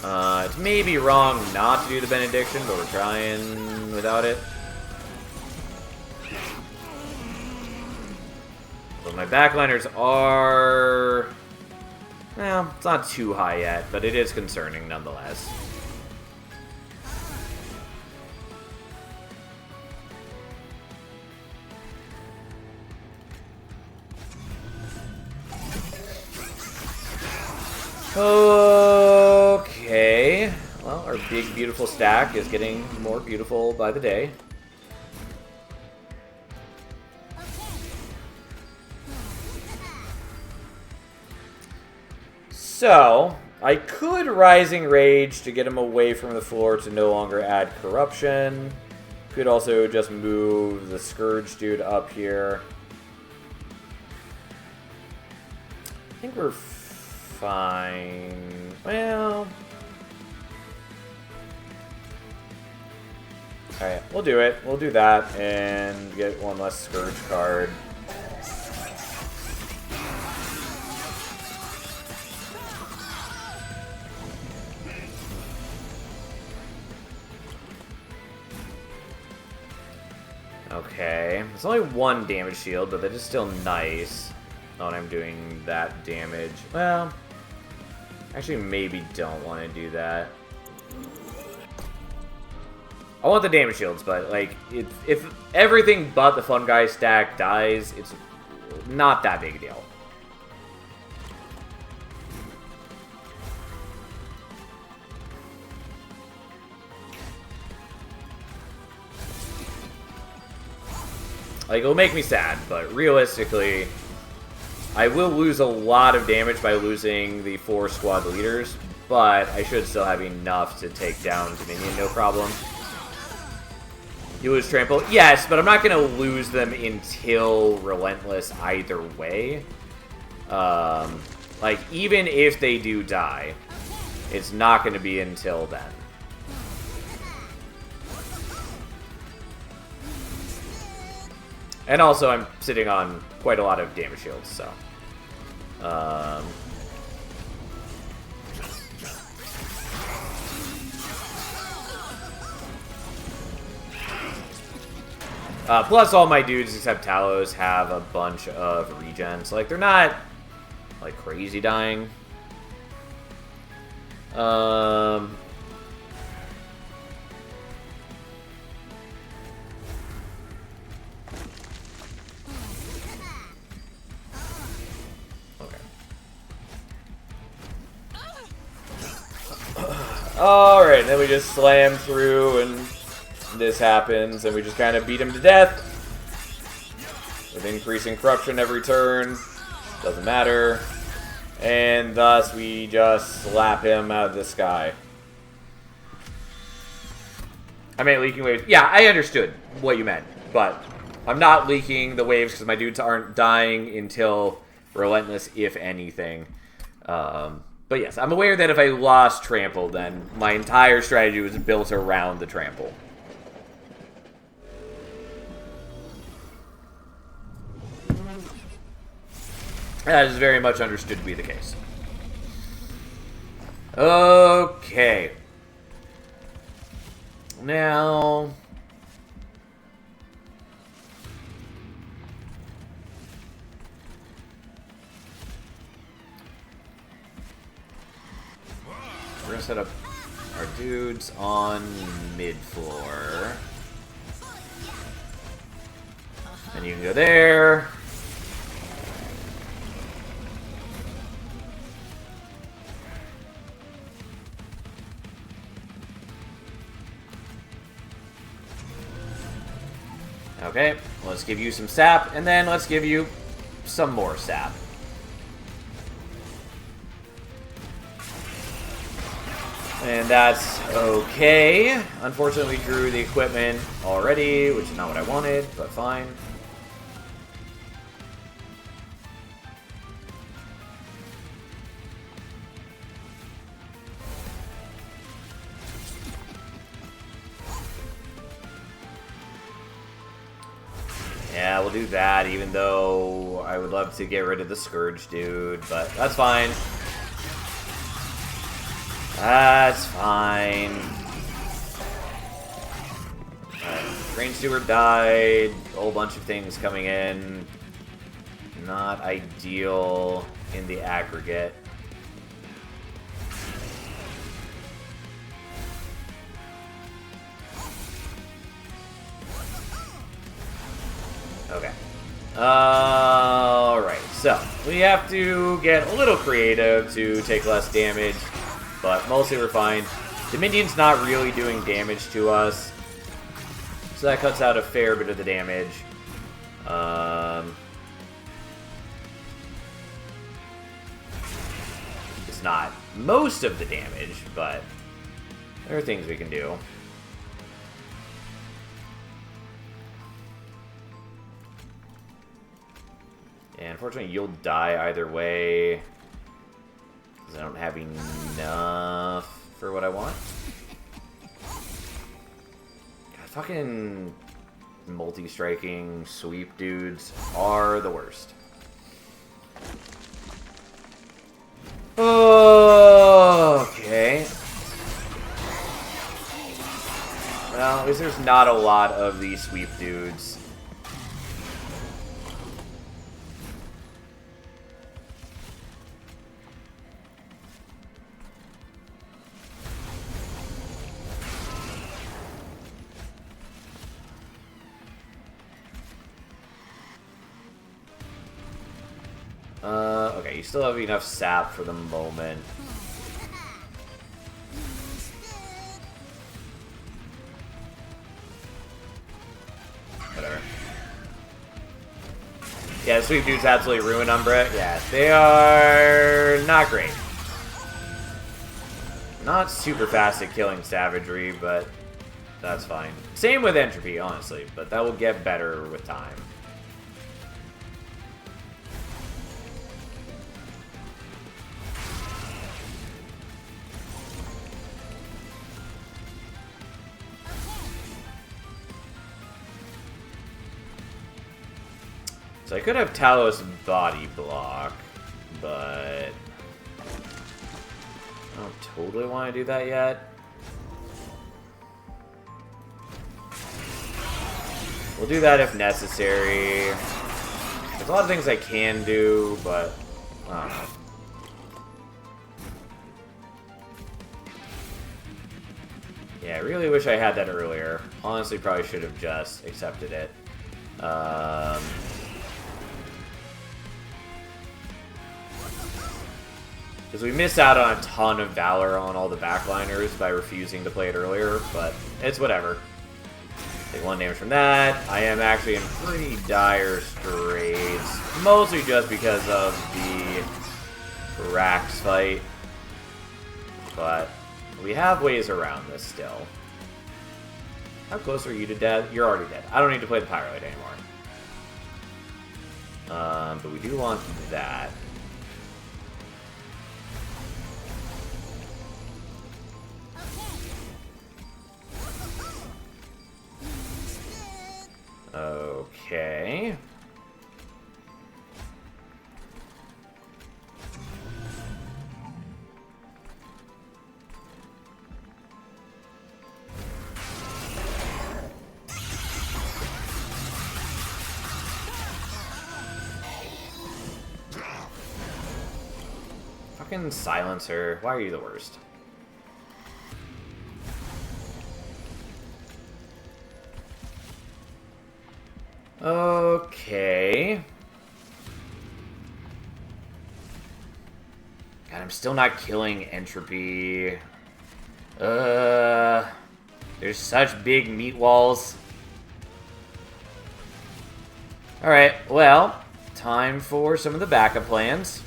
It's maybe wrong not to do the Benediction, but we're trying without it. But my backliners are... well, it's not too high yet, but it is concerning nonetheless. Okay. Well, our big, beautiful stack is getting more beautiful by the day. So, I could Rising Rage to get him away from the floor to no longer add corruption. Could also just move the Scourge dude up here. I think we're fine. Well... alright, we'll do it. We'll do that and get one less Scourge card. Okay, it's only one damage shield, but that is still nice. Oh, and I'm doing that damage. Well, actually maybe don't want to do that. want the damage shields, but like if everything but the fun guy stack dies, it's not that big a deal. Like, it'll make me sad, but realistically, I will lose a lot of damage by losing the 4 squad leaders, but I should still have enough to take down Dominion, no problem. You lose Trample? Yes, but I'm not going to lose them until Relentless either way. Like, even if they do die, it's not going to be until then. And also, I'm sitting on quite a lot of damage shields, so... plus, all my dudes except Talos have a bunch of regens. Like, they're not, like, crazy dying. Alright, then we just slam through, and this happens, and we just kind of beat him to death. With increasing corruption every turn. Doesn't matter. And thus, we just slap him out of the sky. I meant leaking waves. Yeah, I understood what you meant, but I'm not leaking the waves because my dudes aren't dying until Relentless, if anything. But yes, I'm aware that if I lost Trample, then my entire strategy was built around the Trample. That is very much understood to be the case. Okay. Now... we're gonna set up our dudes on mid-floor. And you can go there. Okay, let's give you some sap, and then let's give you some more sap. And that's okay. Unfortunately, we drew the equipment already, which is not what I wanted, but fine. Yeah, we'll do that, even though I would love to get rid of the Scourge dude, but that's fine. That's fine. Range Steward died. A whole bunch of things coming in. Not ideal in the aggregate. Okay. Alright, so we have to get a little creative to take less damage, but mostly we're fine. Dominion's not really doing damage to us, so that cuts out a fair bit of the damage. It's not most of the damage, but there are things we can do. And unfortunately, you'll die either way, because I don't have enough for what I want. God, fucking multi-striking sweep dudes are the worst. Okay. Well, at least there's not a lot of these sweep dudes. you still have enough sap for the moment. Whatever. Yeah, Sweep Dudes absolutely ruin Umbra. Yeah, they are not great. Not super fast at killing savagery, but that's fine. Same with Entropy, honestly, but that will get better with time. So I could have Talos body block, but I don't totally want to do that yet. We'll do that if necessary. There's a lot of things I can do, but I don't know. Yeah, I really wish I had that earlier. Honestly, probably should have just accepted it. Because we missed out on a ton of Valor on all the backliners by refusing to play it earlier, but it's whatever. Take 1 damage from that. I am actually in pretty dire straits. Mostly just because of the Rax fight. But we have ways around this still. How close are you to death? You're already dead. I don't need to play the Pyrite anymore. But we do want that. Okay. Fucking silencer. Why are you the worst? Okay. God, I'm still not killing Entropy. There's such big meat walls. Alright, well, time for some of the backup plans.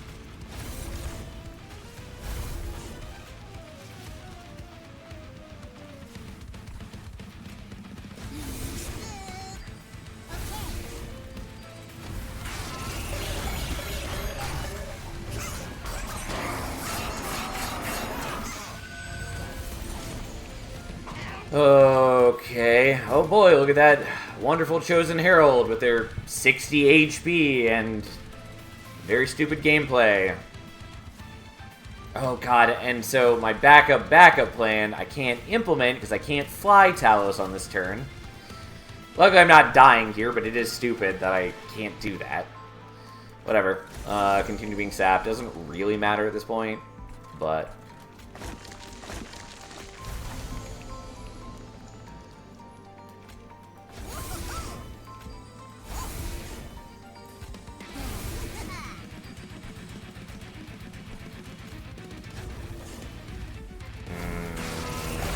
Okay. Oh boy, look at that wonderful Chosen Herald with their 60 HP and very stupid gameplay. Oh god, and so my backup plan I can't implement because I can't fly Talos on this turn. Luckily I'm not dying here, but it is stupid that I can't do that. Whatever. Continue being sapped. Doesn't really matter at this point, but...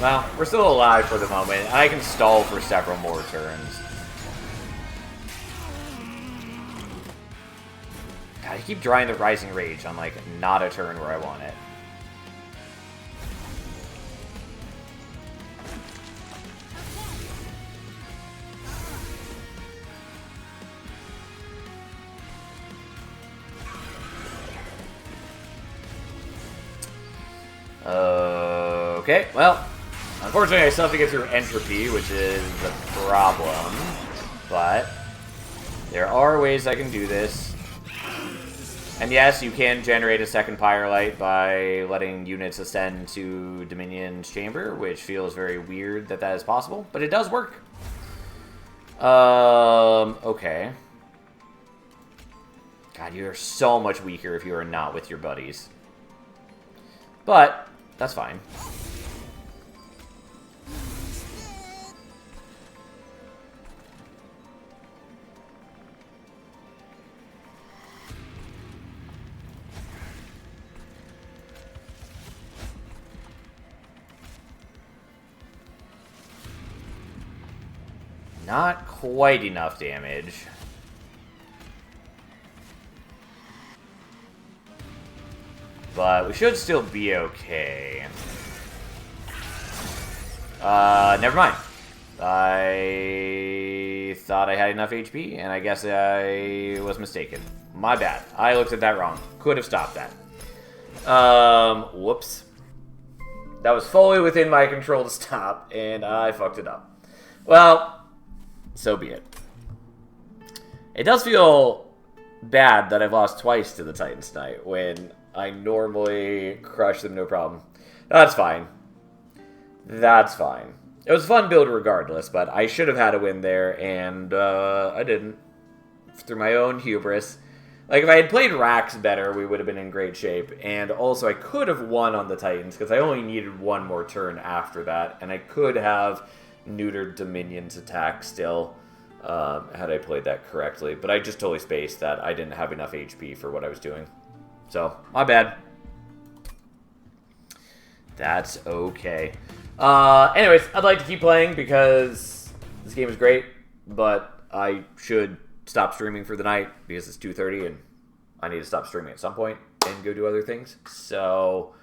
Well, we're still alive for the moment, and I can stall for several more turns. God, I keep drawing the Rising Rage on, like, not a turn where I want it. Okay, well... Unfortunately, I still have to get through Entropy, which is the problem. But there are ways I can do this. And yes, you can generate a second Pyrelite by letting units ascend to Dominion's chamber, which feels very weird that that is possible, but it does work. Okay. God, you are so much weaker if you are not with your buddies. But that's fine. Not quite enough damage. But we should still be okay. Never mind. I thought I had enough HP, and I guess I was mistaken. My bad. I looked at that wrong. Could have stopped that. Whoops. That was fully within my control to stop, and I fucked it up. Well, so be it. It does feel bad that I've lost twice to the Titans tonight, when I normally crush them no problem. That's fine. That's fine. It was a fun build regardless, but I should have had a win there, and I didn't. Through my own hubris. Like, if I had played Rax better, we would have been in great shape. And also, I could have won on the Titans, because I only needed one more turn after that. And I could have neutered Dominion's attack still, had I played that correctly. But I just totally spaced that I didn't have enough HP for what I was doing. So, my bad. That's okay. Anyways, I'd like to keep playing because this game is great, but I should stop streaming for the night because it's 2:30 and I need to stop streaming at some point and go do other things. So,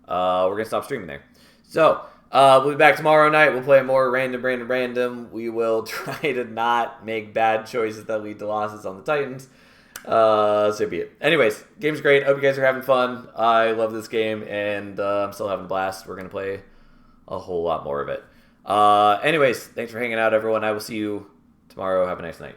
we're going to stop streaming there. So, we'll be back tomorrow night. We'll play more random. We will try to not make bad choices that lead to losses on the Titans. So be it. Anyways, game's great. Hope you guys are having fun. I love this game, and I'm still having a blast. We're going to play a whole lot more of it. Anyways, thanks for hanging out, everyone. I will see you tomorrow. Have a nice night.